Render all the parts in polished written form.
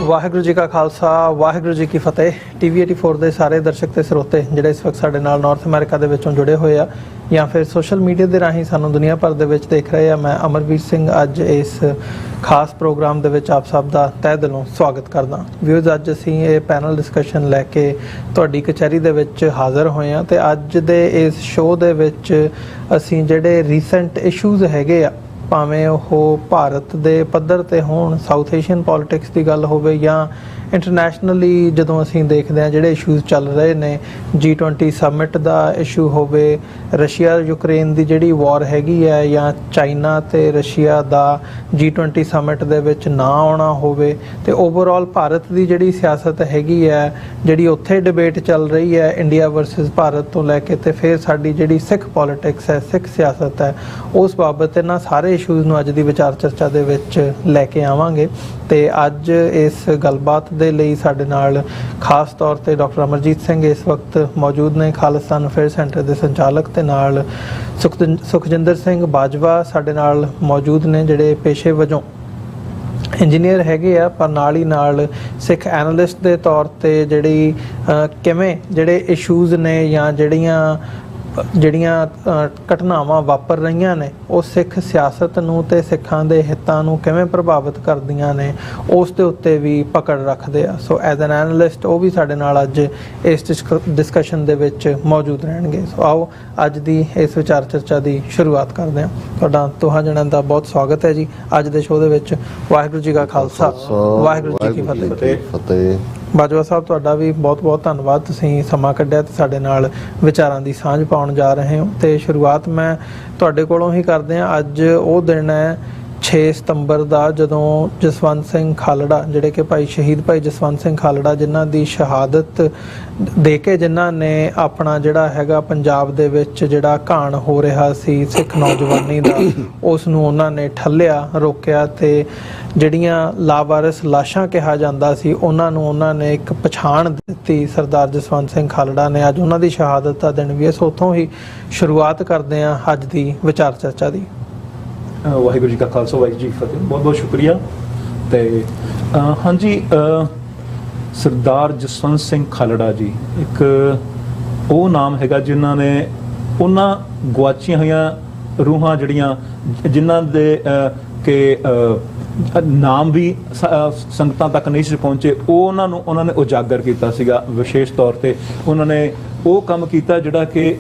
ਵਾਹਿਗੁਰੂ जी का खालसा वाहिगुरू जी की फतेह। TV84 ਦੇ ਸਾਰੇ ਦਰਸ਼ਕ ਤੇ ਸਰੋਤੇ ਜਿਹੜੇ ਇਸ ਵਕਤ ਸਾਡੇ ਨਾਲ ਨਾਰਥ ਅਮਰੀਕਾ ਦੇ ਵਿੱਚੋਂ ਜੁੜੇ ਹੋਏ ਆ ਜਾਂ ਫਿਰ ਸੋਸ਼ਲ ਮੀਡੀਆ ਦੇ ਰਾਹੀਂ ਸਾਨੂੰ ਦੁਨੀਆ ਭਰ ਦੇ ਵਿੱਚ ਦੇਖ ਰਹੇ ਆ, ਮੈਂ ਅਮਰਵੀਰ ਸਿੰਘ ਅੱਜ ਇਸ ਖਾਸ ਪ੍ਰੋਗਰਾਮ ਦੇ ਵਿੱਚ ਆਪ ਸਭ ਦਾ ਤਹਿ ਦਿਲੋਂ ਸਵਾਗਤ ਕਰਦਾ। ਵਿਊਜ਼, ਅੱਜ ਅਸੀਂ ਇਹ ਪੈਨਲ ਡਿਸਕਸ਼ਨ ਲੈ ਕੇ ਤੁਹਾਡੀ ਕਚਹਿਰੀ ਦੇ ਵਿੱਚ ਹਾਜ਼ਰ ਹੋਏ ਆ ਤੇ ਅੱਜ ਦੇ ਇਸ ਸ਼ੋਅ ਦੇ ਵਿੱਚ ਅਸੀਂ ਜਿਹੜੇ ਰੀਸੈਂਟ ਇਸ਼ੂਜ਼ ਹੈਗੇ ਆ, ਭਾਵੇਂ ਉਹ ਭਾਰਤ ਦੇ ਪੱਧਰ ਤੇ ਹੋਣ, ਸਾਊਥ ਏਸ਼ੀਅਨ ਪੋਲਿਟਿਕਸ ਦੀ ਗੱਲ ਹੋਵੇ ਜਾਂ ਇੰਟਰਨੈਸ਼ਨਲੀ ਜਦੋਂ ਅਸੀਂ ਦੇਖਦੇ ਹਾਂ ਜਿਹੜੇ ਇਸ਼ੂਜ਼ ਚੱਲ ਰਹੇ ਨੇ, G20 ਸਮਿਟ ਦਾ ਇਸ਼ੂ ਹੋਵੇ, ਰਸ਼ੀਆ ਯੂਕਰੇਨ ਦੀ ਜਿਹੜੀ ਵਾਰ ਹੈਗੀ ਹੈ, ਜਾਂ ਚਾਈਨਾ ਤੇ ਰਸ਼ੀਆ ਦਾ G20 ਸਮਿਟ ਦੇ ਵਿੱਚ ਨਾ ਆਉਣਾ ਹੋਵੇ, ਤੇ ਓਵਰਆਲ ਭਾਰਤ ਦੀ ਜਿਹੜੀ ਸਿਆਸਤ ਹੈਗੀ ਹੈ, ਜਿਹੜੀ ਉੱਥੇ ਡਿਬੇਟ ਚੱਲ ਰਹੀ ਹੈ ਇੰਡੀਆ ਵਰਸਸ ਭਾਰਤ ਤੋਂ ਲੈ ਕੇ, ਤੇ ਫਿਰ ਸਾਡੀ ਜਿਹੜੀ ਸਿੱਖ ਪੋਲਿਟਿਕਸ ਹੈ, ਸਿੱਖ ਸਿਆਸਤ ਹੈ, ਉਸ ਬਾਬਤ ਇਹਨਾਂ ਸਾਰੇ ਇਸ਼ੂਜ਼ ਨੂੰ ਅੱਜ ਦੀ ਵਿਚਾਰ ਚਰਚਾ ਦੇ ਵਿੱਚ ਲੈ ਕੇ ਆਵਾਂਗੇ। ਤੇ ਅੱਜ ਇਸ ਗੱਲਬਾਤ ਦੇ ਲਈ ਸਾਡੇ ਨਾਲ ਖਾਸ ਤੌਰ ਤੇ ਡਾਕਟਰ ਅਮਰਜੀਤ ਸਿੰਘ ਇਸ ਵਕਤ ਮੌਜੂਦ ਨੇ, ਖਾਲਿਸਤਾਨ ਅਫੇਅਰ ਸੈਂਟਰ ਦੇ ਸੰਚਾਲਕ, ਤੇ ਨਾਲ ਸੁਖਜਿੰਦਰ ਸਿੰਘ ਬਾਜਵਾ ਸਾਡੇ ਨਾਲ ਮੌਜੂਦ ਨੇ, ਜਿਹੜੇ ਪੇਸ਼ੇ ਵਜੋਂ ਇੰਜੀਨੀਅਰ ਹੈਗੇ ਆ, ਪਰ ਨਾਲ ਹੀ ਨਾਲ ਸਿੱਖ ਐਨਾਲਿਸਟ ਦੇ ਤੌਰ ਤੇ ਜਿਹੜੀ ਕਿਵੇਂ ਜਿਹੜੇ ਇਸ਼ੂਜ਼ ਨੇ ਜਾਂ ਜਿਹੜੀਆਂ ਘਟਨਾਵਾਂ ਵਾਪਰ ਰਹੀਆਂ ਨੇ ਉਹ ਸਿੱਖ ਸਿਆਸਤ ਨੂੰ ਤੇ ਸਿੱਖਾਂ ਦੇ ਹਿੱਤਾਂ ਨੂੰ ਕਿਵੇਂ ਪ੍ਰਭਾਵਿਤ ਕਰਦੀਆਂ ਨੇ, ਉਸ ਦੇ ਉੱਤੇ ਵੀ ਪਕੜ ਰੱਖਦੇ ਆ। ਸੋ ਐਜ਼ ਐਨ ਐਨਾਲਿਸਟ ਉਹ ਵੀ ਸਾਡੇ ਨਾਲ ਅੱਜ ਇਸ ਡਿਸਕਸ਼ਨ ਦੇ ਵਿੱਚ ਮੌਜੂਦ ਰਹਿਣਗੇ। ਸੋ ਆਓ ਅੱਜ ਦੀ ਇਸ ਵਿਚਾਰ ਚਰਚਾ ਦੀ ਸ਼ੁਰੂਆਤ ਕਰਦੇ ਹਾਂ। ਤੁਹਾਡਾ ਦੋਹਾਂ ਜਣਿਆਂ ਦਾ ਬਹੁਤ ਸਵਾਗਤ ਹੈ ਜੀ ਅੱਜ ਦੇ ਸ਼ੋਅ ਦੇ ਵਿੱਚ। ਵਾਹਿਗੁਰੂ ਜੀ ਕਾ ਖਾਲਸਾ, ਵਾਹਿਗੁਰੂ ਜੀ ਕੀ ਫਤਿਹ। ਬਾਜਵਾ ਸਾਹਿਬ, ਤੁਹਾਡਾ ਵੀ ਬਹੁਤ ਬਹੁਤ ਧੰਨਵਾਦ, ਤੁਸੀਂ ਸਮਾਂ ਕੱਢਿਆ ਤੇ ਸਾਡੇ ਨਾਲ ਵਿਚਾਰਾਂ ਦੀ ਸਾਂਝ ਪਾਉਣ ਜਾ ਰਹੇ ਹੋ। ਤੇ ਸ਼ੁਰੂਆਤ ਮੈਂ ਤੁਹਾਡੇ ਕੋਲੋਂ ਹੀ ਕਰਦੇ ਹਾਂ। ਅੱਜ ਉਹ ਦਿਨ ਹੈ 6 ਸਤੰਬਰ ਦਾ, ਜਦੋਂ ਜਸਵੰਤ ਸਿੰਘ ਖਾਲੜਾ, ਜਿਹੜੇ ਕਿ ਸ਼ਹੀਦ ਭਾਈ ਜਸਵੰਤ ਸਿੰਘ ਖਾਲੜਾ, ਜਿਨ੍ਹਾਂ ਦੀ ਸ਼ਹਾਦਤ ਦੇ ਕੇ ਜਿਨ੍ਹਾਂ ਨੇ ਆਪਣਾ ਜਿਹੜਾ ਹੈਗਾ ਪੰਜਾਬ ਦੇ ਵਿੱਚ ਜਿਹੜਾ ਘਾਣ ਹੋ ਰਿਹਾ ਸੀ ਸਿੱਖ ਨੌਜਵਾਨੀ ਦਾ, ਉਸ ਨੂੰ ਉਹਨਾਂ ਨੇ ਠੱਲਿਆ, ਰੋਕਿਆ, ਤੇ ਜਿਹੜੀਆਂ ਲਾਵਾਰਿਸ ਲਾਸ਼ਾਂ ਕਿਹਾ ਜਾਂਦਾ ਸੀ ਉਹਨਾਂ ਨੂੰ ਉਹਨਾਂ ਨੇ ਇੱਕ ਪਛਾਣ ਦਿੱਤੀ। ਸਰਦਾਰ ਜਸਵੰਤ ਸਿੰਘ ਖਾਲੜਾ ਨੇ ਅੱਜ ਉਹਨਾਂ ਦੀ ਸ਼ਹਾਦਤ ਦਾ ਦਿਨ ਵੀ ਹੈ। ਸੋ ਉੱਥੋਂ ਹੀ ਸ਼ੁਰੂਆਤ ਕਰਦੇ ਹਾਂ ਅੱਜ ਦੀ ਵਿਚਾਰ ਚਰਚਾ ਦੀ। ਵਾਹਿਗੁਰੂ ਜੀ ਕਾ ਖਾਲਸਾ, ਵਾਹਿਗੁਰੂ ਜੀ ਕੀ ਫਤਿਹ। ਬਹੁਤ ਬਹੁਤ ਸ਼ੁਕਰੀਆ। ਤੇ ਹਾਂਜੀ, ਸਰਦਾਰ ਜਸਵੰਤ ਸਿੰਘ ਖਾਲੜਾ ਜੀ ਇੱਕ ਉਹ ਨਾਮ ਹੈਗਾ ਜਿਨ੍ਹਾਂ ਨੇ ਉਹਨਾਂ ਗੁਆਚੀਆਂ ਹੋਈਆਂ ਰੂਹਾਂ ਜਿਹੜੀਆਂ ਜਿਨ੍ਹਾਂ ਦੇ ਕਿ ਨਾਮ ਵੀ ਸੰਗਤਾਂ ਤੱਕ ਨਹੀਂ ਸੀ ਪਹੁੰਚੇ, ਉਹ ਉਹਨਾਂ ਨੇ ਉਜਾਗਰ ਕੀਤਾ ਸੀਗਾ। ਵਿਸ਼ੇਸ਼ ਤੌਰ ਤੇ ਉਹਨਾਂ ਨੇ ਉਹ ਕੰਮ ਕੀਤਾ ਜਿਹੜਾ ਕਿ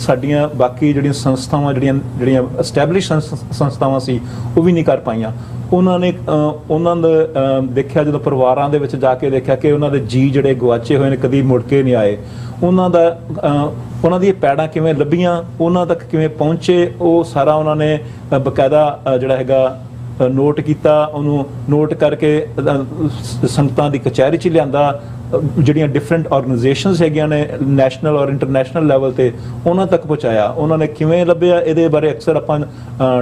ਸਾਡੀਆਂ ਬਾਕੀ ਜਿਹੜੀਆਂ ਸੰਸਥਾਵਾਂ ਜਿਹੜੀਆਂ ਐਸਟੈਬਲਿਸ਼ ਸੰਸਥਾਵਾਂ ਸੀ ਉਹ ਵੀ ਨਹੀਂ ਕਰ ਪਾਈਆਂ। ਉਹਨਾਂ ਦਾ ਦੇਖਿਆ, ਜਦੋਂ ਪਰਿਵਾਰਾਂ ਦੇ ਵਿੱਚ ਜਾ ਕੇ ਦੇਖਿਆ ਕਿ ਉਹਨਾਂ ਦੇ ਜੀ ਜਿਹੜੇ ਗੁਆਚੇ ਹੋਏ ਨੇ ਕਦੀ ਮੁੜ ਕੇ ਨਹੀਂ ਆਏ, ਉਹਨਾਂ ਦੀਆਂ ਪੈੜਾਂ ਕਿਵੇਂ ਲੱਭੀਆਂ, ਉਹਨਾਂ ਤੱਕ ਕਿਵੇਂ ਪਹੁੰਚੇ, ਉਹ ਸਾਰਾ ਉਹਨਾਂ ਨੇ ਬਕਾਇਦਾ ਜਿਹੜਾ ਹੈਗਾ ਨੋਟ ਕੀਤਾ। ਉਹਨੂੰ ਨੋਟ ਕਰਕੇ ਸੰਗਤਾਂ ਦੀ ਕਚਹਿਰੀ 'ਚ ਲਿਆਂਦਾ, ਜਿਹੜੀਆਂ ਡਿਫਰੈਂਟ ਆਰਗੇਨਾਈਜੇਸ਼ਨਸ ਹੈਗੀਆਂ ਨੇ ਨੈਸ਼ਨਲ ਔਰ ਇੰਟਰਨੈਸ਼ਨਲ ਲੈਵਲ ਤੇ, ਉਹਨਾਂ ਤੱਕ ਪਹੁੰਚਾਇਆ। ਉਹਨਾਂ ਨੇ ਕਿਵੇਂ ਲੱਭਿਆ, ਇਹਦੇ ਬਾਰੇ ਅਕਸਰ ਆਪਾਂ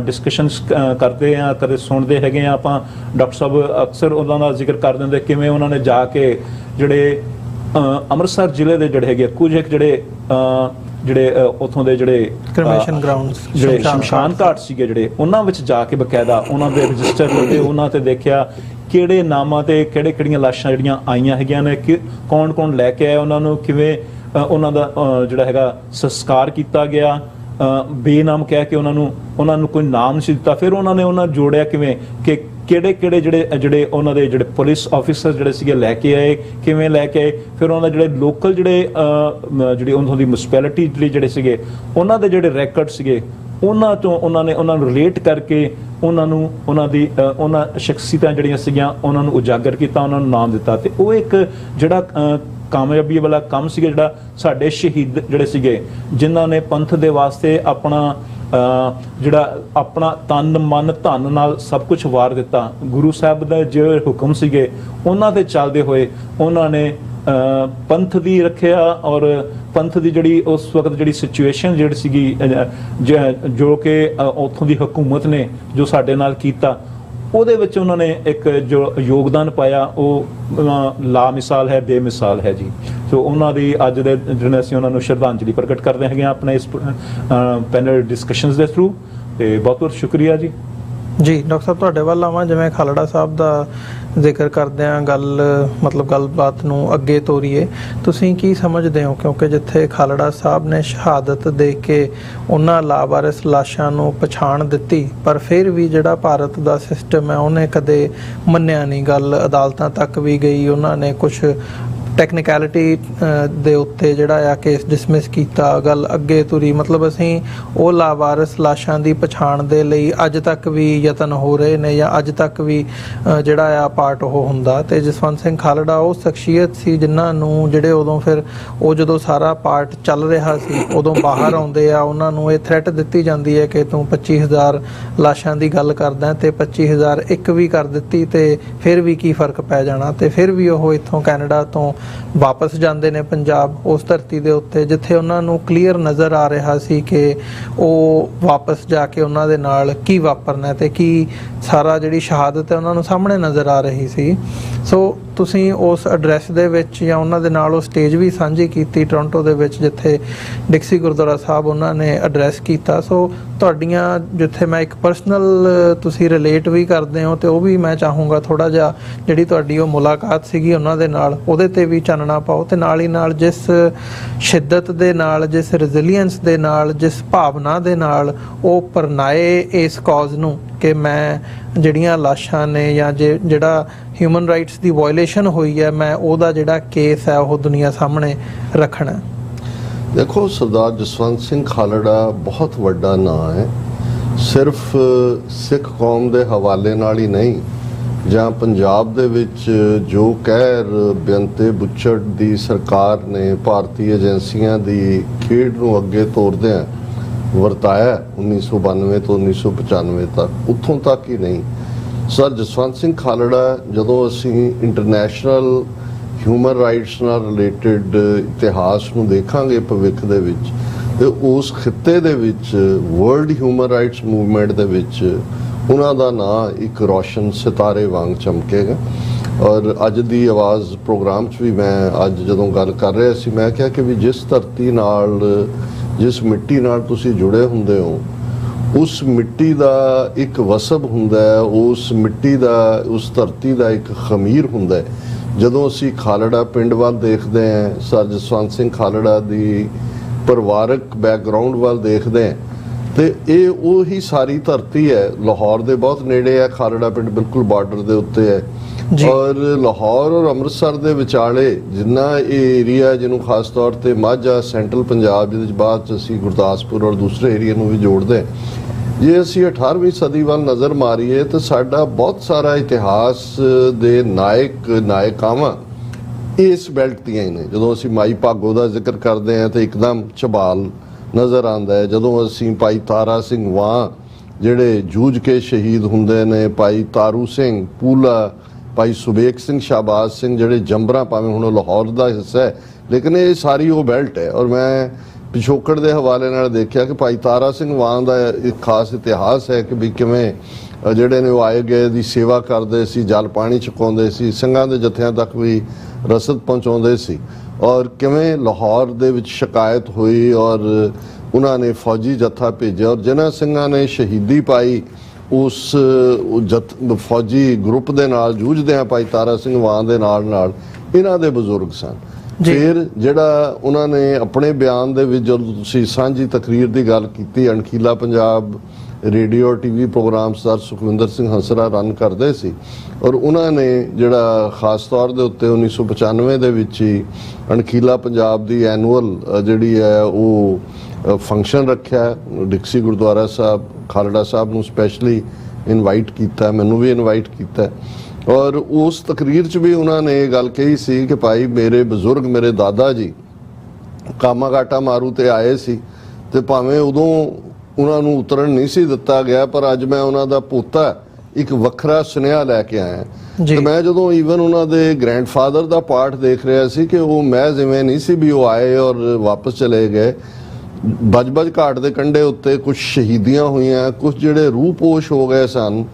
ਡਿਸਕਸ਼ਨਸ ਕਰਦੇ ਹਾਂ, ਕਦੇ ਸੁਣਦੇ ਹੈਗੇ ਹਾਂ ਆਪਾਂ। ਡਾਕਟਰ ਸਾਹਿਬ ਅਕਸਰ ਉਹਨਾਂ ਦਾ ਜ਼ਿਕਰ ਕਰ ਦਿੰਦੇ ਕਿਵੇਂ ਉਹਨਾਂ ਨੇ ਜਾ ਕੇ ਜਿਹੜੇ ਅੰਮ੍ਰਿਤਸਰ ਜ਼ਿਲ੍ਹੇ ਦੇ ਜਿਹੜੇ ਹੈਗੇ ਕੁਝ ਇੱਕ ਜਿਹੜੇ ਉੱਥੋਂ ਦੇ ਜਿਹੜੇ ਸ਼ਮਸ਼ਾਨ ਘਾਟ ਸੀਗੇ, ਜਿਹੜੇ ਉਹਨਾਂ ਵਿੱਚ ਜਾ ਕੇ ਬਕਾਇਦਾ ਉਹਨਾਂ ਦੇ ਰਜਿਸਟਰ ਲੱਗੇ, ਉਹਨਾਂ ਤੇ ਦੇਖਿਆ ਕਿਹੜੇ ਨਾਮਾਂ ਤੇ ਕਿਹੜੀਆਂ ਲਾਸ਼ਾਂ ਜਿਹੜੀਆਂ ਆਈਆਂ ਹੈਗੀਆਂ ਨੇ, ਕੌਣ ਲੈ ਕੇ ਆਇਆ ਉਹਨਾਂ ਨੂੰ, ਕਿਵੇਂ ਉਹਨਾਂ ਦਾ ਜਿਹੜਾ ਹੈਗਾ ਸੰਸਕਾਰ ਕੀਤਾ ਗਿਆ, ਬੇਨਾਮ ਕਹਿ ਕੇ ਉਹਨਾਂ ਨੂੰ ਕੋਈ ਨਾਮ ਨਹੀਂ ਸੀ ਦਿੱਤਾ। ਫਿਰ ਉਹਨਾਂ ਜੋੜਿਆ ਕਿਵੇਂ ਕਿ ਕਿਹੜੇ ਜਿਹੜੇ ਉਹਨਾਂ ਦੇ ਜਿਹੜੇ ਪੁਲਿਸ ਆਫੀਸਰ ਜਿਹੜੇ ਸੀਗੇ ਲੈ ਕੇ ਆਏ, ਕਿਵੇਂ ਲੈ ਕੇ ਆਏ। ਫਿਰ ਉਹਨਾਂ ਦੇ ਜਿਹੜੇ ਲੋਕਲ ਜਿਹੜੀ ਉਹਨਾਂ ਦੀ ਮਿਊਨਿਸਪੈਲਿਟੀ ਜਿਹੜੇ ਸੀਗੇ ਉਹਨਾਂ ਦੇ ਜਿਹੜੇ ਰੈਕਰਡ ਸੀਗੇ, ਉਹਨਾਂ ਤੋਂ ਉਹਨਾਂ ਨੂੰ ਰਿਲੇਟ ਕਰਕੇ ਉਹਨਾਂ ਸ਼ਖਸੀਅਤਾਂ ਜਿਹੜੀਆਂ ਸੀਗੀਆਂ ਉਹਨਾਂ ਨੂੰ ਉਜਾਗਰ ਕੀਤਾ, ਉਹਨਾਂ ਨੂੰ ਨਾਮ ਦਿੱਤਾ। ਤੇ ਉਹ ਇੱਕ ਜਿਹੜਾ ਕਾਮਯਾਬੀ ਵਾਲਾ ਕੰਮ ਸੀਗਾ, ਜਿਹੜਾ ਸਾਡੇ ਸ਼ਹੀਦ ਜਿਹੜੇ ਸੀਗੇ ਜਿਨ੍ਹਾਂ ਨੇ ਪੰਥ ਦੇ ਵਾਸਤੇ ਆਪਣਾ ਤਨ ਮਨ ਧਨ ਨਾਲ ਸਭ ਕੁਝ ਵਾਰ ਦਿੱਤਾ। ਗੁਰੂ ਸਾਹਿਬ ਦਾ ਜਿਹੜੇ ਹੁਕਮ ਸੀਗੇ ਉਹਨਾਂ ਤੇ ਚੱਲਦੇ ਹੋਏ ਉਹਨਾਂ ਨੇ ਪੰਥ ਦੀ ਰੱਖਿਆ, ਔਰ ਪੰਥ ਦੀ ਜਿਹੜੀ ਉਸ ਵਕਤ ਜਿਹੜੀ ਸਿਚੁਏਸ਼ਨ ਜਿਹੜੀ ਸੀਗੀ, ਜੋ ਕਿ ਉੱਥੋਂ ਦੀ ਹਕੂਮਤ ਨੇ ਜੋ ਸਾਡੇ ਨਾਲ ਕੀਤਾ, ਉਹਦੇ ਵਿੱਚ ਉਹਨਾਂ ਨੇ ਇੱਕ ਜੋ ਯੋਗਦਾਨ ਪਾਇਆ ਉਹ ਲਾ ਮਿਸਾਲ ਹੈ, ਬੇਮਿਸਾਲ ਹੈ ਜੀ। ਸੋ ਉਹਨਾਂ ਦੀ ਅੱਜ ਦੇ ਦਿਨ ਅਸੀਂ ਉਹਨਾਂ ਨੂੰ ਸ਼ਰਧਾਂਜਲੀ ਪ੍ਰਗਟ ਕਰਦੇ ਹੈਗੇ ਆਪਣੇ ਇਸ ਪੈਨਲ ਡਿਸਕਸ਼ਨਸ ਦੇ ਥਰੂ। ਤੇ ਬਹੁਤ ਬਹੁਤ ਸ਼ੁਕਰੀਆ ਜੀ। ਜੀ ਡਾਕਟਰ ਸਾਹਿਬ ਤੁਹਾਡੇ ਵੱਲ ਆਵਾਂ, ਜਿਵੇਂ ਖਾਲੜਾ ਸਾਹਿਬ ਦਾ ਜ਼ਿਕਰ ਕਰਦੇ ਹਾਂ, ਗੱਲਬਾਤ ਨੂੰ ਅੱਗੇ ਤੋਰੀਏ, ਤੁਸੀਂ ਕੀ ਸਮਝਦੇ ਹੋ? ਕਿਉਂਕਿ ਜਿੱਥੇ ਖਾਲੜਾ ਸਾਹਿਬ ਨੇ ਸ਼ਹਾਦਤ ਦੇ ਕੇ ਉਹਨਾਂ ਲਾਵਾਰਿਸ ਲਾਸ਼ਾਂ ਨੂੰ ਪਛਾਣ ਦਿੱਤੀ, ਪਰ ਫਿਰ ਵੀ ਜਿਹੜਾ ਭਾਰਤ ਦਾ ਸਿਸਟਮ ਹੈ ਉਹਨੇ ਕਦੇ ਮੰਨਿਆ ਨਹੀਂ ਗੱਲ, ਅਦਾਲਤਾਂ ਤੱਕ ਵੀ ਗਈ, ਉਹਨਾਂ ਨੇ ਕੁਝ ਟੈਕਨੀਕੈਲਿਟੀ ਦੇ ਉੱਤੇ ਜਿਹੜਾ ਆ ਕੇਸ ਡਿਸਮਿਸ ਕੀਤਾ, ਗੱਲ ਅੱਗੇ ਤੁਰੀ। ਮਤਲਬ ਅਸੀਂ ਉਹ ਲਾਵਾਰਿਸ ਲਾਸ਼ਾਂ ਦੀ ਪਛਾਣ ਦੇ ਲਈ ਅੱਜ ਤੱਕ ਵੀ ਯਤਨ ਹੋ ਰਹੇ ਨੇ, ਜਾਂ ਅੱਜ ਤੱਕ ਵੀ ਜਿਹੜਾ ਆ ਪਾਰਟ ਉਹ ਹੁੰਦਾ। ਤੇ ਜਸਵੰਤ ਸਿੰਘ ਖਾਲੜਾ ਉਹ ਸ਼ਖਸੀਅਤ ਸੀ ਜਿਨ੍ਹਾਂ ਨੂੰ ਜਿਹੜੇ ਉਦੋਂ ਫਿਰ ਉਹ ਜਦੋਂ ਸਾਰਾ ਪਾਰਟ ਚੱਲ ਰਿਹਾ ਸੀ ਉਦੋਂ ਬਾਹਰ ਆਉਂਦੇ ਆ, ਉਹਨਾਂ ਨੂੰ ਇਹ ਥ੍ਰੈਟ ਦਿੱਤੀ ਜਾਂਦੀ ਹੈ ਕਿ ਤੂੰ 25,000 ਲਾਸ਼ਾਂ ਦੀ ਗੱਲ ਕਰਦਾ ਤੇ 25,000 ਇੱਕ ਵੀ ਕਰ ਦਿੱਤੀ ਤੇ ਫਿਰ ਵੀ ਕੀ ਫਰਕ ਪੈ ਜਾਣਾ। ਤੇ ਫਿਰ ਵੀ ਉਹ ਇੱਥੋਂ ਕੈਨੇਡਾ ਤੋਂ ਵਾਪਸ ਜਾਂਦੇ ਨੇ ਪੰਜਾਬ, ਉਸ ਧਰਤੀ ਦੇ ਉੱਤੇ ਜਿੱਥੇ ਉਹਨਾਂ ਨੂੰ ਕਲੀਅਰ ਨਜ਼ਰ ਆ ਰਿਹਾ ਸੀ ਕਿ ਉਹ ਵਾਪਸ ਜਾ ਕੇ ਉਹਨਾਂ ਦੇ ਨਾਲ ਕੀ ਵਾਪਰਨਾ ਤੇ ਕੀ ਸਾਰਾ ਜਿਹੜੀ ਸ਼ਹਾਦਤ ਹੈ ਉਹਨਾਂ ਨੂੰ ਸਾਹਮਣੇ ਨਜ਼ਰ ਆ ਰਹੀ ਸੀ। ਸੋ ਤੁਸੀਂ ਉਸ ਐਡਰੈਸ ਦੇ ਵਿੱਚ ਜਾਂ ਉਹਨਾਂ ਦੇ ਨਾਲ ਉਹ ਸਟੇਜ ਵੀ ਸਾਂਝੀ ਕੀਤੀ ਟੋਰਾਂਟੋ ਦੇ ਵਿੱਚ, ਜਿੱਥੇ ਡਿਕਸੀ ਗੁਰਦੁਆਰਾ ਸਾਹਿਬ ਉਹਨਾਂ ਨੇ ਐਡਰੈਸ ਕੀਤਾ। ਸੋ ਤੁਹਾਡੀਆਂ ਜਿੱਥੇ ਮੈਂ ਇੱਕ ਪਰਸਨਲ ਤੁਸੀਂ ਰਿਲੇਟ ਵੀ ਕਰਦੇ ਹੋ, ਤੇ ਉਹ ਵੀ ਮੈਂ ਚਾਹੂੰਗਾ ਥੋੜ੍ਹਾ ਜਿਹਾ ਜਿਹੜੀ ਤੁਹਾਡੀ ਉਹ ਮੁਲਾਕਾਤ ਸੀਗੀ ਉਹਨਾਂ ਦੇ ਨਾਲ, ਉਹਦੇ 'ਤੇ ਵੀ ਚਾਨਣਾ ਪਾਓ, ਤੇ ਨਾਲ ਹੀ ਨਾਲ ਜਿਸ ਸ਼ਿੱਦਤ ਦੇ ਨਾਲ, ਜਿਸ ਰੈਜ਼ੀਲੀਅੰਸ ਦੇ ਨਾਲ, ਜਿਸ ਭਾਵਨਾ ਦੇ ਨਾਲ ਉਹ ਪਰਨਾਏ ਇਸ ਕੌਜ਼ ਨੂੰ ਕਿ ਮੈਂ ਜਿਹੜੀਆਂ ਲਾਸ਼ਾਂ ਨੇ ਜਾਂ ਜਿਹੜਾ ਹਿਊਮਨ ਰਾਈਟਸ ਦੀ ਵਾਇਲੇਸ਼ਨ ਹੋਈ ਹੈ, ਮੈਂ ਉਹਦਾ ਜਿਹੜਾ ਕੇਸ ਹੈ ਉਹ ਦੁਨੀਆ ਸਾਹਮਣੇ ਰੱਖਣਾ। ਦੇਖੋ, ਸਰਦਾਰ ਜਸਵੰਤ ਸਿੰਘ ਖਾਲੜਾ ਬਹੁਤ ਵੱਡਾ ਨਾਂ ਹੈ, ਸਿਰਫ ਸਿੱਖ ਕੌਮ ਦੇ ਹਵਾਲੇ ਨਾਲ ਹੀ ਨਹੀਂ, ਜਾਂ ਪੰਜਾਬ ਦੇ ਵਿੱਚ ਜੋ ਕਹਿਰ ਬੇਅੰਤੇ ਬੁੱਚੜ ਦੀ ਸਰਕਾਰ ਨੇ ਭਾਰਤੀ ਏਜੰਸੀਆਂ ਦੀ ਖੇਡ ਨੂੰ ਅੱਗੇ ਤੋਰਦਿਆਂ ਵਰਤਾਇਆ 1992 ਤੋਂ 1995 ਤੱਕ, ਉੱਥੋਂ ਤੱਕ ਹੀ ਨਹੀਂ। ਸਰ ਜਸਵੰਤ ਸਿੰਘ ਖਾਲੜਾ, ਜਦੋਂ ਅਸੀਂ ਇੰਟਰਨੈਸ਼ਨਲ ਹਿਊਮਨ ਰਾਈਟਸ ਨਾਲ ਰਿਲੇਟਡ ਇਤਿਹਾਸ ਨੂੰ ਦੇਖਾਂਗੇ ਭਵਿੱਖ ਦੇ ਵਿੱਚ, ਤੇ ਉਸ ਖਿੱਤੇ ਦੇ ਵਿੱਚ ਵਰਲਡ ਹਿਊਮਨ ਰਾਈਟਸ ਮੂਵਮੈਂਟ ਦੇ ਵਿੱਚ ਉਹਨਾਂ ਦਾ ਨਾਂ ਇੱਕ ਰੌਸ਼ਨ ਸਿਤਾਰੇ ਵਾਂਗ ਚਮਕੇਗਾ। ਔਰ ਅੱਜ ਦੀ ਆਵਾਜ਼ ਪ੍ਰੋਗਰਾਮ 'ਚ ਵੀ ਮੈਂ ਅੱਜ ਜਦੋਂ ਗੱਲ ਕਰ ਰਿਹਾ ਸੀ, ਮੈਂ ਕਿਹਾ ਕਿ ਵੀ ਜਿਸ ਧਰਤੀ ਨਾਲ, ਜਿਸ ਮਿੱਟੀ ਨਾਲ ਤੁਸੀਂ ਜੁੜੇ ਹੁੰਦੇ ਹੋ, ਉਸ ਮਿੱਟੀ ਦਾ ਇੱਕ ਵਸਬ ਹੁੰਦਾ ਹੈ, ਉਸ ਮਿੱਟੀ ਦਾ, ਉਸ ਧਰਤੀ ਦਾ ਇੱਕ ਖਮੀਰ ਹੁੰਦਾ ਹੈ। ਜਦੋਂ ਅਸੀਂ ਖਾਲੜਾ ਪਿੰਡ ਵੱਲ ਦੇਖਦੇ ਹਾਂ, ਸਰ ਜਸਵੰਤ ਸਿੰਘ ਖਾਲੜਾ ਦੀ ਪਰਿਵਾਰਕ ਬੈਕਗਰਾਉਂਡ ਵੱਲ ਦੇਖਦੇ ਹਾਂ, ਤੇ ਇਹ ਉਹੀ ਸਾਰੀ ਧਰਤੀ ਹੈ। ਲਾਹੌਰ ਦੇ ਬਹੁਤ ਨੇੜੇ ਹੈ ਖਾਲੜਾ ਪਿੰਡ, ਬਿਲਕੁਲ ਬਾਰਡਰ ਦੇ ਉੱਤੇ ਹੈ। ਔਰ ਲਾਹੌਰ ਔਰ ਅੰਮ੍ਰਿਤਸਰ ਦੇ ਵਿਚਾਲੇ ਜਿੰਨਾ ਇਹ ਏਰੀਆ, ਜਿਹਨੂੰ ਖਾਸ ਤੌਰ ਤੇ ਮਾਝਾ, ਸੈਂਟਰਲ ਪੰਜਾਬ, ਜਿਹਦੇ 'ਚ ਬਾਅਦ 'ਚ ਅਸੀਂ ਗੁਰਦਾਸਪੁਰ ਔਰ ਦੂਸਰੇ ਏਰੀਆ ਨੂੰ ਵੀ ਜੋੜਦੇ, ਜੇ ਅਸੀਂ 18ਵੀਂ ਸਦੀ ਵੱਲ ਨਜ਼ਰ ਮਾਰੀਏ ਤਾਂ ਸਾਡਾ ਬਹੁਤ ਸਾਰਾ ਇਤਿਹਾਸ ਦੇ ਨਾਇਕਾਵਾਂ ਇਸ ਬੈਲਟ ਦੀਆਂ ਹੀ ਨੇ। ਜਦੋਂ ਅਸੀਂ ਮਾਈ ਭਾਗੋ ਦਾ ਜ਼ਿਕਰ ਕਰਦੇ ਹਾਂ ਤਾਂ ਇੱਕਦਮ ਝਬਾਲ ਨਜ਼ਰ ਆਉਂਦਾ ਹੈ। ਜਦੋਂ ਅਸੀਂ ਭਾਈ ਤਾਰਾ ਸਿੰਘ ਵਾਂ ਜਿਹੜੇ ਜੂਝ ਕੇ ਸ਼ਹੀਦ ਹੁੰਦੇ ਨੇ, ਭਾਈ ਤਾਰੂ ਸਿੰਘ ਪੂਲਾ, ਭਾਈ ਸੁਬੇਕ ਸਿੰਘ, ਸ਼ਾਹਬਾਜ਼ ਸਿੰਘ ਜਿਹੜੇ ਜੰਬਰਾਂ, ਭਾਵੇਂ ਹੁਣ ਲਾਹੌਰ ਦਾ ਹਿੱਸਾ ਹੈ, ਲੇਕਿਨ ਇਹ ਸਾਰੀ ਉਹ ਬੈਲਟ ਹੈ। ਔਰ ਮੈਂ ਪਿਛੋਕੜ ਦੇ ਹਵਾਲੇ ਨਾਲ ਦੇਖਿਆ ਕਿ ਭਾਈ ਤਾਰਾ ਸਿੰਘ ਵਾਂ ਦਾ ਇੱਕ ਖਾਸ ਇਤਿਹਾਸ ਹੈ ਕਿ ਵੀ ਕਿਵੇਂ ਜਿਹੜੇ ਨੇ ਉਹ ਆਏ ਗਏ ਦੀ ਸੇਵਾ ਕਰਦੇ ਸੀ, ਜਲ ਪਾਣੀ ਚੁਕਾਉਂਦੇ ਸੀ, ਸਿੰਘਾਂ ਦੇ ਜਥਿਆਂ ਤੱਕ ਵੀ ਰਸਦ ਪਹੁੰਚਾਉਂਦੇ ਸੀ, ਔਰ ਕਿਵੇਂ ਲਾਹੌਰ ਦੇ ਵਿੱਚ ਸ਼ਿਕਾਇਤ ਹੋਈ ਔਰ ਉਹਨਾਂ ਨੇ ਫੌਜੀ ਜਥਾ ਭੇਜਿਆ, ਔਰ ਜਿਨ੍ਹਾਂ ਸਿੰਘਾਂ ਨੇ ਸ਼ਹੀਦੀ ਪਾਈ ਉਸ ਫੌਜੀ ਗਰੁੱਪ ਦੇ ਨਾਲ ਜੂਝਦਿਆਂ ਭਾਈ ਤਾਰਾ ਸਿੰਘ ਵਾਂ ਦੇ ਨਾਲ ਇਹਨਾਂ ਦੇ ਬਜ਼ੁਰਗ ਸਨ। ਫਿਰ ਜਿਹੜਾ ਉਹਨਾਂ ਨੇ ਆਪਣੇ ਬਿਆਨ ਦੇ ਵਿੱਚ, ਜਦੋਂ ਤੁਸੀਂ ਸਾਂਝੀ ਤਕਰੀਰ ਦੀ ਗੱਲ ਕੀਤੀ, ਅਣਖੀਲਾ Punjab radio TV program sir Sukhwinder Singh Hansra run ਕਰਦੇ ਸੀ, ਔਰ ਉਹਨਾਂ ਨੇ ਜਿਹੜਾ ਖਾਸ ਤੌਰ ਦੇ ਉੱਤੇ 1995 ਦੇ ਵਿੱਚ ਹੀ ਅਣਖੀਲਾ ਪੰਜਾਬ ਦੀ ਐਨੂਅਲ ਜਿਹੜੀ ਹੈ ਉਹ ਫੰਕਸ਼ਨ ਰੱਖਿਆ। ਡਿਕਸੀ ਗੁਰਦੁਆਰਾ ਸਾਹਿਬ ਖਾਲੜਾ ਸਾਹਿਬ ਨੂੰ ਸਪੈਸ਼ਲੀ ਇਨਵਾਈਟ ਕੀਤਾ, ਮੈਨੂੰ ਵੀ ਇਨਵਾਈਟ ਕੀਤਾ, ਔਰ ਉਸ ਤਕਰੀਰ 'ਚ ਵੀ ਉਹਨਾਂ ਨੇ ਇਹ ਗੱਲ ਕਹੀ ਸੀ ਕਿ ਭਾਈ ਮੇਰੇ ਬਜ਼ੁਰਗ, ਮੇਰੇ ਦਾਦਾ ਜੀ ਕਾਮਾਗਾਟਾ ਮਾਰੂ ਤੇ ਆਏ ਸੀ, ਤੇ ਭਾਵੇਂ ਉਦੋਂ ਉਹਨਾਂ ਨੂੰ ਉਤਰਨ ਨਹੀਂ ਸੀ ਦਿੱਤਾ ਗਿਆ, ਪਰ ਅੱਜ ਮੈਂ ਉਹਨਾਂ ਦਾ ਪੋਤਾ ਇੱਕ ਵੱਖਰਾ ਸੁਨੇਹਾ ਲੈ ਕੇ ਆਇਆ। ਤੇ ਮੈਂ ਜਦੋਂ ਈਵਨ ਉਹਨਾਂ ਦੇ ਗ੍ਰੈਂਡਫਾਦਰ ਦਾ ਪਾਠ ਦੇਖ ਰਿਹਾ ਸੀ ਕਿ ਉਹ ਮੈਂ ਜਿਵੇਂ ਨਹੀਂ ਸੀ ਵੀ ਉਹ ਆਏ ਔਰ ਵਾਪਸ ਚਲੇ ਗਏ। ਬਜਬਜ ਘਾਟ ਦੇ ਕੰਢੇ ਉੱਤੇ ਕੁਝ ਸ਼ਹੀਦੀਆਂ ਹੋਈਆਂ, ਕੁਝ ਜਿਹੜੇ ਰੂਪੋਸ਼ ਹੋ ਗਏ ਸਨ,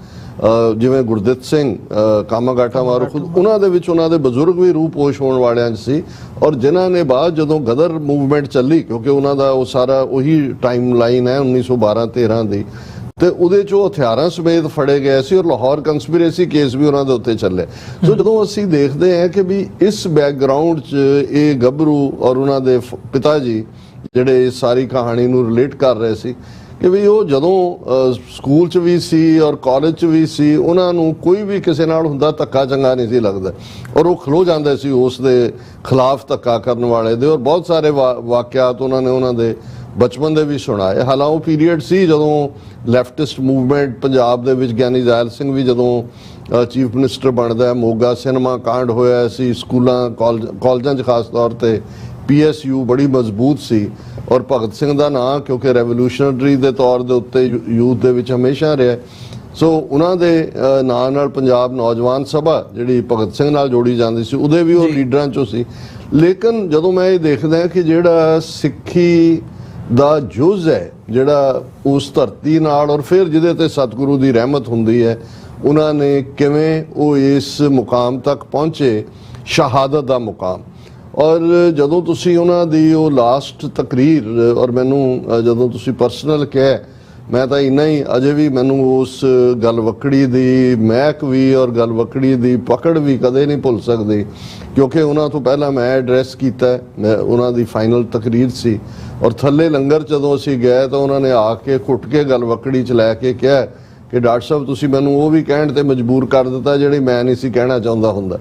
ਜਿਵੇਂ ਗੁਰਦਿੱਤ ਸਿੰਘ ਕਾਮਾਗਾਟਾ ਮਾਰੂ, ਖੁਦ ਉਹਨਾਂ ਦੇ ਵਿੱਚ ਉਹਨਾਂ ਦੇ ਬਜ਼ੁਰਗ ਵੀ ਰੂਪੋਸ਼ ਹੋਣ ਵਾਲਿਆਂ 'ਚ ਸੀ, ਔਰ ਜਿਨ੍ਹਾਂ ਨੇ ਬਾਅਦ ਜਦੋਂ ਗਦਰ ਮੂਵਮੈਂਟ ਚੱਲੀ, ਕਿਉਂਕਿ ਉਹਨਾਂ ਦਾ ਉਹ ਸਾਰਾ ਉਹੀ ਟਾਈਮ ਲਾਈਨ ਹੈ 1912-13 ਦੀ, ਤੇ ਉਹਦੇ ਚੋਂ ਹਥਿਆਰਾਂ ਸਮੇਤ ਫੜੇ ਗਏ ਸੀ ਔਰ ਲਾਹੌਰ ਕੰਸਪੀਰੇਸੀ ਕੇਸ ਵੀ ਉਹਨਾਂ ਦੇ ਉੱਤੇ ਚੱਲੇ। ਸੋ ਜਦੋਂ ਅਸੀਂ ਦੇਖਦੇ ਹਾਂ ਕਿ ਵੀ ਇਸ ਬੈਕਗ੍ਰਾਉਂਡ 'ਚ ਇਹ ਗੱਭਰੂ ਔਰ ਉਹਨਾਂ ਦੇ ਪਿਤਾ ਜੀ ਜਿਹੜੇ ਇਸ ਸਾਰੀ ਕਹਾਣੀ ਨੂੰ ਰਿਲੇਟ ਕਰ ਰਹੇ ਸੀ ਕਿ ਵੀ ਉਹ ਜਦੋਂ ਸਕੂਲ 'ਚ ਵੀ ਸੀ ਔਰ ਕਾਲਜ 'ਚ ਵੀ ਸੀ, ਉਹਨਾਂ ਨੂੰ ਕੋਈ ਵੀ ਕਿਸੇ ਨਾਲ ਹੁੰਦਾ ਧੱਕਾ ਚੰਗਾ ਨਹੀਂ ਸੀ ਲੱਗਦਾ ਔਰ ਉਹ ਖਲੋ ਜਾਂਦੇ ਸੀ ਉਸ ਦੇ ਖਿਲਾਫ ਧੱਕਾ ਕਰਨ ਵਾਲੇ ਦੇ। ਔਰ ਬਹੁਤ ਸਾਰੇ ਵਾਕਿਆਤ ਉਹਨਾਂ ਦੇ ਬਚਪਨ ਦੇ ਵੀ ਸੁਣਾਏ। ਹਾਲਾਂ ਉਹ ਪੀਰੀਅਡ ਸੀ ਜਦੋਂ ਲੈਫਟਿਸਟ ਮੂਵਮੈਂਟ ਪੰਜਾਬ ਦੇ ਵਿੱਚ ਗਿਆਨੀ ਜ਼ੈਲ ਸਿੰਘ ਵੀ ਜਦੋਂ ਚੀਫ ਮਿਨਿਸਟਰ ਬਣਦਾ, ਮੋਗਾ ਸਿਨੇਮਾ ਕਾਂਡ ਹੋਇਆ ਸੀ, ਸਕੂਲਾਂ ਕਾਲਜਾਂ 'ਚ ਖਾਸ ਤੌਰ ਤੇ PSU ਬੜੀ ਮਜ਼ਬੂਤ ਸੀ ਔਰ ਭਗਤ ਸਿੰਘ ਦਾ ਨਾਂ ਕਿਉਂਕਿ ਰੈਵੋਲੂਸ਼ਨਰੀ ਦੇ ਤੌਰ ਦੇ ਉੱਤੇ ਯੂਥ ਦੇ ਵਿੱਚ ਹਮੇਸ਼ਾ ਰਿਹਾ। ਸੋ ਉਹਨਾਂ ਦੇ ਨਾਂ ਨਾਲ ਪੰਜਾਬ ਨੌਜਵਾਨ ਸਭਾ ਜਿਹੜੀ ਭਗਤ ਸਿੰਘ ਨਾਲ ਜੋੜੀ ਜਾਂਦੀ ਸੀ, ਉਹਦੇ ਵੀ ਉਹ ਲੀਡਰਾਂ 'ਚੋਂ ਸੀ। ਲੇਕਿਨ ਜਦੋਂ ਮੈਂ ਇਹ ਦੇਖਦਾ ਕਿ ਜਿਹੜਾ ਸਿੱਖੀ ਦਾ ਜੁਜ਼ ਹੈ ਜਿਹੜਾ ਉਸ ਧਰਤੀ ਨਾਲ ਔਰ ਫਿਰ ਜਿਹਦੇ ਤੇ ਸਤਿਗੁਰੂ ਦੀ ਰਹਿਮਤ ਹੁੰਦੀ ਹੈ, ਉਹਨਾਂ ਨੇ ਕਿਵੇਂ ਉਹ ਇਸ ਮੁਕਾਮ ਤੱਕ ਪਹੁੰਚੇ, ਸ਼ਹਾਦਤ ਦਾ ਮੁਕਾਮ। ਔਰ ਜਦੋਂ ਤੁਸੀਂ ਉਹਨਾਂ ਦੀ ਉਹ ਲਾਸਟ ਤਕਰੀਰ, ਔਰ ਮੈਨੂੰ ਜਦੋਂ ਤੁਸੀਂ ਪਰਸਨਲ ਕਿਹਾ, ਮੈਂ ਤਾਂ ਇੰਨਾ ਹੀ ਅਜੇ ਵੀ ਮੈਨੂੰ ਉਸ ਗਲਵਕੜੀ ਦੀ ਮਹਿਕ ਵੀ ਔਰ ਗਲਵਕੜੀ ਦੀ ਪਕੜ ਵੀ ਕਦੇ ਨਹੀਂ ਭੁੱਲ ਸਕਦੀ ਕਿਉਂਕਿ ਉਹਨਾਂ ਤੋਂ ਪਹਿਲਾਂ ਮੈਂ ਐਡਰੈਸ ਕੀਤਾ, ਮੈਂ ਉਹਨਾਂ ਦੀ ਫਾਈਨਲ ਤਕਰੀਰ ਸੀ ਔਰ ਥੱਲੇ ਲੰਗਰ ਜਦੋਂ ਅਸੀਂ ਗਏ ਤਾਂ ਉਹਨਾਂ ਨੇ ਆ ਕੇ ਘੁੱਟ ਕੇ ਗਲਵਕੜੀ 'ਚ ਲੈ ਕੇ ਕਿਹਾ ਕਿ ਡਾਕਟਰ ਸਾਹਿਬ ਤੁਸੀਂ ਮੈਨੂੰ ਉਹ ਵੀ ਕਹਿਣ ਤੇ ਮਜਬੂਰ ਕਰ ਦਿੱਤਾ ਜਿਹੜੀ ਮੈਂ ਨਹੀਂ ਸੀ ਕਹਿਣਾ ਚਾਹੁੰਦਾ ਹੁੰਦਾ।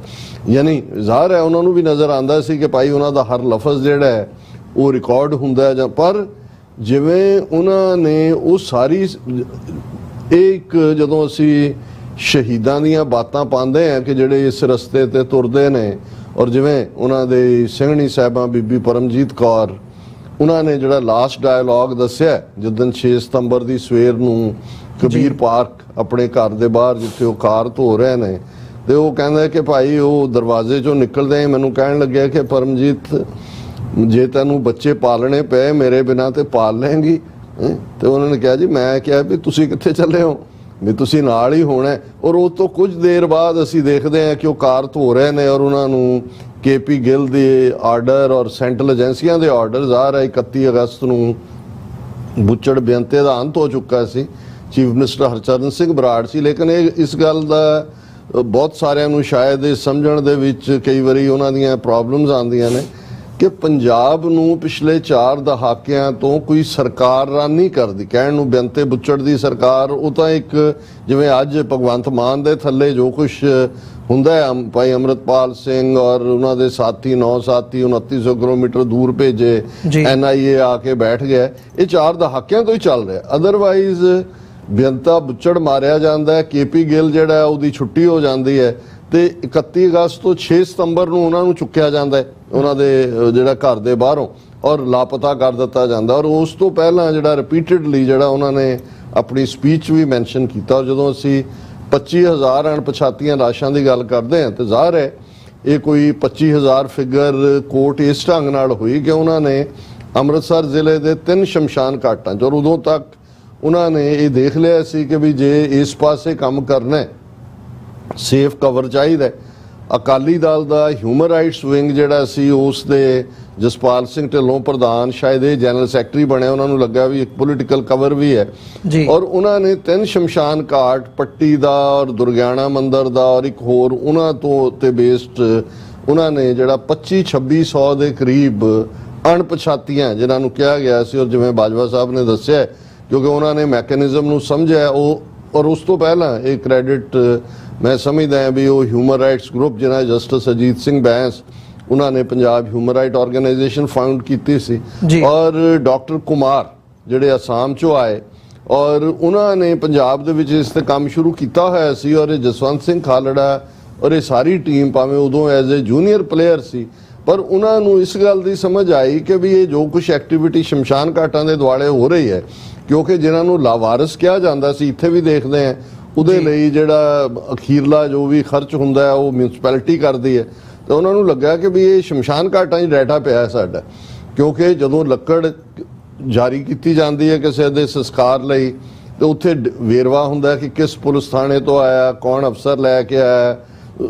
ਯਾਨੀ ਜ਼ਾਹਰ ਹੈ ਉਹਨਾਂ ਨੂੰ ਵੀ ਨਜ਼ਰ ਆਉਂਦਾ ਸੀ ਕਿ ਭਾਈ ਉਹਨਾਂ ਦਾ ਹਰ ਲਫ਼ਜ਼ ਜਿਹੜਾ ਹੈ ਉਹ ਰਿਕਾਰਡ ਹੁੰਦਾ ਜਾਂ, ਪਰ ਜਿਵੇਂ ਉਹਨਾਂ ਨੇ ਉਹ ਸਾਰੀ ਇੱਕ ਜਦੋਂ ਅਸੀਂ ਸ਼ਹੀਦਾਂ ਦੀਆਂ ਬਾਤਾਂ ਪਾਉਂਦੇ ਹਾਂ ਕਿ ਜਿਹੜੇ ਇਸ ਰਸਤੇ ਤੇ ਤੁਰਦੇ ਨੇ, ਔਰ ਜਿਵੇਂ ਉਹਨਾਂ ਦੇ ਸਿੰਘਣੀ ਸਾਹਿਬਾਂ ਬੀਬੀ ਪਰਮਜੀਤ ਕੌਰ, ਉਹਨਾਂ ਨੇ ਜਿਹੜਾ ਲਾਸਟ ਡਾਇਲੌਗ ਦੱਸਿਆ ਜਿੱਦਣ 6 ਸਤੰਬਰ ਦੀ ਸਵੇਰ ਨੂੰ ਕਬੀਰ ਪਾਰਕ ਆਪਣੇ ਘਰ ਦੇ ਬਾਹਰ ਜਿੱਥੇ ਉਹ ਕਾਰ ਧੋ ਰਹੇ ਨੇ, ਤੇ ਉਹ ਕਹਿੰਦਾ ਕਿ ਭਾਈ ਉਹ ਦਰਵਾਜ਼ੇ 'ਚੋਂ ਨਿਕਲਦੇ ਹੀ ਮੈਨੂੰ ਕਹਿਣ ਲੱਗਿਆ ਕਿ ਪਰਮਜੀਤ ਜੇ ਤੈਨੂੰ ਬੱਚੇ ਪਾਲਣੇ ਪਏ ਮੇਰੇ ਬਿਨਾਂ ਤੇ ਪਾਲ ਲਏਂਗੀ। ਤੇ ਉਹਨਾਂ ਨੇ ਕਿਹਾ ਜੀ, ਮੈਂ ਕਿਹਾ ਵੀ ਤੁਸੀਂ ਕਿੱਥੇ ਚੱਲੇ ਹੋ, ਵੀ ਤੁਸੀਂ ਨਾਲ ਹੀ ਹੋਣਾ। ਔਰ ਉਹ ਤੋਂ ਕੁਝ ਦੇਰ ਬਾਅਦ ਅਸੀਂ ਦੇਖਦੇ ਹਾਂ ਕਿ ਉਹ ਕਾਰ ਧੋ ਰਹੇ ਨੇ ਔਰ ਉਹਨਾਂ ਨੂੰ KP ਗਿੱਲ ਦੇ ਆਰਡਰ ਔਰ ਸੈਂਟਰਲ ਏਜੰਸੀਆਂ ਦੇ ਆਰਡਰ ਜ਼ਾਹਰ ਹੈ 31 ਅਗਸਤ ਨੂੰ ਬੁੱਚੜ ਬੇਅੰਤੇ ਦਾ ਅੰਤ ਹੋ ਚੁੱਕਾ ਸੀ, ਚੀਫ ਮਿਨਿਸਟਰ ਹਰਚਰਨ ਸਿੰਘ ਬਰਾੜ ਸੀ। ਲੇਕਿਨ ਇਸ ਗੱਲ ਦਾ ਬਹੁਤ ਸਾਰਿਆਂ ਨੂੰ ਸ਼ਾਇਦ ਇਹ ਸਮਝਣ ਦੇ ਵਿੱਚ ਕਈ ਵਾਰੀ ਉਹਨਾਂ ਦੀਆਂ ਪ੍ਰੋਬਲਮਸ ਆਉਂਦੀਆਂ ਨੇ ਕਿ ਪੰਜਾਬ ਨੂੰ ਪਿਛਲੇ 4 ਦਹਾਕਿਆਂ ਤੋਂ ਕੋਈ ਸਰਕਾਰ ਰਨ ਨਹੀਂ ਕਰਦੀ। ਕਹਿਣ ਨੂੰ ਬੇਅੰਤੇ ਬੁੱਚੜ ਦੀ ਸਰਕਾਰ, ਉਹ ਤਾਂ ਇੱਕ ਜਿਵੇਂ ਅੱਜ ਭਗਵੰਤ ਮਾਨ ਦੇ ਥੱਲੇ ਜੋ ਕੁਝ ਹੁੰਦਾ ਹੈ, ਭਾਈ ਅੰਮ੍ਰਿਤਪਾਲ ਸਿੰਘ ਔਰ ਉਹਨਾਂ ਦੇ ਸਾਥੀ 9 ਸਾਥੀ 2900 ਕਿਲੋਮੀਟਰ ਦੂਰ ਭੇਜੇ, NIA ਆ ਕੇ ਬੈਠ ਗਿਆ, ਇਹ 4 ਦਹਾਕਿਆਂ ਤੋਂ ਹੀ ਚੱਲ ਰਿਹਾ। ਅਦਰਵਾਈਜ਼ ਬੇਅੰਤਾ ਬੁੱਚੜ ਮਾਰਿਆ ਜਾਂਦਾ, KP ਗਿੱਲ ਜਿਹੜਾ ਉਹਦੀ ਛੁੱਟੀ ਹੋ ਜਾਂਦੀ ਹੈ ਤੇ 31 ਅਗਸਤ ਤੋਂ 6 ਸਤੰਬਰ ਨੂੰ ਉਹਨਾਂ ਨੂੰ ਚੁੱਕਿਆ ਜਾਂਦਾ ਹੈ ਉਹਨਾਂ ਦੇ ਜਿਹੜਾ ਘਰ ਦੇ ਬਾਹਰੋਂ ਔਰ ਲਾਪਤਾ ਕਰ ਦਿੱਤਾ ਜਾਂਦਾ। ਔਰ ਉਸ ਤੋਂ ਪਹਿਲਾਂ ਜਿਹੜਾ ਰਿਪੀਟਡਲੀ ਜਿਹੜਾ ਉਹਨਾਂ ਨੇ ਆਪਣੀ ਸਪੀਚ ਵੀ ਮੈਂਸ਼ਨ ਕੀਤਾ। ਔਰ ਜਦੋਂ ਅਸੀਂ 25,000 ਅਣਪਛਾਤੀਆਂ ਲਾਸ਼ਾਂ ਦੀ ਗੱਲ ਕਰਦੇ ਹਾਂ ਤੇ ਜ਼ਾਹਰ ਹੈ ਇਹ ਕੋਈ 25,000 ਫਿਗਰ ਕੋਟ ਇਸ ਢੰਗ ਨਾਲ ਹੋਈ ਕਿ ਉਹਨਾਂ ਨੇ ਅੰਮ੍ਰਿਤਸਰ ਜ਼ਿਲ੍ਹੇ ਦੇ 3 ਸ਼ਮਸ਼ਾਨ ਘਾਟਾਂ 'ਚ, ਔਰ ਉਦੋਂ ਤੱਕ ਉਹਨਾਂ ਨੇ ਇਹ ਦੇਖ ਲਿਆ ਸੀ ਕਿ ਵੀ ਜੇ ਇਸ ਪਾਸੇ ਕੰਮ ਕਰਨਾ ਹੈ ਸੇਫ ਕਵਰ ਚਾਹੀਦਾ। ਅਕਾਲੀ ਦਲ ਦਾ ਹਿਊਮਨ ਰਾਈਟਸ ਵਿੰਗ ਜਿਹੜਾ ਸੀ ਉਸ ਦੇ ਜਸਪਾਲ ਸਿੰਘ ਢਿੱਲੋਂ ਪ੍ਰਧਾਨ, ਸ਼ਾਇਦ ਇਹ ਜਨਰਲ ਸੈਕਟਰੀ ਬਣਿਆ, ਉਹਨਾਂ ਨੂੰ ਲੱਗਾ ਵੀ ਇੱਕ ਪੋਲੀਟੀਕਲ ਕਵਰ ਵੀ ਹੈ ਔਰ ਉਹਨਾਂ ਨੇ 3 ਸ਼ਮਸ਼ਾਨ ਘਾਟ ਪੱਟੀ ਦਾ ਔਰ ਦੁਰਗਿਆਣਾ ਮੰਦਿਰ ਦਾ ਔਰ ਇੱਕ ਹੋਰ ਉਹਨਾਂ ਤੋਂ ਤੇ ਬੇਸਡ ਉਹਨਾਂ ਨੇ ਜਿਹੜਾ 2500-2600 ਦੇ ਕਰੀਬ ਅਣਪਛਾਤੀਆਂ ਜਿਨ੍ਹਾਂ ਨੂੰ ਕਿਹਾ ਗਿਆ ਸੀ, ਔਰ ਜਿਵੇਂ ਬਾਜਵਾ ਸਾਹਿਬ ਨੇ ਦੱਸਿਆ ਕਿਉਂਕਿ ਉਹਨਾਂ ਨੇ ਮੈਕੈਨਿਜ਼ਮ ਨੂੰ ਸਮਝਿਆ ਉਹ। ਔਰ ਉਸ ਤੋਂ ਪਹਿਲਾਂ ਇਹ ਕ੍ਰੈਡਿਟ ਮੈਂ ਸਮਝਦਾ ਹਾਂ ਵੀ ਉਹ ਹਿਊਮਨ ਰਾਈਟਸ ਗਰੁੱਪ ਜਿਹਨਾਂ ਜਸਟਿਸ ਅਜੀਤ ਸਿੰਘ ਬੈਂਸ ਉਹਨਾਂ ਨੇ Punjab human right organisation found ਕੀਤੀ ਸੀ, ਔਰ ਡਾਕਟਰ ਕੁਮਾਰ ਜਿਹੜੇ ਅਸਾਮ ਚੋਂ ਆਏ ਔਰ ਉਹਨਾਂ ਨੇ ਪੰਜਾਬ ਦੇ ਵਿੱਚ ਇਸ ਤੇ ਕੰਮ ਸ਼ੁਰੂ ਕੀਤਾ ਹੋਇਆ ਸੀ। ਔਰ ਇਹ ਜਸਵੰਤ ਸਿੰਘ ਖਾਲੜਾ ਔਰ ਇਹ ਸਾਰੀ ਟੀਮ ਭਾਵੇਂ ਉਦੋਂ ਐਜ਼ ਏ ਜੂਨੀਅਰ ਪਲੇਅਰ ਸੀ, ਪਰ ਉਹਨਾਂ ਨੂੰ ਇਸ ਗੱਲ ਦੀ ਸਮਝ ਆਈ ਕਿ ਵੀ ਇਹ ਜੋ ਕੁਝ ਐਕਟੀਵਿਟੀ ਸ਼ਮਸ਼ਾਨ ਘਾਟਾਂ ਦੇ ਦੁਆਲੇ ਹੋ ਰਹੀ ਹੈ, ਕਿਉਂਕਿ ਜਿਨ੍ਹਾਂ ਨੂੰ ਲਾਵਾਰਿਸ ਕਿਹਾ ਜਾਂਦਾ ਸੀ, ਇੱਥੇ ਵੀ ਦੇਖਦੇ ਹਾਂ ਉਹਦੇ ਲਈ ਜਿਹੜਾ ਅਖੀਰਲਾ ਜੋ ਵੀ ਖਰਚ ਹੁੰਦਾ ਹੈ ਉਹ ਮਿਊਨਿਸਪੈਲਿਟੀ ਕਰਦੀ ਹੈ। ਤਾਂ ਉਹਨਾਂ ਨੂੰ ਲੱਗਾ ਕਿ ਵੀ ਇਹ ਸ਼ਮਸ਼ਾਨ ਘਾਟਾਂ 'ਚ ਡਾਟਾ ਪਿਆ ਸਾਡਾ, ਕਿਉਂਕਿ ਜਦੋਂ ਲੱਕੜ ਜਾਰੀ ਕੀਤੀ ਜਾਂਦੀ ਹੈ ਕਿਸੇ ਦੇ ਸੰਸਕਾਰ ਲਈ ਤੇ ਉੱਥੇ ਵੇਰਵਾ ਹੁੰਦਾ ਕਿ ਕਿਸ ਪੁਲਿਸ ਥਾਣੇ ਤੋਂ ਆਇਆ, ਕੌਣ ਅਫਸਰ ਲੈ ਕੇ ਆਇਆ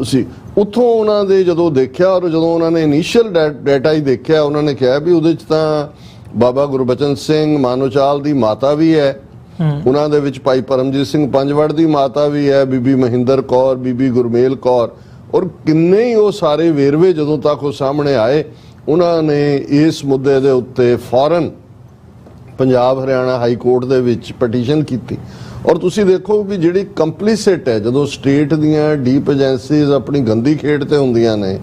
ਸੀ। ਉੱਥੋਂ ਉਹਨਾਂ ਦੇ ਜਦੋਂ ਦੇਖਿਆ ਔਰ ਜਦੋਂ ਉਹਨਾਂ ਨੇ ਇਨੀਸ਼ੀਅਲ ਡਾਟਾ ਹੀ ਦੇਖਿਆ, ਉਹਨਾਂ ਨੇ ਕਿਹਾ ਵੀ ਉਹਦੇ 'ਚ ਤਾਂ ਬਾਬਾ ਗੁਰਬਚਨ ਸਿੰਘ ਮਾਨੋਚਾਲ ਦੀ ਮਾਤਾ ਵੀ ਹੈ ਉਹਨਾਂ ਦੇ ਵਿੱਚ ਭਾਈ ਪਰਮਜੀਤ ਸਿੰਘ ਪੰਜਵੜ ਦੀ ਮਾਤਾ ਵੀ ਹੈ, ਬੀਬੀ ਮਹਿੰਦਰ ਕੌਰ, ਬੀਬੀ ਗੁਰਮੇਲ ਕੌਰ, ਔਰ ਕਿੰਨੇ ਹੀ ਉਹ ਸਾਰੇ ਵੇਰਵੇ ਜਦੋਂ ਤੱਕ ਉਹ ਸਾਹਮਣੇ ਆਏ ਉਹਨਾਂ ਨੇ ਇਸ ਮੁੱਦੇ ਦੇ ਉੱਤੇ ਫੌਰਨ ਪੰਜਾਬ ਹਰਿਆਣਾ ਹਾਈ ਕੋਰਟ ਦੇ ਵਿੱਚ ਪਟੀਸ਼ਨ ਕੀਤੀ। ਔਰ ਤੁਸੀਂ ਦੇਖੋ ਵੀ ਜਿਹੜੀ ਕੰਪਲੀਸਿਟ ਹੈ, ਜਦੋਂ ਸਟੇਟ ਦੀਆਂ ਡੀਪ ਏਜੰਸੀਜ਼ ਆਪਣੀ ਗੰਦੀ ਖੇਡ ਤੇ ਹੁੰਦੀਆਂ ਨੇ,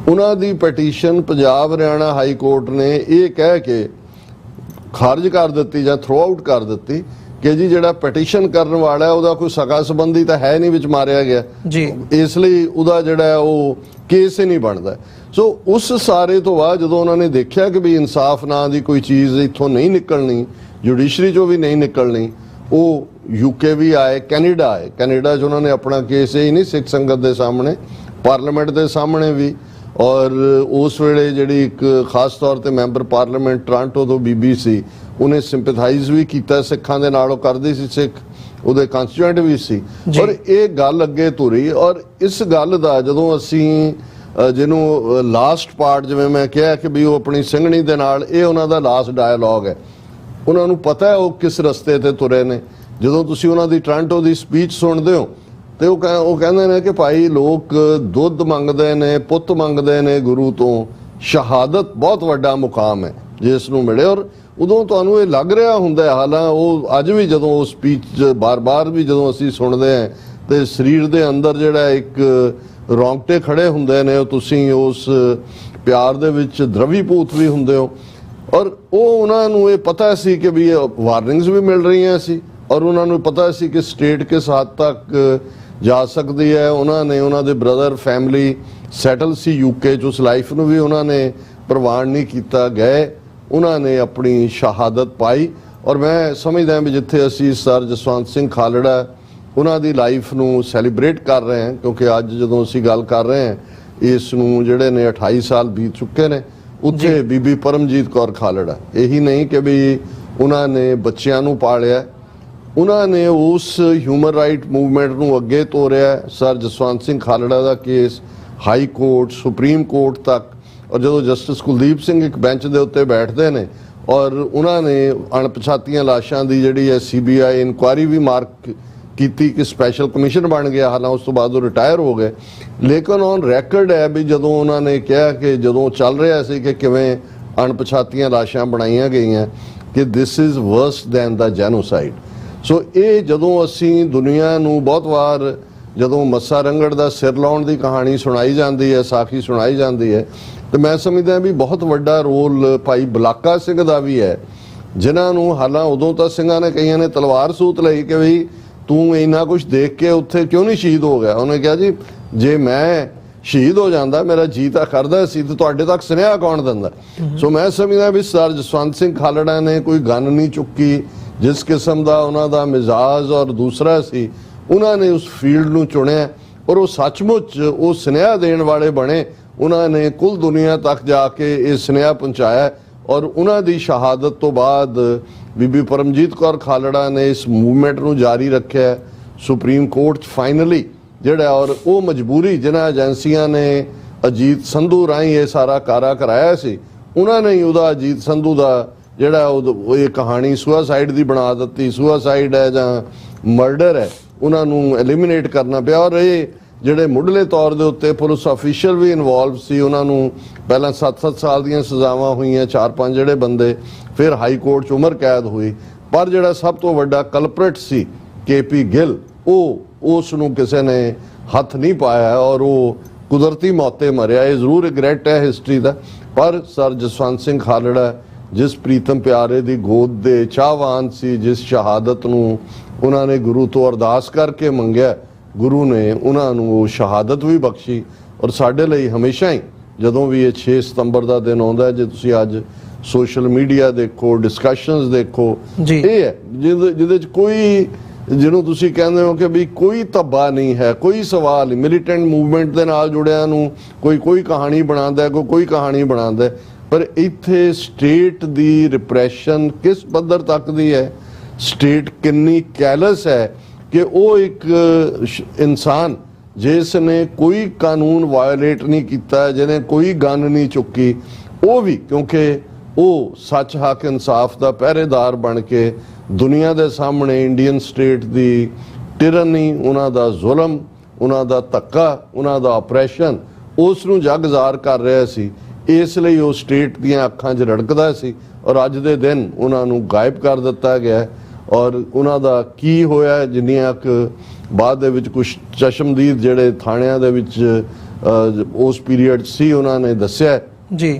ਉਹਨਾਂ ਦੀ petition Punjab Haryana high court ਨੇ ਇਹ ਕਹਿ ਕੇ ਖਾਰਜ ਕਰ ਦਿੱਤੀ ਜਾਂ ਥਰੋ ਆਊਟ ਕਰ ਦਿੱਤੀ ਕਿ ਜੀ ਜਿਹੜਾ ਪਟੀਸ਼ਨ ਕਰਨ ਵਾਲਾ ਹੈ ਉਹਦਾ ਕੋਈ ਸਗਾ ਸੰਬੰਧੀ ਤਾਂ ਹੈ ਨਹੀਂ, ਵਿੱਚ ਮਾਰਿਆ ਗਿਆ ਜੀ, ਇਸ ਲਈ ਉਹਦਾ ਜਿਹੜਾ ਉਹ ਕੇਸ ਹੀ ਨਹੀਂ ਬਣਦਾ। ਸੋ ਉਸ ਸਾਰੇ ਤੋਂ ਬਾਅਦ ਜਦੋਂ ਉਹਨਾਂ ਨੇ ਦੇਖਿਆ ਕਿ ਵੀ ਇਨਸਾਫ ਨਾਂ ਦੀ ਕੋਈ ਚੀਜ਼ ਇੱਥੋਂ ਨਹੀਂ ਨਿਕਲਣੀ, ਜੁਡੀਸ਼ਰੀ ਚੋਂ ਵੀ ਨਹੀਂ ਨਿਕਲਣੀ, ਉਹ ਯੂਕੇ ਵੀ ਆਏ, ਕੈਨੇਡਾ ਆਏ। ਕੈਨੇਡਾ 'ਚ ਉਹਨਾਂ ਨੇ ਆਪਣਾ ਕੇਸ ਹੀ ਨਹੀਂ ਸਿੱਖ ਸੰਗਤ ਦੇ ਸਾਹਮਣੇ, ਪਾਰਲੀਮੈਂਟ ਦੇ ਸਾਹਮਣੇ ਵੀ, ਔਰ ਉਸ ਵੇਲੇ ਜਿਹੜੀ ਇੱਕ ਖਾਸ ਤੌਰ ਤੇ ਮੈਂਬਰ ਪਾਰਲੀਮੈਂਟ ਟੋਰਾਂਟੋ ਤੋਂ ਬੀਬੀ ਸੀ, ਉਹਨੇ ਸਿੰਪੈਥਾਈਜ਼ ਵੀ ਕੀਤਾ ਸਿੱਖਾਂ ਦੇ ਨਾਲ, ਉਹ ਕਰਦੀ ਸੀ, ਸਿੱਖ ਉਹਦੇ ਕੰਸਟੀਟਿਊਐਂਟ ਵੀ ਸੀ। ਔਰ ਇਹ ਗੱਲ ਅੱਗੇ ਤੁਰੀ, ਔਰ ਇਸ ਗੱਲ ਦਾ ਜਦੋਂ ਅਸੀਂ ਜਿਹਨੂੰ ਲਾਸਟ ਪਾਰਟ ਜਿਵੇਂ ਮੈਂ ਕਿਹਾ ਕਿ ਵੀ ਉਹ ਆਪਣੀ ਸਿੰਘਣੀ ਦੇ ਨਾਲ, ਇਹ ਉਹਨਾਂ ਦਾ ਲਾਸਟ ਡਾਇਲੌਗ ਹੈ, ਉਹਨਾਂ ਨੂੰ ਪਤਾ ਹੈ ਉਹ ਕਿਸ ਰਸਤੇ ਤੇ ਤੁਰੇ ਨੇ। ਜਦੋਂ ਤੁਸੀਂ ਉਹਨਾਂ ਦੀ ਟੋਰਾਂਟੋ ਦੀ ਸਪੀਚ ਸੁਣਦੇ ਹੋ ਤੇ ਉਹ ਕਹਿੰਦੇ ਨੇ ਕਿ ਭਾਈ ਲੋਕ ਦੁੱਧ ਮੰਗਦੇ ਨੇ, ਪੁੱਤ ਮੰਗਦੇ ਨੇ ਗੁਰੂ ਤੋਂ, ਸ਼ਹਾਦਤ ਬਹੁਤ ਵੱਡਾ ਮੁਕਾਮ ਹੈ ਜਿਸ ਨੂੰ ਮਿਲੇ। ਔਰ ਉਦੋਂ ਤੁਹਾਨੂੰ ਇਹ ਲੱਗ ਰਿਹਾ ਹੁੰਦਾ ਹੈ, ਹਾਲਾਂ ਉਹ ਅੱਜ ਵੀ ਜਦੋਂ ਉਹ ਸਪੀਚ ਬਾਰ-ਬਾਰ ਵੀ ਜਦੋਂ ਅਸੀਂ ਸੁਣਦੇ ਹਾਂ ਤੇ ਸਰੀਰ ਦੇ ਅੰਦਰ ਜਿਹੜਾ ਇੱਕ ਰੌਂਗਟੇ ਖੜੇ ਹੁੰਦੇ ਨੇ, ਤੁਸੀਂ ਉਸ ਪਿਆਰ ਦੇ ਵਿੱਚ ਦ੍ਰਵੀਭੂਤ ਵੀ ਹੁੰਦੇ ਹੋ। ਔਰ ਉਹ ਉਹਨਾਂ ਨੂੰ ਇਹ ਪਤਾ ਸੀ ਕਿ ਵੀ ਵਾਰਨਿੰਗਸ ਵੀ ਮਿਲ ਰਹੀਆਂ ਸੀ, ਔਰ ਉਹਨਾਂ ਨੂੰ ਪਤਾ ਸੀ ਕਿ ਸਟੇਟ ਕਿਸ ਹੱਦ ਤੱਕ ਜਾ ਸਕਦੀ ਹੈ। ਉਹਨਾਂ ਨੇ, ਉਹਨਾਂ ਦੇ ਬ੍ਰਦਰ ਫੈਮਿਲੀ ਸੈਟਲ ਸੀ ਯੂਕੇ 'ਚ, ਉਸ ਲਾਈਫ ਨੂੰ ਵੀ ਉਹਨਾਂ ਨੇ ਪ੍ਰਵਾਨ ਨਹੀਂ ਕੀਤਾ, ਗਏ, ਉਹਨਾਂ ਨੇ ਆਪਣੀ ਸ਼ਹਾਦਤ ਪਾਈ। ਔਰ ਮੈਂ ਸਮਝਦਾ ਵੀ ਜਿੱਥੇ ਅਸੀਂ ਸਰ ਜਸਵੰਤ ਸਿੰਘ ਖਾਲੜਾ ਉਹਨਾਂ ਦੀ ਲਾਈਫ ਨੂੰ ਸੈਲੀਬ੍ਰੇਟ ਕਰ ਰਹੇ ਹਾਂ, ਕਿਉਂਕਿ ਅੱਜ ਜਦੋਂ ਅਸੀਂ ਗੱਲ ਕਰ ਰਹੇ ਹਾਂ ਇਸ ਨੂੰ ਜਿਹੜੇ ਨੇ 28 ਸਾਲ ਬੀਤ ਚੁੱਕੇ ਨੇ, ਉੱਥੇ ਬੀਬੀ ਪਰਮਜੀਤ ਕੌਰ ਖਾਲੜਾ, ਇਹੀ ਨਹੀਂ ਕਿ ਵੀ ਉਹਨਾਂ ਨੇ ਬੱਚਿਆਂ ਨੂੰ ਪਾਲਿਆ, ਉਹਨਾਂ ਨੇ ਉਸ ਹਿਊਮਨ ਰਾਈਟ ਮੂਵਮੈਂਟ ਨੂੰ ਅੱਗੇ ਤੋਰਿਆ। ਸਰ ਜਸਵੰਤ ਸਿੰਘ ਖਾਲੜਾ ਦਾ case high court, supreme court ਤੱਕ, ਔਰ ਜਦੋਂ ਜਸਟਿਸ ਕੁਲਦੀਪ ਸਿੰਘ ਇੱਕ ਬੈਂਚ ਦੇ ਉੱਤੇ ਬੈਠਦੇ ਨੇ ਔਰ ਉਹਨਾਂ ਨੇ ਅਣਪਛਾਤੀਆਂ ਲਾਸ਼ਾਂ ਦੀ ਜਿਹੜੀ ਹੈ CBI ਇਨਕੁਆਇਰੀ ਵੀ ਮਾਰਕ ਕੀਤੀ ਕਿ ਸਪੈਸ਼ਲ ਕਮਿਸ਼ਨ ਬਣ ਗਿਆ, ਹਾਲਾਂਕਿ ਉਸ ਤੋਂ ਬਾਅਦ ਉਹ ਰਿਟਾਇਰ ਹੋ ਗਏ, ਲੇਕਿਨ ਔਨ ਰੈਕਰਡ ਹੈ ਵੀ ਜਦੋਂ ਉਹਨਾਂ ਨੇ ਕਿਹਾ ਕਿ ਜਦੋਂ ਚੱਲ ਰਿਹਾ ਸੀ ਕਿ ਕਿਵੇਂ ਅਣਪਛਾਤੀਆਂ ਲਾਸ਼ਾਂ ਬਣਾਈਆਂ ਗਈਆਂ ਕਿ this is worse than the genocide. So ਇਹ ਜਦੋਂ ਅਸੀਂ ਦੁਨੀਆ ਨੂੰ ਬਹੁਤ ਵਾਰ ਜਦੋਂ ਮੱਸਾ ਰੰਗੜ ਦਾ ਸਿਰ ਲਾਉਣ ਦੀ ਕਹਾਣੀ ਸੁਣਾਈ ਜਾਂਦੀ ਹੈ, ਸਾਖੀ ਸੁਣਾਈ ਜਾਂਦੀ ਹੈ, ਤੇ ਮੈਂ ਸਮਝਦਾ ਵੀ ਬਹੁਤ ਵੱਡਾ ਰੋਲ ਭਾਈ ਬਲਾਕਾ ਸਿੰਘ ਦਾ ਵੀ ਹੈ, ਜਿਨ੍ਹਾਂ ਨੂੰ ਹਾਲਾਂ ਉਦੋਂ ਤਾਂ ਸਿੰਘਾਂ ਨੇ ਕਈਆਂ ਨੇ ਤਲਵਾਰ ਸੂਤ ਲਈ ਕਿ ਵੀ ਤੂੰ ਇੰਨਾ ਕੁਝ ਦੇਖ ਕੇ ਉੱਥੇ ਕਿਉਂ ਨਹੀਂ ਸ਼ਹੀਦ ਹੋ ਗਿਆ। ਉਹਨੇ ਕਿਹਾ ਜੀ ਜੇ ਮੈਂ ਸ਼ਹੀਦ ਹੋ ਜਾਂਦਾ ਮੇਰਾ ਜੀ ਤਾਂ ਕਰਦਾ ਸੀ, ਤੇ ਤੁਹਾਡੇ ਤੱਕ ਸੁਨੇਹਾ ਕੌਣ ਦਿੰਦਾ। ਸੋ ਮੈਂ ਸਮਝਦਾ ਵੀ ਸਰ ਜਸਵੰਤ ਸਿੰਘ ਖਾਲੜਾ ਨੇ ਕੋਈ ਗਨ ਨਹੀਂ ਚੁੱਕੀ, ਜਿਸ ਕਿਸਮ ਦਾ ਉਹਨਾਂ ਦਾ ਮਿਜ਼ਾਜ ਔਰ ਦੂਸਰਾ ਸੀ, ਉਹਨਾਂ ਨੇ ਉਸ ਫੀਲਡ ਨੂੰ ਚੁਣਿਆ ਔਰ ਉਹ ਸੱਚਮੁੱਚ ਉਹ ਸੁਨੇਹਾ ਦੇਣ ਵਾਲੇ ਬਣੇ। ਉਹਨਾਂ ਨੇ ਕੁੱਲ ਦੁਨੀਆ ਤੱਕ ਜਾ ਕੇ ਇਹ ਸੁਨੇਹਾ ਪਹੁੰਚਾਇਆ, ਔਰ ਉਹਨਾਂ ਦੀ ਸ਼ਹਾਦਤ ਤੋਂ ਬਾਅਦ ਬੀਬੀ ਪਰਮਜੀਤ ਕੌਰ ਖਾਲੜਾ ਨੇ ਇਸ ਮੂਵਮੈਂਟ ਨੂੰ ਜਾਰੀ ਰੱਖਿਆ ਸੁਪਰੀਮ ਕੋਰਟ 'ਚ ਫਾਈਨਲੀ ਜਿਹੜਾ। ਔਰ ਉਹ ਮਜਬੂਰੀ ਜਿਨ੍ਹਾਂ ਏਜੰਸੀਆਂ ਨੇ ਅਜੀਤ ਸੰਧੂ ਰਾਹੀਂ ਇਹ ਸਾਰਾ ਕਾਰਾ ਕਰਾਇਆ ਸੀ, ਉਹਨਾਂ ਨੇ ਹੀ ਉਹਦਾ ਅਜੀਤ ਸੰਧੂ ਦਾ ਜਿਹੜਾ ਉਹ ਇਹ ਕਹਾਣੀ ਸੁਸਾਈਡ ਦੀ ਬਣਾ ਦਿੱਤੀ, ਸੁਸਾਈਡ ਹੈ ਜਾਂ ਮਰਡਰ ਹੈ, ਉਹਨਾਂ ਨੂੰ ਐਲੀਮੀਨੇਟ ਕਰਨਾ ਪਿਆ। ਔਰ ਇਹ ਜਿਹੜੇ ਮੁੱਢਲੇ ਤੌਰ ਦੇ ਉੱਤੇ ਪੁਲਿਸ ਅਫੀਸ਼ੀਅਲ ਵੀ ਇਨਵੋਲਵ ਸੀ, ਉਹਨਾਂ ਨੂੰ ਪਹਿਲਾਂ 7-7 ਸਾਲ ਦੀਆਂ ਸਜ਼ਾਵਾਂ ਹੋਈਆਂ, 4-5 ਜਿਹੜੇ ਬੰਦੇ, ਫਿਰ ਹਾਈ ਕੋਰਟ 'ਚ ਉਮਰ ਕੈਦ ਹੋਈ। ਪਰ ਜਿਹੜਾ ਸਭ ਤੋਂ ਵੱਡਾ ਕਲਪਰੇਟ ਸੀ KP ਗਿੱਲ, ਉਹ ਉਸ ਨੂੰ ਕਿਸੇ ਨੇ ਹੱਥ ਨਹੀਂ ਪਾਇਆ ਔਰ ਉਹ ਕੁਦਰਤੀ ਮੌਤੇ ਮਰਿਆ। ਇਹ ਜ਼ਰੂਰ ਰਿਗਰੈਟ ਹੈ ਹਿਸਟਰੀ ਦਾ, ਪਰ ਸਰ ਜਸਵੰਤ ਸਿੰਘ ਖਾਲੜਾ ਜਿਸ ਪ੍ਰੀਤਮ ਪਿਆਰੇ ਦੀ ਗੋਦ ਦੇ ਚਾਹਵਾਨ ਸੀ, ਜਿਸ ਸ਼ਹਾਦਤ ਨੂੰ ਉਹਨਾਂ ਨੇ ਗੁਰੂ ਤੋਂ ਅਰਦਾਸ ਕਰਕੇ ਮੰਗਿਆ, ਗੁਰੂ ਨੇ ਉਹਨਾਂ ਨੂੰ ਉਹ ਸ਼ਹਾਦਤ ਵੀ ਬਖਸ਼ੀ। ਔਰ ਸਾਡੇ ਲਈ ਹਮੇਸ਼ਾ ਹੀ ਜਦੋਂ ਵੀ ਇਹ 6 ਸਤੰਬਰ ਦਾ ਦਿਨ ਆਉਂਦਾ, ਜੇ ਤੁਸੀਂ ਅੱਜ ਸੋਸ਼ਲ ਮੀਡੀਆ ਦੇਖੋ, ਡਿਸਕਸ਼ਨਸ ਦੇਖੋ, ਇਹ ਹੈ ਜਿਹਦੇ 'ਚ ਕੋਈ, ਜਿਹਨੂੰ ਤੁਸੀਂ ਕਹਿੰਦੇ ਹੋ ਕਿ ਵੀ ਕੋਈ ਧੱਬਾ ਨਹੀਂ ਹੈ, ਕੋਈ ਸਵਾਲ ਨਹੀਂ। ਮਿਲੀਟੈਂਟ ਮੂਵਮੈਂਟ ਦੇ ਨਾਲ ਜੁੜਿਆਂ ਨੂੰ ਕੋਈ ਕਹਾਣੀ ਬਣਾਉਂਦਾ, ਕੋਈ ਕਹਾਣੀ ਬਣਾਉਂਦਾ, ਪਰ ਇੱਥੇ ਸਟੇਟ ਦੀ ਰਿਪਰੈਸ਼ਨ ਕਿਸ ਪੱਧਰ ਤੱਕ ਦੀ ਹੈ, ਸਟੇਟ ਕਿੰਨੀ ਕੈਲਸ ਹੈ ਕਿ ਉਹ ਇੱਕ ਇਨਸਾਨ ਜਿਸ ਨੇ ਕੋਈ ਕਾਨੂੰਨ ਵਾਇਓਲੇਟ ਨਹੀਂ ਕੀਤਾ, ਜਿਹਨੇ ਕੋਈ ਗਨ ਨਹੀਂ ਚੁੱਕੀ, ਉਹ ਵੀ ਕਿਉਂਕਿ ਉਹ ਸੱਚ ਹੱਕ ਇਨਸਾਫ ਦਾ ਪਹਿਰੇਦਾਰ ਬਣ ਕੇ ਦੁਨੀਆ ਦੇ ਸਾਹਮਣੇ ਇੰਡੀਅਨ ਸਟੇਟ ਦੀ ਟਿਰਨੀ, ਉਹਨਾਂ ਦਾ ਜ਼ੁਲਮ, ਉਹਨਾਂ ਦਾ ਧੱਕਾ, ਉਹਨਾਂ ਦਾ ਆਪਰੇਸ਼ਨ ਉਸ ਨੂੰ ਜਗ ਜ਼ਾਹਰ ਕਰ ਰਿਹਾ ਸੀ। ਇਸ ਲਈ ਉਹ ਸਟੇਟ ਦੀਆਂ ਅੱਖਾਂ 'ਚ ਰੜਕਦਾ ਸੀ ਔਰ ਅੱਜ ਦੇ ਦਿਨ ਉਹਨਾਂ ਨੂੰ ਗਾਇਬ ਕਰ ਦਿੱਤਾ ਗਿਆ। ਔਰ ਉਹਨਾਂ ਦਾ ਕੀ ਹੋਇਆ, ਜਿੰਨੀਆਂ ਕੁ ਬਾਅਦ ਦੇ ਵਿੱਚ ਕੁਝ ਚਸ਼ਮਦੀਦ ਜਿਹੜੇ ਥਾਣਿਆਂ ਦੇ ਵਿੱਚ ਉਸ ਪੀਰੀਅਡ ਸੀ ਉਹਨਾਂ ਨੇ ਦੱਸਿਆ ਜੀ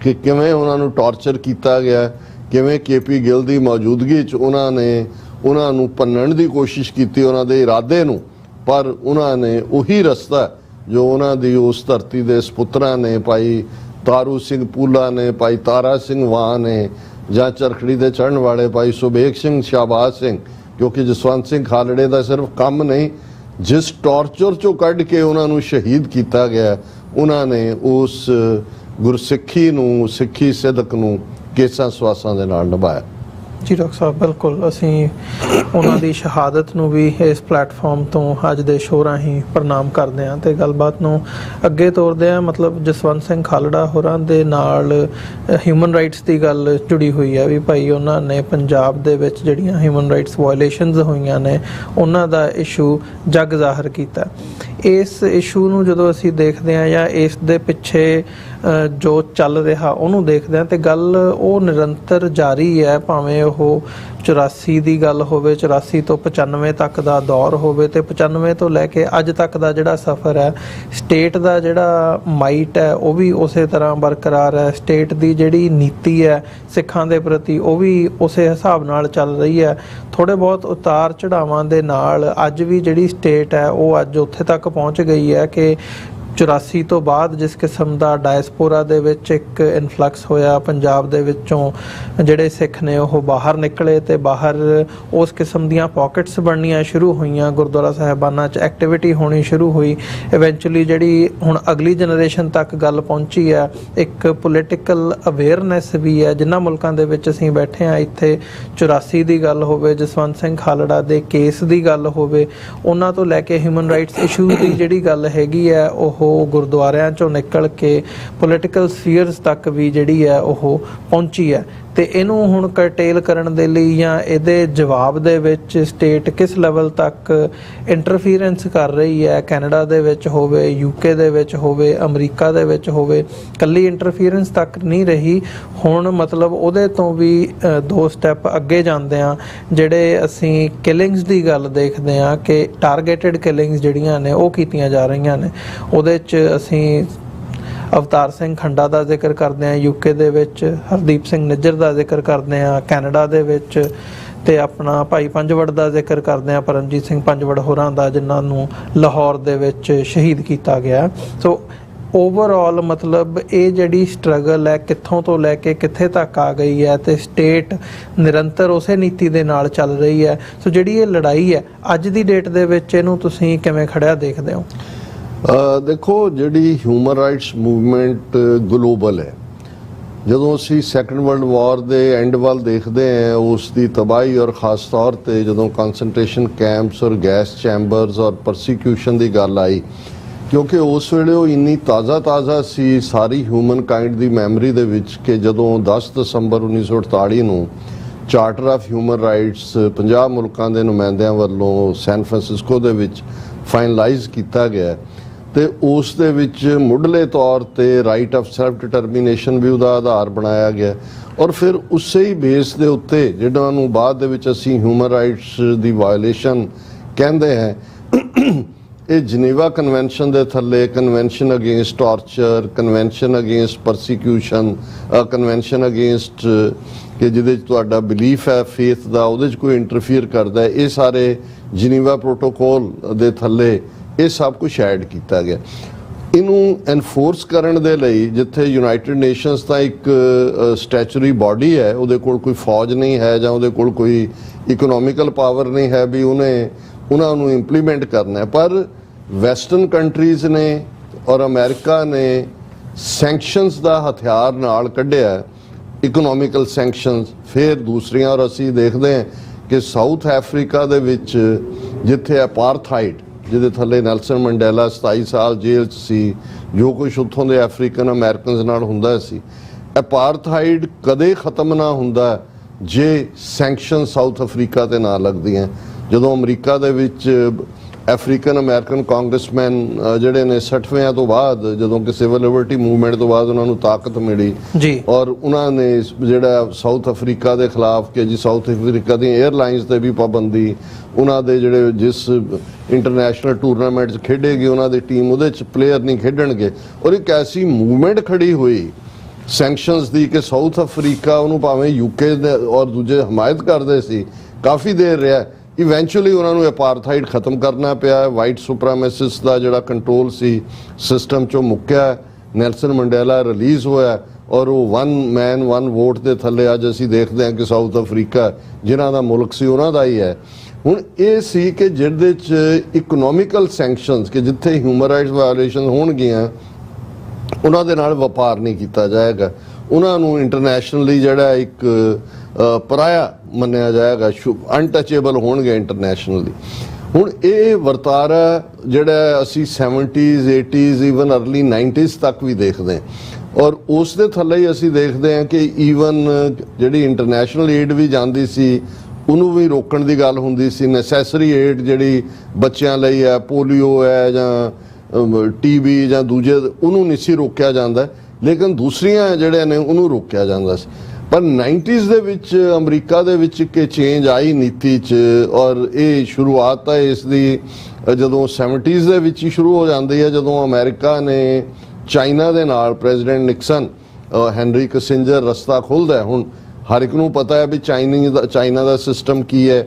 ਕਿ ਕਿਵੇਂ ਉਹਨਾਂ ਨੂੰ ਟਾਰਚਰ ਕੀਤਾ ਗਿਆ, ਕਿਵੇਂ KP ਗਿੱਲ ਦੀ ਮੌਜੂਦਗੀ 'ਚ ਉਹਨਾਂ ਨੂੰ ਭੰਨਣ ਦੀ ਕੋਸ਼ਿਸ਼ ਕੀਤੀ, ਉਹਨਾਂ ਦੇ ਇਰਾਦੇ ਨੂੰ। ਪਰ ਉਹਨਾਂ ਨੇ ਉਹੀ ਰਸਤਾ ਜੋ ਉਹਨਾਂ ਦੀ ਉਸ ਧਰਤੀ ਦੇ ਸਪੁੱਤਰਾਂ ਨੇ, ਭਾਈ ਤਾਰੂ ਸਿੰਘ ਪੂਲਾ ਨੇ, ਭਾਈ ਤਾਰਾ ਸਿੰਘ ਵਾਹ ਨੇ, ਜਾਂ ਚਰਖੜੀ ਦੇ ਚੜ੍ਹਨ ਵਾਲੇ ਭਾਈ ਸੁਬੇਗ ਸਿੰਘ, ਸ਼ਾਹਬਾਜ਼ ਸਿੰਘ, ਕਿਉਂਕਿ ਜਸਵੰਤ ਸਿੰਘ ਖਾਲੜੇ ਦਾ ਸਿਰਫ ਕੰਮ ਨਹੀਂ, ਜਿਸ ਟਾਰਚਰ 'ਚੋਂ ਕੱਢ ਕੇ ਉਹਨਾਂ ਨੂੰ ਸ਼ਹੀਦ ਕੀਤਾ ਗਿਆ, ਉਹਨਾਂ ਨੇ ਉਸ ਗੁਰਸਿੱਖੀ ਨੂੰ, ਸਿੱਖੀ ਸਿਦਕ ਨੂੰ ਕੇਸਾਂ ਸਵਾਸਾਂ ਦੇ ਨਾਲ ਨਿਭਾਇਆ। ਜੀ ਡਾਕਟਰ ਸਾਹਿਬ, ਬਿਲਕੁਲ ਅਸੀਂ ਉਹਨਾਂ ਦੀ ਸ਼ਹਾਦਤ ਨੂੰ ਵੀ ਇਸ ਪਲੇਟਫਾਰਮ ਤੋਂ ਅੱਜ ਦੇ ਸ਼ੋਅ ਰਾਹੀਂ ਪ੍ਰਣਾਮ ਕਰਦੇ ਹਾਂ ਤੇ ਗੱਲਬਾਤ ਨੂੰ ਅੱਗੇ ਤੋਰਦੇ ਹਾਂ। ਮਤਲਬ ਜਸਵੰਤ ਸਿੰਘ ਖਾਲੜਾ ਹੋਰਾਂ ਦੇ ਨਾਲ ਹਿਊਮਨ ਰਾਈਟਸ ਦੀ ਗੱਲ ਜੁੜੀ ਹੋਈ ਹੈ ਵੀ ਭਾਈ ਉਹਨਾਂ ਨੇ ਪੰਜਾਬ ਦੇ ਵਿੱਚ ਜਿਹੜੀਆਂ ਹਿਊਮਨ ਰਾਈਟਸ ਵਾਇਲੇਸ਼ਨਸ ਹੋਈਆਂ ਨੇ ਉਹਨਾਂ ਦਾ ਇਸ਼ੂ ਜਗ ਜ਼ਾਹਰ ਕੀਤਾ। ਇਸ ਇਸ਼ੂ ਨੂੰ ਜਦੋਂ ਅਸੀਂ ਦੇਖਦੇ ਹਾਂ ਜਾਂ ਇਸ ਦੇ ਪਿੱਛੇ ਜੋ ਚੱਲ ਰਿਹਾ ਉਹਨੂੰ ਦੇਖਦੇ ਹਾਂ ਤੇ ਗੱਲ ਉਹ ਨਿਰੰਤਰ ਜਾਰੀ ਹੈ, ਭਾਵੇਂ ਉਹ 84 ਦੀ ਗੱਲ ਹੋਵੇ, 84 ਤੋਂ 95 ਤੱਕ ਦਾ ਦੌਰ ਹੋਵੇ ਤੇ 95 ਤੋਂ ਲੈ ਕੇ ਅੱਜ ਤੱਕ ਦਾ ਜਿਹੜਾ ਸਫ਼ਰ ਹੈ, ਸਟੇਟ ਦਾ ਜਿਹੜਾ ਮਾਈਟ ਹੈ ਉਹ ਵੀ ਉਸੇ ਤਰ੍ਹਾਂ ਬਰਕਰਾਰ ਹੈ, ਸਟੇਟ ਦੀ ਜਿਹੜੀ ਨੀਤੀ ਹੈ ਸਿੱਖਾਂ ਦੇ ਪ੍ਰਤੀ ਉਹ ਵੀ ਉਸੇ ਹਿਸਾਬ ਨਾਲ ਚੱਲ ਰਹੀ ਹੈ। ਥੋੜ੍ਹੇ ਬਹੁਤ ਉਤਾਰ ਚੜਾਵਾਂ ਦੇ ਨਾਲ ਅੱਜ ਵੀ ਜਿਹੜੀ ਸਟੇਟ ਹੈ ਉਹ ਅੱਜ ਉੱਥੇ ਤੱਕ ਪਹੁੰਚ ਗਈ ਹੈ ਕਿ 84 ਤੋਂ ਬਾਅਦ ਜਿਸ ਕਿਸਮ ਦਾ ਡਾਇਸਪੋਰਾ ਦੇ ਵਿੱਚ ਇੱਕ ਇਨਫਲਕਸ ਹੋਇਆ, ਪੰਜਾਬ ਦੇ ਵਿੱਚੋਂ ਜਿਹੜੇ ਸਿੱਖ ਨੇ ਉਹ ਬਾਹਰ ਨਿਕਲੇ ਤੇ ਬਾਹਰ ਉਸ ਕਿਸਮ ਦੀਆਂ ਪਾਕਟਸ ਬਣਨੀਆਂ ਸ਼ੁਰੂ ਹੋਈਆਂ, ਗੁਰਦੁਆਰਾ ਸਾਹਿਬਾਨਾਂ 'ਚ ਐਕਟੀਵਿਟੀ ਹੋਣੀ ਸ਼ੁਰੂ ਹੋਈ। ਇਵੈਂਚੁਅਲੀ ਜਿਹੜੀ ਹੁਣ ਅਗਲੀ ਜਨਰੇਸ਼ਨ ਤੱਕ ਗੱਲ ਪਹੁੰਚੀ ਹੈ, ਇੱਕ ਪੋਲੀਟੀਕਲ ਅਵੇਅਰਨੈਸ ਵੀ ਹੈ। ਜਿਨ੍ਹਾਂ ਮੁਲਕਾਂ ਦੇ ਵਿੱਚ ਅਸੀਂ ਬੈਠੇ ਹਾਂ, ਇੱਥੇ 84 ਦੀ ਗੱਲ ਹੋਵੇ, ਜਸਵੰਤ ਸਿੰਘ ਖਾਲੜਾ ਦੇ ਕੇਸ ਦੀ ਗੱਲ ਹੋਵੇ, ਉਹਨਾਂ ਤੋਂ ਲੈ ਕੇ ਹਿਊਮਨ ਰਾਈਟਸ ਇਸ਼ੂ ਦੀ ਜਿਹੜੀ ਗੱਲ ਹੈਗੀ ਹੈ ਉਹ ਗੁਰਦੁਆਰਿਆਂ ਚੋਂ ਨਿਕਲ ਕੇ ਪੋਲੀਟੀਕਲ ਸਫੀਅਰਸ ਤੱਕ ਵੀ ਜਿਹੜੀ ਹੈ ਉਹ ਪਹੁੰਚੀ ਹੈ। ਤੇ ਇਹਨੂੰ ਹੁਣ ਕਰਟੇਲ ਕਰਨ ਦੇ ਲਈ ਜਾਂ ਇਹਦੇ ਜਵਾਬ ਦੇ ਵਿੱਚ ਸਟੇਟ ਕਿਸ ਲੈਵਲ ਤੱਕ ਇੰਟਰਫੀਰੈਂਸ ਕਰ ਰਹੀ ਹੈ, ਕੈਨੇਡਾ ਦੇ ਵਿੱਚ ਹੋਵੇ, UK ਦੇ ਵਿੱਚ ਹੋਵੇ, ਅਮਰੀਕਾ ਦੇ ਵਿੱਚ ਹੋਵੇ, ਕੱਲੀ ਇੰਟਰਫੀਰੈਂਸ ਤੱਕ ਨਹੀਂ ਰਹੀ, ਹੁਣ ਮਤਲਬ ਉਹਦੇ ਤੋਂ ਵੀ 2 ਸਟੈਪ ਅੱਗੇ ਜਾਂਦੇ ਆ। ਜਿਹੜੇ ਅਸੀਂ ਕਿਲਿੰਗਸ ਦੀ ਗੱਲ ਦੇਖਦੇ ਹਾਂ ਕਿ ਟਾਰਗੇਟਡ ਕਿਲਿੰਗਸ ਜਿਹੜੀਆਂ ਨੇ ਉਹ ਕੀਤੀਆਂ ਜਾ ਰਹੀਆਂ ਨੇ, ਉਹਦੇ 'ਚ ਅਸੀਂ ਅਵਤਾਰ ਸਿੰਘ ਖੰਡਾ ਦਾ ਜ਼ਿਕਰ ਕਰਦੇ ਹਾਂ, UK ਦੇ ਵਿੱਚ ਹਰਦੀਪ ਸਿੰਘ ਨਿੱਜਰ ਦਾ ਜ਼ਿਕਰ ਕਰਦੇ ਹਾਂ, ਕੈਨੇਡਾ ਦੇ ਵਿੱਚ, ਤੇ ਆਪਣਾ ਭਾਈ ਪੰਜਵੜ ਦਾ ਜ਼ਿਕਰ ਕਰਦੇ ਹਾਂ, ਪਰਮਜੀਤ ਸਿੰਘ ਪੰਜਵੜ ਹੋਰਾਂ ਦਾ, ਜਿਨ੍ਹਾਂ ਨੂੰ ਲਾਹੌਰ ਦੇ ਵਿੱਚ ਸ਼ਹੀਦ ਕੀਤਾ ਗਿਆ। ਸੋ ਓਵਰਆਲ ਮਤਲਬ ਇਹ ਜਿਹੜੀ ਸਟਰਗਲ ਹੈ ਕਿੱਥੋਂ ਤੋਂ ਲੈ ਕੇ ਕਿੱਥੇ ਤੱਕ ਆ ਗਈ ਹੈ ਤੇ ਸਟੇਟ ਨਿਰੰਤਰ ਉਸੇ ਨੀਤੀ ਦੇ ਨਾਲ ਚੱਲ ਰਹੀ ਹੈ। ਸੋ ਜਿਹੜੀ ਇਹ ਲੜਾਈ ਹੈ ਅੱਜ ਦੀ ਡੇਟ ਦੇ ਵਿੱਚ ਇਹਨੂੰ ਤੁਸੀਂ ਕਿਵੇਂ ਖੜਿਆ ਦੇਖਦੇ ਹੋ? ਦੇਖੋ, ਜਿਹੜੀ ਹਿਊਮਨ ਰਾਈਟਸ ਮੂਵਮੈਂਟ ਗਲੋਬਲ ਹੈ, ਜਦੋਂ ਅਸੀਂ ਸੈਕੰਡ ਵਰਲਡ ਵਾਰ ਦੇ ਐਂਡ ਵੱਲ ਦੇਖਦੇ ਹਾਂ, ਉਸ ਦੀ ਤਬਾਹੀ ਔਰ ਖ਼ਾਸ ਤੌਰ ਤੇ ਜਦੋਂ ਕਨਸੈਂਟਰੇਸ਼ਨ ਕੈਂਪਸ ਔਰ ਗੈਸ ਚੈਂਬਰਸ ਔਰ ਪਰਸੀਕਿਊਸ਼ਨ ਦੀ ਗੱਲ ਆਈ, ਕਿਉਂਕਿ ਉਸ ਵੇਲੇ ਉਹ ਇੰਨੀ ਤਾਜ਼ਾ ਸੀ ਸਾਰੀ ਹਿਊਮਨ ਕਾਈਂਡ ਦੀ ਮੈਮਰੀ ਦੇ ਵਿੱਚ ਕਿ ਜਦੋਂ 10 ਦਸੰਬਰ 1948 ਨੂੰ ਚਾਰਟਰ ਆਫ ਹਿਊਮਨ ਰਾਈਟਸ 50 ਮੁਲਕਾਂ ਦੇ ਨੁਮਾਇੰਦਿਆਂ ਵੱਲੋਂ ਸੈਨ ਫਰਾਂਸਿਸਕੋ ਦੇ ਵਿੱਚ ਫਾਈਨਲਾਈਜ਼ ਕੀਤਾ ਗਿਆ ਤੇ ਉਸ ਦੇ ਵਿੱਚ ਮੁੱਢਲੇ ਤੌਰ ਤੇ ਰਾਈਟ ਆਫ ਸੈਲਫ ਡਿਟਰਮੀਨੇਸ਼ਨ ਵੀ ਉਹਦਾ ਆਧਾਰ ਬਣਾਇਆ ਗਿਆ ਔਰ ਫਿਰ ਉਸੇ ਹੀ ਬੇਸ ਦੇ ਉੱਤੇ ਜਿਹੜਾ ਨੂੰ ਬਾਅਦ ਦੇ ਵਿੱਚ ਅਸੀਂ ਹਿਊਮਨ ਰਾਈਟਸ ਦੀ ਵਾਇਓਲੇਸ਼ਨ ਕਹਿੰਦੇ ਹਾਂ, ਇਹ ਜਨੀਵਾ ਕਨਵੈਨਸ਼ਨ ਦੇ ਥੱਲੇ convention against torture, convention against persecution, convention against ਕਿ ਜਿਹਦੇ 'ਚ ਤੁਹਾਡਾ ਬਿਲੀਫ ਹੈ ਫੇਥ ਦਾ, ਉਹਦੇ 'ਚ ਕੋਈ ਇੰਟਰਫੀਅਰ ਕਰਦਾ, ਇਹ ਸਾਰੇ ਜਨੀਵਾ ਪ੍ਰੋਟੋਕੋਲ ਦੇ ਥੱਲੇ ਇਹ ਸਭ ਕੁਝ ਐਡ ਕੀਤਾ ਗਿਆ। ਇਹਨੂੰ ਐਨਫੋਰਸ ਕਰਨ ਦੇ ਲਈ ਜਿੱਥੇ ਯੂਨਾਈਟਿਡ ਨੇਸ਼ਨਸ ਤਾਂ ਇੱਕ ਸਟੈਚੂਰੀ ਬਾਡੀ ਹੈ, ਉਹਦੇ ਕੋਲ ਕੋਈ ਫੌਜ ਨਹੀਂ ਹੈ ਜਾਂ ਉਹਦੇ ਕੋਲ ਕੋਈ ਇਕਨੋਮਿਕਲ ਪਾਵਰ ਨਹੀਂ ਹੈ ਵੀ ਉਹਨਾਂ ਨੂੰ ਇੰਪਲੀਮੈਂਟ ਕਰਨਾ ਹੈ, ਪਰ ਵੈਸਟਰਨ ਕੰਟਰੀਜ਼ ਨੇ ਔਰ ਅਮਰੀਕਾ ਨੇ ਸੈਂਕਸ਼ਨਸ ਦਾ ਹਥਿਆਰ ਨਾਲ ਕੱਢਿਆ, ਇਕਨੋਮਿਕਲ ਸੈਂਕਸ਼ਨਸ, ਫਿਰ ਦੂਸਰੀਆਂ। ਔਰ ਅਸੀਂ ਦੇਖਦੇ ਹਾਂ ਕਿ ਸਾਊਥ ਅਫਰੀਕਾ ਦੇ ਵਿੱਚ ਜਿੱਥੇ ਅਪਾਰਥਾਈਡ, ਜਿਹਦੇ ਥੱਲੇ ਨੈਲਸਨ ਮੰਡੇਲਾ 27 ਸਾਲ ਜੇਲ੍ਹ 'ਚ ਸੀ, ਜੋ ਕੁਛ ਉੱਥੋਂ ਦੇ ਅਫਰੀਕਨ ਅਮਰੀਕਨਸ ਨਾਲ ਹੁੰਦਾ ਸੀ, ਅਪਾਰਥਾਈਡ ਕਦੇ ਖਤਮ ਨਾ ਹੁੰਦਾ ਜੇ ਸੈਂਕਸ਼ਨ ਸਾਊਥ ਅਫਰੀਕਾ ਤੇ ਨਾ ਲੱਗਦੀਆਂ। ਜਦੋਂ ਅਮਰੀਕਾ ਦੇ ਵਿੱਚ ਅਫਰੀਕਨ ਅਮਰੀਕਨ ਕਾਂਗਰਸਮੈਨ ਜਿਹੜੇ ਨੇ 60ਵਿਆਂ ਤੋਂ ਬਾਅਦ, ਜਦੋਂ ਕਿ ਸਿਵਲ ਲਿਬਰਟੀ ਮੂਵਮੈਂਟ ਤੋਂ ਬਾਅਦ ਉਹਨਾਂ ਨੂੰ ਤਾਕਤ ਮਿਲੀ ਜੀ, ਔਰ ਉਹਨਾਂ ਨੇ ਜਿਹੜਾ ਸਾਊਥ ਅਫਰੀਕਾ ਦੇ ਖਿਲਾਫ ਕਿ ਜੀ ਸਾਊਥ ਅਫਰੀਕਾ ਦੀਆਂ 에ਅਰਲਾਈਨਸ ਤੇ ਵੀ ਪਾਬੰਦੀ, ਉਹਨਾਂ ਦੇ ਜਿਹੜੇ ਜਿਸ ਇੰਟਰਨੈਸ਼ਨਲ ਟੂਰਨਾਮੈਂਟ 'ਚ ਖੇਡੇਗੀ ਉਹਨਾਂ ਦੀ ਟੀਮ ਉਹਦੇ 'ਚ ਪਲੇਅਰ ਨਹੀਂ ਖੇਡਣਗੇ, ਔਰ ਇੱਕ ਐਸੀ ਮੂਵਮੈਂਟ ਖੜੀ ਹੋਈ ਸੈਂਕਸ਼ਨਸ ਦੀ ਕਿ ਸਾਊਥ ਅਫਰੀਕਾ ਉਹਨੂੰ ਭਾਵੇਂ ਯੂਕੇ ਔਰ ਦੂਜੇ ਹਮਾਇਤ ਕਰਦੇ ਸੀ, ਕਾਫੀ ਦੇਰ ਰਿਹਾ। ਇਵੈਂਚੁਅਲੀ ਉਹਨਾਂ ਨੂੰ ਅਪਾਰਥਾਈਡ ਖਤਮ ਕਰਨਾ ਪਿਆ। ਵਾਈਟ ਸੁਪਰਾਮੈਸਿਸ ਦਾ ਜਿਹੜਾ ਕੰਟਰੋਲ ਸੀ ਸਿਸਟਮ 'ਚੋਂ ਮੁੱਕਿਆ। ਨੈਲਸਨ ਮੰਡੇਲਾ ਰਿਲੀਜ਼ ਹੋਇਆ ਔਰ ਉਹ ਵਨ ਮੈਨ ਵਨ ਵੋਟ ਦੇ ਥੱਲੇ ਅੱਜ ਅਸੀਂ ਦੇਖਦੇ ਹਾਂ ਕਿ ਸਾਊਥ ਅਫਰੀਕਾ ਜਿਨ੍ਹਾਂ ਦਾ ਮੁਲਕ ਸੀ ਉਹਨਾਂ ਦਾ ਹੀ ਹੈ। ਹੁਣ ਇਹ ਸੀ ਕਿ ਜਿਹਦੇ 'ਚ ਇਕਨੋਮਿਕਲ ਸੈਂਕਸ਼ਨਸ ਕਿ ਜਿੱਥੇ ਹਿਊਮਨ ਰਾਈਟਸ ਵਾਇਓਲੇਸ਼ਨ ਹੋਣਗੀਆਂ ਉਹਨਾਂ ਦੇ ਨਾਲ ਵਪਾਰ ਨਹੀਂ ਕੀਤਾ ਜਾਏਗਾ, ਉਹਨਾਂ ਨੂੰ ਇੰਟਰਨੈਸ਼ਨਲੀ ਜਿਹੜਾ ਇੱਕ ਪਰਾਇਆ ਮੰਨਿਆ ਜਾਏਗਾ, ਅਨਟਚੇਬਲ ਹੋਣਗੇ ਇੰਟਰਨੈਸ਼ਨਲੀ। ਹੁਣ ਇਹ ਵਰਤਾਰਾ ਜਿਹੜਾ ਅਸੀਂ 70s 80s even early 90s ਤੱਕ ਵੀ ਦੇਖਦੇ ਹਾਂ ਔਰ ਉਸ ਦੇ ਥੱਲੇ ਹੀ ਅਸੀਂ ਦੇਖਦੇ ਹਾਂ ਕਿ ਈਵਨ ਜਿਹੜੀ ਇੰਟਰਨੈਸ਼ਨਲ ਏਡ ਵੀ ਜਾਂਦੀ ਸੀ ਉਹਨੂੰ ਵੀ ਰੋਕਣ ਦੀ ਗੱਲ ਹੁੰਦੀ ਸੀ। ਨੈਸੈਸਰੀ ਏਡ ਜਿਹੜੀ ਬੱਚਿਆਂ ਲਈ ਹੈ, ਪੋਲੀਓ ਹੈ ਜਾਂ ਟੀਬੀ ਜਾਂ ਦੂਜੇ, ਉਹਨੂੰ ਨਹੀਂ ਸੀ ਰੋਕਿਆ ਜਾਂਦਾ, ਲੇਕਿਨ ਦੂਸਰੀਆਂ ਜਿਹੜੇ ਨੇ ਉਹਨੂੰ ਰੋਕਿਆ ਜਾਂਦਾ ਸੀ। ਪਰ 90s ਦੇ ਵਿੱਚ ਅਮਰੀਕਾ ਦੇ ਵਿੱਚ ਇੱਕ ਚੇਂਜ ਆਈ ਨੀਤੀ 'ਚ ਔਰ ਇਹ ਸ਼ੁਰੂਆਤ ਹੈ ਇਸ ਦੀ ਜਦੋਂ 70s ਦੇ ਵਿੱਚ ਹੀ ਸ਼ੁਰੂ ਹੋ ਜਾਂਦੀ ਹੈ, ਜਦੋਂ ਅਮਰੀਕਾ ਨੇ ਚਾਈਨਾ ਦੇ ਨਾਲ ਪ੍ਰੈਜ਼ੀਡੈਂਟ ਨਿਕਸਨ ਹੈਨਰੀ ਕਿਸਿੰਜਰ ਰਸਤਾ ਖੋਲ੍ਹਦਾ। ਹੁਣ ਹਰ ਇੱਕ ਨੂੰ ਪਤਾ ਹੈ ਵੀ ਚਾਈਨਾ ਦਾ ਸਿਸਟਮ ਕੀ ਹੈ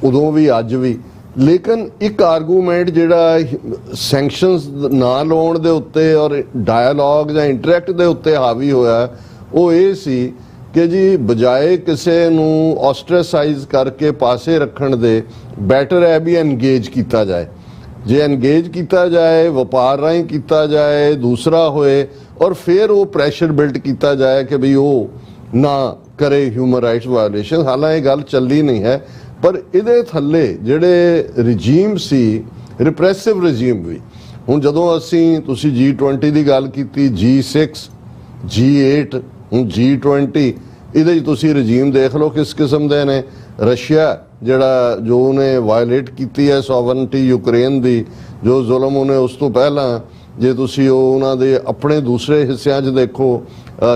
ਉਦੋਂ ਵੀ ਅੱਜ ਵੀ, ਲੇਕਿਨ ਇੱਕ ਆਰਗੂਮੈਂਟ ਜਿਹੜਾ ਸੈਂਕਸ਼ਨਸ ਨਾ ਲਾਉਣ ਦੇ ਉੱਤੇ ਔਰ ਡਾਇਲੋਗ ਜਾਂ ਇੰਟਰੈਕਟ ਦੇ ਉੱਤੇ ਹਾਵੀ ਹੋਇਆ ਉਹ ਇਹ ਸੀ ਕਿ ਜੀ ਬਜਾਏ ਕਿਸੇ ਨੂੰ ਆਸਟ੍ਰੇਸਾਈਜ਼ ਕਰਕੇ ਪਾਸੇ ਰੱਖਣ ਦੇ ਬੈਟਰ ਹੈ ਵੀ ਐਨਗੇਜ ਕੀਤਾ ਜਾਏ। ਜੇ ਐਨਗੇਜ ਕੀਤਾ ਜਾਏ, ਵਪਾਰ ਰਾਹੀਂ ਕੀਤਾ ਜਾਏ, ਦੂਸਰਾ ਹੋਏ ਔਰ ਫਿਰ ਉਹ ਪ੍ਰੈਸ਼ਰ ਬਿਲਡ ਕੀਤਾ ਜਾਏ ਕਿ ਵੀ ਉਹ ਨਾ ਕਰੇ ਹਿਊਮਨ ਰਾਈਟਸ ਵਾਇਓਲੇਸ਼ਨ। ਹਾਲਾਂਕਿ ਇਹ ਗੱਲ ਚੱਲੀ ਨਹੀਂ ਹੈ, ਪਰ ਇਹਦੇ ਥੱਲੇ ਜਿਹੜੇ ਰਜੀਮ ਸੀ, ਰਿਪਰੈਸਿਵ ਰਜੀਮ ਵੀ। ਹੁਣ ਜਦੋਂ ਤੁਸੀਂ G20 ਦੀ ਗੱਲ ਕੀਤੀ, G6 G8 ਹੁਣ G20 ਇਹਦੇ 'ਚ ਤੁਸੀਂ ਰਜੀਮ ਦੇਖ ਲਓ ਕਿਸ ਕਿਸਮ ਦੇ ਨੇ। ਰਸ਼ੀਆ ਜਿਹੜਾ ਜੋ ਉਹਨੇ ਵਾਇਲੇਟ ਕੀਤੀ ਹੈ ਸੋਵਰਨਟੀ ਯੂਕਰੇਨ ਦੀ, ਜੋ ਜ਼ੁਲਮ ਉਹਨੇ ਉਸ ਤੋਂ ਪਹਿਲਾਂ, ਜੇ ਤੁਸੀਂ ਉਹਨਾਂ ਦੇ ਆਪਣੇ ਦੂਸਰੇ ਹਿੱਸਿਆਂ 'ਚ ਦੇਖੋ,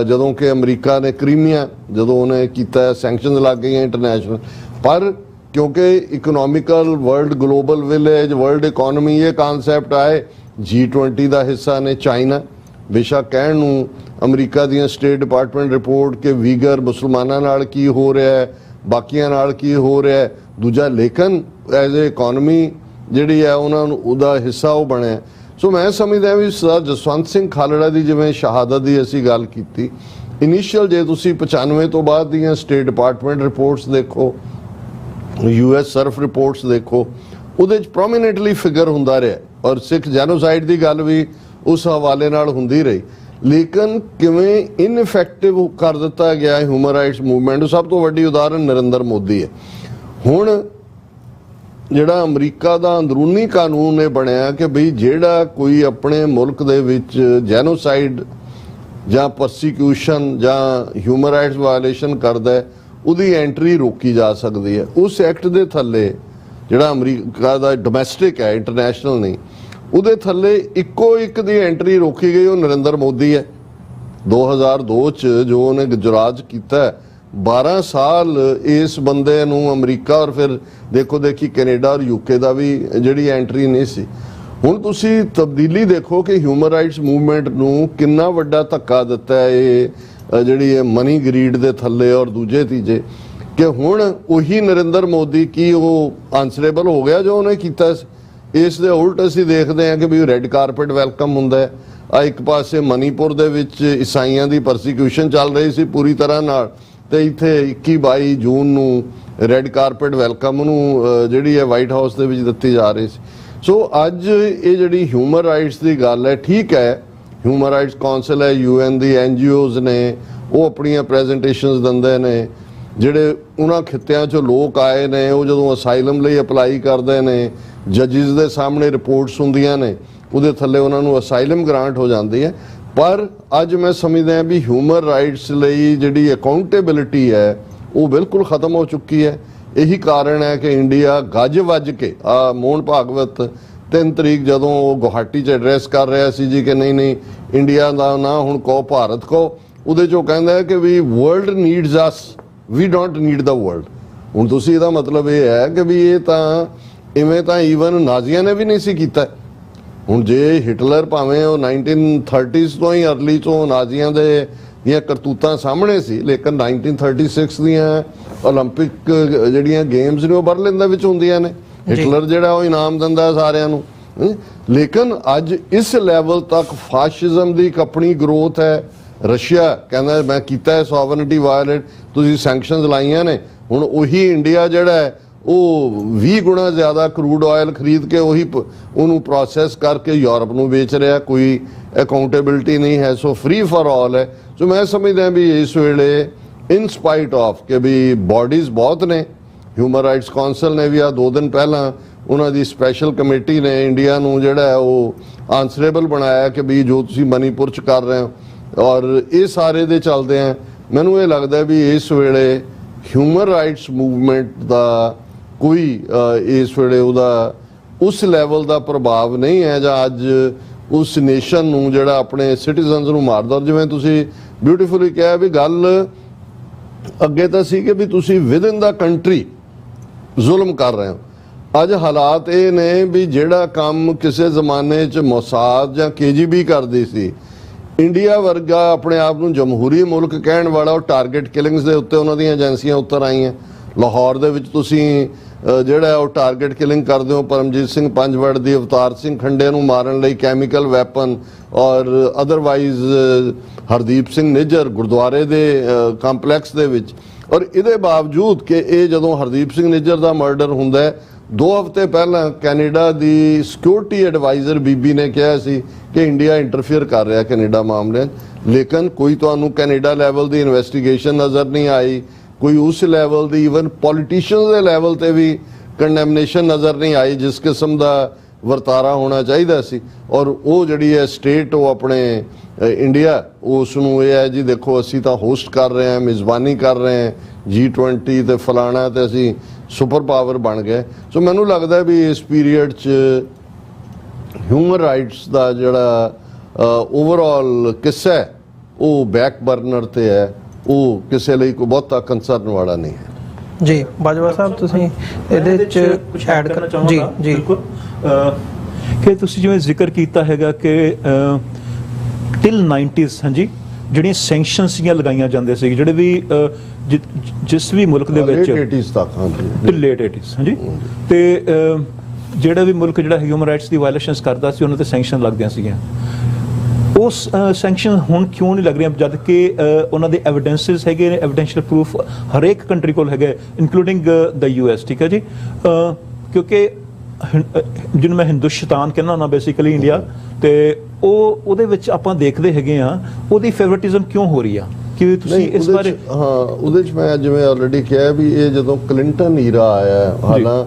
ਜਦੋਂ ਕਿ ਅਮਰੀਕਾ ਨੇ ਕ੍ਰੀਮੀਆ ਜਦੋਂ ਉਹਨੇ ਕੀਤਾ, ਸੈਂਕਸ਼ਨਸ ਲੱਗ ਗਈਆਂ ਇੰਟਰਨੈਸ਼ਨਲ। ਪਰ ਕਿਉਂਕਿ economical world global village world economy ਇਹ ਕਨਸੈਪਟ ਆਏ, G20 ਦਾ ਹਿੱਸਾ ਨੇ ਚਾਈਨਾ। ਬੇਸ਼ੱਕ ਕਹਿਣ ਨੂੰ ਅਮਰੀਕਾ ਦੀਆਂ ਸਟੇਟ ਡਿਪਾਰਟਮੈਂਟ ਰਿਪੋਰਟ ਕਿ ਵੀਗਰ ਮੁਸਲਮਾਨਾਂ ਨਾਲ ਕੀ ਹੋ ਰਿਹਾ ਹੈ, ਬਾਕੀਆਂ ਨਾਲ ਕੀ ਹੋ ਰਿਹਾ ਹੈ, ਦੂਜਾ ਲੇਕਿਨ ਐਜ਼ ਏ ਇਕੋਨਮੀ ਜਿਹੜੀ ਹੈ ਉਹਨਾਂ ਨੂੰ ਉਹਦਾ ਹਿੱਸਾ ਉਹ ਬਣਿਆ। ਸੋ ਮੈਂ ਸਮਝਦਾ ਵੀ ਸਰਦਾਰ ਜਸਵੰਤ ਸਿੰਘ ਖਾਲੜਾ ਦੀ ਜਿਵੇਂ ਸ਼ਹਾਦਤ ਦੀ ਅਸੀਂ ਗੱਲ ਕੀਤੀ, ਇਨੀਸ਼ੀਅਲ ਜੇ ਤੁਸੀਂ 95 ਤੋਂ ਬਾਅਦ ਦੀਆਂ ਸਟੇਟ ਡਿਪਾਰਟਮੈਂਟ ਰਿਪੋਰਟਸ ਦੇਖੋ, US ਸਰਫ ਰਿਪੋਰਟਸ ਦੇਖੋ, ਉਹਦੇ 'ਚ ਪ੍ਰੋਮੀਨੈਂਟਲੀ ਫਿਗਰ ਹੁੰਦਾ ਰਿਹਾ ਔਰ ਸਿੱਖ ਜੈਨੋਸਾਈਡ ਦੀ ਗੱਲ ਵੀ ਉਸ ਹਵਾਲੇ ਨਾਲ ਹੁੰਦੀ ਰਹੀ। ਲੇਕਿਨ ਕਿਵੇਂ ਇਨਇਫੈਕਟਿਵ ਕਰ ਦਿੱਤਾ ਗਿਆ ਹਿਊਮਨ ਰਾਈਟਸ ਮੂਵਮੈਂਟ, ਸਭ ਤੋਂ ਵੱਡੀ ਉਦਾਹਰਨ ਨਰਿੰਦਰ ਮੋਦੀ ਹੈ। ਹੁਣ ਜਿਹੜਾ ਅਮਰੀਕਾ ਦਾ ਅੰਦਰੂਨੀ ਕਾਨੂੰਨ ਇਹ ਬਣਿਆ ਕਿ ਬਈ ਜਿਹੜਾ ਕੋਈ ਆਪਣੇ ਮੁਲਕ ਦੇ ਵਿੱਚ ਜੈਨੋਸਾਈਡ ਜਾਂ ਪਰਸੀਕਿਊਸ਼ਨ ਜਾਂ ਹਿਊਮਨ ਰਾਈਟਸ ਵਾਇਓਲੇਸ਼ਨ ਕਰਦਾ ਉਹਦੀ ਐਂਟਰੀ ਰੋਕੀ ਜਾ ਸਕਦੀ ਹੈ। ਉਸ ਐਕਟ ਦੇ ਥੱਲੇ ਜਿਹੜਾ ਅਮਰੀਕਾ ਦਾ ਡੋਮੈਸਟਿਕ ਹੈ, ਇੰਟਰਨੈਸ਼ਨਲ ਨਹੀਂ, ਉਹਦੇ ਥੱਲੇ ਇੱਕੋ ਇੱਕ ਦੀ ਐਂਟਰੀ ਰੋਕੀ ਗਈ, ਉਹ ਨਰਿੰਦਰ ਮੋਦੀ ਹੈ। 2002 ਚ ਜੋ ਉਹਨੇ ਗੁਜਰਾਤ ਕੀਤਾ, 12 ਸਾਲ ਇਸ ਬੰਦੇ ਨੂੰ ਅਮਰੀਕਾ ਔਰ ਫਿਰ ਦੇਖੋ ਦੇਖੀ ਕੈਨੇਡਾ ਔਰ UK ਦਾ ਵੀ ਜਿਹੜੀ ਐਂਟਰੀ ਨਹੀਂ ਸੀ। ਹੁਣ ਤੁਸੀਂ ਤਬਦੀਲੀ ਦੇਖੋ ਕਿ ਹਿਊਮਨ ਰਾਈਟਸ ਮੂਵਮੈਂਟ ਨੂੰ ਕਿੰਨਾ ਵੱਡਾ ਧੱਕਾ ਦਿੱਤਾ ਹੈ ਇਹ ਜਿਹੜੀ ਇਹ ਮਨੀ ਗਰੀਡ ਦੇ ਥੱਲੇ ਔਰ ਦੂਜੇ ਤੀਜੇ, ਕਿ ਹੁਣ ਉਹੀ ਨਰਿੰਦਰ ਮੋਦੀ ਕੀ ਉਹ ਆਨਸਰੇਬਲ ਹੋ ਗਿਆ ਜੋ ਉਹਨੇ ਕੀਤਾ। ਇਸ ਦੇ ਉਲਟ ਅਸੀਂ ਦੇਖਦੇ ਹਾਂ ਕਿ ਵੀ ਰੈੱਡ ਕਾਰਪੇਟ ਵੈਲਕਮ ਹੁੰਦਾ ਹੈ। ਆ ਇੱਕ ਪਾਸੇ ਮਨੀਪੁਰ ਦੇ ਵਿੱਚ ਈਸਾਈਆਂ ਦੀ ਪਰਸੀਕਿਊਸ਼ਨ ਚੱਲ ਰਹੀ ਸੀ ਪੂਰੀ ਤਰ੍ਹਾਂ ਨਾਲ, ਤੇ ਇੱਥੇ 21-22 ਜੂਨ ਨੂੰ ਰੈੱਡ ਕਾਰਪੇਟ ਵੈਲਕਮ ਨੂੰ ਜਿਹੜੀ ਹੈ ਵਾਈਟ ਹਾਊਸ ਦੇ ਵਿੱਚ ਦਿੱਤੀ ਜਾ ਰਹੀ ਸੀ। ਸੋ ਅੱਜ ਇਹ ਜਿਹੜੀ ਹਿਊਮਨ ਰਾਈਟਸ ਦੀ ਗੱਲ ਹੈ, ਠੀਕ ਹੈ ਹਿਊਮਨ ਰਾਈਟਸ ਕਾਉਂਸਲ ਹੈ, UN ਦੀ NGOs ਨੇ, ਉਹ ਆਪਣੀਆਂ ਪ੍ਰੈਜੈਂਟੇਸ਼ਨਸ ਦਿੰਦੇ ਨੇ। ਜਿਹੜੇ ਉਹਨਾਂ ਖਿੱਤਿਆਂ 'ਚੋਂ ਲੋਕ ਆਏ ਨੇ ਉਹ ਜਦੋਂ ਅਸਾਈਲਮ ਲਈ ਅਪਲਾਈ ਕਰਦੇ ਨੇ, ਜੱਜਿਸ ਦੇ ਸਾਹਮਣੇ ਰਿਪੋਰਟਸ ਹੁੰਦੀਆਂ ਨੇ, ਉਹਦੇ ਥੱਲੇ ਉਹਨਾਂ ਨੂੰ ਅਸਾਈਲਮ ਗ੍ਰਾਂਟ ਹੋ ਜਾਂਦੀ ਹੈ। ਪਰ ਅੱਜ ਮੈਂ ਸਮਝਦਾ ਵੀ ਹਿਊਮਨ ਰਾਈਟਸ ਲਈ ਜਿਹੜੀ ਅਕਾਊਂਟੇਬਿਲਿਟੀ ਹੈ ਉਹ ਬਿਲਕੁਲ ਖਤਮ ਹੋ ਚੁੱਕੀ ਹੈ। ਇਹੀ ਕਾਰਨ ਹੈ ਕਿ ਇੰਡੀਆ ਗੱਜ ਵੱਜ ਕੇ ਮੋਹਨ ਭਾਗਵਤ 3 ਤਰੀਕ ਜਦੋਂ ਉਹ ਗੁਹਾਟੀ 'ਚ ਐਡਰੈਸ ਕਰ ਰਿਹਾ ਸੀ ਜੀ ਕਿ ਨਹੀਂ ਇੰਡੀਆ ਦਾ ਨਾ ਹੁਣ ਕਹੋ ਭਾਰਤ ਕਹੋ, ਉਹਦੇ 'ਚੋਂ ਕਹਿੰਦਾ ਹੈ ਕਿ ਵੀ world needs us, we don't need the world. ਹੁਣ ਤੁਸੀਂ ਇਹਦਾ ਮਤਲਬ ਇਹ ਹੈ ਕਿ ਵੀ ਇਹ ਤਾਂ ਇਵੇਂ ਤਾਂ ਈਵਨ ਨਾਜ਼ੀਆਂ ਨੇ ਵੀ ਨਹੀਂ ਸੀ ਕੀਤਾ। ਹੁਣ ਜੇ ਹਿਟਲਰ ਭਾਵੇਂ ਉਹ 1930s ਤੋਂ ਹੀ ਅਰਲੀ ਤੋਂ ਨਾਜ਼ੀਆਂ ਦੀਆਂ ਕਰਤੂਤਾਂ ਸਾਹਮਣੇ ਸੀ, ਲੇਕਿਨ 1936 ਦੀਆਂ ਓਲੰਪਿਕ ਜਿਹੜੀਆਂ ਗੇਮਸ ਨੇ ਉਹ ਬਰਲਿਨ ਦੇ ਵਿੱਚ ਹੁੰਦੀਆਂ ਨੇ। ਹਿਟਲਰ ਜਿਹੜਾ ਉਹ ਇਨਾਮ ਦਿੰਦਾ ਸਾਰਿਆਂ ਨੂੰ। ਲੇਕਿਨ ਅੱਜ ਇਸ ਲੈਵਲ ਤੱਕ ਫਾਸ਼ਿਜ਼ਮ ਦੀ ਇੱਕ ਆਪਣੀ ਗਰੋਥ ਹੈ। ਰਸ਼ੀਆ ਕਹਿੰਦਾ ਮੈਂ ਕੀਤਾ ਹੈ ਸੋਵਰਨਿਟੀ ਵਾਇਲੇਟ, ਤੁਸੀਂ ਸੈਂਕਸ਼ਨਸ ਲਾਈਆਂ ਨੇ। ਹੁਣ ਉਹੀ ਇੰਡੀਆ ਜਿਹੜਾ ਹੈ ਉਹ 20 ਗੁਣਾ ਜ਼ਿਆਦਾ ਕਰੂਡ ਆਇਲ ਖਰੀਦ ਕੇ ਉਹਨੂੰ ਪ੍ਰੋਸੈਸ ਕਰਕੇ ਯੂਰਪ ਨੂੰ ਵੇਚ ਰਿਹਾ। ਕੋਈ ਅਕਾਊਂਟੇਬਿਲਟੀ ਨਹੀਂ ਹੈ। ਸੋ ਫ੍ਰੀ ਫॉर ਆਲ ਹੈ। ਸੋ ਮੈਂ ਸਮਝਦਾ ਵੀ ਇਸ ਵੇਲੇ ਇਨ ਸਪਾਈਟ ਆਫ ਕਿ ਵੀ ਬਾਡੀਜ਼ ਬਹੁਤ ਨੇ, ਹਿਊਮਨ ਰਾਈਟਸ ਕਾਉਂਸਲ ਨੇ ਵੀ 2 ਦਿਨ ਪਹਿਲਾਂ ਉਹਨਾਂ ਦੀ ਸਪੈਸ਼ਲ ਕਮੇਟੀ ਨੇ ਇੰਡੀਆ ਨੂੰ ਜਿਹੜਾ ਹੈ ਉਹ ਆਨਸਰੇਬਲ ਬਣਾਇਆ ਕਿ ਵੀ ਜੋ ਤੁਸੀਂ ਮਨੀਪੁਰ 'ਚ ਕਰ ਰਹੇ ਹੋ। ਔਰ ਇਹ ਸਾਰੇ ਦੇ ਚੱਲਦੇ ਆ ਮੈਨੂੰ ਇਹ ਲੱਗਦਾ ਵੀ ਇਸ ਵੇਲੇ ਹਿਊਮਨ ਰਾਈਟਸ ਮੂਵਮੈਂਟ ਦਾ ਕੋਈ ਇਸ ਵੇਲੇ ਉਹਦਾ ਉਸ ਲੈਵਲ ਦਾ ਪ੍ਰਭਾਵ ਨਹੀਂ ਹੈ ਜਾਂ ਅੱਜ ਉਸ ਨੇਸ਼ਨ ਨੂੰ ਜਿਹੜਾ ਆਪਣੇ ਸਿਟੀਜ਼ਨਸ ਨੂੰ ਮਾਰਦਾ। ਜਿਵੇਂ ਤੁਸੀਂ ਬਿਊਟੀਫੁਲੀ ਕਿਹਾ ਵੀ ਗੱਲ ਅੱਗੇ ਤਾਂ ਸੀ ਕਿ ਵੀ ਤੁਸੀਂ ਵਿਦ ਇਨ ਦਾ ਕੰਟਰੀ ਜ਼ੁਲਮ ਕਰ ਰਹੇ ਹੋ। ਅੱਜ ਹਾਲਾਤ ਇਹ ਨੇ ਵੀ ਜਿਹੜਾ ਕੰਮ ਕਿਸੇ ਜ਼ਮਾਨੇ 'ਚ ਮੋਸਾਦ ਜਾਂ KGB ਕਰਦੀ ਸੀ, ਇੰਡੀਆ ਵਰਗਾ ਆਪਣੇ ਆਪ ਨੂੰ ਜਮਹੂਰੀ ਮੁਲਕ ਕਹਿਣ ਵਾਲਾ ਉਹ ਟਾਰਗੇਟ ਕਿਲਿੰਗਸ ਦੇ ਉੱਤੇ ਉਹਨਾਂ ਦੀਆਂ ਏਜੰਸੀਆਂ ਉੱਤਰ ਆਈਆਂ। ਲਾਹੌਰ ਦੇ ਵਿੱਚ ਤੁਸੀਂ ਜਿਹੜਾ ਉਹ ਟਾਰਗੇਟ ਕਿਲਿੰਗ ਕਰਦੇ ਹੋ, ਪਰਮਜੀਤ ਸਿੰਘ ਪੰਜਵੜ ਦੀ, ਅਵਤਾਰ ਸਿੰਘ ਖੰਡੇ ਨੂੰ ਮਾਰਨ ਲਈ ਕੈਮੀਕਲ ਵੈਪਨ, ਔਰ ਅਦਰਵਾਈਜ਼ ਹਰਦੀਪ ਸਿੰਘ ਨਿੱਜਰ ਗੁਰਦੁਆਰੇ ਦੇ ਕੰਪਲੈਕਸ ਦੇ ਵਿੱਚ। ਔਰ ਇਹਦੇ ਬਾਵਜੂਦ ਕਿ ਇਹ ਜਦੋਂ ਹਰਦੀਪ ਸਿੰਘ ਨਿੱਜਰ ਦਾ ਮਰਡਰ ਹੁੰਦਾ ਹੈ 2 ਹਫ਼ਤੇ ਪਹਿਲਾਂ ਕੈਨੇਡਾ ਦੀ ਸਿਕਿਉਰਿਟੀ ਐਡਵਾਈਜ਼ਰ ਬੀਬੀ ਨੇ ਕਿਹਾ ਸੀ ਕਿ ਇੰਡੀਆ ਇੰਟਰਫੇਅਰ ਕਰ ਰਿਹਾ ਕੈਨੇਡਾ ਮਾਮਲਿਆਂ 'ਚ, ਲੇਕਿਨ ਕੋਈ ਤੁਹਾਨੂੰ ਕੈਨੇਡਾ ਲੈਵਲ ਦੀ ਇਨਵੈਸਟੀਗੇਸ਼ਨ ਨਜ਼ਰ ਨਹੀਂ ਆਈ। ਕੋਈ ਉਸ ਲੈਵਲ ਦੀ ਈਵਨ ਪੋਲੀਟੀਸ਼ੀਅਨਸ ਦੇ ਲੈਵਲ ਤੇ ਵੀ ਕੰਡੈਮਨੇਸ਼ਨ ਨਜ਼ਰ ਨਹੀਂ ਆਈ ਜਿਸ ਕਿਸਮ ਦਾ ਵਰਤਾਰਾ ਹੋਣਾ ਚਾਹੀਦਾ ਸੀ। ਔਰ ਉਹ ਜਿਹੜੀ ਹੈ ਸਟੇਟ ਉਹ ਆਪਣੇ ਇੰਡੀਆ ਉਸ ਨੂੰ ਇਹ ਹੈ ਜੀ ਦੇਖੋ ਅਸੀਂ ਤਾਂ ਹੋਸਟ ਕਰ ਰਹੇ ਹਾਂ, ਮੇਜ਼ਬਾਨੀ ਕਰ ਰਹੇ ਹਾਂ G20 ਤੇ ਫਲਾਣਾ ਤੇ ਅਸੀਂ ਸੁਪਰ ਪਾਵਰ ਬਣ ਗਏ। ਸੋ ਮੈਨੂੰ ਲੱਗਦਾ ਵੀ ਇਸ ਪੀਰੀਅਡ 'ਚ ਹਿਊਮਨ ਰਾਈਟਸ ਦਾ ਜਿਹੜਾ ਓਵਰਆਲ ਕਿੱਸਾ ਹੈ ਉਹ ਬੈਕ ਬਰਨਰ ਤੇ ਹੈ, ਉਹ ਕਿਸੇ ਲਈ ਕੋਈ ਬਹੁਤਾ ਕੰਸਰਨ ਵਾਲਾ ਨਹੀਂ ਹੈ। ਜੀ ਬਾਜਵਾ ਸਾਹਿਬ ਤੁਸੀਂ ਇਹਦੇ 'ਚ ਕੁਝ ਐਡ ਕਰਨਾ ਚਾਹੋਗੇ? ਜੀ ਬਿਲਕੁਲ ਕਿ ਤੁਸੀਂ ਜਿਵੇਂ ਜ਼ਿਕਰ ਕੀਤਾ ਹੈਗਾ ਕਿ ਟਿਲ 90s ਹਾਂਜੀ ਜਿਹੜੀਆਂ ਸੈਂਕਸ਼ਨਸ ਸੀਗੀਆਂ ਲਗਾਈਆਂ ਜਾਂਦੇ ਸੀ, ਜਿਹੜੇ ਵੀ ਜਿਸ ਵੀ ਮੁਲਕ ਦੇ ਵਿੱਚ ਲੇਟ 80s ਤੱਕ ਹਾਂਜੀ ਲੇਟ 80s ਹਾਂਜੀ ਤੇ ਜਿਹੜਾ ਵੀ ਮੁਲਕ ਜਿਹੜਾ ਹਿਊਮਨ ਰਾਈਟਸ ਦੀ ਵਾਇਲੇਸ਼ਨਸ ਕਰਦਾ ਸੀ ਉਹਨਾਂ ਤੇ ਸੈਂਕਸ਼ਨ ਲੱਗਦੀਆਂ ਸੀਗੀਆਂ। ਉਸ ਸੈਂਕਸ਼ਨ ਹੁਣ ਕਿਉਂ ਨਹੀਂ ਲੱਗ ਰਹੀਆਂ ਜਦ ਕਿ ਉਹਨਾਂ ਦੇ ਐਵੀਡੈਂਸਿਸ ਹੈਗੇ ਨੇ, ਐਵੀਡੈਂਸ਼ੀਅਲ ਪ੍ਰੂਫ ਹਰੇਕ ਕੰਟਰੀ ਕੋਲ ਹੈਗੇ ਇਨਕਲੂਡਿੰਗ ਦਾ US, ਠੀਕ ਹੈ ਜੀ। ਕਿਉਂਕਿ ਜਿਹਨੂੰ ਮੈਂ ਹਿੰਦੁਸਤਾਨ ਕਹਿੰਦਾ ਹੁੰਦਾ ਬੇਸਿਕਲੀ ਇੰਡੀਆ, ਤੇ ਉਹਦੇ ਵਿੱਚ ਆਪਾਂ ਦੇਖਦੇ ਹੈਗੇ ਆ ਉਹਦੀ ਫੇਵਰਟਿਜ਼ਮ ਕਿਉਂ ਹੋ ਰਹੀ ਆ ਕਿ ਤੁਸੀਂ ਇਸ ਬਾਰੇ? ਹਾਂ ਉਹਦੇ 'ਚ ਮੈਂ ਜਿਵੇਂ ਆਲਰੇਡੀ ਕਿਹਾ ਵੀ ਇਹ ਜਦੋਂ ਕਲਿੰਟਨ ਈਰਾ ਆਇਆ, ਹਾਲਾਂ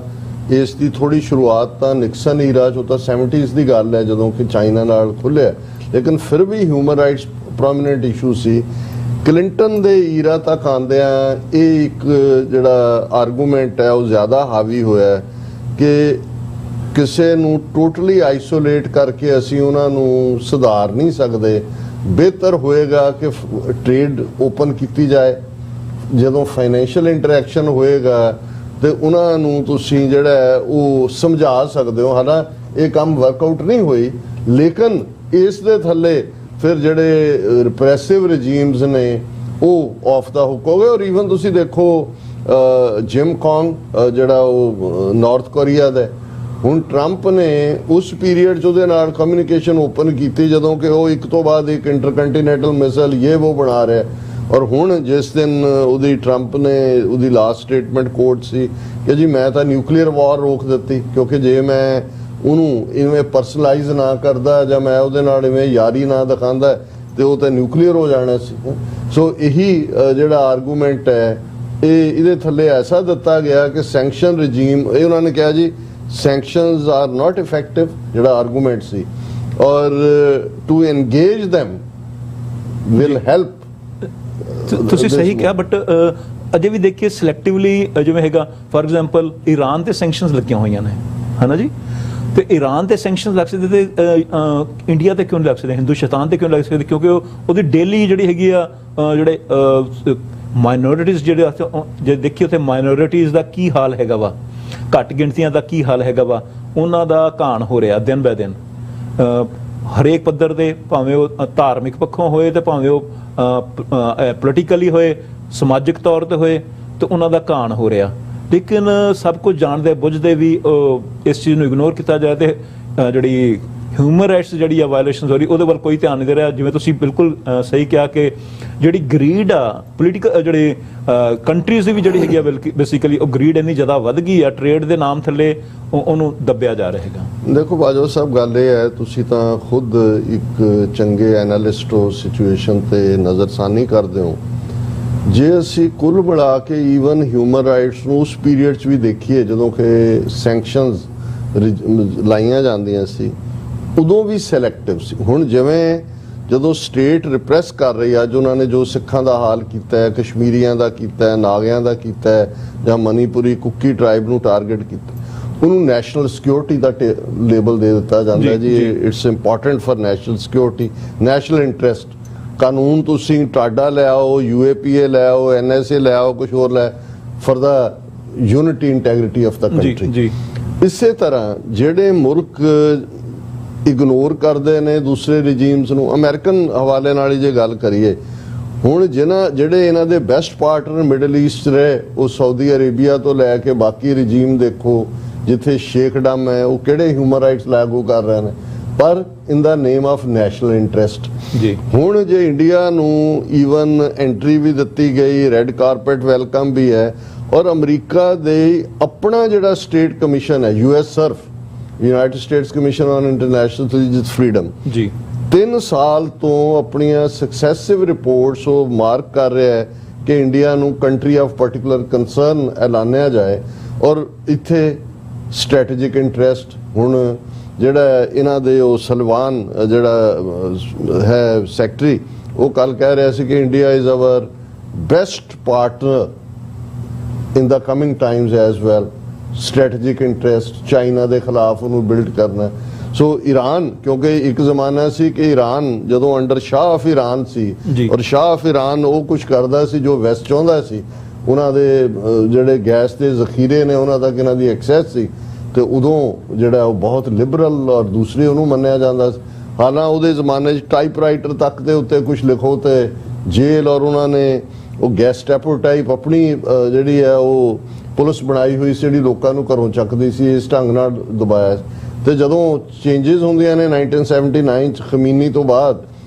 ਇਸ ਦੀ ਥੋੜੀ ਸ਼ੁਰੂਆਤ ਤਾਂ ਨਿਕਸਨ ਈਰਾ 'ਚ ਤਾਂ 70s ਦੀ ਗੱਲ ਹੈ ਜਦੋਂ ਕਿ ਚਾਈਨਾ ਨਾਲ ਖੁੱਲਿਆ, ਲੇਕਿਨ ਫਿਰ ਵੀ ਹਿਊਮਨ ਰਾਈਟਸ ਪ੍ਰੋਮੀਨੈਂਟ ਇਸ਼ੂ ਸੀ। ਕਲਿੰਟਨ ਦੇ ਈਰਾ ਤੱਕ ਆਉਂਦਿਆਂ ਇਹ ਇੱਕ ਜਿਹੜਾ ਆਰਗੂਮੈਂਟ ਹੈ ਉਹ ਜ਼ਿਆਦਾ ਹਾਵੀ ਹੋਇਆ ਕਿ ਕਿਸੇ ਨੂੰ ਟੋਟਲੀ ਆਈਸੋਲੇਟ ਕਰਕੇ ਅਸੀਂ ਉਹਨਾਂ ਨੂੰ ਸੁਧਾਰ ਨਹੀਂ ਸਕਦੇ। ਬਿਹਤਰ ਹੋਏਗਾ ਕਿ ਟ੍ਰੇਡ ਓਪਨ ਕੀਤੀ ਜਾਏ, ਜਦੋਂ ਫਾਈਨੈਂਸ਼ੀਅਲ ਇੰਟਰੈਕਸ਼ਨ ਹੋਏਗਾ ਤੇ ਉਹਨਾਂ ਨੂੰ ਤੁਸੀਂ ਜਿਹੜਾ ਉਹ ਸਮਝਾ ਸਕਦੇ ਹੋ। ਹਾਲਾਂ ਇਹ ਕੰਮ ਵਰਕਆਊਟ ਨਹੀਂ ਹੋਈ, ਲੇਕਿਨ ਇਸ ਦੇ ਥੱਲੇ ਫਿਰ ਜਿਹੜੇ ਰਿਪਰੈਸਿਵ ਰਜੀਮਸ ਨੇ ਉਹ ਆਫ ਦਾ ਹੁੱਕ ਹੋ ਗਏ। ਔਰ ਈਵਨ ਤੁਸੀਂ ਦੇਖੋ ਜਿਮ ਕੌਂਗ ਜਿਹੜਾ ਉਹ ਨਾਰਥ ਕੋਰੀਆ ਦਾ, ਹੁਣ ਟਰੰਪ ਨੇ ਉਸ ਪੀਰੀਅਡ 'ਚ ਉਹਦੇ ਨਾਲ ਕਮਿਊਨੀਕੇਸ਼ਨ ਓਪਨ ਕੀਤੀ ਜਦੋਂ ਕਿ ਉਹ ਇੱਕ ਤੋਂ ਬਾਅਦ ਇੱਕ ਇੰਟਰਕੰਟੀਨੈਂਟਲ ਮਿਸਾਈਲ ਇਹ ਉਹ ਬਣਾ ਰਿਹਾ। ਔਰ ਹੁਣ ਜਿਸ ਦਿਨ ਉਹਦੀ ਟਰੰਪ ਨੇ ਉਹਦੀ ਲਾਸਟ ਸਟੇਟਮੈਂਟ ਕੋਟ ਸੀ ਕਿ ਜੀ ਮੈਂ ਤਾਂ ਨਿਊਕਲੀਅਰ ਵਾਰ ਰੋਕ ਦਿੱਤੀ, ਕਿਉਂਕਿ ਜੇ ਮੈਂ ਉਹਨੂੰ ਇਵੇਂ ਪਰਸਨਲਾਈਜ਼ ਨਾ ਕਰਦਾ ਜਾਂ ਮੈਂ ਉਹਦੇ ਨਾਲ ਇਵੇਂ ਯਾਰੀ ਨਾ ਦਿਖਾਉਂਦਾ ਤੇ ਉਹ ਤਾਂ ਨਿਊਕਲੀਅਰ ਹੋ ਜਾਣਾ ਸੀ। ਸੋ ਇਹੀ ਜਿਹੜਾ ਆਰਗੂਮੈਂਟ ਹੈ ਇਹਦੇ ਥੱਲੇ ਐਸਾ ਦਿੱਤਾ ਗਿਆ ਕਿ ਸੈਂਕਸ਼ਨ ਰਜੀਮ, ਇਹ ਉਹਨਾਂ ਨੇ ਕਿਹਾ ਜੀ sanctions are not effective, ਜਿਹੜਾ ਆਰਗੂਮੈਂਟ ਸੀ, ਔਰ to engage them will help। ਤੁਸੀਂ ਸਹੀ ਕਿਹਾ, ਬਟ ਅਜੇ ਵੀ ਦੇਖੀਏ ਸਿਲੈਕਟਿਵਲੀ ਜਿਵੇਂ ਹੈਗਾ ਫॉर ਐਗਜ਼ਾਮਪਲ ਈਰਾਨ ਤੇ ਸੈਂਕਸ਼ਨਸ ਲੱਗੀਆਂ ਹੋਈਆਂ ਨੇ, ਹੈ ਨਾ ਜੀ। ਤੇ ਈਰਾਨ ਤੇ ਸੈਂਕਸ਼ਨਸ ਲੱਗ ਸਕਦੇ ਤੇ ਇੰਡੀਆ ਤੇ ਕਿਉਂ ਨਹੀਂ ਲੱਗ ਸਕਦੇ, ਹਿੰਦੁਸਤਾਨ ਤੇ ਕਿਉਂ ਲੱਗ ਸਕਦੇ? ਕਿਉਂਕਿ ਉਹਦੀ ਡੇਲੀ ਜਿਹੜੀ ਹੈਗੀ ਆ ਜਿਹੜੇ ਮਾਈਨੋਰਿਟੀਜ਼ ਜਿਹੜੇ ਜੇ ਦੇਖੀਏ ਉੱਥੇ ਮਾਈਨੋਰਿਟੀਜ਼ ਦਾ ਕੀ ਹਾਲ ਹੈਗਾ ਵਾ, ਘੱਟ ਗਿਣਤੀਆਂ ਦਾ ਕੀ ਹਾਲ ਹੈਗਾ ਵਾ, ਉਹਨਾਂ ਦਾ ਘਾਣ ਹੋ ਰਿਹਾ ਦਿਨ ਬੈ ਦਿਨ ਹਰੇਕ ਪੱਧਰ ਤੇ, ਭਾਵੇਂ ਉਹ ਧਾਰਮਿਕ ਪੱਖੋਂ ਹੋਏ ਤੇ ਭਾਵੇਂ ਉਹ ਪੋਲੀਟੀਕਲੀ ਹੋਏ, ਸਮਾਜਿਕ ਤੌਰ ਤੇ ਹੋਏ, ਤੇ ਉਹਨਾਂ ਦਾ ਘਾਣ ਹੋ ਰਿਹਾ। ਲੇਕਿਨ ਸਭ ਕੁਝ ਜਾਣਦੇ ਬੁੱਝਦੇ ਵੀ ਇਸ ਚੀਜ਼ ਨੂੰ ਇਗਨੋਰ ਕੀਤਾ ਜਾਏ ਤੇ ਜਿਹੜੀ ਹਿਊਮਨ ਰਾਈਟਸ ਜਿਹੜੀ ਆ ਵਾਇਲੇਸ਼ਨ ਹੋ ਰਹੀ ਉਹਦੇ ਵੱਲ ਕੋਈ ਧਿਆਨ ਨਹੀਂ ਦੇ ਰਿਹਾ। ਜਿਵੇਂ ਤੁਸੀਂ ਬਿਲਕੁਲ ਸਹੀ ਕਿਹਾ ਕਿ ਜਿਹੜੀ ਗਰੀਡ ਆ ਪੋਲੀਟੀਕਲ ਜਿਹੜੇ ਕੰਟਰੀਜ਼ ਦੀ ਵੀ ਜਿਹੜੀ ਹੈਗੀ ਆ ਬੇਸਿਕਲੀ ਉਹ ਗਰੀਡ ਇੰਨੀ ਜ਼ਿਆਦਾ ਵੱਧ ਗਈ ਆ, ਟ੍ਰੇਡ ਦੇ ਨਾਮ ਥੱਲੇ ਉਹਨੂੰ ਦੱਬਿਆ ਜਾ ਰਿਹਾ ਹੈਗਾ। ਦੇਖੋ ਬਾਜਵਾ ਸਾਹਿਬ, ਗੱਲ ਇਹ ਹੈ, ਤੁਸੀਂ ਤਾਂ ਖੁਦ ਇੱਕ ਚੰਗੇ ਐਨਾਲਿਸਟ ਹੋ, ਸਿਚੁਏਸ਼ਨ ਤੇ ਨਜ਼ਰਸਾਨੀ ਕਰਦੇ ਹੋ। ਜੇ ਅਸੀਂ ਕੁੱਲ ਮਿਲਾ ਕੇ ਈਵਨ ਹਿਊਮਨ ਰਾਈਟਸ ਨੂੰ ਉਸ ਪੀਰੀਅਡ 'ਚ ਵੀ ਦੇਖੀਏ ਜਦੋਂ ਕਿ ਸੈਂਕਸ਼ਨਸ ਲਾਈਆਂ ਜਾਂਦੀਆਂ ਸੀ, ਉਦੋਂ ਵੀ ਸਿਲੈਕਟਿਵ ਸੀ। ਹੁਣ ਜਿਵੇਂ ਜਦੋਂ ਸਟੇਟ ਰਿਪਰੈਸ ਕਰ ਰਹੀ ਆ, ਅੱਜ ਉਹਨਾਂ ਨੇ ਜੋ ਸਿੱਖਾਂ ਦਾ ਹਾਲ ਕੀਤਾ ਹੈ, ਕਸ਼ਮੀਰੀਆਂ ਦਾ ਕੀਤਾ ਹੈ, ਨਾਗਿਆਂ ਦਾ ਕੀਤਾ ਹੈ, ਜਾਂ ਮਨੀਪੁਰੀ ਕੁੱਕੀ ਟ੍ਰਾਈਬ ਨੂੰ ਟਾਰਗੇਟ ਕੀਤਾ, ਉਹਨੂੰ ਨੈਸ਼ਨਲ ਸਿਕਿਉਰਿਟੀ ਦਾ ਲੇਬਲ ਦੇ ਦਿੱਤਾ ਜਾਂਦਾ ਜੀ। It's important for national security, national interest. ਕਾਨੂੰਨ ਤੁਸੀਂ ਟਾਡਾ ਲੈ ਆਓ, UAPA ਲੈ ਆਓ, NSA ਲੈ ਆਓ, ਕੁਝ ਹੋਰ ਲੈ, for the unity integrity of the country. ਇਸੇ ਤਰ੍ਹਾਂ ਜਿਹੜੇ ਮੁਲਕ ਇਗਨੋਰ ਕਰਦੇ ਨੇ ਦੂਸਰੇ ਰਿਜੀਮਸ ਨੂੰ, ਅਮਰੀਕਨ ਹਵਾਲੇ ਨਾਲ ਹੀ ਜੇ ਗੱਲ ਕਰੀਏ, ਹੁਣ ਜਿਹੜੇ ਇਹਨਾਂ ਦੇ ਬੈਸਟ ਪਾਰਟਨਰ ਮਿਡਲ ਈਸਟ ਰਹੇ, ਉਹ ਸਾਊਦੀ ਅਰੇਬੀਆ ਤੋਂ ਲੈ ਕੇ ਬਾਕੀ ਰਿਜੀਮ ਦੇਖੋ, ਜਿੱਥੇ ਸ਼ੇਖਡਮ ਹੈ, ਉਹ ਕਿਹੜੇ ਹਿਊਮਨ ਰਾਈਟਸ ਲਾਗੂ ਕਰ ਰਹੇ ਨੇ, ਪਰ ਇਨ ਦਾ ਨੇਮ ਆਫ ਨੈਸ਼ਨਲ ਇੰਟਰਸਟ ਜੀ। ਹੁਣ ਜੇ ਇੰਡੀਆ ਨੂੰ ਈਵਨ ਐਂਟਰੀ ਵੀ ਦਿੱਤੀ ਗਈ, ਰੈੱਡ ਕਾਰਪੇਟ ਵੈਲਕਮ ਵੀ ਹੈ, ਔਰ ਅਮਰੀਕਾ ਦੇ ਆਪਣਾ ਜਿਹੜਾ ਸਟੇਟ ਕਮਿਸ਼ਨ ਹੈ, US Surf, United States commission on international religious freedom ਜੀ, 3 ਸਾਲ ਤੋਂ ਆਪਣੀਆਂ ਸਕਸੈਸਿਵ ਰਿਪੋਰਟਸ ਉਹ ਮਾਰਕ ਕਰ ਰਿਹਾ ਹੈ ਕਿ ਇੰਡੀਆ ਨੂੰ ਕੰਟਰੀ ਆਫ ਪਾਰਟਿਕੂਲਰ ਕੰਸਰਨ ਐਲਾਨਿਆ ਜਾਏ। ਔਰ ਇੱਥੇ ਸਟ੍ਰੈਟੇਜਿਕ ਇੰਟਰਸਟ, ਹੁਣ ਜਿਹੜਾ ਇਹਨਾਂ ਦੇ ਉਹ ਸਲਵਾਨ ਜਿਹੜਾ ਹੈ ਸੈਕਟਰੀ, ਉਹ ਕੱਲ ਕਹਿ ਰਿਹਾ ਸੀ ਕਿ India is our best partner in the coming Times as well. Strategic interest, China ਦੇ ਖਿਲਾਫ ਉਹਨੂੰ ਬਿਲਡ ਕਰਨਾ। ਸੋ ਈਰਾਨ, ਕਿਉਂਕਿ ਇੱਕ ਜ਼ਮਾਨਾ ਸੀ ਕਿ ਈਰਾਨ ਜਦੋਂ ਅੰਡਰ ਸ਼ਾਹ ਆਫ ਈਰਾਨ ਸੀ, ਔਰ ਸ਼ਾਹ ਆਫ ਈਰਾਨ ਉਹ ਕੁਝ ਕਰਦਾ ਸੀ ਜੋ ਵੈਸਟ ਚਾਹੁੰਦਾ ਸੀ, ਉਹਨਾਂ ਦੇ ਜਿਹੜੇ ਗੈਸ ਦੇ ਜ਼ਖੀਰੇ ਨੇ ਉਹਨਾਂ ਤੱਕ ਇਹਨਾਂ ਦੀ ਐਕਸੈਸ ਸੀ, ਤੇ ਉਦੋਂ ਜਿਹੜਾ ਉਹ ਬਹੁਤ ਲਿਬਰਲ ਔਰ ਦੂਸਰੇ ਉਹਨੂੰ ਮੰਨਿਆ ਜਾਂਦਾ ਸੀ। ਹਾਲਾਂਕਿ ਉਹਦੇ ਜ਼ਮਾਨੇ 'ਚ ਟਾਈਪਰਾਈਟਰ ਤੱਕ ਦੇ ਉੱਤੇ ਕੁਝ ਲਿਖੋ ਤੇ ਜੇਲ੍ਹ, ਔਰ ਉਹਨਾਂ ਨੇ ਉਹ ਗੈਸਟੈਪੋ ਟਾਈਪ ਆਪਣੀ ਜਿਹੜੀ ਹੈ ਉਹ ਪੁਲਿਸ ਬਣਾਈ ਹੋਈ ਸੀ, ਜਿਹੜੀ ਲੋਕਾਂ ਨੂੰ ਘਰੋਂ ਚੱਕਦੀ ਸੀ, ਇਸ ਢੰਗ ਨਾਲ ਦਬਾਇਆ। ਤੇ ਜਦੋਂ ਚੇਂਜਸ ਹੁੰਦੀਆਂ ਨੇ 1979 'ਚ ਖਮੀਨੀ ਤੋਂ ਬਾਅਦ,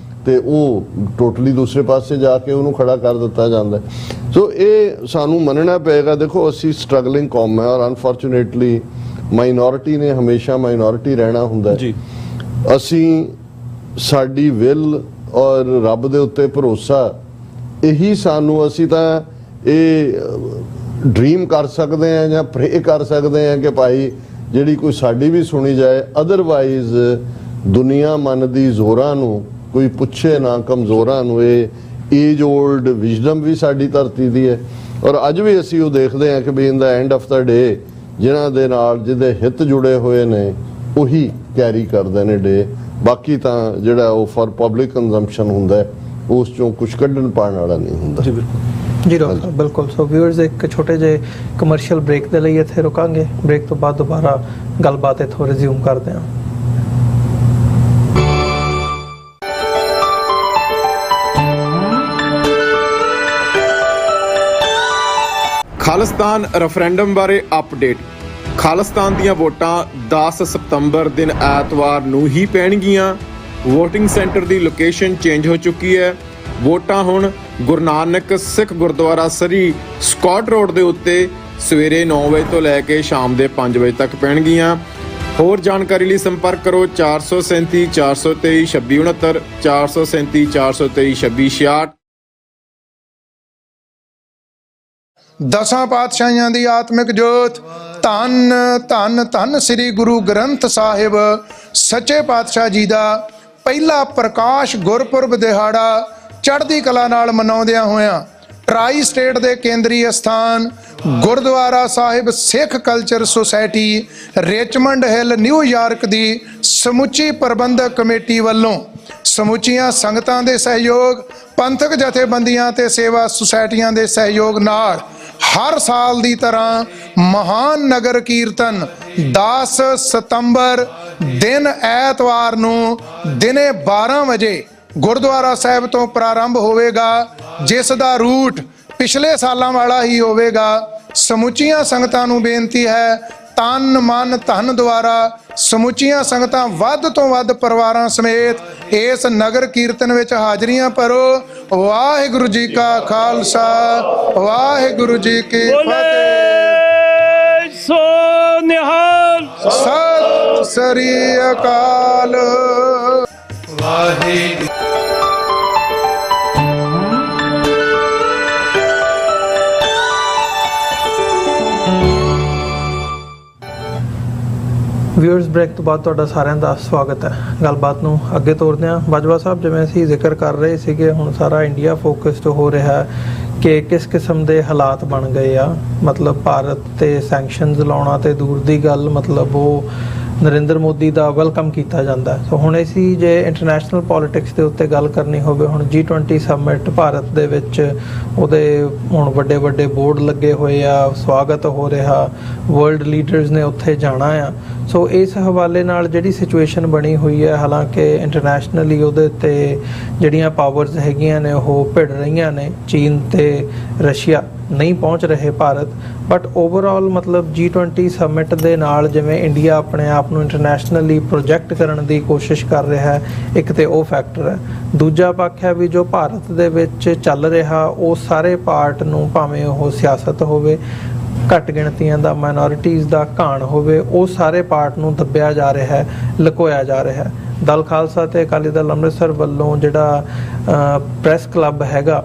ਤੇ ਉਹ ਟੋਟਲੀ ਦੂਸਰੇ ਪਾਸੇ ਜਾ ਕੇ ਉਹਨੂੰ ਖੜਾ ਕਰ ਦਿੱਤਾ ਜਾਂਦਾ। ਸੋ ਇਹ ਸਾਨੂੰ ਮੰਨਣਾ ਪਏਗਾ। ਦੇਖੋ, ਅਸੀਂ ਸਟਰਗਲਿੰਗ ਕੌਮ ਹੈ, ਔਰ ਅਨਫੋਰਚੂਨੇਟਲੀ ਮਾਈਨੋਰਿਟੀ ਨੇ ਹਮੇਸ਼ਾ ਮਾਈਨੋਰਿਟੀ ਰਹਿਣਾ ਹੁੰਦਾ ਜੀ। ਅਸੀਂ ਸਾਡੀ ਵਿਲ ਔਰ ਰੱਬ ਦੇ ਉੱਤੇ ਭਰੋਸਾ, ਇਹੀ ਸਾਨੂੰ, ਅਸੀਂ ਤਾਂ ਇਹ ਡ੍ਰੀਮ ਕਰ ਸਕਦੇ ਹਾਂ ਜਾਂ ਪ੍ਰੇ ਕਰ ਸਕਦੇ ਹਾਂ ਕਿ ਭਾਈ ਜਿਹੜੀ ਕੋਈ ਸਾਡੀ ਵੀ ਸੁਣੀ ਜਾਏ, ਅਦਰਵਾਈਜ਼ ਦੁਨੀਆ ਮੰਨਦੀ ਜ਼ੋਰਾਂ ਨੂੰ, ਕੋਈ ਪੁੱਛੇ ਨਾ ਕਮਜ਼ੋਰਾਂ ਨੂੰ। ਇਹ ਏਜ ਓਲਡ ਵਿਜ਼ਡਮ ਵੀ ਸਾਡੀ ਧਰਤੀ ਦੀ ਹੈ, ਔਰ ਅੱਜ ਵੀ ਅਸੀਂ ਉਹ ਦੇਖਦੇ ਹਾਂ ਕਿ ਵੀ ਇਨ ਦਾ ਐਂਡ ਆਫ ਦਾ ਡੇ ਜਿਨ੍ਹਾਂ ਦੇ ਨਾਲ ਜਿਹਦੇ ਹਿੱਤ ਜੁੜੇ ਹੋਏ ਨੇ ਉਹੀ ਕੈਰੀ ਕਰਦੇ ਨੇ ਡੇ। ਬਾਕੀ ਤਾਂ ਜਿਹੜਾ ਉਹ ਫॉर ਪਬਲਿਕ ਕੰਜ਼ੰਪਸ਼ਨ ਹੁੰਦਾ, ਉਸ ਚੋਂ ਕੁਝ ਕੱਢਣ ਪਾਉਣ ਵਾਲਾ ਨਹੀਂ ਹੁੰਦਾ। ਜੀ ਡਾਕਟਰ, ਬਿਲਕੁਲ। ਸੋ ਵਿਊਅਰਸ, ਇੱਕ ਛੋਟੇ ਜਿਹੇ ਕਮਰਸ਼ੀਅਲ ਬ੍ਰੇਕ ਦੇ ਲਈ ਇੱਥੇ ਰੁਕਾਂਗੇ। ਬ੍ਰੇਕ ਤੋਂ ਬਾਅਦ ਦੁਬਾਰਾ ਗੱਲਬਾਤ ਇੱਥੋਂ ਰਿਜ਼ਿਊਮ ਕਰਦੇ ਹਾਂ। ਖਾਲਿਸਤਾਨ ਰੈਫਰੈਂਡਮ ਬਾਰੇ ਅਪਡੇਟ। ਖਾਲਿਸਤਾਨ ਦੀਆਂ ਵੋਟਾਂ 10 ਸਤੰਬਰ ਦਿਨ ਐਤਵਾਰ ਨੂੰ ਹੀ ਪੈਣਗੀਆਂ। ਵੋਟਿੰਗ ਸੈਂਟਰ ਦੀ ਲੋਕੇਸ਼ਨ ਚੇਂਜ ਹੋ ਚੁੱਕੀ ਹੈ। ਵੋਟਾਂ ਹੁਣ ਗੁਰੂ ਨਾਨਕ ਸਿੱਖ ਗੁਰਦੁਆਰਾ ਸਰੀ ਸਕਾਟ ਰੋਡ ਦੇ ਉੱਤੇ ਸਵੇਰੇ 9 ਵਜੇ ਤੋਂ ਲੈ ਕੇ ਸ਼ਾਮ ਦੇ 5 ਵਜੇ ਤੱਕ ਪੈਣਗੀਆਂ। ਹੋਰ ਜਾਣਕਾਰੀ ਲਈ ਸੰਪਰਕ ਕਰੋ 437 423 2669 437 423 2666। ਦਸਾਂ ਪਾਤਸ਼ਾਹੀਆਂ ਦੀ ਆਤਮਿਕ ਜੋਤ, ਧੰਨ ਧੰਨ ਧੰਨ ਸ੍ਰੀ ਗੁਰੂ ਗ੍ਰੰਥ ਸਾਹਿਬ ਸੱਚੇ ਪਾਤਸ਼ਾਹ ਜੀ ਦਾ ਪਹਿਲਾ ਪ੍ਰਕਾਸ਼ ਗੁਰਪੁਰਬ ਦਿਹਾੜਾ ਚੜ੍ਹਦੀ ਕਲਾ ਨਾਲ ਮਨਾਉਂਦਿਆਂ ਹੋਇਆਂ ਟਰਾਈ ਸਟੇਟ ਦੇ ਕੇਂਦਰੀ ਅਸਥਾਨ Gurdwara Sahib Sikh culture society Richmond Hill New York ਦੀ ਸਮੁੱਚੀ ਪ੍ਰਬੰਧਕ ਕਮੇਟੀ ਵੱਲੋਂ ਸਮੁੱਚੀਆਂ ਸੰਗਤਾਂ ਦੇ ਸਹਿਯੋਗ, ਪੰਥਕ ਜਥੇਬੰਦੀਆਂ ਤੇ ਸੇਵਾ ਸੁਸਾਇਟੀਆਂ ਦੇ ਸਹਿਯੋਗ ਨਾਲ ਹਰ ਸਾਲ ਦੀ ਤਰ੍ਹਾਂ ਮਹਾਨ ਨਗਰ ਕੀਰਤਨ 10 ਸਤੰਬਰ ਦਿਨ ਐਤਵਾਰ ਨੂੰ ਦਿਨੇ 12 ਵਜੇ ਗੁਰਦੁਆਰਾ ਸਾਹਿਬ ਤੋਂ ਪ੍ਰਾਰੰਭ ਹੋਵੇਗਾ, ਜਿਸ ਦਾ ਰੂਟ ਪਿਛਲੇ ਸਾਲਾਂ ਵਾਲਾ ਹੀ ਹੋਵੇਗਾ। ਸਮੁੱਚੀਆਂ ਸੰਗਤਾਂ ਨੂੰ ਬੇਨਤੀ ਹੈ, ਤਨ ਮਨ ਧਨ ਦੁਆਰਾ ਸਮੁੱਚੀਆਂ ਸੰਗਤਾਂ ਵੱਧ ਤੋਂ ਵੱਧ ਪਰਿਵਾਰਾਂ ਸਮੇਤ ਇਸ ਨਗਰ ਕੀਰਤਨ ਵਿੱਚ ਹਾਜ਼ਰੀਆਂ ਭਰੋ। ਵਾਹਿਗੁਰੂ ਜੀ ਕਾ ਖਾਲਸਾ, ਵਾਹਿਗੁਰੂ ਜੀ ਕੀ ਫਤਿਹ। ਸੋ ਨਿਹਾਲ। ਸਤਿ ਸ੍ਰੀ ਅਕਾਲ। ਵਾਹਿਗੁਰੂ। ਵਿਊਅਰਸ ਬ੍ਰੇਕ ਤੋਂ ਬਾਅਦ ਤੁਹਾਡਾ ਸਾਰਿਆਂ ਦਾ ਸਵਾਗਤ ਹੈ। ਗੱਲਬਾਤ ਨੂੰ ਅੱਗੇ ਤੋਰਦੇ ਹਾਂ। ਬਾਜਵਾ ਸਾਹਿਬ, ਜਿਵੇਂ ਅਸੀਂ ਜ਼ਿਕਰ ਕਰ ਰਹੇ ਸੀਗੇ, ਹੁਣ ਸਾਰਾ ਇੰਡੀਆ ਫੋਕਸਡ ਹੋ ਰਿਹਾ ਕਿ ਕਿਸ ਕਿਸਮ ਦੇ ਹਾਲਾਤ ਬਣ ਗਏ ਆ। ਮਤਲਬ ਭਾਰਤ ਤੇ ਸੈਂਕਸ਼ਨਸ ਲਾਉਣਾ ਤੇ ਦੂਰ ਦੀ ਗੱਲ, ਮਤਲਬ ਉਹ ਨਰਿੰਦਰ ਮੋਦੀ ਦਾ ਵੈਲਕਮ ਕੀਤਾ ਜਾਂਦਾ। ਸੋ ਹੁਣ ਅਸੀਂ ਜੇ ਇੰਟਰਨੈਸ਼ਨਲ ਪੋਲਿਟਿਕਸ ਦੇ ਉੱਤੇ ਗੱਲ ਕਰਨੀ ਹੋਵੇ, ਹੁਣ G20 ਸਮਿਟ ਭਾਰਤ ਦੇ ਵਿੱਚ, ਉਹਦੇ ਹੁਣ ਵੱਡੇ ਵੱਡੇ ਬੋਰਡ ਲੱਗੇ ਹੋਏ ਆ, ਸਵਾਗਤ ਹੋ ਰਿਹਾ, ਵਰਲਡ ਲੀਡਰਸ ਨੇ ਉੱਥੇ ਜਾਣਾ ਆ। ਸੋ ਇਸ ਹਵਾਲੇ ਨਾਲ ਜਿਹੜੀ ਸਿਚੁਏਸ਼ਨ ਬਣੀ ਹੋਈ ਹੈ, ਹਾਲਾਂਕਿ ਇੰਟਰਨੈਸ਼ਨਲੀ ਉਹਦੇ 'ਤੇ ਜਿਹੜੀਆਂ ਪਾਵਰਸ ਹੈਗੀਆਂ ਨੇ ਉਹ ਭਿੜ ਰਹੀਆਂ ਨੇ, ਚੀਨ ਤੇ ਰਸ਼ੀਆ ਨਹੀਂ ਪਹੁੰਚ ਰਹੇ ਭਾਰਤ, ਬਟ ਓਵਰਆਲ ਮਤਲਬ G20 ਸਮਿਟ ਦੇ ਨਾਲ ਜਿਵੇਂ ਇੰਡੀਆ ਆਪਣੇ ਆਪ ਨੂੰ ਇੰਟਰਨੈਸ਼ਨਲੀ ਪ੍ਰੋਜੈਕਟ ਕਰਨ ਦੀ ਕੋਸ਼ਿਸ਼ ਕਰ ਰਿਹਾ ਹੈ, ਇੱਕ ਤੇ ਉਹ ਫੈਕਟਰ ਹੈ। ਦੂਜਾ ਪੱਖ ਹੈ ਵੀ ਜੋ ਭਾਰਤ ਦੇ ਵਿੱਚ ਚੱਲ ਰਿਹਾ, ਉਹ ਸਾਰੇ ਪਾਰਟ ਨੂੰ, ਭਾਵੇਂ ਉਹ ਸਿਆਸਤ ਹੋਵੇ, ਘੱਟ ਗਿਣਤੀਆਂ ਦਾ, ਮਾਈਨੋਰਿਟੀਜ਼ ਦਾ ਘਾਣ ਹੋਵੇ, ਉਹ ਸਾਰੇ ਪਾਰਟ ਨੂੰ ਦੱਬਿਆ ਜਾ ਰਿਹਾ ਹੈ, ਲੁਕੋਇਆ ਜਾ ਰਿਹਾ ਹੈ। ਦਲ ਖਾਲਸਾ ਤੇ ਅਕਾਲੀ ਦਲ ਅੰਮ੍ਰਿਤਸਰ ਵੱਲੋਂ ਜਿਹੜਾ ਪ੍ਰੈਸ ਕਲੱਬ ਹੈਗਾ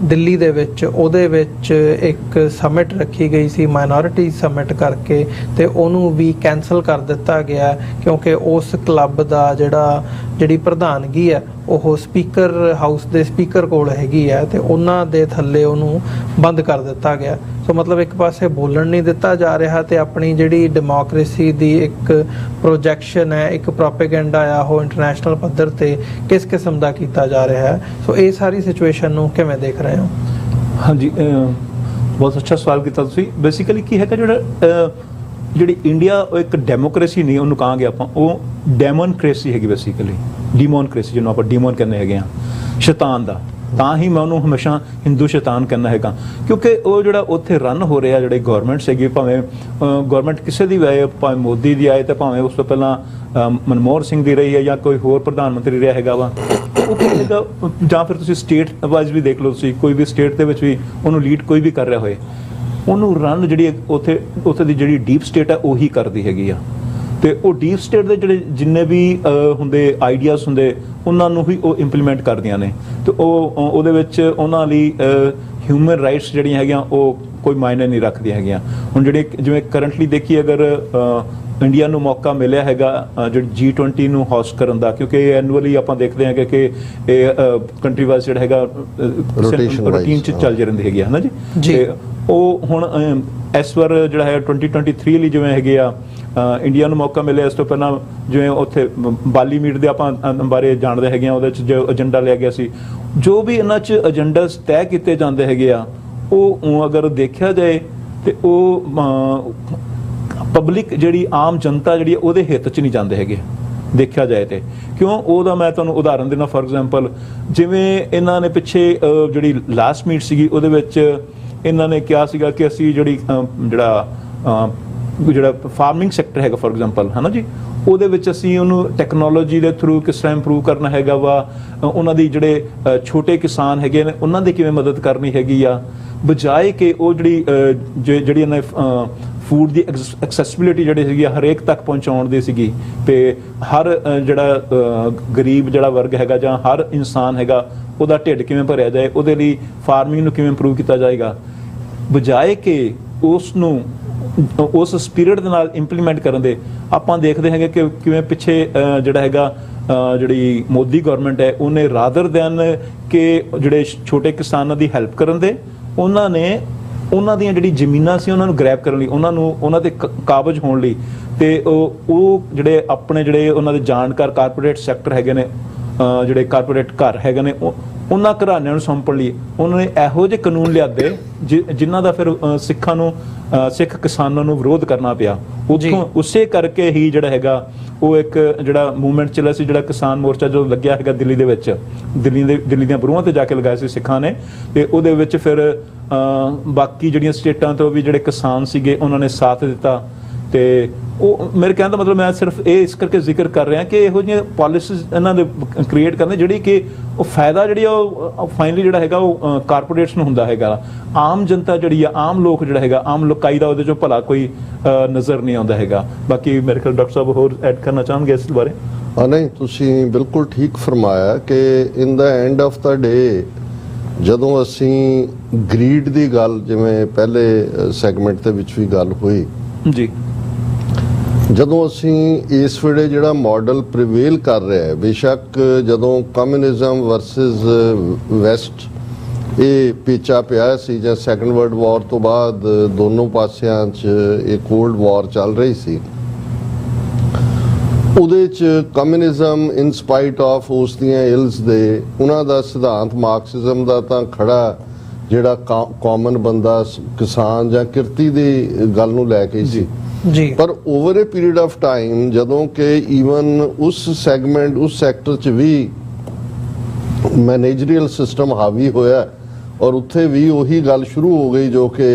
ਦਿੱਲੀ ਦੇ ਵਿੱਚ, ਉਹਦੇ ਵਿੱਚ ਇੱਕ ਸਮਿਟ ਰੱਖੀ ਗਈ ਸੀ ਮਾਈਨੋਰਿਟੀ ਸਮਿਟ ਕਰਕੇ, ਤੇ ਉਹਨੂੰ ਵੀ ਕੈਂਸਲ ਕਰ ਦਿੱਤਾ ਗਿਆ ਕਿਉਂਕਿ ਉਸ ਕਲੱਬ ਦਾ ਜਿਹੜੀ ਪ੍ਰਧਾਨਗੀ ਹੈ ਉਹ ਸਪੀਕਰ ਹਾਊਸ ਦੇ ਸਪੀਕਰ ਕੋਲ ਹੈਗੀ ਹੈ, ਤੇ ਉਹਨਾਂ ਦੇ ਥੱਲੇ ਉਹਨੂੰ ਬੰਦ ਕਰ ਦਿੱਤਾ ਗਿਆ। ਸੋ ਮਤਲਬ ਇੱਕ ਪਾਸੇ ਬੋਲਣ ਨਹੀਂ ਦਿੱਤਾ ਜਾ ਰਿਹਾ, ਤੇ ਆਪਣੀ ਜਿਹੜੀ ਡੈਮੋਕ੍ਰੇਸੀ ਦੀ ਇੱਕ ਪ੍ਰੋਜੈਕਸ਼ਨ ਹੈ, ਇੱਕ ਪ੍ਰੋਪੇਗੈਂਡਾ ਆ, ਉਹ ਇੰਟਰਨੈਸ਼ਨਲ ਪੱਧਰ ਤੇ ਕਿਸ ਕਿਸਮ ਦਾ ਕੀਤਾ ਜਾ ਰਿਹਾ ਹੈ। ਸੋ ਇਹ ਸਾਰੀ ਸਿਚੁਏਸ਼ਨ ਨੂੰ ਕਿਵੇਂ ਦੇਖ ਰਹੇ ਹੋ? ਹਾਂਜੀ, ਬਹੁਤ ਅੱਛਾ ਸਵਾਲ ਕੀਤਾ ਤੁਸੀਂ। ਬੇਸਿਕਲੀ ਕੀ ਹੈਗਾ, ਜਿਹੜੀ ਇੰਡੀਆ ਉਹ ਇੱਕ ਡੈਮੋਕ੍ਰੇਸੀ ਨਹੀਂ, ਉਹਨੂੰ ਕਹਾਂਗੇ ਆਪਾਂ, ਉਹ ਡੈਮੋਨਕ੍ਰੇਸੀ ਹੈਗੀ। ਬੇਸਿਕਲੀ ਡੀਮੋਨਕ੍ਰੇਸੀ ਜਿਹਨੂੰ ਆਪਾਂ ਡੀਮੋਨ ਕਹਿੰਦੇ ਹੈਗੇ ਆ, ਸ਼ੈਤਾਨ ਦਾ। ਤਾਂ ਹੀ ਮੈਂ ਉਹਨੂੰ ਹਮੇਸ਼ਾ ਹਿੰਦੂ ਸ਼ੈਤਾਨ ਕਹਿੰਦਾ ਹੈਗਾ, ਕਿਉਂਕਿ ਉਹ ਜਿਹੜਾ ਉੱਥੇ ਰਨ ਹੋ ਰਿਹਾ, ਜਿਹੜੇ ਗੌਰਮੈਂਟਸ ਹੈਗੀ, ਭਾਵੇਂ ਗੌਰਮੈਂਟ ਕਿਸੇ ਦੀ ਵੀ ਆਏ, ਭਾਵੇਂ ਮੋਦੀ ਦੀ ਆਏ, ਤੇ ਭਾਵੇਂ ਉਸ ਤੋਂ ਪਹਿਲਾਂ ਮਨਮੋਹਨ ਸਿੰਘ ਦੀ ਰਹੀ ਹੈ ਜਾਂ ਕੋਈ ਹੋਰ ਪ੍ਰਧਾਨ ਮੰਤਰੀ ਰਿਹਾ ਹੈਗਾ ਵਾ, ਉਹ ਜਾਂ ਫਿਰ ਤੁਸੀਂ ਸਟੇਟ ਵਾਈਜ਼ ਵੀ ਦੇਖ ਲਓ, ਤੁਸੀਂ ਕੋਈ ਵੀ ਸਟੇਟ ਦੇ ਵਿੱਚ ਵੀ ਉਹਨੂੰ ਲੀਡ ਕੋਈ ਵੀ ਕਰ ਰਿਹਾ ਹੋਏ, ਉਹਨੂੰ ਰਨ ਜਿਹੜੀ ਉੱਥੇ ਦੀ ਜਿਹੜੀ ਡੀਪ ਸਟੇਟ ਹੈ ਉਹੀ ਕਰਦੀ ਹੈਗੀ ਆ। ਤੇ ਉਹ ਡੀਪ ਸਟੇਟ ਦੇ ਜਿਹੜੇ ਜਿੰਨੇ ਵੀ ਹੁੰਦੇ ਆਈਡੀਆਜ਼ ਹੁੰਦੇ, ਉਹਨਾਂ ਨੂੰ ਹੀ ਉਹ ਇੰਪਲੀਮੈਂਟ ਕਰਦੀਆਂ ਨੇ, ਤੇ ਉਹਦੇ ਵਿੱਚ ਉਹਨਾਂ ਲਈ ਹਿਊਮਨ ਰਾਈਟਸ ਜਿਹੜੀਆਂ ਹੈਗੀਆਂ ਉਹ ਕੋਈ ਮਾਇਨੇ ਨਹੀਂ ਰੱਖਦੀਆਂ ਹੈਗੀਆਂ। ਹੁਣ ਜਿਵੇਂ ਕਰੰਟਲੀ ਦੇਖੀਏ, ਅਗਰ ਇੰਡੀਆ ਨੂੰ ਮੌਕਾ ਮਿਲਿਆ ਹੈਗਾ ਜਿਹੜੀ G20 ਨੂੰ ਹੋਸਟ ਕਰਨ ਦਾ, ਕਿਉਂਕਿ ਇਹ ਐਨੂਅਲੀ ਆਪਾਂ ਦੇਖਦੇ ਹਾਂ ਕਿ ਇਹ ਕੰਟਰੀ ਵਾਈਜ਼ ਜਿਹੜਾ ਹੈਗਾ ਰੂਟੀਨ 'ਚ ਚੱਲ ਜਾਂਦੀ ਹੈਗੀ ਹੈ ਨਾ ਜੀ। ਤੇ ਉਹ ਹੁਣ ਇਸ ਵਾਰ ਜਿਹੜਾ ਹੈ 2023 ਲਈ ਜਿਵੇਂ ਹੈਗੇ ਆ, ਇੰਡੀਆ ਨੂੰ ਮੌਕਾ ਮਿਲਿਆ। ਇਸ ਤੋਂ ਪਹਿਲਾਂ ਜਿਵੇਂ ਉੱਥੇ ਬਾਲੀ ਮੀਟ ਦੇ ਆਪਾਂ ਬਾਰੇ ਜਾਣਦੇ ਹੈਗੇ ਆ, ਉਹਦੇ 'ਚ ਜੋ ਏਜੰਡਾ ਲਿਆ ਗਿਆ ਸੀ, ਜੋ ਵੀ ਇਹਨਾਂ 'ਚ ਏਜੰਡਾਸ ਤੈਅ ਕੀਤੇ ਜਾਂਦੇ ਹੈਗੇ ਆ, ਉਹ ਅਗਰ ਦੇਖਿਆ ਜਾਏ ਤੇ ਉਹ ਪਬਲਿਕ ਜਿਹੜੀ ਆਮ ਜਨਤਾ ਜਿਹੜੀ ਉਹਦੇ ਹਿੱਤ 'ਚ ਨਹੀਂ ਜਾਂਦੇ ਹੈਗੇ, ਦੇਖਿਆ ਜਾਏ ਤੇ। ਕਿਉਂ? ਉਹਦਾ ਮੈਂ ਤੁਹਾਨੂੰ ਉਦਾਹਰਨ ਦੇਣਾ। ਫੋਰ ਐਗਜ਼ਾਮਪਲ, ਜਿਵੇਂ ਇਹਨਾਂ ਨੇ ਪਿੱਛੇ ਜਿਹੜੀ ਲਾਸਟ ਮੀਟ ਸੀਗੀ, ਉਹਦੇ ਵਿੱਚ ਇਹਨਾਂ ਨੇ ਕਿਹਾ ਸੀਗਾ ਕਿ ਅਸੀਂ ਜਿਹੜਾ ਫਾਰਮਿੰਗ ਸੈਕਟਰ ਹੈਗਾ, ਫੋਰ ਐਗਜ਼ਾਮਪਲ, ਹੈ ਨਾ ਜੀ, ਉਹਦੇ ਵਿੱਚ ਅਸੀਂ ਉਹਨੂੰ ਟੈਕਨੋਲੋਜੀ ਦੇ ਥਰੂ ਕਿਸ ਤਰ੍ਹਾਂ ਇੰਪਰੂਵ ਕਰਨਾ ਹੈਗਾ ਵਾ, ਉਹਨਾਂ ਦੀ ਜਿਹੜੇ ਛੋਟੇ ਕਿਸਾਨ ਹੈਗੇ ਨੇ ਉਹਨਾਂ ਦੀ ਕਿਵੇਂ ਮਦਦ ਕਰਨੀ ਹੈਗੀ ਆ, ਬਜਾਏ ਕਿ ਉਹ ਜਿਹੜੀ ਇਹਨਾਂ ਫੂਡ ਦੀ ਐਕਸੈਸਿਬਿਲਿਟੀ ਜਿਹੜੀ ਸੀਗੀ ਹਰੇਕ ਤੱਕ ਪਹੁੰਚਾਉਣ ਦੀ ਸੀਗੀ, ਤੇ ਹਰ ਜਿਹੜਾ ਗਰੀਬ ਜਿਹੜਾ ਵਰਗ ਹੈਗਾ ਜਾਂ ਹਰ ਇਨਸਾਨ ਹੈਗਾ ਉਹਦਾ ਢਿੱਡ ਕਿਵੇਂ ਭਰਿਆ ਜਾਏ, ਉਹਦੇ ਲਈ ਫਾਰਮਿੰਗ ਨੂੰ ਕਿਵੇਂ ਇੰਪਰੂਵ ਕੀਤਾ ਜਾਏਗਾ, ਬਜਾਏ ਕਿ ਉਸ ਸਪਿਰਿਟ ਦੇ ਨਾਲ ਇੰਪਲੀਮੈਂਟ ਕਰਨ ਦੇ। ਆਪਾਂ ਦੇਖਦੇ ਹੈਗੇ ਕਿ ਕਿਵੇਂ ਪਿੱਛੇ ਜਿਹੜਾ ਹੈਗਾ ਜਿਹੜੀ ਮੋਦੀ ਗਵਰਨਮੈਂਟ ਹੈ, ਉਹਨੇ ਰਾਦਰ ਦੈਨ ਕਿ ਜਿਹੜੇ ਛੋਟੇ ਕਿਸਾਨਾਂ ਦੀ ਹੈਲਪ ਕਰਨ ਦੇ, ਉਹਨਾਂ ਨੇ ਉਹਨਾਂ ਦੀਆਂ ਜਿਹੜੀ ਜ਼ਮੀਨਾਂ ਸੀ ਉਹਨਾਂ ਨੂੰ ਗ੍ਰੈਬ ਕਰਨ ਲਈ, ਉਹਨਾਂ ਤੇ ਕਾਬਜ਼ ਹੋਣ ਲਈ, ਤੇ ਉਹ ਜਿਹੜੇ ਆਪਣੇ ਜਿਹੜੇ ਉਹਨਾਂ ਦੇ ਜਾਣਕਾਰ ਕਾਰਪੋਰੇਟ ਸੈਕਟਰ ਹੈਗੇ ਨੇ, ਜਿਹੜੇ ਕਾਰਪੋਰੇਟ ਘਰ ਹੈਗੇ ਨੇ, ਉਹਨਾਂ ਘਰਾਣਿਆਂ ਨੂੰ ਸੌਂਪਣ ਲਈ ਉਹਨਾਂ ਨੇ ਇਹੋ ਜਿਹੇ ਕਾਨੂੰਨ ਲਿਆਦੇ ਜਿਨ੍ਹਾਂ ਦਾ ਫਿਰ ਸਿੱਖਾਂ ਨੂੰ, ਸਿੱਖ ਕਿਸਾਨਾਂ ਨੂੰ ਵਿਰੋਧ ਕਰਨਾ ਪਿਆ। ਉੱਥੋਂ ਉਸੇ ਕਰਕੇ ਹੀ ਜਿਹੜਾ ਹੈਗਾ ਉਹ ਇੱਕ ਜਿਹੜਾ ਮੂਵਮੈਂਟ ਚੱਲਿਆ ਸੀ, ਜਿਹੜਾ ਕਿਸਾਨ ਮੋਰਚਾ ਜੋ ਲੱਗਿਆ ਹੈਗਾ ਦਿੱਲੀ ਦੇ ਵਿੱਚ, ਦਿੱਲੀ ਦੀਆਂ ਬਰੂਹਾਂ ਤੇ ਜਾ ਕੇ ਲਗਾਇਆ ਸੀ ਸਿੱਖਾਂ ਨੇ, ਤੇ ਉਹਦੇ ਵਿੱਚ ਫਿਰ ਬਾਕੀ ਜਿਹੜੀਆਂ ਸਟੇਟਾਂ ਤੋਂ ਵੀ ਜਿਹੜੇ ਕਿਸਾਨ ਸੀਗੇ ਉਹਨਾਂ ਨੇ ਸਾਥ ਦਿੱਤਾ। ਤੇ ਉਹ ਮੇਰੇ ਕਹਿਣ ਦਾ ਮਤਲਬ, ਮੈਂ ਸਿਰਫ ਇਹ ਇਸ ਕਰਕੇ ਜ਼ਿਕਰ ਕਰ ਰਿਹਾ ਕਿ ਇਹੋ ਜਿਹੀਆਂ ਪਾਲਿਸੀਜ਼ ਇਹਨਾਂ ਦੇ ਕ੍ਰੀਏਟ ਕਰਨੇ ਜਿਹੜੀ ਕਿ ਉਹ ਫਾਇਦਾ ਜਿਹੜੀ ਉਹ ਫਾਈਨਲੀ ਜਿਹੜਾ ਹੈਗਾ ਉਹ ਕਾਰਪੋਰੇਟਸ ਨੂੰ ਹੁੰਦਾ ਹੈਗਾ। ਆਮ ਜਨਤਾ ਜਿਹੜੀ ਆ, ਆਮ ਲੋਕ ਜਿਹੜਾ ਹੈਗਾ, ਆਮ ਲੋਕਾਈ ਦਾ ਉਹਦੇ ਚੋਂ ਭਲਾ ਕੋਈ ਨਜ਼ਰ ਨਹੀਂ ਆਉਂਦਾ ਹੈਗਾ। ਬਾਕੀ ਮੇਰੇ ਖਿਆਲ ਡਾਕਟਰ ਸਾਹਿਬ ਹੋਰ ਐਡ ਕਰਨਾ ਚਾਹਣਗੇ ਇਸ ਬਾਰੇ। ਨਹੀਂ, ਤੁਸੀਂ ਬਿਲਕੁਲ ਠੀਕ ਫਰਮਾਇਆ ਕਿ ਇਨ ਦਾ ਐਂਡ ਆਫ ਦਾ ਡੇ ਜਦੋਂ ਅਸੀਂ ਗਰੀਡ ਦੀ ਗੱਲ, ਜਿਵੇਂ ਪਹਿਲੇ ਸੈਗਮੈਂਟ ਦੇ ਵਿੱਚ ਵੀ ਗੱਲ ਹੋਈ ਜੀ, ਜਦੋਂ ਅਸੀਂ ਇਸ ਵੇਲੇ ਜਿਹੜਾ ਮਾਡਲ ਪ੍ਰੀਵੇਲ ਕਰ ਰਿਹਾ ਹੈ, ਬੇਸ਼ੱਕ ਜਦੋਂ ਕਮਿਊਨਿਜ਼ਮ ਵਰਸਸ ਵੈਸਟ ਇਹ ਪੇਚਾ ਪਿਆ ਸੀ, ਜਾਂ ਸੈਕੰਡ ਵਰਲਡ ਵਾਰ ਤੋਂ ਬਾਅਦ ਦੋਨੋਂ ਪਾਸਿਆਂ 'ਚ ਇਹ ਕੋਲਡ ਵਾਰ ਚੱਲ ਰਹੀ ਸੀ, ਉਹਦੇ 'ਚ ਕਮਿਊਨਿਜ਼ਮ ਇਨ ਸਪਾਈਟ ਆਫ ਉਸ ਦੀਆਂ ਇਲਸ ਦੇ, ਉਹਨਾਂ ਦਾ ਸਿਧਾਂਤ ਮਾਰਕਸਿਜ਼ਮ ਦਾ ਤਾਂ ਖੜਾ ਜਿਹੜਾ ਕਾਮਨ ਬੰਦਾ ਕਿਸਾਨ ਜਾਂ ਕਿਰਤੀ ਦੀ ਗੱਲ ਨੂੰ ਲੈ ਕੇ ਸੀ ਜੀ। ਪਰ over a period of time ਜਦੋਂ ਕਿ ਈਵਨ ਉਸ ਸੈਗਮੈਂਟ, ਉਸ ਸੈਕਟਰ 'ਚ ਵੀ ਮੈਨੇਜਰੀਅਲ ਸਿਸਟਮ ਹਾਵੀ ਹੋਇਆ, ਔਰ ਉੱਥੇ ਵੀ ਉਹੀ ਗੱਲ ਸ਼ੁਰੂ ਹੋ ਗਈ ਜੋ ਕਿ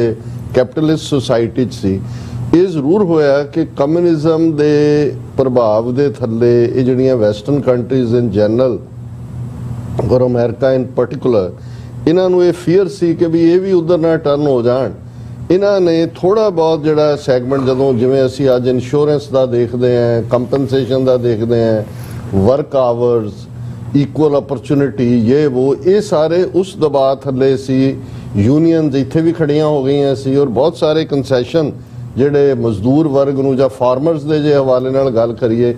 ਕੈਪੀਟਲਿਸਟ ਸੁਸਾਇਟੀ 'ਚ ਸੀ। ਇਹ ਜ਼ਰੂਰ ਹੋਇਆ ਕਿ ਕਮਿਊਨਿਜ਼ਮ ਦੇ ਪ੍ਰਭਾਵ ਦੇ ਥੱਲੇ ਇਹ ਜਿਹੜੀਆਂ ਵੈਸਟਰਨ ਕੰਟਰੀਜ਼ ਇਨ ਜਨਰਲ ਔਰ ਅਮਰੀਕਾ ਇਨ ਪਾਰਟਿਕੂਲਰ, ਇਹਨਾਂ ਨੂੰ ਇਹ ਫੀਅਰ ਸੀ ਕਿ ਵੀ ਇਹ ਵੀ ਉਧਰ ਨਾ ਟਰਨ ਹੋ ਜਾਣ। ਇਹਨਾਂ ਨੇ ਥੋੜਾ ਬਹੁਤ ਜਿਹੜਾ ਸੈਗਮੈਂਟ, ਜਦੋਂ ਜਿਵੇਂ ਅਸੀਂ ਅੱਜ ਇੰਸ਼ੋਰੈਂਸ ਦਾ ਦੇਖਦੇ ਹਾਂ, ਕੰਪਨਸੇਸ਼ਨ ਦਾ ਦੇਖਦੇ ਹਾਂ, ਵਰਕ ਆਵਰਸ, ਇਕੁਅਲ ਅਪਰਚੁਨਿਟੀ, ਇਹ ਸਾਰੇ ਉਸ ਦਬਾਅ ਥੱਲੇ ਸੀ। ਯੂਨੀਅਨਸ ਇੱਥੇ ਵੀ ਖੜੀਆਂ ਹੋ ਗਈਆਂ ਸੀ, ਔਰ ਬਹੁਤ ਸਾਰੇ ਕੰਸੈਸ਼ਨ ਜਿਹੜੇ ਮਜ਼ਦੂਰ ਵਰਗ ਨੂੰ, ਜਾਂ ਫਾਰਮਰਸ ਦੇ ਜੇ ਹਵਾਲੇ ਨਾਲ ਗੱਲ ਕਰੀਏ,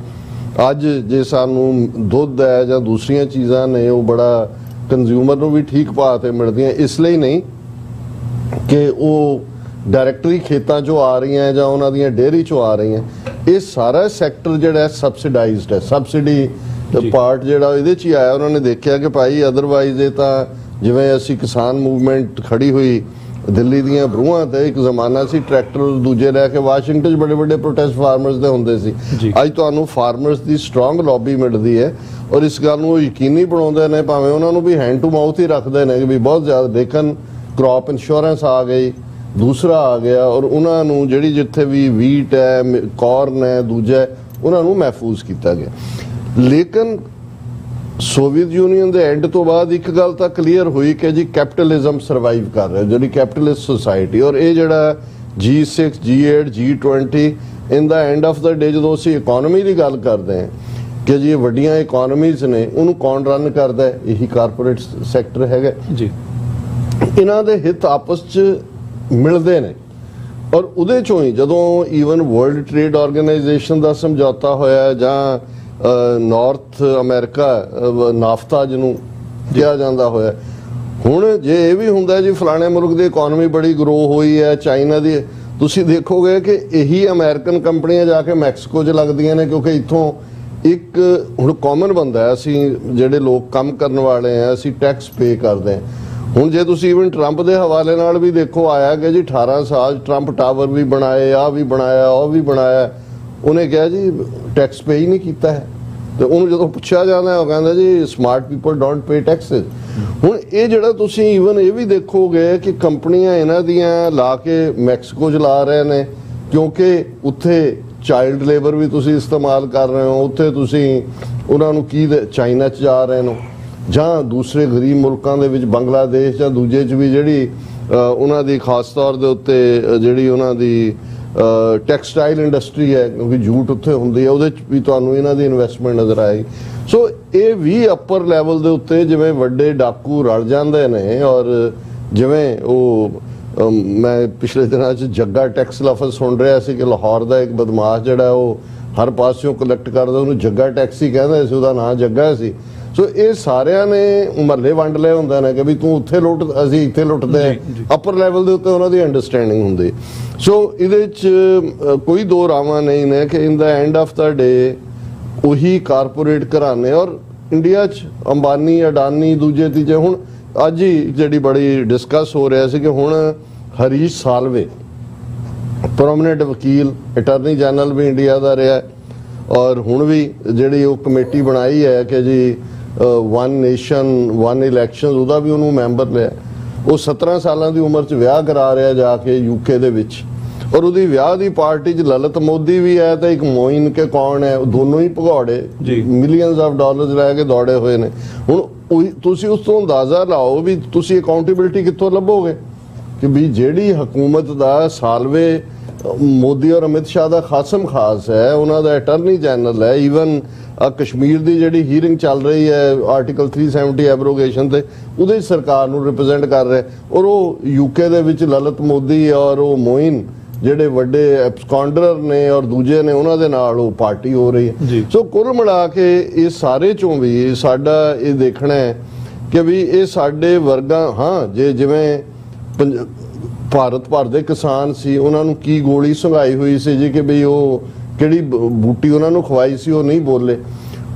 ਅੱਜ ਜੇ ਸਾਨੂੰ ਦੁੱਧ ਹੈ ਜਾਂ ਦੂਸਰੀਆਂ ਚੀਜ਼ਾਂ ਨੇ ਉਹ ਬੜਾ ਕੰਜ਼ਿਊਮਰ ਨੂੰ ਵੀ ਠੀਕ ਭਾਅ ਤੇ ਮਿਲਦੀਆਂ, ਇਸ ਲਈ ਨਹੀਂ ਕਿ ਉਹ ਡਾਇਰੈਕਟਰੀ ਖੇਤਾਂ 'ਚੋਂ ਆ ਰਹੀਆਂ ਜਾਂ ਉਹਨਾਂ ਦੀਆਂ ਡੇਅਰੀ 'ਚੋਂ ਆ ਰਹੀਆਂ। ਇਹ ਸਾਰਾ ਸੈਕਟਰ ਜਿਹੜਾ ਸਬਸਿਡਾਈਜ਼ਡ ਹੈ, ਸਬਸਿਡੀ ਪਾਰਟ ਜਿਹੜਾ ਇਹਦੇ 'ਚ ਹੀ ਆਇਆ। ਉਹਨਾਂ ਨੇ ਦੇਖਿਆ ਕਿ ਭਾਈ ਅਦਰਵਾਈਜ਼ ਇਹ ਤਾਂ, ਜਿਵੇਂ ਅਸੀਂ ਕਿਸਾਨ ਮੂਵਮੈਂਟ ਖੜੀ ਹੋਈ ਦਿੱਲੀ ਦੀਆਂ ਬਰੂਹਾਂ ਤੇ, ਇੱਕ ਜ਼ਮਾਨਾ ਸੀ ਟਰੈਕਟਰ ਦੂਜੇ ਲੈ ਕੇ ਵਾਸ਼ਿੰਗਟਨ 'ਚ ਬੜੇ ਵੱਡੇ ਪ੍ਰੋਟੈਸਟ ਫਾਰਮਰਸ ਦੇ ਹੁੰਦੇ ਸੀ। ਅੱਜ ਤੁਹਾਨੂੰ ਫਾਰਮਰਸ ਦੀ ਸਟਰੋਂਗ ਲੌਬੀ ਮਿਲਦੀ ਹੈ, ਔਰ ਇਸ ਗੱਲ ਨੂੰ ਯਕੀਨੀ ਬਣਾਉਂਦੇ ਨੇ, ਭਾਵੇਂ ਉਹਨਾਂ ਨੂੰ ਵੀ ਹੈਂਡ ਟੂ ਮਾਊਥ ਹੀ ਰੱਖਦੇ ਨੇ ਕਿ ਵੀ ਬਹੁਤ ਜ਼ਿਆਦਾ ਦੇਖਣ, ਕ੍ਰੌਪ ਇੰਸ਼ੋਰੈਂਸ ਆ ਗਈ, ਦੂਸਰਾ ਆ ਗਿਆ, ਔਰ ਉਹਨਾਂ ਨੂੰ ਜਿਹੜੀ ਜਿੱਥੇ ਵੀ ਵੀਟ ਹੈ, ਕੌਰਨ ਹੈ, ਦੂਜਾ, ਉਹਨਾਂ ਨੂੰ ਮਹਿਫੂਜ਼ ਕੀਤਾ ਗਿਆ। ਲੇਕਿਨ ਸੋਵੀਅਤ ਯੂਨੀਅਨ ਦੇ ਐਂਡ ਤੋਂ ਬਾਅਦ ਇੱਕ ਗੱਲ ਤਾਂ ਕਲੀਅਰ ਹੋਈ ਕਿ ਜੀ ਕੈਪੀਟਲਿਜ਼ਮ ਸਰਵਾਈਵ ਕਰ ਰਿਹਾ, ਜਿਹੜੀ ਕੈਪੀਟਲਿਸਟ ਸੁਸਾਇਟੀ, ਔਰ ਇਹ ਜਿਹੜਾ G6, G8, G20 in the end of ਦਾ ਡੇ, ਜਦੋਂ ਅਸੀਂ ਇਕੋਨਮੀ ਦੀ ਗੱਲ ਕਰਦੇ ਹਾਂ ਕਿ ਜੀ ਇਹ ਵੱਡੀਆਂ ਇਕੋਨਮੀਜ਼ ਨੇ, ਉਹਨੂੰ ਕੌਣ ਰਨ ਕਰਦਾ ਹੈ? ਇਹੀ ਕਾਰਪੋਰੇਟ ਸੈਕਟਰ ਹੈਗਾ ਜੀ। ਇਹਨਾਂ ਦੇ ਹਿੱਤ ਆਪਸ 'ਚ ਮਿਲਦੇ ਨੇ, ਔਰ ਉਹਦੇ 'ਚੋਂ ਹੀ ਜਦੋਂ ਈਵਨ ਵਰਲਡ ਟ੍ਰੇਡ ਆਰਗੇਨਾਈਜੇਸ਼ਨ ਦਾ ਸਮਝੌਤਾ ਹੋਇਆ, ਜਾਂ ਨਾਰਥ ਅਮਰੀਕਾ ਨਾਫਤਾ ਜਿਹਨੂੰ ਕਿਹਾ ਜਾਂਦਾ ਹੋਇਆ, ਹੁਣ ਜੇ ਇਹ ਵੀ ਹੁੰਦਾ ਜੀ ਫਲਾਣੇ ਮੁਲਕ ਦੀ ਇਕੋਨਮੀ ਬੜੀ ਗਰੋ ਹੋਈ ਹੈ, ਚਾਈਨਾ ਦੀ, ਤੁਸੀਂ ਦੇਖੋਗੇ ਕਿ ਇਹੀ ਅਮਰੀਕਨ ਕੰਪਨੀਆਂ ਜਾ ਕੇ ਮੈਕਸੀਕੋ 'ਚ ਲੱਗਦੀਆਂ ਨੇ, ਕਿਉਂਕਿ ਇੱਥੋਂ ਇੱਕ ਹੁਣ ਕਾਮਨ ਬੰਦਾ, ਅਸੀਂ ਜਿਹੜੇ ਲੋਕ ਕੰਮ ਕਰਨ ਵਾਲੇ ਆ, ਅਸੀਂ ਟੈਕਸ ਪੇ ਕਰਦੇ ਹਾਂ। ਹੁਣ ਜੇ ਤੁਸੀਂ ਈਵਨ ਟਰੰਪ ਦੇ ਹਵਾਲੇ ਨਾਲ ਵੀ ਦੇਖੋ, ਆਇਆ ਕਿ ਜੀ 18 ਸਾਲ ਟਰੰਪ ਟਾਵਰ ਵੀ ਬਣਾਏ, ਆਹ ਵੀ ਬਣਾਇਆ, ਉਹ ਵੀ ਬਣਾਇਆ, ਉਹਨੇ ਕਿਹਾ ਜੀ ਟੈਕਸ ਪੇ ਹੀ ਨਹੀਂ ਕੀਤਾ ਹੈ। ਤੇ ਉਹਨੂੰ ਜਦੋਂ ਪੁੱਛਿਆ ਜਾਂਦਾ ਉਹ ਕਹਿੰਦਾ ਜੀ smart people don't pay Texas. ਹੁਣ ਇਹ ਜਿਹੜਾ ਤੁਸੀਂ ਈਵਨ ਇਹ ਵੀ ਦੇਖੋਗੇ ਕਿ ਕੰਪਨੀਆਂ ਇਹਨਾਂ ਦੀਆਂ ਲਾ ਕੇ ਮੈਕਸੀਕੋ 'ਚ ਲਾ ਰਹੇ ਨੇ, ਕਿਉਂਕਿ ਉੱਥੇ ਚਾਈਲਡ ਲੇਬਰ ਵੀ ਤੁਸੀਂ ਇਸਤੇਮਾਲ ਕਰ ਰਹੇ ਹੋ, ਉੱਥੇ ਤੁਸੀਂ ਉਹਨਾਂ ਨੂੰ ਕੀ ਚਾਈਨਾ 'ਚ ਜਾ ਰਹੇ ਹੋ, ਜਾਂ ਦੂਸਰੇ ਗਰੀਬ ਮੁਲਕਾਂ ਦੇ ਵਿੱਚ ਬੰਗਲਾਦੇਸ਼ ਜਾਂ ਦੂਜੇ 'ਚ ਵੀ ਜਿਹੜੀ ਉਹਨਾਂ ਦੀ ਖਾਸ ਤੌਰ ਦੇ ਉੱਤੇ ਜਿਹੜੀ ਉਹਨਾਂ ਦੀ ਟੈਕਸਟਾਈਲ ਇੰਡਸਟਰੀ ਹੈ, ਕਿਉਂਕਿ ਜੂਟ ਉੱਥੇ ਹੁੰਦੀ ਹੈ, ਉਹਦੇ 'ਚ ਵੀ ਤੁਹਾਨੂੰ ਇਹਨਾਂ ਦੀ ਇਨਵੈਸਟਮੈਂਟ ਨਜ਼ਰ ਆਏਗੀ। ਸੋ ਇਹ ਵੀ ਅੱਪਰ ਲੈਵਲ ਦੇ ਉੱਤੇ ਜਿਵੇਂ ਵੱਡੇ ਡਾਕੂ ਰਲ ਜਾਂਦੇ ਨੇ, ਔਰ ਜਿਵੇਂ ਉਹ ਮੈਂ ਪਿਛਲੇ ਦਿਨਾਂ 'ਚ ਜੱਗਾ ਟੈਕਸ ਲਫ਼ਜ਼ ਸੁਣ ਰਿਹਾ ਸੀ ਕਿ ਲਾਹੌਰ ਦਾ ਇੱਕ ਬਦਮਾਸ਼ ਜਿਹੜਾ ਉਹ ਹਰ ਪਾਸਿਓਂ ਕਲੈਕਟ ਕਰਦਾ, ਉਹਨੂੰ ਜੱਗਾ ਟੈਕਸ ਹੀ ਕਹਿੰਦੇ ਸੀ, ਉਹਦਾ ਨਾਂ ਜੱਗਾ ਸੀ। ਸੋ ਇਹ ਸਾਰਿਆਂ ਨੇ ਮਹੱਲੇ ਵੰਡ ਲਏ ਹੁੰਦੇ ਨੇ ਕਿ ਵੀ ਤੂੰ ਉੱਥੇ ਲੁੱਟ, ਅਸੀਂ ਇੱਥੇ ਲੁੱਟਦੇ ਹਾਂ। ਅਪਰ ਲੈਵਲ ਦੇ ਉੱਤੇ ਉਹਨਾਂ ਦੀ ਅੰਡਰਸਟੈਂਡਿੰਗ ਹੁੰਦੀ। ਸੋ ਇਹਦੇ 'ਚ ਕੋਈ ਦੋ ਰਾਵਾਂ ਨਹੀਂ ਨੇ ਕਿ ਇਨ ਦਾ ਐਂਡ ਆਫ ਦਾ ਡੇ ਉਹੀ ਕਾਰਪੋਰੇਟ ਘਰਾਣੇ, ਔਰ ਇੰਡੀਆ 'ਚ ਅੰਬਾਨੀ, ਅਡਾਨੀ, ਦੂਜੇ ਤੀਜੇ, ਹੁਣ ਅੱਜ ਹੀ ਜਿਹੜੀ ਬੜੀ ਡਿਸਕਸ ਹੋ ਰਿਹਾ ਸੀ ਕਿ ਹੁਣ ਹਰੀਸ਼ ਸਾਲਵੇ ਪ੍ਰੋਮਿਨੈਂਟ ਵਕੀਲ, ਅਟਾਰਨੀ ਜਨਰਲ ਵੀ ਇੰਡੀਆ ਦਾ ਰਿਹਾ, ਔਰ ਹੁਣ ਵੀ ਜਿਹੜੀ ਉਹ ਕਮੇਟੀ ਬਣਾਈ ਹੈ ਕਿ ਜੀ ਵਨ ਨੇਸ਼ਨ ਵਨ ਇਲੈਕਸ਼ਨ, ਉਹਦਾ ਵੀ ਉਹਨੂੰ ਮੈਂਬਰ ਲਿਆ। ਉਹ 17 ਸਾਲਾਂ ਦੀ ਉਮਰ 'ਚ ਵਿਆਹ ਕਰਾ ਰਿਹਾ ਜਾ ਕੇ UK ਦੇ ਵਿੱਚ, ਔਰ ਉਹਦੀ ਵਿਆਹ ਦੀ ਪਾਰਟੀ 'ਚ ਲਲਿਤ ਮੋਦੀ ਵੀ ਹੈ ਤੇ ਇੱਕ ਮੋਇਨ ਕੇ ਕੌਣ ਹੈ, ਉਹ ਦੋਨੋਂ ਹੀ ਭਗੌੜੇ ਮਿਲੀਅਨਸ ਆਫ ਡਾਲਰਸ ਲੈ ਕੇ ਦੌੜੇ ਹੋਏ ਨੇ। ਹੁਣ ਤੁਸੀਂ ਉਸ ਤੋਂ ਅੰਦਾਜ਼ਾ ਲਾਓ ਵੀ ਤੁਸੀਂ ਅਕਾਊਂਟੇਬਿਲਟੀ ਕਿੱਥੋਂ ਲੱਭੋਗੇ ਕਿ ਵੀ ਜਿਹੜੀ ਹਕੂਮਤ ਦਾ ਸਾਲਵੇ ਮੋਦੀ ਔਰ ਅਮਿਤ ਸ਼ਾਹ ਦਾ ਖਾਸਮ ਖਾਸ ਹੈ, ਉਹਨਾਂ ਦਾ ਅਟਾਰਨੀ ਜਨਰਲ ਹੈ, ਈਵਨ ਕਸ਼ਮੀਰ ਦੀ ਜਿਹੜੀ ਹੀਅਰਿੰਗ ਚੱਲ ਰਹੀ ਹੈ ਆਰਟੀਕਲ 370 ਐਬਰੋਗੇਸ਼ਨ ਤੇ, ਉਹਦੇ ਸਰਕਾਰ ਨੂੰ ਰਿਪਰੈਜ਼ੈਂਟ ਕਰ ਰਿਹਾ, ਔਰ ਉਹ UK ਦੇ ਵਿੱਚ ਲਲਿਤ ਮੋਦੀ ਔਰ ਉਹ ਮੋਇਨ ਜਿਹੜੇ ਵੱਡੇ ਐਬਸਕੌਂਡਰ ਨੇ ਔਰ ਦੂਜੇ ਨੇ, ਉਹਨਾਂ ਦੇ ਨਾਲ ਉਹ ਪਾਰਟੀ ਹੋ ਰਹੀ ਹੈ। ਸੋ ਕੁੱਲ ਮਿਲਾ ਕੇ ਇਹ ਸਾਰੇ ਚੋਂ ਵੀ ਸਾਡਾ ਇਹ ਦੇਖਣਾ ਹੈ ਕਿ ਵੀ ਇਹ ਸਾਡੇ ਵਰਗਾ, ਹਾਂ ਜੇ ਜਿਵੇਂ ਭਾਰਤ ਭਰ ਦੇ ਕਿਸਾਨ ਸੀ, ਉਹਨਾਂ ਨੂੰ ਕੀ ਗੋਲੀ ਸੁੰਘਾਈ ਹੋਈ ਸੀ ਜੀ ਕਿ ਵੀ ਉਹ ਕਿਹੜੀ ਬੂਟੀ ਉਹਨਾਂ ਨੂੰ ਖਵਾਈ ਸੀ, ਉਹ ਨਹੀਂ ਬੋਲੇ।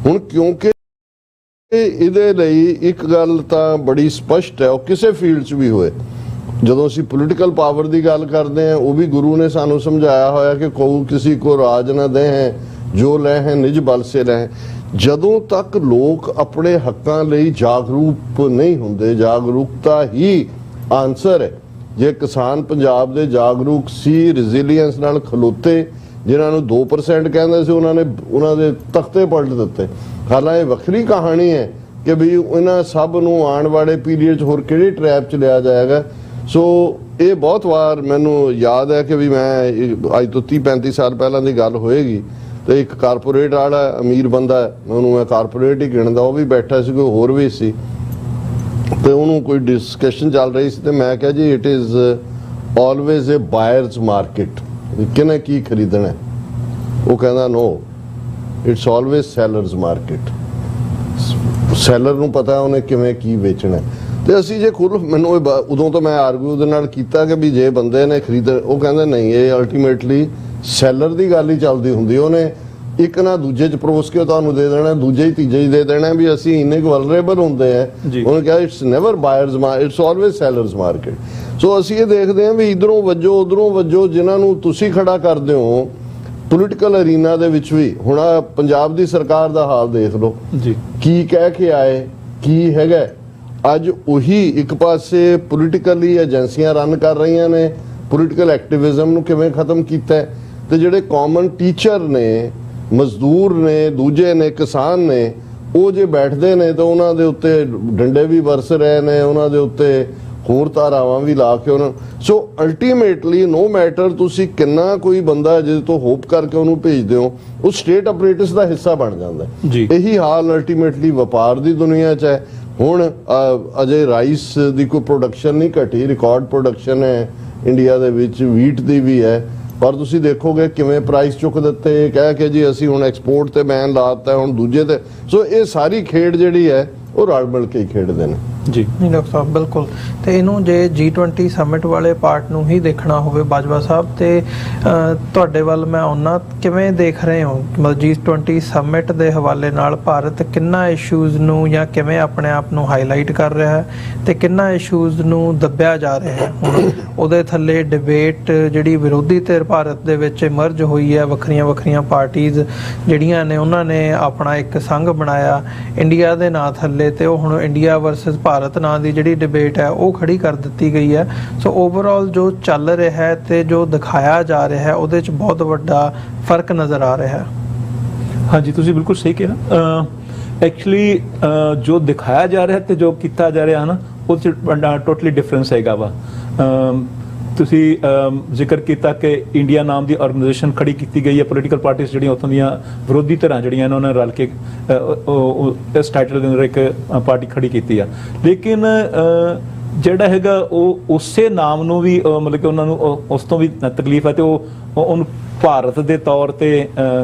ਹੁਣ ਕਿਉਂਕਿ ਇਹਦੇ ਲਈ ਇੱਕ ਗੱਲ ਤਾਂ ਬੜੀ ਸਪਸ਼ਟ ਹੈ, ਉਹ ਕਿਸੇ ਫੀਲਡ 'ਚ ਵੀ ਹੋਏ, ਜਦੋਂ ਅਸੀਂ ਪੋਲੀਟੀਕਲ ਪਾਵਰ ਦੀ ਗੱਲ ਕਰਦੇ ਹਾਂ, ਉਹ ਵੀ ਗੁਰੂ ਨੇ ਸਾਨੂੰ ਸਮਝਾਇਆ ਹੋਇਆ ਕਿ ਕਉ ਕਿਸੇ ਕੋ ਰਾਜ ਨਾ ਦੇ ਹੈ, ਜੋ ਲੈ ਹੈ ਨਿਜ ਬਲ ਸੇ ਲੈ। ਜਦੋਂ ਤੱਕ ਲੋਕ ਆਪਣੇ ਹੱਕਾਂ ਲਈ ਜਾਗਰੂਕ ਨਹੀਂ ਹੁੰਦੇ, ਜਾਗਰੂਕਤਾ ਹੀ ਆਨਸਰ ਹੈ। ਜੇ ਕਿਸਾਨ ਪੰਜਾਬ ਦੇ ਜਾਗਰੂਕ ਸੀ, ਰੈਜ਼ਿਲੀਅੰਸ ਨਾਲ ਖਲੋਤੇ, ਜਿਨ੍ਹਾਂ ਨੂੰ 2% ਕਹਿੰਦੇ ਸੀ, ਉਹਨਾਂ ਦੇ ਤਖਤੇ ਪਲਟ ਦਿੱਤੇ। ਹਾਲਾਂਕਿ ਇਹ ਵੱਖਰੀ ਕਹਾਣੀ ਹੈ ਕਿ ਵੀ ਇਹਨਾਂ ਸਭ ਨੂੰ ਆਉਣ ਵਾਲੇ ਪੀਰੀਅਡ 'ਚ ਹੋਰ ਕਿਹੜੇ ਟਰੈਪ 'ਚ ਲਿਆ ਜਾਏਗਾ। ਸੋ ਇਹ ਬਹੁਤ ਵਾਰ ਮੈਨੂੰ ਯਾਦ ਹੈ ਕਿ ਵੀ ਮੈਂ ਅੱਜ ਤੋਂ 30-35 ਸਾਲ ਪਹਿਲਾਂ ਦੀ ਗੱਲ ਹੋਏਗੀ, ਤੇ ਇੱਕ ਕਾਰਪੋਰੇਟ ਵਾਲਾ ਅਮੀਰ ਬੰਦਾ, ਉਹਨੂੰ ਮੈਂ ਕਾਰਪੋਰੇਟ ਹੀ ਗਿਣਦਾ, ਉਹ ਵੀ ਬੈਠਾ ਸੀ, ਕੋਈ ਹੋਰ ਵੀ ਸੀ, ਤੇ ਉਹਨੂੰ ਕੋਈ ਡਿਸਕਸ਼ਨ ਚੱਲ ਰਹੀ ਸੀ, ਤੇ ਮੈਂ ਕਿਹਾ ਜੀ it is always a buyers market, ਕਿਹਨੇ ਕੀ ਖਰੀਦਣਾ। ਉਹ ਕਹਿੰਦਾ no, it's always sellers market, seller ਨੂੰ ਪਤਾ ਉਹਨੇ ਕਿਵੇਂ ਕੀ ਵੇਚਣਾ। ਤੇ ਅਸੀਂ ਜੇ ਖੁਦ, ਮੈਨੂੰ ਉਦੋਂ ਤੋਂ ਮੈਂ ਆਰਗੂ ਉਹਦੇ ਨਾਲ ਕੀਤਾ ਕਿ ਵੀ ਜੇ ਬੰਦੇ ਨੇ ਖਰੀਦ, ਉਹ ਕਹਿੰਦੇ ਨਹੀਂ, ਇਹ ਅਲਟੀਮੇਟਲੀ ਸੈਲਰ ਦੀ ਗੱਲ ਹੀ ਚੱਲਦੀ ਹੁੰਦੀ, ਉਹਨੇ ਇੱਕ ਨਾ ਦੂਜੇ 'ਚ ਪਰੋਸ ਕੇ ਤੁਹਾਨੂੰ ਦੇ ਦੇਣਾ, ਦੂਜੇ ਹੀ ਤੀਜੇ ਹੀ ਦੇ ਦੇਣਾ ਵੀ ਅਸੀਂ ਇੰਨੇ ਕੁ ਵਲਨਰੇਬਲ ਹੁੰਦੇ ਆ। ਉਹਨੇ ਕਿਹਾ it's never buyers market, it's always sellers market. So ਅਸੀਂ ਇਹ ਦੇਖਦੇ ਹਾਂ ਵੀ ਇਧਰੋਂ ਵੱਜੋ ਉਧਰੋਂ ਵੱਜੋ, ਜਿਨ੍ਹਾਂ ਨੂੰ ਤੁਸੀਂ ਖੜਾ ਕਰਦੇ ਹੋ ਪੋਲੀਟੀਕਲ ਅਰੀਨਾ ਦੇ ਵਿੱਚ ਵੀ। ਹੁਣ ਪੰਜਾਬ ਦੀ ਸਰਕਾਰ ਦਾ ਹਾਲ ਦੇਖ ਲਓ ਜੀ, ਕੀ ਕਹਿ ਕੇ ਆਏ, ਕੀ ਹੈਗਾ। ਅੱਜ ਉਹੀ ਇੱਕ ਪਾਸੇ ਪੋਲੀਟੀਕਲੀ ਏਜੰਸੀਆਂ ਰਨ ਕਰ ਰਹੀਆਂ ਨੇ, ਪੋਲੀਟੀਕਲ ਐਕਟਿਵਿਜ਼ਮ ਨੂੰ ਕਿਵੇਂ ਖਤਮ ਕੀਤਾ, ਤੇ ਜਿਹੜੇ ਕਾਮਨ ਟੀਚਰ ਨੇ, ਮਜ਼ਦੂਰ ਨੇ, ਦੂਜੇ ਨੇ, ਕਿਸਾਨ ਨੇ, ਉਹ ਜੇ ਬੈਠਦੇ ਨੇ ਤਾਂ ਉਹਨਾਂ ਦੇ ਉੱਤੇ ਡੰਡੇ ਵੀ ਵਰਸ ਰਹੇ ਨੇ, ਉਹਨਾਂ ਦੇ ਉੱਤੇ ਹੋਰ ਧਾਰਾਵਾਂ ਵੀ ਲਾ ਕੇ ਉਹਨਾਂ। ਸੋ ਅਲਟੀਮੇਟਲੀ ਨੋ ਮੈਟਰ ਤੁਸੀਂ ਕਿੰਨਾ ਕੋਈ ਬੰਦਾ ਜਿਹਦੇ ਤੋਂ ਹੋਪ ਕਰਕੇ ਉਹਨੂੰ ਭੇਜਦੇ ਹੋ, ਉਹ ਸਟੇਟ ਅਪਰੇਟਸ ਦਾ ਹਿੱਸਾ ਬਣ ਜਾਂਦਾ। ਇਹੀ ਹਾਲ ਅਲਟੀਮੇਟਲੀ ਵਪਾਰ ਦੀ ਦੁਨੀਆ 'ਚ ਹੈ। ਹੁਣ ਅਜੇ ਰਾਈਸ ਦੀ ਕੋਈ ਪ੍ਰੋਡਕਸ਼ਨ ਨਹੀਂ ਘਟੀ, ਰਿਕਾਰਡ ਪ੍ਰੋਡਕਸ਼ਨ ਹੈ ਇੰਡੀਆ ਦੇ ਵਿੱਚ, ਵੀਟ ਦੀ ਵੀ ਹੈ, ਪਰ ਤੁਸੀਂ ਦੇਖੋਗੇ ਕਿਵੇਂ ਪ੍ਰਾਈਸ ਚੁੱਕ ਦਿੱਤੇ, ਕਹਿ ਕੇ ਜੀ ਅਸੀਂ ਹੁਣ ਐਕਸਪੋਰਟ ਤੇ ਬੈਨ ਲਾਤਾ, ਹੁਣ ਦੂਜੇ ਤੇ। ਸੋ ਇਹ ਸਾਰੀ ਖੇਡ ਜਿਹੜੀ ਹੈ ਉਹ ਰਲ ਮਿਲ ਕੇ ਖੇਡਦੇ ਨੇ ਜੀ। ਨਹੀਂ ਡਾਕਟਰ ਸਾਹਿਬ, ਬਿਲਕੁਲ। ਤੇ ਇਹਨੂੰ ਜੇ G20 ਸਮਿਟ ਵਾਲੇ ਪਾਰਟ ਨੂੰ ਹੀ ਦੇਖਣਾ ਹੋਵੇ ਬਾਜਵਾ ਸਾਹਿਬ, ਤੇ ਤੁਹਾਡੇ ਵੱਲ ਮੈਂ ਆਉਣਾ, ਕਿਵੇਂ ਦੇਖ ਰਹੇ ਹੋ ਮਤਲਬ G20 ਸਮਿਟ ਦੇ ਹਵਾਲੇ ਨਾਲ ਭਾਰਤ ਕਿੰਨਾ ਇਸ਼ੂਜ਼ ਨੂੰ ਜਾਂ ਕਿਵੇਂ ਆਪਣੇ ਆਪ ਨੂੰ ਹਾਈਲਾਈਟ ਕਰ ਰਿਹਾ ਹੈ, ਤੇ ਕਿੰਨਾ ਇਸ਼ੂਜ਼ ਨੂੰ ਦੱਬਿਆ ਜਾ ਰਿਹਾ ਹੈ। ਹੁਣ ਉਹਦੇ ਥੱਲੇ ਡਿਬੇਟ ਜਿਹੜੀ ਵਿਰੋਧੀ ਧਿਰ ਭਾਰਤ ਦੇ ਵਿੱਚ ਇਮਰਜ ਹੋਈ ਹੈ, ਵੱਖਰੀਆਂ ਵੱਖਰੀਆਂ ਪਾਰਟੀਆਂ ਜਿਹੜੀਆਂ ਨੇ, ਉਹਨਾਂ ਨੇ ਆਪਣਾ ਇੱਕ ਸੰਘ ਬਣਾਇਆ ਇੰਡੀਆ ਦੇ ਨਾਂ ਥੱਲੇ, ਤੇ ਉਹ ਹੁਣ ਇੰਡੀਆ ਵਰਸਸ ਭਾਰਤ ਨਾਂ ਦੀ ਜਿਹੜੀ ਡਿਬੇਟ ਹੈ ਉਹ ਖੜੀ ਕਰ ਦਿੱਤੀ ਗਈ ਹੈ। ਸੋ ਓਵਰਆਲ ਜੋ ਚੱਲ ਰਿਹਾ ਹੈ ਤੇ ਜੋ ਦਿਖਾਇਆ ਜਾ ਰਿਹਾ ਹੈ, ਉਹਦੇ 'ਚ ਬਹੁਤ ਵੱਡਾ ਫਰਕ ਨਜ਼ਰ ਆ ਰਿਹਾ ਹੈ। ਹਾਂਜੀ, ਤੁਸੀਂ ਬਿਲਕੁਲ ਸਹੀ ਕਿਹਾ। ਐਕਚੁਅਲੀ ਜੋ ਦਿਖਾਇਆ ਜਾ ਰਿਹਾ ਤੇ ਜੋ ਕੀਤਾ ਜਾ ਰਿਹਾ ਨਾ, ਉਹ 'ਚ ਟੋਟਲੀ ਡਿਫਰੈਂਸ ਹੈਗਾ ਵਾ। ਤੁਸੀਂ ਜ਼ਿਕਰ ਕੀਤਾ ਕਿ ਇੰਡੀਆ ਨਾਮ ਦੀ ਆਰਗੇਨਾਈਜੇਸ਼ਨ ਖੜੀ ਕੀਤੀ ਗਈ ਹੈ, ਪੋਲੀਟੀਕਲ ਪਾਰਟੀਆਂ ਜਿਹੜੀਆਂ ਉੱਥੋਂ ਦੀਆਂ ਵਿਰੋਧੀ ਧਿਰਾਂ ਜਿਹੜੀਆਂ ਇਹਨਾਂ ਨੇ ਰਲ ਕੇ ਇਸ ਟਾਈਟਲ ਦੇ ਅੰਦਰ ਇੱਕ ਪਾਰਟੀ ਖੜੀ ਕੀਤੀ ਆ। ਲੇਕਿਨ ਜਿਹੜਾ ਹੈਗਾ ਉਹ ਉਸੇ ਨਾਮ ਨੂੰ ਵੀ ਮਤਲਬ ਕਿ ਉਹਨਾਂ ਨੂੰ ਉਸ ਤੋਂ ਵੀ ਤਕਲੀਫ ਹੈ, ਤੇ ਉਹ ਉਹਨੂੰ ਭਾਰਤ ਦੇ ਤੌਰ ਤੇ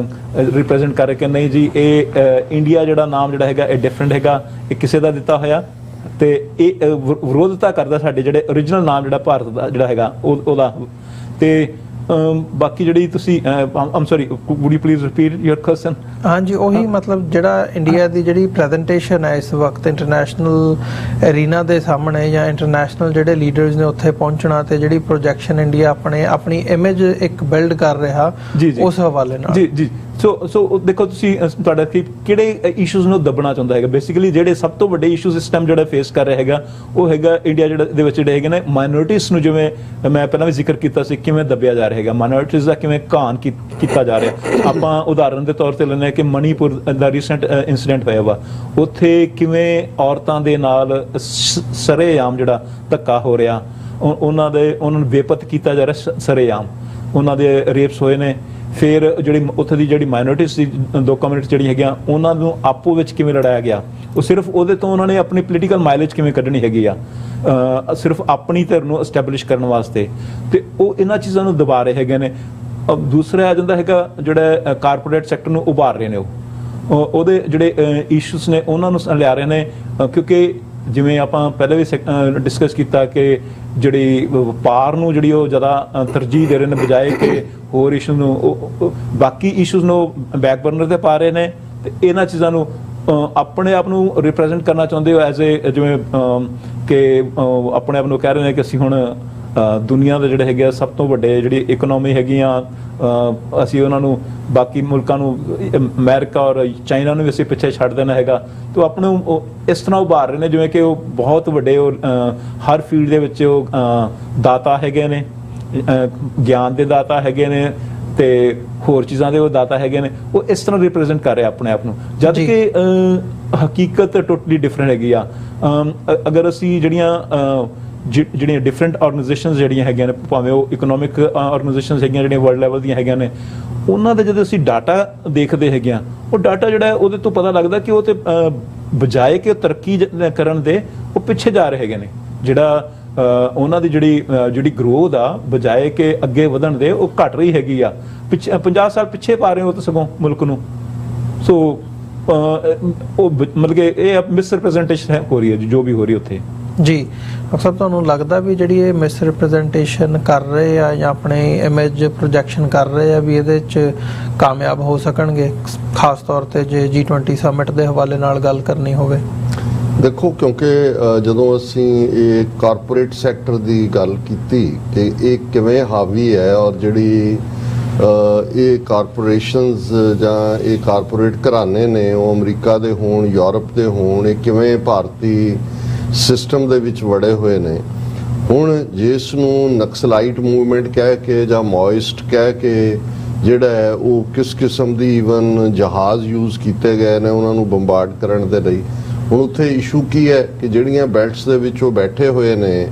ਰਿਪਰੈਜ਼ੈਂਟ ਕਰ ਰਿਹਾ ਕਿ ਨਹੀਂ ਜੀ ਇਹ ਇੰਡੀਆ ਜਿਹੜਾ ਨਾਮ ਜਿਹੜਾ ਹੈਗਾ ਇਹ ਡਿਫਰੈਂਟ ਹੈਗਾ, ਇਹ ਕਿਸੇ ਦਾ ਦਿੱਤਾ ਹੋਇਆ, ਤੇ ਇਹ ਵਿਰੋਧਤਾ ਕਰਦਾ ਸਾਡੇ ਜਿਹੜੇ ਓਰੀਜਨਲ ਨਾਮ ਜਿਹੜਾ ਭਾਰਤ ਦਾ ਜਿਹੜਾ ਹੈਗਾ ਉਹਦਾ। ਤੇ ਬਾਕੀ ਜਿਹੜੀ ਤੁਸੀਂ ਆਮ sorry would you please repeat your question? ਹਾਂਜੀ, ਉਹੀ ਮਤਲਬ ਜਿਹੜਾ ਇੰਡੀਆ ਦੀ ਜਿਹੜੀ ਪ੍ਰੈਜੈਂਟੇਸ਼ਨ ਹੈ ਇਸ ਵਕਤ ਇੰਟਰਨੈਸ਼ਨਲ ਐਰੀਨਾ ਦੇ ਸਾਹਮਣੇ ਜਾਂ ਇੰਟਰਨੈਸ਼ਨਲ ਜਿਹੜੇ ਲੀਡਰਸ ਨੇ ਉੱਥੇ ਪਹੁੰਚਣਾ ਤੇ ਜਿਹੜੀ ਪ੍ਰੋਜੈਕਸ਼ਨ ਇੰਡੀਆ ਆਪਣੀ ਇਮੇਜ ਇੱਕ ਬਿਲਡ ਕਰ ਰਿਹਾ ਉਸ ਹਵਾਲੇ ਨਾਲ। ਜੀ ਜੀ ਸੋ ਦੇਖੋ ਤੁਸੀਂ ਤੁਹਾਡਾ ਕਿਹੜੇ ਇਸ਼ੂਜ਼ ਨੂੰ ਦੱਬਣਾ ਚਾਹੁੰਦਾ ਹੈਗਾ? ਬੇਸਿਕਲੀ ਜਿਹੜੇ ਸਭ ਤੋਂ ਵੱਡੇ ਇਸ਼ੂਜ਼ ਇਸ ਟਾਈਮ ਜਿਹੜਾ ਫੇਸ ਕਰ ਰਿਹਾ ਹੈਗਾ ਉਹ ਹੈਗਾ ਇੰਡੀਆ ਜਿਹੜਾ ਦੇ ਵਿੱਚ ਜਿਹੜੇ ਹੈਗੇ ਨੇ ਮਾਈਨੋਰਿਟੀਜ਼ ਨੂੰ, ਜਿਵੇਂ ਮੈਂ ਪਹਿਲਾਂ ਵੀ ਜ਼ਿਕਰ ਕੀਤਾ ਸੀ, ਕਿਵੇਂ ਦੱਬਿਆ ਜਾ ਰਿਹਾ ਹੈਗਾ, ਮਾਈਨੋਰਿਟੀਜ਼ ਦਾ ਕਿਵੇਂ ਘਾਣ ਕੀਤਾ ਜਾ ਰਿਹਾ। ਆਪਾਂ ਉਦਾਹਰਨ ਦੇ ਤੌਰ ਤੇ ਲੈਂਦੇ ਹਾਂ ਕਿ ਮਣੀਪੁਰ ਦਾ ਰੀਸੈਂਟ ਇਨਸੀਡੈਂਟ ਹੋਇਆ ਵਾ, ਉੱਥੇ ਕਿਵੇਂ ਔਰਤਾਂ ਦੇ ਨਾਲ ਸਰੇਆਮ ਜਿਹੜਾ ਧੱਕਾ ਹੋ ਰਿਹਾ, ਉਹਨਾਂ ਨੂੰ ਬੇਪਤ ਕੀਤਾ ਜਾ ਰਿਹਾ ਸਰੇਆਮ, ਉਹਨਾਂ ਦੇ ਰੇਪਸ ਹੋਏ ਨੇ। ਫਿਰ ਜਿਹੜੀ ਉੱਥੇ ਦੀ ਜਿਹੜੀ ਮਾਈਨੋਰਿਟੀ ਸੀ, ਦੋ ਕਮਿਊਨਿਟੀ ਜਿਹੜੀ ਹੈਗੀਆਂ, ਉਹਨਾਂ ਨੂੰ ਆਪੋ ਵਿੱਚ ਕਿਵੇਂ ਲੜਾਇਆ ਗਿਆ, ਉਹ ਸਿਰਫ ਉਹਦੇ ਤੋਂ ਉਹਨਾਂ ਨੇ ਆਪਣੀ ਪੋਲੀਟੀਕਲ ਮਾਈਲੇਜ ਕਿਵੇਂ ਕੱਢਣੀ ਹੈਗੀ ਆ, ਸਿਰਫ ਆਪਣੀ ਧਿਰ ਨੂੰ ਐਸਟੈਬਲਿਸ਼ ਕਰਨ ਵਾਸਤੇ, ਤੇ ਉਹ ਇਹਨਾਂ ਚੀਜ਼ਾਂ ਨੂੰ ਦਬਾ ਰਹੇ ਹੈਗੇ ਨੇ। ਦੂਸਰਾ ਆ ਜਾਂਦਾ ਹੈਗਾ ਜਿਹੜਾ ਕਾਰਪੋਰੇਟ ਸੈਕਟਰ ਨੂੰ ਉਭਾਰ ਰਹੇ ਨੇ, ਉਹਦੇ ਜਿਹੜੇ ਇਸ਼ੂਸ ਨੇ ਉਹਨਾਂ ਨੂੰ ਲਿਆ ਰਹੇ ਨੇ, ਕਿਉਂਕਿ ਜਿਵੇਂ ਆਪਾਂ ਪਹਿਲਾਂ ਵੀ ਡਿਸਕਸ ਕੀਤਾ ਕਿ ਜਿਹੜੀ ਵਪਾਰ ਨੂੰ ਜਿਹੜੀ ਉਹ ਜ਼ਿਆਦਾ ਤਰਜੀਹ ਦੇ ਰਹੇ ਨੇ ਬਜਾਏ ਕਿ ਹੋਰ ਇਸ਼ੂ ਨੂੰ, ਬਾਕੀ ਇਸ਼ੂਜ਼ ਨੂੰ ਬੈਕ ਬਰਨਰ ਤੇ ਪਾ ਰਹੇ ਨੇ, ਤੇ ਇਹਨਾਂ ਚੀਜ਼ਾਂ ਨੂੰ ਆਪਣੇ ਆਪ ਨੂੰ ਰਿਪਰੈਜ਼ੈਂਟ ਕਰਨਾ ਚਾਹੁੰਦੇ ਹੋ ਐਜ਼ ਏ, ਜਿਵੇਂ ਕਿ ਆਪਣੇ ਆਪ ਨੂੰ ਕਹਿ ਰਹੇ ਨੇ ਕਿ ਅਸੀਂ ਹੁਣ ਦੁਨੀਆ ਦੇ ਜਿਹੜੇ ਹੈਗੇ ਸਭ ਤੋਂ ਵੱਡੇ ਜਿਹੜੀ ਇਕਨੋਮੀ ਹੈਗੀਆਂ, ਅਸੀਂ ਉਹਨਾਂ ਨੂੰ ਬਾਕੀ ਮੁਲਕਾਂ ਨੂੰ, ਅਮਰੀਕਾ ਔਰ ਚਾਈਨਾ ਨੂੰ ਵੀ ਅਸੀਂ ਪਿੱਛੇ ਛੱਡ ਦੇਣਾ ਹੈਗਾ। ਤੇ ਆਪਣੇ ਇਸ ਤਰ੍ਹਾਂ ਉਭਾਰ ਰਹੇ ਨੇ ਜਿਵੇਂ ਕਿ ਉਹ ਬਹੁਤ ਵੱਡੇ, ਉਹ ਹਰ ਫੀਲਡ ਦੇ ਵਿੱਚ ਉਹ ਦਾਤਾ ਹੈਗੇ ਨੇ, ਗਿਆਨ ਦੇ ਦਾਤਾ ਹੈਗੇ ਨੇ, ਤੇ ਹੋਰ ਚੀਜ਼ਾਂ ਦੇ ਉਹ ਦਾਤਾ ਹੈਗੇ ਨੇ। ਉਹ ਇਸ ਤਰ੍ਹਾਂ ਰਿਪਰੈਜ਼ੈਂਟ ਕਰ ਰਿਹਾ ਆਪਣੇ ਆਪ ਨੂੰ, ਜਦ ਕਿ ਹਕੀਕਤ ਟੋਟਲੀ ਡਿਫਰੈਂਟ ਹੈਗੀ ਆ। ਅਗਰ ਅਸੀਂ ਜਿਹੜੀਆਂ ਡਿਫਰੈਂਟ ਆਰਗੇਨਾਈਜੇਸ਼ਨਸ ਜਿਹੜੀਆਂ ਹੈਗੀਆਂ ਨੇ, ਭਾਵੇਂ ਉਹ ਇਕਨੋਮਿਕ ਆਰਗੇਨਾਈਜੇਸ਼ਨਸ ਹੈਗੀਆਂ ਜਿਹੜੀਆਂ ਵਰਲਡ ਲੈਵਲ ਦੀਆਂ ਹੈਗੀਆਂ ਨੇ, ਉਹਨਾਂ ਦਾ ਜਦੋਂ ਅਸੀਂ ਡਾਟਾ ਦੇਖਦੇ ਹੈਗੇ ਆ, ਉਹ ਡਾਟਾ ਜਿਹੜਾ ਉਹਦੇ ਤੋਂ ਪਤਾ ਲੱਗਦਾ ਕਿ ਉਹ ਤੇ ਬਜਾਏ ਕਿ ਉਹ ਤਰੱਕੀ ਕਰਨ ਦੇ ਉਹ ਪਿੱਛੇ ਜਾ ਰਹੇ ਹੈਗੇ ਨੇ। ਜਿਹੜਾ ਉਹਨਾਂ ਦੀ ਜਿਹੜੀ ਗਰੋਥ ਆ ਬਜਾਏ ਕਿ ਅੱਗੇ ਵਧਣ ਦੇ ਉਹ ਘਟ ਰਹੀ ਹੈਗੀ ਆ, 50 ਸਾਲ ਪਿੱਛੇ ਪਾ ਰਹੇ ਹੋ ਤਾਂ ਸਗੋਂ ਮੁਲਕ ਨੂੰ। ਸੋ ਉਹ ਮਤਲਬ ਕਿ ਇਹ ਮਿਸ ਰਿਪਰੈਜ਼ੈਂਟੇਸ਼ਨ ਹੋ ਰਹੀ ਹੈ ਜੋ ਵੀ ਹੋ ਰਹੀ ਉੱਥੇ। ਜੀ ਅਕਸਰ ਤੁਹਾਨੂੰ ਲੱਗਦਾ ਵੀ ਜਿਹੜੀ ਇਹ ਮਿਸ ਰਿਪਰੈਜ਼ੈਂਟੇਸ਼ਨ ਕਰ ਰਹੇ ਆ ਜਾਂ ਆਪਣੇ ਇਮੇਜ ਪ੍ਰੋਜੈਕਸ਼ਨ ਕਰ ਰਹੇ ਆ ਵੀ ਇਹਦੇ 'ਚ ਕਾਮਯਾਬ ਹੋ ਸਕਣਗੇ, ਖਾਸ ਤੌਰ ਤੇ ਜੇ G20 ਸਮਿਟ ਦੇ ਹਵਾਲੇ ਨਾਲ ਗੱਲ ਕਰਨੀ ਹੋਵੇ? ਦੇਖੋ, ਕਿਉਂਕਿ ਜਦੋਂ ਅਸੀਂ ਇਹ ਕਾਰਪੋਰੇਟ ਸੈਕਟਰ ਦੀ ਗੱਲ ਕੀਤੀ ਕਿ ਇਹ ਕਿਵੇਂ ਹਾਵੀ ਹੈ, ਔਰ ਜਿਹੜੀ ਇਹ ਕਾਰਪੋਰੇਸ਼ਨਸ ਜਾਂ ਇਹ ਕਾਰਪੋਰੇਟ ਘਰਾਣੇ ਨੇ, ਉਹ ਅਮਰੀਕਾ ਦੇ ਹੋਣ, ਯੂਰਪ ਦੇ ਹੋਣ, ਇਹ ਕਿਵੇਂ ਭਾਰਤੀ ਸਿਸਟਮ ਦੇ ਵਿੱਚ ਵੜੇ ਹੋਏ ਨੇ। ਹੁਣ ਜਿਸ ਨੂੰ ਨਕਸਲਾਈਟ ਮੂਵਮੈਂਟ ਕਹਿ ਕੇ ਜਾਂ ਮਾਓਇਸਟ ਕਹਿ ਕੇ ਜਿਹੜਾ ਹੈ ਉਹ ਕਿਸ ਕਿਸਮ ਦੀ ਈਵਨ ਜਹਾਜ਼ ਯੂਜ਼ ਕੀਤੇ ਗਏ ਨੇ ਉਹਨਾਂ ਨੂੰ ਬੰਬਾਰਡ ਕਰਨ ਦੇ ਲਈ। ਹੁਣ ਉੱਥੇ ਇਸ਼ੂ ਕੀ ਹੈ ਕਿ ਜਿਹੜੀਆਂ ਬੈਲਟਸ ਦੇ ਵਿੱਚ ਉਹ ਬੈਠੇ ਹੋਏ ਨੇ,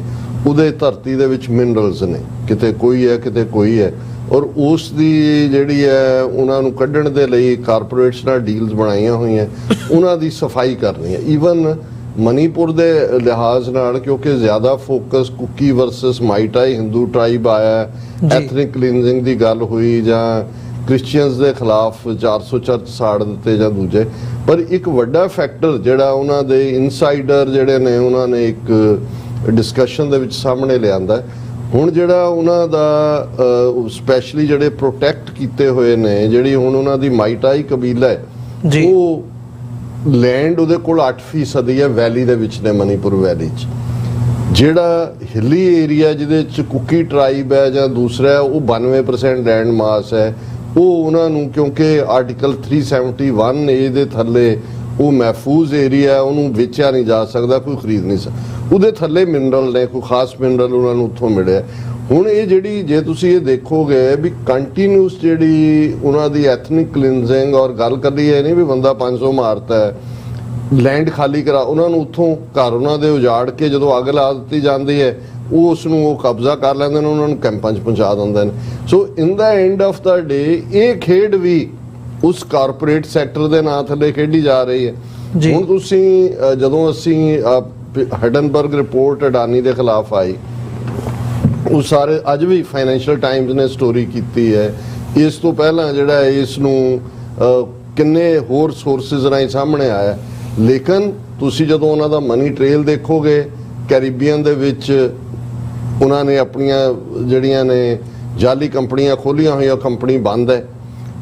ਉਹਦੇ ਧਰਤੀ ਦੇ ਵਿੱਚ ਮਿਨਰਲਸ ਨੇ, ਕਿਤੇ ਕੋਈ ਹੈ ਕਿਤੇ ਕੋਈ ਹੈ, ਔਰ ਉਸ ਦੀ ਜਿਹੜੀ ਹੈ ਉਹਨਾਂ ਨੂੰ ਕੱਢਣ ਦੇ ਲਈ ਕਾਰਪੋਰੇਟਸ ਨਾਲ ਡੀਲਸ ਬਣਾਈਆਂ ਹੋਈਆਂ, ਉਹਨਾਂ ਦੀ ਸਫਾਈ ਕਰਨੀ ਹੈ। ਈਵਨ ਮਨੀਪੁਰ ਦੇ ਲਿਹਾਜ਼ ਨਾਲ, ਕਿਉਂਕਿ ਜ਼ਿਆਦਾ ਫੋਕਸ ਕੁਕੀ ਵਰਸਸ ਮਾਈਟਾਈ ਹਿੰਦੂ ਟ੍ਰਾਈਬ ਆਇਆ, ਐਥਨਿਕ ਕਲੀਨਜ਼ਿੰਗ ਦੀ ਗੱਲ ਹੋਈ, ਜਾਂ ਕ੍ਰਿਸਚੀਅਨਸ ਦੇ ਖਿਲਾਫ 400 ਚਰਚ ਸਾੜ ਦਿੱਤੇ ਜਾਂ ਦੂਜੇ, ਪਰ ਇੱਕ ਵੱਡਾ ਫੈਕਟਰ ਜਿਹੜਾ ਉਹਨਾਂ ਦੇ ਇਨਸਾਈਡਰ ਜਿਹੜੇ ਨੇ ਉਹਨਾਂ ਨੇ ਇੱਕ ਡਿਸਕਸ਼ਨ ਦੇ ਵਿੱਚ ਸਾਹਮਣੇ ਲਿਆਂਦਾ। ਹੁਣ ਜਿਹੜਾ ਉਹਨਾਂ ਦਾ ਸਪੈਸ਼ਲੀ ਜਿਹੜੇ ਪ੍ਰੋਟੈਕਟ ਕੀਤੇ ਹੋਏ ਨੇ, ਜਿਹੜੀ ਹੁਣ ਉਹਨਾਂ ਦੀ ਮਾਈਟਾਈ ਕਬੀਲਾ ਹੈ, ਉਹ ਲੈਂਡ ਉਹਦੇ ਕੋਲ 8% ਹੈ ਵੈਲੀ ਦੇ ਵਿੱਚ ਨੇ, ਮਨੀਪੁਰ ਵੈਲੀ 'ਚ। ਜਿਹੜਾ ਹਿੱਲੀ ਏਰੀਆ ਜਿਹਦੇ 'ਚ ਕੁਕੀ ਟ੍ਰਾਈਬ ਹੈ ਜਾਂ ਦੂਸਰਾ ਹੈ, ਉਹ 92% ਲੈਂਡ ਮਾਸ ਹੈ। ਉਹ ਉਹਨਾਂ ਨੂੰ ਕਿਉਂਕਿ ਆਰਟੀਕਲ 371 ਏ ਦੇ ਥੱਲੇ ਉਹ ਮਹਿਫੂਜ਼ ਏਰੀਆ, ਉਹਨੂੰ ਵੇਚਿਆ ਨਹੀਂ ਜਾ ਸਕਦਾ, ਕੋਈ ਖਰੀਦ ਨਹੀਂ ਸਕਦਾ। ਉਹਦੇ ਥੱਲੇ ਮਿਨਰਲ ਨੇ, ਕੋਈ ਖਾਸ ਮਿਨਰਲ ਉਹਨਾਂ ਨੂੰ ਉੱਥੋਂ ਮਿਲਿਆ। ਹੁਣ ਇਹ ਜਿਹੜੀ ਜੇ ਤੁਸੀਂ ਇਹ ਦੇਖੋਗੇ ਵੀ ਕੰਟੀਨਿਊਸ ਜਿਹੜੀ ਉਹਨਾਂ ਦੀ ਐਥਨਿਕ ਕਲੀਨਜ਼ਿੰਗ, ਔਰ ਗੱਲ ਕਰਦੀ ਹੈ ਨਹੀਂ ਵੀ ਬੰਦਾ 500 ਮਾਰਤਾ ਹੈ, ਲੈਂਡ ਖਾਲੀ ਕਰਾ, ਉਹਨਾਂ ਨੂੰ ਉੱਥੋਂ ਘਰ ਉਹਨਾਂ ਦੇ ਉਜਾੜ ਕੇ ਜਦੋਂ ਅੱਗ ਲਾ ਦਿੱਤੀ ਜਾਂਦੀ ਹੈ, ਉਹ ਉਸ ਨੂੰ ਉਹ ਕਬਜ਼ਾ ਕਰ ਲੈਂਦੇ ਨੇ, ਉਹਨਾਂ ਨੂੰ ਕੈਂਪਾਂ 'ਚ ਪਹੁੰਚਾ ਦਿੰਦੇ ਨੇ। ਸੋ ਇਨ ਦਾ ਐਂਡ ਆਫ ਦਾ ਡੇ ਇਹ ਖੇਡ ਵੀ ਉਸ ਕਾਰਪੋਰੇਟ ਸੈਕਟਰ ਦੇ ਨਾਂ ਥੱਲੇ ਖੇਡੀ ਜਾ ਰਹੀ ਹੈ। ਹੁਣ ਤੁਸੀਂ ਜਦੋਂ ਅਸੀਂ ਹਿਡਨਬਰਗ ਰਿਪੋਰਟ ਅਡਾਨੀ ਦੇ ਖਿਲਾਫ ਆਈ, ਉਹ ਸਾਰੇ ਅੱਜ ਵੀ ਫਾਈਨੈਂਸ਼ੀਅਲ ਟਾਈਮਜ਼ ਨੇ ਸਟੋਰੀ ਕੀਤੀ ਹੈ। ਇਸ ਤੋਂ ਪਹਿਲਾਂ ਜਿਹੜਾ ਇਸ ਨੂੰ ਕਿੰਨੇ ਹੋਰ ਸੋਰਸਿਸ ਰਾਹੀਂ ਸਾਹਮਣੇ ਆਇਆ। ਲੇਕਿਨ ਤੁਸੀਂ ਜਦੋਂ ਉਹਨਾਂ ਦਾ ਮਨੀ ਟ੍ਰੇਲ ਦੇਖੋਗੇ, ਕੈਰੀਬੀਅਨ ਦੇ ਵਿੱਚ ਉਹਨਾਂ ਨੇ ਆਪਣੀਆਂ ਜਿਹੜੀਆਂ ਨੇ ਜਾਲੀ ਕੰਪਨੀਆਂ ਖੋਲੀਆਂ ਹੋਈਆਂ, ਕੰਪਨੀ ਬੰਦ ਹੈ।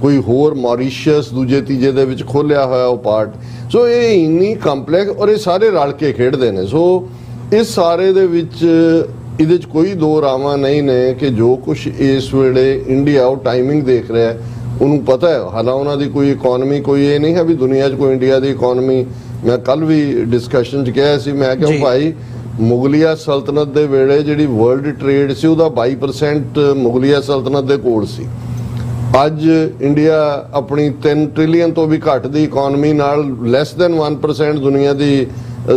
ਕੋਈ ਹੋਰ ਮੌਰੀਸ਼ੀਅਸ ਦੂਜੇ ਤੀਜੇ ਦੇ ਵਿੱਚ ਖੋਲਿਆ ਹੋਇਆ ਉਹ ਪਾਰਟ। ਸੋ ਇਹ ਇੰਨੀ ਕੰਪਲੈਕਸ, ਔਰ ਇਹ ਸਾਰੇ ਰਲ ਕੇ ਖੇਡਦੇ ਨੇ। ਸੋ ਇਸ ਸਾਰੇ ਦੇ ਵਿੱਚ ਇਹਦੇ 'ਚ ਕੋਈ ਦੋ ਰਾਵਾਂ ਨਹੀਂ ਨੇ ਕਿ ਜੋ ਕੁਝ ਇਸ ਵੇਲੇ ਇੰਡੀਆ ਉਹ ਟਾਈਮਿੰਗ ਦੇਖ ਰਿਹਾ ਹੈ, ਉਹਨੂੰ ਪਤਾ ਹੈ। ਹਾਲਾਂ ਉਹਨਾਂ ਦੀ ਕੋਈ ਇਕਨੋਮੀ, ਕੋਈ ਇਹ ਨਹੀਂ ਹੈ ਵੀ ਦੁਨੀਆ 'ਚ ਕੋਈ ਇੰਡੀਆ ਦੀ ਇਕਨੋਮੀ। ਮੈਂ ਕੱਲ ਵੀ ਡਿਸਕਸ਼ਨ 'ਚ ਕਿਹਾ ਸੀ, ਮੈਂ ਕਿਹਾ ਭਾਈ ਮੁਗਲਿਆ ਸਲਤਨਤ ਦੇ ਵੇਲੇ ਜਿਹੜੀ ਵਰਲਡ ਟ੍ਰੇਡ ਸੀ ਉਹਦਾ 22% ਮੁਗਲਿਆ ਸਲਤਨਤ ਦੇ ਕੋਲ ਸੀ। ਅੱਜ ਇੰਡੀਆ ਆਪਣੀ 3 ਟ੍ਰਿਲੀਅਨ ਤੋਂ ਵੀ ਘੱਟ ਦੀ ਇਕਨੋਮੀ ਨਾਲ ਲੈਸ ਦੈਨ 1% ਦੁਨੀਆ ਦੀ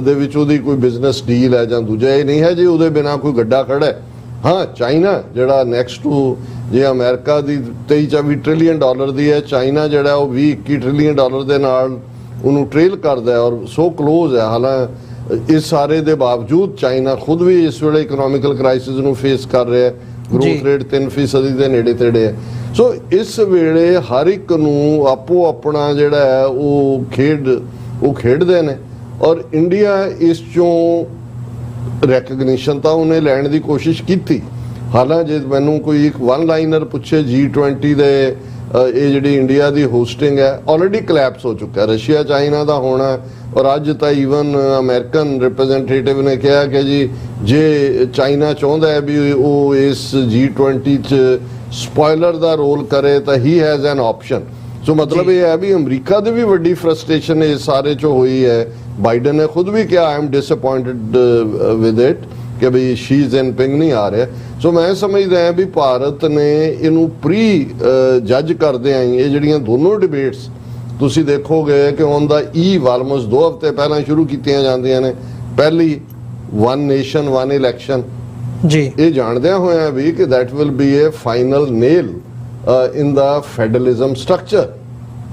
ਦੇ ਵਿੱਚ ਉਹਦੀ ਕੋਈ ਬਿਜ਼ਨਸ ਡੀਲ ਹੈ ਜਾਂ ਦੂਜਾ। ਇਹ ਨਹੀਂ ਹੈ ਜੀ ਉਹਦੇ ਬਿਨਾ ਕੋਈ ਗੱਡਾ ਖੜਾ ਹੈ। ਹਾਂ, ਚਾਈਨਾ ਜਿਹੜਾ ਨੈਕਸਟ ਟੂ, ਜੇ ਅਮਰੀਕਾ ਦੀ 23-24 ਟ੍ਰਿਲੀਅਨ ਡਾਲਰ ਦੀ ਹੈ, ਚਾਈਨਾ ਜਿਹੜਾ ਉਹ 20-21 ਟ੍ਰਿਲੀਅਨ ਡਾਲਰ ਦੇ ਨਾਲ ਉਹਨੂੰ ਟ੍ਰੇਲ ਕਰਦਾ ਹੈ ਔਰ ਸੋ ਕਲੋਜ਼ ਹੈ। ਹਾਲਾਂਕਿ ਇਸ ਸਾਰੇ ਦੇ ਬਾਵਜੂਦ ਚਾਈਨਾ ਖੁਦ ਵੀ ਇਸ ਵੇਲੇ ਇਕਨੋਮਿਕਲ ਕ੍ਰਾਈਸਿਸ ਨੂੰ ਫੇਸ ਕਰ ਰਿਹਾ ਹੈ। ਗਰੋਥ ਰੇਟ 3% ਦੇ ਨੇੜੇ ਤੇੜੇ ਹੈ। ਸੋ ਇਸ ਵੇਲੇ ਹਰ ਇੱਕ ਨੂੰ ਆਪੋ ਆਪਣਾ ਜਿਹੜਾ ਹੈ ਉਹ ਖੇਡਦੇ ਨੇ ਔਰ ਇੰਡੀਆ ਇਸ ਚੋਂ ਰੈਕਗਨੀਸ਼ਨ ਤਾਂ ਉਹਨੇ ਲੈਣ ਦੀ ਕੋਸ਼ਿਸ਼ ਕੀਤੀ। ਹਾਲਾਂਕਿ ਜੇ ਮੈਨੂੰ ਕੋਈ ਇੱਕ ਵਨ ਲਾਈਨਰ ਪੁੱਛੇ G20 ਦੇ ਇਹ ਜਿਹੜੀ ਇੰਡੀਆ ਦੀ ਹੋਸਟਿੰਗ ਹੈ ਆਲਰੇਡੀ ਕਲੈਪਸ ਹੋ ਚੁੱਕਾ। ਰਸ਼ੀਆ ਚਾਈਨਾ ਦਾ ਹੋਣਾ ਔਰ ਅੱਜ ਤਾਂ ਈਵਨ ਅਮਰੀਕਨ ਰਿਪਰੈਜ਼ੈਂਟੇਟਿਵ ਨੇ ਕਿਹਾ ਕਿ ਜੀ ਜੇ ਚਾਈਨਾ ਚਾਹੁੰਦਾ ਹੈ ਵੀ ਉਹ ਇਸ G20 ਚ ਸਪੋਇਲਰ ਦਾ ਰੋਲ ਕਰੇ ਤਾਂ ਹੀ ਹੈਜ਼ ਐਨ ਆਪਸ਼ਨ। ਸੋ ਮਤਲਬ ਇਹ ਹੈ ਵੀ ਅਮਰੀਕਾ ਦੀ ਵੀ ਵੱਡੀ ਫਰਸਟ੍ਰੇਸ਼ਨ ਇਸ ਸਾਰੇ ਚ ਹੋਈ ਹੈ। ਬਾਈਡਨ ਨੇ ਖੁਦ ਵੀ ਕਿਹਾ ਆਈ ਐਮ ਡਿਸਅਪਾਇੰਟਡ ਵਿਦ ਇਟ ਕਿ ਵੀ ਸ਼ੀ ਜਿਨਪਿੰਗ ਨਹੀਂ ਆ ਰਿਹਾ। ਸੋ ਮੈਂ ਸਮਝਦਾ ਹਾਂ ਵੀ ਭਾਰਤ ਨੇ ਇਹਨੂੰ ਪ੍ਰੀ ਜੱਜ ਕਰਦੇ ਆਂ। ਇਹ ਜਿਹੜੀਆਂ ਦੋਨੋਂ ਡਿਬੇਟਸ ਤੁਸੀਂ ਦੇਖੋਗੇ ਕਿ ਔਨ ਦਾ ਈਵ ਆਲਮੋਸਟ 2 ਹਫ਼ਤੇ ਪਹਿਲਾਂ ਸ਼ੁਰੂ ਕੀਤੀਆਂ ਜਾਂਦੀਆਂ ਨੇ। ਪਹਿਲੀ ਵਨ ਨੇਸ਼ਨ ਵਨ ਇਲੈਕਸ਼ਨ ਜੀ, ਇਹ ਜਾਣਦਿਆਂ ਹੋਇਆ ਵੀ ਕਿ that will be a final nail in the federalism structure.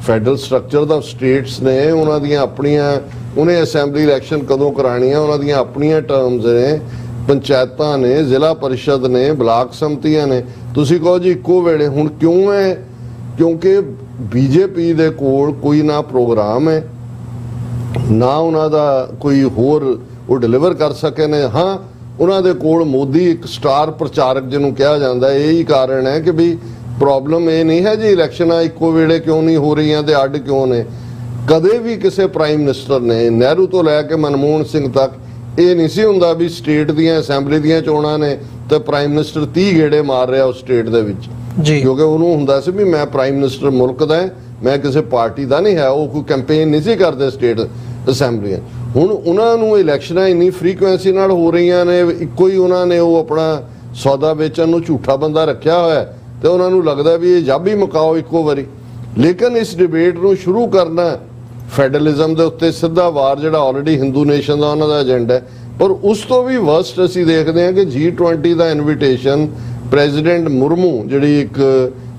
Federal structure ਦਾ ਸਟੇਟਸ ਨੇ ਉਹਨਾਂ ਦੀਆਂ ਆਪਣੀਆਂ, ਉਹਨੇ ਅਸੈਂਬਲੀ ਇਲੈਕਸ਼ਨ ਕਦੋਂ ਕਰਾਣੀਆਂ, ਉਹਨਾਂ ਦੀਆਂ ਆਪਣੀਆਂ ਟਰਮਸ ਨੇ। ਪੰਚਾਇਤਾਂ ਨੇ, ਜ਼ਿਲ੍ਹਾ ਪਰਿਸ਼ਦ ਨੇ, ਬਲਾਕ ਸੰਮਤੀਆਂ ਨੇ। ਤੁਸੀਂ ਕਹੋ ਜੀ ਇੱਕੋ ਵੇਲੇ। ਹੁਣ ਕਿਉਂ ਹੈ? ਕਿਉਂਕਿ ਬੀਜੇਪੀ ਦੇ ਕੋਲ ਕੋਈ ਨਾ ਪ੍ਰੋਗਰਾਮ ਹੈ, ਨਾ ਉਹਨਾਂ ਦਾ ਕੋਈ ਹੋਰ ਉਹ ਡਿਲੀਵਰ ਕਰ ਸਕੇ ਨੇ। ਹਾਂ, ਉਹਨਾਂ ਦੇ ਕੋਲ ਮੋਦੀ ਇੱਕ ਸਟਾਰ ਪ੍ਰਚਾਰਕ ਜਿਹਨੂੰ ਕਿਹਾ ਜਾਂਦਾ। ਇਹੀ ਕਾਰਨ ਹੈ ਕਿ ਵੀ ਪ੍ਰੋਬਲਮ ਇਹ ਨਹੀਂ ਹੈ ਜੀ ਇਲੈਕਸ਼ਨਾਂ ਇੱਕੋ ਵੇਲੇ ਕਿਉਂ ਨਹੀਂ ਹੋ ਰਹੀਆਂ ਤੇ ਅੱਡ ਕਿਉਂ ਨੇ। ਕਦੇ ਵੀ ਕਿਸੇ ਪ੍ਰਾਈਮ ਮਿਨਿਸਟਰ ਨੇ, ਨਹਿਰੂ ਤੋਂ ਲੈ ਕੇ ਮਨਮੋਹਨ ਸਿੰਘ ਤੱਕ, ਇਹ ਨਹੀਂ ਸੀ ਹੁੰਦਾ ਵੀ ਸਟੇਟ ਦੀਆਂ ਅਸੈਂਬਲੀ ਦੀਆਂ ਚੋਣਾਂ ਨੇ ਤੇ ਪ੍ਰਾਈਮ ਮਿਨਿਸਟਰ 30 ਗੇੜੇ ਮਾਰ ਰਿਹਾ ਉਸ ਸਟੇਟ ਦੇ ਵਿੱਚ ਜੀ। ਕਿਉਂਕਿ ਉਹਨੂੰ ਹੁੰਦਾ ਸੀ ਵੀ ਮੈਂ ਪ੍ਰਾਈਮ ਮਿਨਿਸਟਰ ਮੁਲਕ ਦਾ, ਮੈਂ ਕਿਸੇ ਪਾਰਟੀ ਦਾ ਨਹੀਂ ਹੈ। ਉਹ ਕੋਈ ਕੈਂਪੇਨ ਨਹੀਂ ਸੀ ਕਰਦੇ ਸਟੇਟ ਅਸੈਂਬਲੀਆਂ। ਹੁਣ ਉਹਨਾਂ ਨੂੰ ਇਲੈਕਸ਼ਨਾਂ ਇੰਨੀ ਫ੍ਰੀਕੁਐਂਸੀ ਨਾਲ ਹੋ ਰਹੀਆਂ ਨੇ, ਇੱਕੋ ਹੀ ਉਹਨਾਂ ਨੇ ਉਹ ਆਪਣਾ ਸੌਦਾ ਵੇਚਣ ਨੂੰ ਝੂਠਾ ਬੰਦਾ ਰੱਖਿਆ ਹੋਇਆ ਤੇ ਉਹਨਾਂ ਨੂੰ ਲੱਗਦਾ ਵੀ ਇਹ ਜੱਬ ਹੀ ਮੁਕਾਓ ਇੱਕੋ ਵਾਰੀ। ਲੇਕਿਨ ਇਸ ਡਿਬੇਟ ਨੂੰ ਸ਼ੁਰੂ ਕਰਨਾ ਫੈਡਰਲਿਜ਼ਮ ਦੇ ਉੱਤੇ ਸਿੱਧਾ ਵਾਰ, ਜਿਹੜਾ ਆਲਰੇਡੀ ਹਿੰਦੂ ਨੇਸ਼ਨ ਦਾ ਉਹਨਾਂ ਦਾ ਏਜੰਡਾ ਹੈ। ਪਰ ਉਸ ਤੋਂ ਵੀ ਵਰਸਟ ਅਸੀਂ ਦੇਖਦੇ ਹਾਂ ਕਿ G20 ਦਾ ਇਨਵੀਟੇਸ਼ਨ ਪ੍ਰੈਜ਼ੀਡੈਂਟ ਮੁਰਮੂ, ਜਿਹੜੀ ਇੱਕ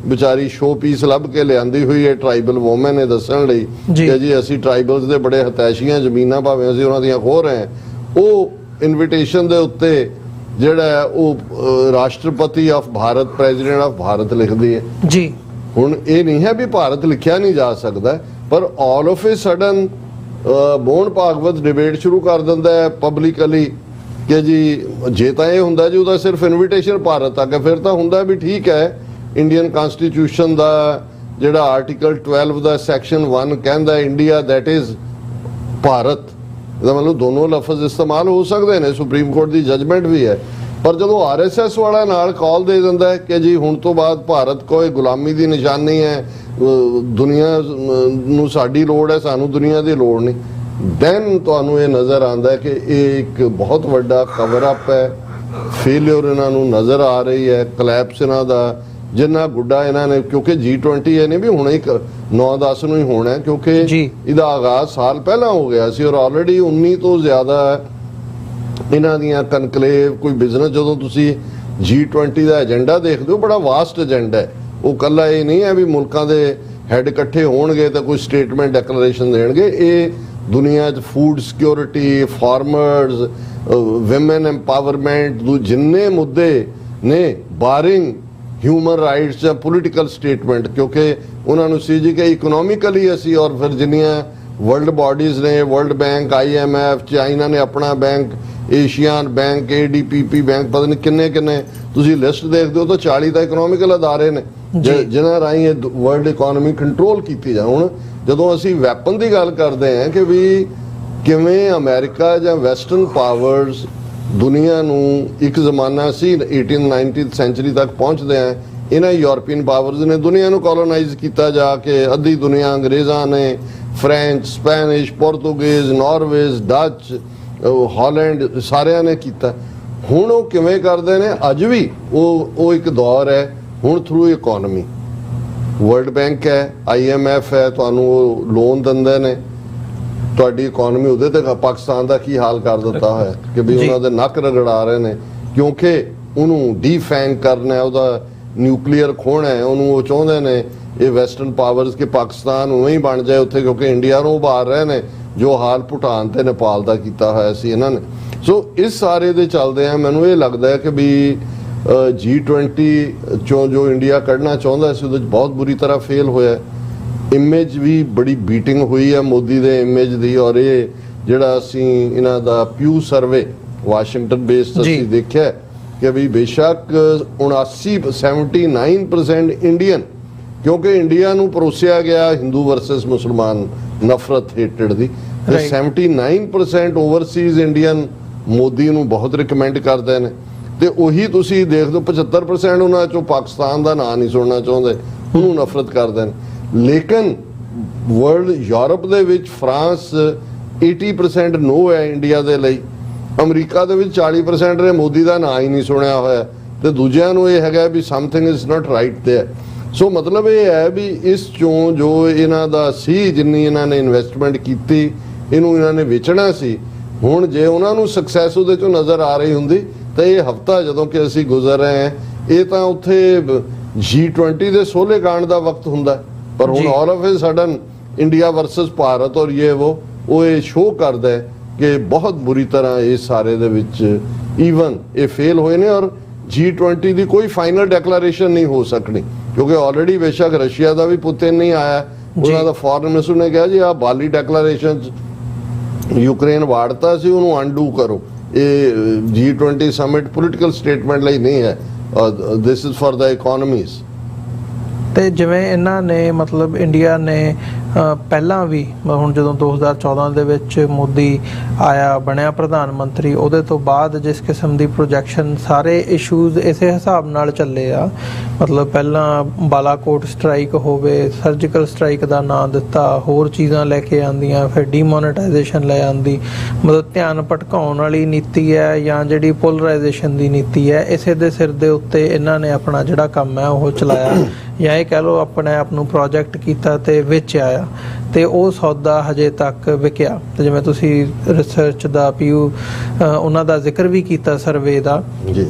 ਵਿਚਾਰੀ ਸ਼ੋ ਪੀਸ ਲੱਭ ਕੇ ਲਿਆਂਦੀ ਹੋਈ ਹੈ ਟ੍ਰਾਈਬਲ ਵੂਮਨ ਨੇ ਦੱਸਣ ਲਈ ਕਿ ਜੀ ਅਸੀਂ ਟ੍ਰਾਈਬਲਸ ਦੇ ਬੜੇ ਹਤੈਸ਼ੀਆਂ ਜ਼ਮੀਨਾਂ ਭਾਵੇਂ ਅਸੀਂ ਉਹਨਾਂ ਦੀਆਂ ਖੋਹ ਰਹੇ ਹਾਂ, ਉਹ ਇਨਵੀਟੇਸ਼ਨ ਦੇ ਉੱਤੇ ਜਿਹੜਾ ਉਹ ਰਾਸ਼ਟਰਪਤੀ of Bharat, president of Bharat ਲਿਖਦੀ ਹੈ ਜੀ। ਹੁਣ ਇਹ ਨਹੀਂ ਹੈ ਵੀ ਭਾਰਤ ਲਿਖਿਆ ਨਹੀਂ ਜਾ ਸਕਦਾ, ਪਰ all of a sudden Mohan Bhagwat debate ਸ਼ੁਰੂ ਕਰ ਦਿੰਦਾ ਹੈ ਪਬਲਿਕਲੀ ਕਿ ਜੀ ਜੇ ਤਾਂ ਇਹ ਹੁੰਦਾ ਜੀ ਉਹਦਾ ਸਿਰਫ ਇਨਵੀਟੇਸ਼ਨ ਭਾਰਤ ਤੱਕ ਹੈ, ਫਿਰ ਤਾਂ ਹੁੰਦਾ ਵੀ ਠੀਕ ਹੈ। ਇੰਡੀਅਨ ਕਨਸਟੀਟਿਊਸ਼ਨ ਦਾ ਜਿਹੜਾ ਆਰਟੀਕਲ 12 ਦਾ ਸੈਕਸ਼ਨ 1 ਕਹਿੰਦਾ ਇੰਡੀਆ ਦੈਟ ਇਜ਼ ਭਾਰਤ, ਇਹਦਾ ਮਤਲਬ ਦੋਨੋਂ ਲਫ਼ਜ਼ ਇਸਤੇਮਾਲ ਹੋ ਸਕਦੇ ਨੇ। ਸੁਪਰੀਮ ਕੋਰਟ ਦੀ ਜਜਮੈਂਟ ਵੀ ਹੈ। ਪਰ ਜਦੋਂ RSS ਵਾਲਾ ਨਾਲ ਕਾਲ ਦੇ ਦਿੰਦਾ ਹੈ ਕਿ ਜੀ ਹੁਣ ਤੋਂ ਬਾਅਦ ਭਾਰਤ ਕੋਈ ਗੁਲਾਮੀ ਦੀ ਨਿਸ਼ਾਨੀ ਹੈ, ਦੁਨੀਆ ਨੂੰ ਸਾਡੀ ਲੋੜ ਹੈ, ਸਾਨੂੰ ਦੁਨੀਆ ਦੀ ਲੋੜ ਨਹੀਂ, ਦੈਨ ਤੁਹਾਨੂੰ ਇਹ ਨਜ਼ਰ ਆਉਂਦਾ ਕਿ ਇਹ ਇੱਕ ਬਹੁਤ ਵੱਡਾ ਕਵਰ ਅਪ ਹੈ। ਫੇਲਿਅਰ ਇਹਨਾਂ ਨੂੰ ਨਜ਼ਰ ਆ ਰਹੀ ਹੈ, ਕਲੈਪਸ ਇਹਨਾਂ ਦਾ ਜਿੰਨਾ ਗੁੱਡਾ ਇਹਨਾਂ ਨੇ। ਕਿਉਂਕਿ G20 ਇਹ ਨਹੀਂ ਵੀ ਹੁਣ ਇੱਕ 9-10 ਨੂੰ ਹੀ ਹੋਣਾ, ਕਿਉਂਕਿ ਇਹਦਾ ਆਗਾਜ਼ ਸਾਲ ਪਹਿਲਾਂ ਹੋ ਗਿਆ ਸੀ ਔਰ ਆਲਰੇਡੀ 19 ਤੋਂ ਜ਼ਿਆਦਾ ਇਹਨਾਂ ਦੀਆਂ ਕਨਕਲੇਵ, ਕੋਈ ਬਿਜ਼ਨਸ। ਜਦੋਂ ਤੁਸੀਂ G20 ਦਾ ਏਜੰਡਾ ਦੇਖਦੇ ਹੋ, ਬੜਾ ਵਾਸਟ ਏਜੰਡਾ ਹੈ। ਉਹ ਕੱਲਾ ਇਹ ਨਹੀਂ ਹੈ ਵੀ ਮੁਲਕਾਂ ਦੇ ਹੈਡ ਇਕੱਠੇ ਹੋਣਗੇ ਤਾਂ ਕੋਈ ਸਟੇਟਮੈਂਟ ਡੈਕਲੇਰੇਸ਼ਨ ਦੇਣਗੇ। ਇਹ ਦੁਨੀਆ 'ਚ food security, farmers, women empowerment, ਜਿੰਨੇ ਮੁੱਦੇ ਨੇ ਬਾਰਿੰਗ ਹਿਊਮਨ ਰਾਈਟਸ ਜਾਂ ਪੋਲੀਟੀਕਲ ਸਟੇਟਮੈਂਟ, ਕਿਉਂਕਿ ਉਹਨਾਂ ਨੂੰ ਸੀ ਜੀ ਕਿ ਇਕਨੋਮਿਕਲੀ ਅਸੀਂ ਔਰ ਫਿਰ ਜਿੰਨੀਆਂ ਵਰਲਡ ਬਾਡੀਜ਼ ਨੇ, ਵਰਲਡ ਬੈਂਕ, IMF, ਚਾਈਨਾ ਨੇ ਆਪਣਾ bank, Asian bank, ADPP bank, ਪਤਾ ਨਹੀਂ ਕਿੰਨੇ ਕਿੰਨੇ ਤੁਸੀਂ ਲਿਸਟ ਦੇਖਦੇ ਹੋ ਤਾਂ 40 ਤਾਂ ਇਕਨੋਮਿਕਲ ਅਦਾਰੇ ਨੇ ਜਿਨ੍ਹਾਂ ਰਾਹੀਂ ਇਹ ਵਰਲਡ ਇਕਨੋਮੀ ਕੰਟਰੋਲ ਕੀਤੀ ਜਾ। ਹੁਣ ਜਦੋਂ ਅਸੀਂ ਵੈਪਨ ਦੀ ਗੱਲ ਕਰਦੇ ਹਾਂ ਕਿ ਵੀ ਕਿਵੇਂ ਅਮਰੀਕਾ ਜਾਂ ਵੈਸਟਰਨ ਪਾਵਰਸ ਦੁਨੀਆ ਨੂੰ, ਇੱਕ ਜ਼ਮਾਨਾ ਸੀ 18th-19th ਸੈਂਚੁਰੀ ਤੱਕ ਪਹੁੰਚਦੇ ਆ, ਇਹਨਾਂ ਯੂਰਪੀਅਨ ਪਾਵਰਸ ਨੇ ਦੁਨੀਆ ਨੂੰ ਕੋਲੋਨਾਈਜ਼ ਕੀਤਾ ਜਾ ਕੇ, ਅੱਧੀ ਦੁਨੀਆ ਅੰਗਰੇਜ਼ਾਂ ਨੇ, ਫ੍ਰੈਂਚ, ਸਪੈਨਿਸ਼, ਪੋਰਤੁਗੀਜ਼, ਨਾਰਵੇਜ਼, ਡੱਚ, ਹਾਲੈਂਡ, ਸਾਰਿਆਂ ਨੇ ਕੀਤਾ। ਹੁਣ ਉਹ ਕਿਵੇਂ ਕਰਦੇ ਨੇ ਅੱਜ ਵੀ, ਉਹ ਇੱਕ ਦੌਰ ਹੈ ਹੁਣ ਥਰੂ ਇਕਨੋਮੀ। ਵਰਲਡ ਬੈਂਕ ਹੈ, IMF ਹੈ, ਤੁਹਾਨੂੰ ਉਹ ਲੋਨ ਦਿੰਦੇ ਨੇ, ਤੁਹਾਡੀ ਇਕਨੋਮੀ ਉਹਦੇ ਤੇ ਪਾਕਿਸਤਾਨ ਦਾ ਕੀ ਹਾਲ ਕਰ ਦਿੱਤਾ ਹੋਇਆ ਕਿ ਵੀ ਉਹਨਾਂ ਦੇ ਨੱਕ ਰਗੜਾ ਰਹੇ ਨੇ, ਕਿਉਂਕਿ ਉਹਨੂੰ ਡੀਫੈਂਗ ਕਰਨਾ ਹੈ, ਉਹਦਾ ਨਿਊਕਲੀਅਰ ਖੋਹਣਾ ਹੈ, ਉਹਨੂੰ ਉਹ ਚਾਹੁੰਦੇ ਨੇ ਇਹ ਵੈਸਟਰਨ ਪਾਵਰਸ ਕਿ ਪਾਕਿਸਤਾਨ ਉਵੇਂ ਹੀ ਬਣ ਜਾਏ ਉੱਥੇ, ਕਿਉਂਕਿ ਇੰਡੀਆ ਨੂੰ ਉਭਾਰ ਰਹੇ ਨੇ ਜੋ ਹਾਲ ਭੂਟਾਨ ਤੇ ਨੇਪਾਲ ਦਾ ਕੀਤਾ ਹੋਇਆ ਸੀ ਇਹਨਾਂ ਨੇ। ਸੋ ਇਸ ਸਾਰੇ ਦੇ ਚੱਲਦੇ ਆ ਮੈਨੂੰ ਇਹ ਲੱਗਦਾ ਹੈ ਕਿ ਵੀ G20 ਚੋਂ ਜੋ ਇੰਡੀਆ ਕੱਢਣਾ ਚਾਹੁੰਦਾ ਸੀ ਉਹਦੇ 'ਚ ਬਹੁਤ ਬੁਰੀ ਤਰ੍ਹਾਂ ਫੇਲ ਹੋਇਆ। ਇਮੇਜ ਵੀ ਬੜੀ ਬੀਟਿੰਗ ਹੋਈ ਹੈ ਮੋਦੀ ਦੇ ਇਮੇਜ ਦੀ, ਔਰ ਇਹ ਜਿਹੜਾ ਅਸੀਂ ਇਹਨਾਂ ਦਾ ਪਿਊ ਸਰਵੇ ਵਾਸ਼ਿੰਗਟਨ ਬੇਸਡ ਅਸੀਂ ਦੇਖਿਆ ਕਿ ਵੀ ਬੇਸ਼ੱਕ 79% ਇੰਡੀਅਨ, ਕਿਉਂਕਿ ਇੰਡੀਆ ਨੂੰ ਪਰੋਸਿਆ ਗਿਆ ਹਿੰਦੂ ਵਰਸਸ ਮੁਸਲਮਾਨ ਨਫ਼ਰਤ ਹੇਟਡ ਦੀ, ਤੇ 79% ਓਵਰਸੀਜ਼ ਇੰਡੀਅਨ ਮੋਦੀ ਨੂੰ ਬਹੁਤ ਰਿਕਮੈਂਡ ਕਰਦੇ ਨੇ, ਤੇ ਉਹੀ ਤੁਸੀਂ ਦੇਖ ਲਓ 75% ਉਹਨਾਂ ਚੋਂ ਪਾਕਿਸਤਾਨ ਦਾ ਨਾਂ ਨਹੀਂ ਸੁਣਨਾ ਚਾਹੁੰਦੇ, ਉਹਨੂੰ ਨਫ਼ਰਤ ਕਰਦੇ ਨੇ। ਲੇਕਿਨ ਵਰਲਡ ਯੂਰਪ ਦੇ ਵਿੱਚ ਫਰਾਂਸ 80% ਨੋ ਹੈ ਇੰਡੀਆ ਦੇ ਲਈ, ਅਮਰੀਕਾ ਦੇ ਵਿੱਚ 40% ਨੇ ਮੋਦੀ ਦਾ ਨਾਂ ਹੀ ਨਹੀਂ ਸੁਣਿਆ ਹੋਇਆ, ਤੇ ਦੂਜਿਆਂ ਨੂੰ ਇਹ ਹੈਗਾ ਵੀ something is not right there. So ਮਤਲਬ ਇਹ ਹੈ ਵੀ ਇਸ ਚੋਂ ਜੋ ਇਹਨਾਂ ਦਾ ਸੀ, ਜਿੰਨੀ ਇਹਨਾਂ ਨੇ ਇਨਵੈਸਟਮੈਂਟ ਕੀਤੀ, ਇਹਨੂੰ ਇਹਨਾਂ ਨੇ ਵੇਚਣਾ ਸੀ। ਹੁਣ ਜੇ ਉਹਨਾਂ ਨੂੰ ਸਕਸੈਸ ਉਹਦੇ ਚੋਂ ਨਜ਼ਰ ਆ ਰਹੀ ਹੁੰਦੀ ਤਾਂ ਇਹ ਹਫਤਾ ਜਦੋਂ ਕਿ ਅਸੀਂ ਗੁਜ਼ਰ ਰਹੇ ਹਾਂ, ਇਹ ਤਾਂ ਉੱਥੇ G20 ਦੇ ਸੋਲੇ ਕਾਂਡ ਦਾ ਵਕਤ ਹੁੰਦਾ, ਪਰ ਹੁਣ all of a sudden India versus Bharat ਔਰ ਉਹ ਇਹ ਸ਼ੋਅ ਕਰਦਾ ਹੈ ਕਿ ਬਹੁਤ ਬੁਰੀ ਤਰ੍ਹਾਂ ਇਸ ਸਾਰੇ ਦੇ ਵਿੱਚ ਈਵਨ ਇਹ ਫੇਲ ਹੋਏ ਨੇ, ਔਰ G20 ਦੀ ਕੋਈ ਫਾਈਨਲ ਡੈਕਲੇਰੇਸ਼ਨ ਨਹੀਂ ਹੋ ਸਕਣੀ, ਕਿਉਂਕਿ ਆਲਰੇਡੀ ਬੇਸ਼ੱਕ ਰਸ਼ੀਆ ਦਾ ਵੀ ਪੁਤਿਨ ਨਹੀਂ ਆਇਆ, ਉਹਨਾਂ ਦਾ ਫੋਰਨ ਮਿਨਿਸਟਰ ਨੇ ਕਿਹਾ ਜੀ ਆਹ ਬਾਲੀ ਡੈਕਲੇਰੇਸ਼ਨ ਯੂਕਰੇਨ ਵਾੜਤਾ ਸੀ, ਉਹਨੂੰ ਅਨਡੂ ਕਰੋ। ਇਹ G20 ਸਮਿਟ ਪੋਲੀਟੀਕਲ ਸਟੇਟਮੈਂਟ ਲਈ ਨਹੀਂ ਹੈ, this is for the economies. ਤੇ ਜਿਵੇਂ ਇਹਨਾਂ ਨੇ ਮਤਲਬ ਇੰਡੀਆ ਨੇ ਪਹਿਲਾਂ ਵੀ ਹੁਣ ਜਦੋਂ 2014 ਦੇ ਵਿੱਚ ਮੋਦੀ ਆਇਆ ਬਣਿਆ ਪ੍ਰਧਾਨ ਮੰਤਰੀ, ਉਹਦੇ ਤੋਂ ਬਾਅਦ ਜਿਸ ਕਿਸਮ ਦੀ ਪ੍ਰੋਜੈਕਸ਼ਨ ਸਾਰੇ ਇਸ਼ੂਜ਼ ਇਸੇ ਹਿਸਾਬ ਨਾਲ ਚੱਲੇ ਆ। ਮਤਲਬ ਪਹਿਲਾਂ ਬਾਲਾਕੋਟ ਸਟ੍ਰਾਈਕ ਹੋਵੇ, ਸਰਜੀਕਲ ਸਟ੍ਰਾਈਕ ਦਾ ਨਾਂ ਦਿੱਤਾ, ਹੋਰ ਚੀਜ਼ਾਂ ਲੈ ਕੇ ਆਉਂਦੀਆਂ, ਫਿਰ ਡੀਮੋਨੇਟਾਈਜੇਸ਼ਨ ਲੈ ਆਉਂਦੀ, ਮਤਲਬ ਧਿਆਨ ਭਟਕਾਉਣ ਵਾਲੀ ਨੀਤੀ ਹੈ ਜਾਂ ਜਿਹੜੀ ਪੋਲਰਾਈਜੇਸ਼ਨ ਦੀ ਨੀਤੀ ਹੈ, ਇਸੇ ਦੇ ਸਿਰ ਦੇ ਉੱਤੇ ਇਹਨਾਂ ਨੇ ਆਪਣਾ ਜਿਹੜਾ ਕੰਮ ਹੈ ਉਹ ਚਲਾਇਆ, ਜਾਂ ਇਹ ਕਹਿ ਲਓ ਆਪਣੇ ਆਪ ਨੂੰ ਪ੍ਰੋਜੈਕਟ ਕੀਤਾ ਤੇ ਵੇਚਿਆ ਆ, ਤੇ ਉਹ ਸੌਦਾ ਹਜੇ ਤੱਕ ਵਿਕਿਆ। ਤੇ ਜਿਵੇਂ ਤੁਸੀਂ ਰਿਸਰਚ ਦਾ ਪਿਊ ਉਹਨਾਂ ਦਾ ਜ਼ਿਕਰ ਵੀ ਕੀਤਾ ਸਰਵੇ ਦਾ,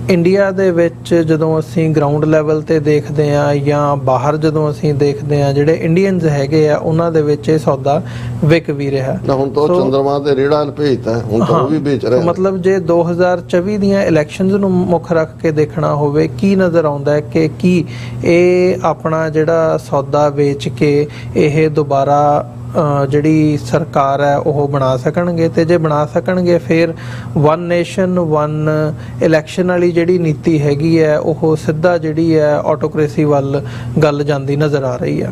ਇੰਡੀਆ ਦੇ ਵਿੱਚ ਜਦੋਂ ਅਸੀਂ ਗਰਾਊਂਡ ਲੈਵਲ ਤੇ ਦੇਖਦੇ ਆ ਜਾਂ ਬਾਹਰ ਜਦੋਂ ਅਸੀਂ ਦੇਖਦੇ ਆ, ਜਿਹੜੇ ਇੰਡੀਅਨਸ ਹੈਗੇ ਆ ਉਹਨਾਂ ਦੇ ਵਿੱਚ ਇਹ ਸੌਦਾ ਵਿਕ ਵੀ ਰਿਹਾ। ਹੁਣ ਤਾਂ ਚੰਦਰਮਾ ਤੇ ਰੇੜਾ ਭੇਜਤਾ, ਹੁਣ ਤਾਂ ਉਹ ਵੀ ਵੇਚ ਰਿਹਾ। ਮਤਲਬ ਜੇ 2024 ਦੀਆਂ ਇਲੈਕਸ਼ਨਸ ਨੂੰ ਮੁੱਖ ਰੱਖ ਕੇ ਦੇਖਣਾ ਹੋਵੇ, ਕੀ ਨਜ਼ਰ ਆਉਂਦਾ ਹੈ ਕਿ ਕੀ ਇਹ ਆਪਣਾ ਜਿਹੜਾ ਸੌਦਾ ਵੇਚ ਕੇ ਇਹ ਦੁਬਾਰਾ ਜਿਹੜੀ ਸਰਕਾਰ ਹੈ ਉਹ ਬਣਾ ਸਕਣਗੇ? ਤੇ ਜੇ ਬਣਾ ਸਕਣਗੇ ਫਿਰ ਵਨ ਨੇਸ਼ਨ ਵਨ ਇਲੈਕਸ਼ਨ ਵਾਲੀ ਜਿਹੜੀ ਨੀਤੀ ਹੈਗੀ ਹੈ ਉਹ ਸਿੱਧਾ ਜਿਹੜੀ ਹੈ ਆਟੋਕ੍ਰੇਸੀ ਵੱਲ ਗੱਲ ਜਾਂਦੀ ਨਜ਼ਰ ਆ ਰਹੀ ਹੈ।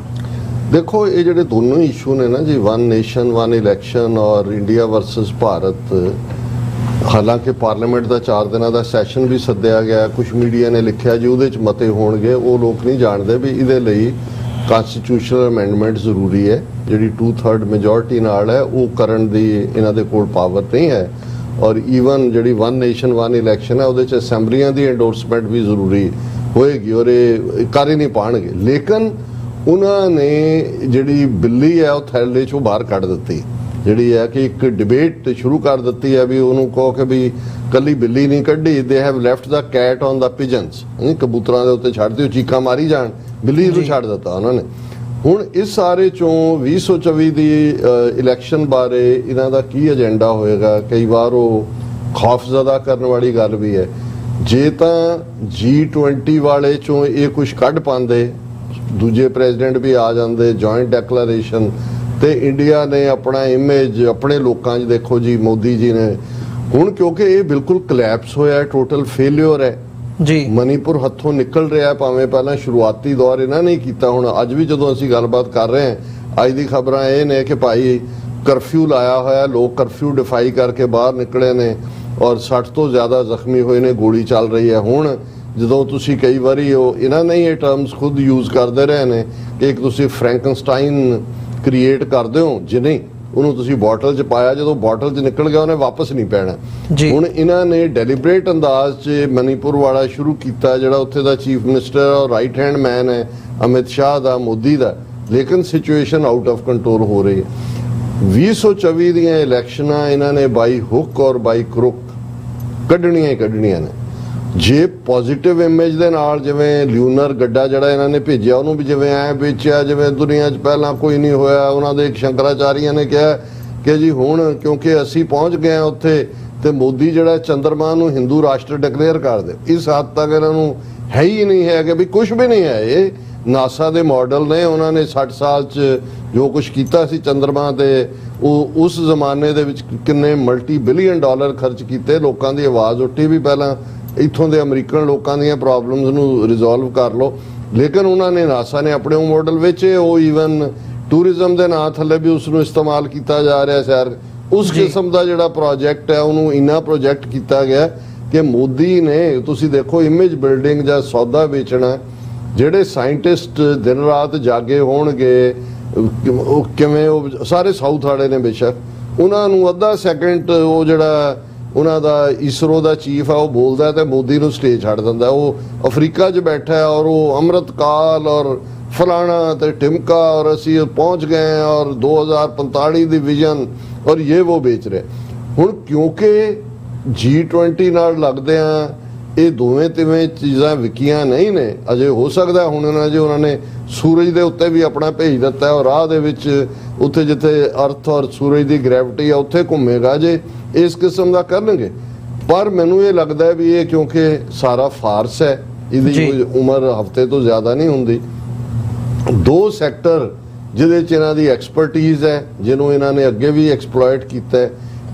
ਦੇਖੋ ਇਹ ਜਿਹੜੇ ਦੋਨੋਂ ਇਸ਼ੂ ਨੇ ਨਾ ਜੀ, ਵਨ ਨੇਸ਼ਨ ਵਨ ਇਲੈਕਸ਼ਨ ਔਰ ਇੰਡੀਆ ਵਰਸਸ ਭਾਰਤ, ਹਾਲਾਂਕਿ ਪਾਰਲੀਮੈਂਟ ਦਾ 4 ਦਿਨਾਂ ਦਾ ਸੈਸ਼ਨ ਵੀ ਸੱਦਿਆ ਗਿਆ, ਕੁਝ ਮੀਡੀਆ ਨੇ ਲਿਖਿਆ ਜੀ ਉਹਦੇ 'ਚ ਮਤੇ ਹੋਣਗੇ, ਉਹ ਲੋਕ ਨਹੀਂ ਜਾਣਦੇ ਵੀ ਇਹਦੇ ਲਈ ਕਨਸਟੀਟਿਊਸ਼ਨਲ ਅਮੈਂਡਮੈਂਟ ਜ਼ਰੂਰੀ ਹੈ, ਜਿਹੜੀ 2/3 ਮੈਜੋਰਟੀ ਨਾਲ ਹੈ ਉਹ ਕਰਨ ਦੀ ਇਹਨਾਂ ਦੇ ਕੋਲ ਪਾਵਰ ਨਹੀਂ ਹੈ, ਔਰ ਈਵਨ ਜਿਹੜੀ ਵਨ ਨੇਸ਼ਨ ਵਨ ਇਲੈਕਸ਼ਨ ਹੈ ਉਹਦੇ 'ਚ ਅਸੈਂਬਲੀਆਂ ਦੀ ਐਂਡੋਰਸਮੈਂਟ ਵੀ ਜ਼ਰੂਰੀ ਹੋਏਗੀ, ਔਰ ਇਹ ਕਰ ਹੀ ਨਹੀਂ ਪਾਣਗੇ। ਲੇਕਿਨ ਉਹਨਾਂ ਨੇ ਜਿਹੜੀ ਬਿੱਲੀ ਹੈ ਉਹ ਥੈਲੇ 'ਚੋਂ ਬਾਹਰ ਕੱਢ ਦਿੱਤੀ, ਜਿਹੜੀ ਹੈ ਕਿ ਇੱਕ ਡਿਬੇਟ ਸ਼ੁਰੂ ਕਰ ਦਿੱਤੀ ਹੈ ਵੀ ਉਹਨੂੰ ਕਹੋ ਕਿ ਵੀ ਕੱਲੀ ਬਿੱਲੀ ਨਹੀਂ ਕੱਢੀ, they have left the cat on the ਪਿਜਨਸ, ਕਬੂਤਰਾਂ ਦੇ ਉੱਤੇ ਛੱਡ ਦਿਓ ਚੀਕਾਂ ਮਾਰੀ ਜਾਣ, ਬਿੱਲੀ ਨੂੰ ਛੱਡ ਦਿੱਤਾ ਉਹਨਾਂ ਨੇ। ਹੁਣ ਇਸ ਸਾਰੇ ਚੋਂ 2024 ਦੀ ਇਲੈਕਸ਼ਨ ਬਾਰੇ ਇਹਨਾਂ ਦਾ ਕੀ ਏਜੰਡਾ ਹੋਏਗਾ, ਕਈ ਵਾਰ ਉਹ ਖੌਫਜ਼ਦਾ ਕਰਨ ਵਾਲੀ ਗੱਲ ਵੀ ਹੈ। ਜੇ ਤਾਂ G20 ਵਾਲੇ ਚੋਂ ਇਹ ਕੁਝ ਕੱਢ ਪਾਉਂਦੇ, ਦੂਜੇ ਪ੍ਰੈਜ਼ੀਡੈਂਟ ਵੀ ਆ ਜਾਂਦੇ, ਜੁਆਇੰਟ ਡੈਕਲੇਰੇਸ਼ਨ, ਤੇ ਇੰਡੀਆ ਨੇ ਆਪਣਾ ਇਮੇਜ ਆਪਣੇ ਲੋਕਾਂ 'ਚ, ਦੇਖੋ ਜੀ ਮੋਦੀ ਜੀ ਨੇ ਹੁਣ, ਕਿਉਂਕਿ ਇਹ ਬਿਲਕੁਲ ਕਲੈਪਸ ਹੋਇਆ, ਟੋਟਲ ਫੇਲਿਅਰ ਹੈ ਜੀ। ਮਨੀਪੁਰ ਹੱਥੋਂ ਨਿਕਲ ਰਿਹਾ, ਭਾਵੇਂ ਪਹਿਲਾਂ ਸ਼ੁਰੂਆਤੀ ਦੌਰ ਇਹਨਾਂ ਨੇ ਕੀਤਾ, ਹੁਣ ਅੱਜ ਵੀ ਜਦੋਂ ਅਸੀਂ ਗੱਲਬਾਤ ਕਰ ਰਹੇ ਹਾਂ, ਅੱਜ ਦੀ ਖਬਰਾਂ ਇਹ ਨੇ ਕਿ ਭਾਈ ਕਰਫਿਊ ਲਾਇਆ ਹੋਇਆ, ਲੋਕ ਕਰਫਿਊ ਡਿਫਾਈ ਕਰਕੇ ਬਾਹਰ ਨਿਕਲੇ ਨੇ ਔਰ 60 ਤੋਂ ਜ਼ਿਆਦਾ ਜ਼ਖਮੀ ਹੋਏ ਨੇ, ਗੋਲੀ ਚੱਲ ਰਹੀ ਹੈ। ਹੁਣ ਜਦੋਂ ਤੁਸੀਂ ਕਈ ਵਾਰੀ ਉਹ ਇਹਨਾਂ ਨੇ ਇਹ ਟਰਮਸ ਖੁਦ ਯੂਜ਼ ਕਰਦੇ ਰਹੇ ਨੇ ਕਿ ਇੱਕ ਤੁਸੀਂ ਫਰੈਂਕਨਸਟਾਈਨ ਕ੍ਰੀਏਟ ਕਰਦੇ ਹੋ, ਜੇ ਨਹੀਂ ਉਹਨੂੰ ਤੁਸੀਂ ਬੋਟਲ 'ਚ ਪਾਇਆ, ਜਦੋਂ ਬੋਟਲ 'ਚ ਨਿਕਲ ਗਿਆ ਉਹਨੇ ਵਾਪਸ ਨਹੀਂ ਪੈਣਾ। ਹੁਣ ਇਹਨਾਂ ਨੇ ਡੈਲੀਬਰੇਟ ਅੰਦਾਜ਼ 'ਚ ਮਨੀਪੁਰ ਵਾਲਾ ਸ਼ੁਰੂ ਕੀਤਾ, ਜਿਹੜਾ ਉੱਥੇ ਦਾ ਚੀਫ ਮਿਨਿਸਟਰ ਔਰ ਰਾਈਟ ਹੈਂਡ ਮੈਨ ਹੈ ਅਮਿਤ ਸ਼ਾਹ ਦਾ, ਮੋਦੀ ਦਾ, ਲੇਕਿਨ ਸਿਚੁਏਸ਼ਨ ਆਊਟ ਆਫ ਕੰਟਰੋਲ ਹੋ ਰਹੀ ਹੈ। 2024 ਦੀਆਂ ਇਲੈਕਸ਼ਨਾਂ ਇਹਨਾਂ ਨੇ ਬਾਈ ਹੁੱਕ ਔਰ ਬਾਈ ਕਰੁੱਕ ਕੱਢਣੀਆਂ ਹੀ ਕੱਢਣੀਆਂ ਨੇ। ਜੇ ਪੋਜ਼ਿਟਿਵ ਇਮੇਜ ਦੇ ਨਾਲ, ਜਿਵੇਂ ਲਿਊਨਰ ਗੱਡਾ ਜਿਹੜਾ ਇਹਨਾਂ ਨੇ ਭੇਜਿਆ ਉਹਨੂੰ ਵੀ ਜਿਵੇਂ ਐ ਵੇਚਿਆ ਜਿਵੇਂ ਦੁਨੀਆ 'ਚ ਪਹਿਲਾਂ ਕੋਈ ਨਹੀਂ ਹੋਇਆ, ਉਹਨਾਂ ਦੇ ਇੱਕ ਸ਼ੰਕਰਾਚਾਰੀਆ ਨੇ ਕਿਹਾ ਕਿ ਜੀ ਹੁਣ ਕਿਉਂਕਿ ਅਸੀਂ ਪਹੁੰਚ ਗਏ ਹਾਂ ਉੱਥੇ, ਤੇ ਮੋਦੀ ਜਿਹੜਾ ਚੰਦਰਮਾ ਨੂੰ ਹਿੰਦੂ ਰਾਸ਼ਟਰ ਡਿਕਲੇਅਰ ਕਰ ਦੇ। ਇਸ ਹੱਦ ਤੱਕ ਇਹਨਾਂ ਨੂੰ ਹੈ ਹੀ ਨਹੀਂ ਹੈ ਕਿ ਵੀ ਕੁਝ ਵੀ ਨਹੀਂ ਹੈ। ਇਹ ਨਾਸਾ ਦੇ ਮਾਡਲ ਨੇ, ਉਹਨਾਂ ਨੇ 60 ਸਾਲ 'ਚ ਜੋ ਕੁਝ ਕੀਤਾ ਸੀ ਚੰਦਰਮਾ ਤੇ, ਉਹ ਉਸ ਜ਼ਮਾਨੇ ਦੇ ਵਿੱਚ ਕਿੰਨੇ ਮਲਟੀ ਬਿਲੀਅਨ ਡਾਲਰ ਖਰਚ ਕੀਤੇ, ਲੋਕਾਂ ਦੀ ਆਵਾਜ਼ ਉੱਠੀ ਵੀ ਪਹਿਲਾਂ ਇੱਥੋਂ ਦੇ ਅਮਰੀਕਨ ਲੋਕਾਂ ਦੀਆਂ ਪ੍ਰੋਬਲਮਸ ਨੂੰ ਰਿਜ਼ੋਲਵ ਕਰ ਲਓ। ਲੇਕਿਨ ਉਹਨਾਂ ਨੇ, ਨਾਸਾ ਨੇ ਆਪਣੇ ਉਹ ਮਾਡਲ ਵੇਚੇ, ਉਹ ਈਵਨ ਟੂਰਿਜ਼ਮ ਦੇ ਨਾਂ ਥੱਲੇ ਵੀ ਉਸ ਨੂੰ ਇਸਤੇਮਾਲ ਕੀਤਾ ਜਾ ਰਿਹਾ। ਸੈਰ ਉਸ ਕਿਸਮ ਦਾ ਜਿਹੜਾ ਪ੍ਰੋਜੈਕਟ ਹੈ ਉਹਨੂੰ ਇੰਨਾ ਪ੍ਰੋਜੈਕਟ ਕੀਤਾ ਗਿਆ ਕਿ ਮੋਦੀ ਨੇ, ਤੁਸੀਂ ਦੇਖੋ ਇਮੇਜ ਬਿਲਡਿੰਗ ਜਾਂ ਸੌਦਾ ਵੇਚਣਾ, ਜਿਹੜੇ ਸਾਇੰਟਿਸਟ ਦਿਨ ਰਾਤ ਜਾਗੇ ਹੋਣਗੇ, ਉਹ ਕਿਵੇਂ, ਉਹ ਸਾਰੇ ਸਾਊਥ ਵਾਲੇ ਨੇ ਬੇਸ਼ੱਕ, ਉਹਨਾਂ ਨੂੰ ਅੱਧਾ ਸੈਕਿੰਡ ਉਹ ਜਿਹੜਾ ਉਹਨਾਂ ਦਾ ਇਸਰੋ ਦਾ ਚੀਫ ਆ ਉਹ ਬੋਲਦਾ ਤੇ ਮੋਦੀ ਨੂੰ ਸਟੇਜ ਛੱਡ ਦਿੰਦਾ। ਉਹ ਅਫਰੀਕਾ 'ਚ ਬੈਠਾ ਹੈ ਔਰ ਉਹ ਅੰਮ੍ਰਿਤਕਾਲ ਔਰ ਫਲਾਣਾ ਤੇ ਟਿਮਕਾ ਔਰ ਅਸੀਂ ਪਹੁੰਚ ਗਏ ਔਰ 2045 ਦੀ ਵਿਜ਼ਨ ਔਰ ਇਹ ਉਹ ਵੇਚ ਰਿਹਾ। ਹੁਣ ਕਿਉਂਕਿ G20 ਨਾਲ ਲੱਗਦੇ ਆ, ਇਹ ਦੋਵੇਂ ਤਿਵੇਂ ਚੀਜ਼ਾਂ ਵਿਕੀਆਂ ਨਹੀਂ ਨੇ ਅਜੇ। ਹੋ ਸਕਦਾ ਹੁਣ ਉਹਨਾਂ ਨੇ ਸੂਰਜ ਦੇ ਉੱਤੇ ਵੀ ਆਪਣਾ ਭੇਜ ਦਿੱਤਾ ਔਰ ਰਾਹ ਦੇ ਵਿੱਚ ਉੱਥੇ ਜਿੱਥੇ ਅਰਥ ਔਰ ਸੂਰਜ ਦੀ ਗ੍ਰੈਵਿਟੀ ਆ ਉੱਥੇ ਘੁੰਮੇਗਾ, ਜੇ ਇਸ ਕਿਸਮ ਦਾ ਕਰਨਗੇ। ਪਰ ਮੈਨੂੰ ਇਹ ਲੱਗਦਾ ਹੈ ਵੀ ਇਹ ਕਿਉਂਕਿ ਸਾਰਾ ਫਾਰਸ ਹੈ, ਇਹਦੀ ਉਮਰ ਹਫ਼ਤੇ ਤੋਂ ਜ਼ਿਆਦਾ ਨਹੀਂ ਹੁੰਦੀ। ਦੋ ਸੈਕਟਰ ਜਿਹਦੇ 'ਚ ਇਹਨਾਂ ਦੀ ਐਕਸਪਰਟੀਜ਼ ਹੈ, ਜਿਹਨੂੰ ਇਹਨਾਂ ਨੇ ਅੱਗੇ ਵੀ ਐਕਸਪਲੋਇਟ ਕੀਤਾ,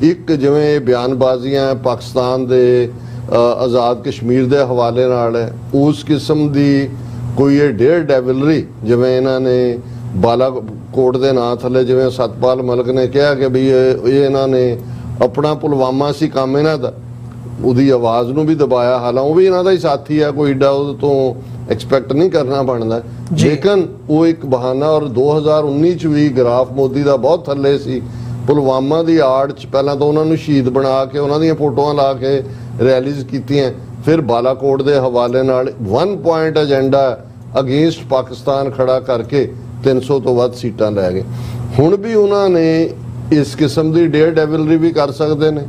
ਇੱਕ ਜਿਵੇਂ ਬਿਆਨਬਾਜ਼ੀਆਂ ਪਾਕਿਸਤਾਨ ਦੇ ਆਜ਼ਾਦ ਕਸ਼ਮੀਰ ਦੇ ਹਵਾਲੇ ਨਾਲ ਹੈ, ਉਸ ਕਿਸਮ ਦੀ ਕੋਈ ਇਹ ਡੇਅਰ ਡੈਵਲਰੀ, ਜਿਵੇਂ ਇਹਨਾਂ ਨੇ ਬਾਲਾਕੋਟ ਦੇ ਨਾਂ ਥੱਲੇ, ਜਿਵੇਂ ਸਤਪਾਲ ਮਲਿਕ ਨੇ ਕਿਹਾ ਕਿ ਵੀ ਇਹ ਇਹਨਾਂ ਨੇ ਆਪਣਾ ਪੁਲਵਾਮਾ ਸੀ ਕੰਮ ਇਹਨਾਂ ਦਾ, ਉਹਦੀ ਆਵਾਜ਼ ਨੂੰ ਵੀ ਦਬਾਇਆ, ਹਾਲਾਂਕਿ ਉਹ ਵੀ ਇਹਨਾਂ ਦਾ ਹੀ ਸਾਥੀ ਹੈ, ਕੋਈ ਏਡਾ ਉਹਦੇ ਤੋਂ ਐਕਸਪੈਕਟ ਨਹੀਂ ਕਰਨਾ ਬਣਦਾ। ਲੇਕਿਨ ਉਹ ਇੱਕ ਬਹਾਨਾ, ਔਰ 2019 ਚ ਵੀ ਗ੍ਰਾਫ ਮੋਦੀ ਦਾ ਬਹੁਤ ਥੱਲੇ ਸੀ। ਪੁਲਵਾਮਾ ਦੀ ਆੜ ਚ ਪਹਿਲਾਂ ਤਾਂ ਉਹਨਾਂ ਨੂੰ ਸ਼ਹੀਦ ਬਣਾ ਕੇ ਉਹਨਾਂ ਦੀਆਂ ਫੋਟੋਆਂ ਲਾ ਕੇ ਰੈਲੀਜ਼ ਕੀਤੀਆਂ, ਫਿਰ ਬਾਲਾਕੋਟ ਦੇ ਹਵਾਲੇ ਨਾਲ 1 ਪੁਆਇੰਟ ਏਜੰਡਾ ਅਗੇਂਸਟ ਪਾਕਿਸਤਾਨ ਖੜਾ ਕਰਕੇ 300 ਤੋਂ ਵੱਧ ਸੀਟਾਂ ਲੈ ਗਏ। ਹੁਣ ਵੀ ਉਹਨਾਂ ਨੇ ਇਸ ਕਿਸਮ ਦੀ ਡੇਅਰ ਡੈਵਲਰੀ ਵੀ ਕਰ ਸਕਦੇ ਨੇ।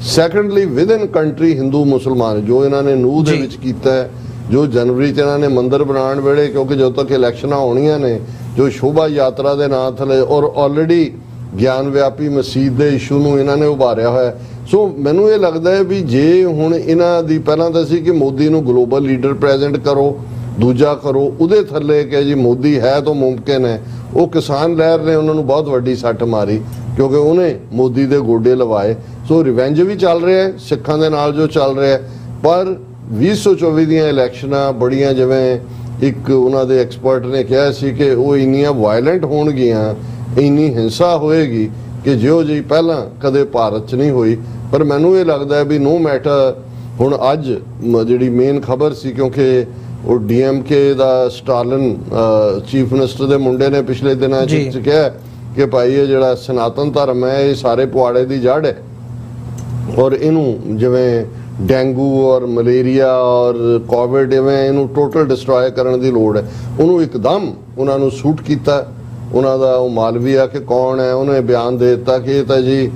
Secondly with in country Hindu ਮੁਸਲਮਾਨ, ਜੋ ਇਹਨਾਂ ਨੇ ਨੂਹ ਦੇ ਵਿੱਚ ਕੀਤਾ ਹੈ, ਜੋ ਜਨਵਰੀ 'ਚ ਇਹਨਾਂ ਨੇ ਮੰਦਿਰ ਬਣਾਉਣ ਵੇਲੇ, ਕਿਉਂਕਿ ਜਦੋਂ ਤੱਕ ਇਲੈਕਸ਼ਨਾਂ ਹੋਣੀਆਂ ਨੇ, ਜੋ ਸ਼ੋਭਾ ਯਾਤਰਾ ਦੇ ਨਾਂ ਥੱਲੇ ਔਰ ਆਲਰੇਡੀ ਗਿਆਨ ਵਿਆਪੀ ਮਸਜਿਦ ਦੇ ਇਸ਼ੂ ਨੂੰ ਇਹਨਾਂ ਨੇ ਉਭਾਰਿਆ ਹੋਇਆ। ਸੋ ਮੈਨੂੰ ਇਹ ਲੱਗਦਾ ਹੈ ਵੀ ਜੇ ਹੁਣ ਇਹਨਾਂ ਦੀ, ਪਹਿਲਾਂ ਤਾਂ ਸੀ ਕਿ ਮੋਦੀ ਨੂੰ ਗਲੋਬਲ ਲੀਡਰ ਪ੍ਰੈਜ਼ੈਂਟ ਕਰੋ, ਦੂਜਾ ਕਰੋ ਉਹਦੇ ਥੱਲੇ ਕਿ ਜੀ ਮੋਦੀ ਹੈ ਤਾਂ ਮੁਮਕਿਨ ਹੈ। ਉਹ ਕਿਸਾਨ ਲਹਿਰ ਨੇ ਉਹਨਾਂ ਨੂੰ ਬਹੁਤ ਵੱਡੀ ਸੱਟ ਮਾਰੀ ਕਿਉਂਕਿ ਉਹਨੇ ਮੋਦੀ ਦੇ ਗੋਡੇ ਲਵਾਏ। ਸੋ ਰਿਵੈਂਜ ਵੀ ਚੱਲ ਰਿਹਾ ਹੈ ਸਿੱਖਾਂ ਦੇ ਨਾਲ ਜੋ ਚੱਲ ਰਿਹਾ, ਪਰ 2024 ਦੀਆਂ ਇਲੈਕਸ਼ਨਾਂ ਬੜੀਆਂ, ਜਿਵੇਂ ਇੱਕ ਉਹਨਾਂ ਦੇ ਐਕਸਪਰਟ ਨੇ ਕਿਹਾ ਸੀ ਕਿ ਉਹ ਇੰਨੀਆਂ ਵਾਇਲੈਂਟ ਹੋਣਗੀਆਂ, ਇੰਨੀ ਹਿੰਸਾ ਹੋਏਗੀ ਕਿ ਜਿਹੋ ਜਿਹੀ ਪਹਿਲਾਂ ਕਦੇ ਭਾਰਤ 'ਚ ਨਹੀਂ ਹੋਈ। ਪਰ ਮੈਨੂੰ ਇਹ ਲੱਗਦਾ ਹੈ ਵੀ ਨੋ ਮੈਟਰ, ਹੁਣ ਅੱਜ ਜਿਹੜੀ ਮੇਨ ਖਬਰ ਸੀ, ਕਿਉਂਕਿ ਉਹ DMK ਦਾ ਸਟਾਲਿਨ ਚੀਫ ਮਿਨਿਸਟਰ ਦੇ ਮੁੰਡੇ ਨੇ ਪਿਛਲੇ ਦਿਨਾਂ 'ਚ ਕਿਹਾ ਕਿ ਭਾਈ ਇਹ ਜਿਹੜਾ ਸਨਾਤਨ ਧਰਮ ਹੈ ਇਹ ਸਾਰੇ ਪੁਆੜੇ ਦੀ ਜੜ ਹੈ ਔਰ ਇਹਨੂੰ ਜਿਵੇਂ ਡੇਂਗੂ ਔਰ ਮਲੇਰੀਆ ਔਰ ਕੋਵਿਡ, ਇਵੇਂ ਇਹਨੂੰ ਟੋਟਲ ਡਿਸਟਰੋਏ ਕਰਨ ਦੀ ਲੋੜ ਹੈ। ਉਹਨੂੰ ਇੱਕਦਮ ਉਹਨਾਂ ਨੂੰ ਸੂਟ ਕੀਤਾ। ਉਹਨਾਂ ਦਾ ਉਹ ਮਾਲਵੀਆ ਕਿ ਕੌਣ ਹੈ, ਉਹਨੇ ਬਿਆਨ ਦੇ ਦਿੱਤਾ ਕਿ ਇਹ ਤਾਂ ਜੀ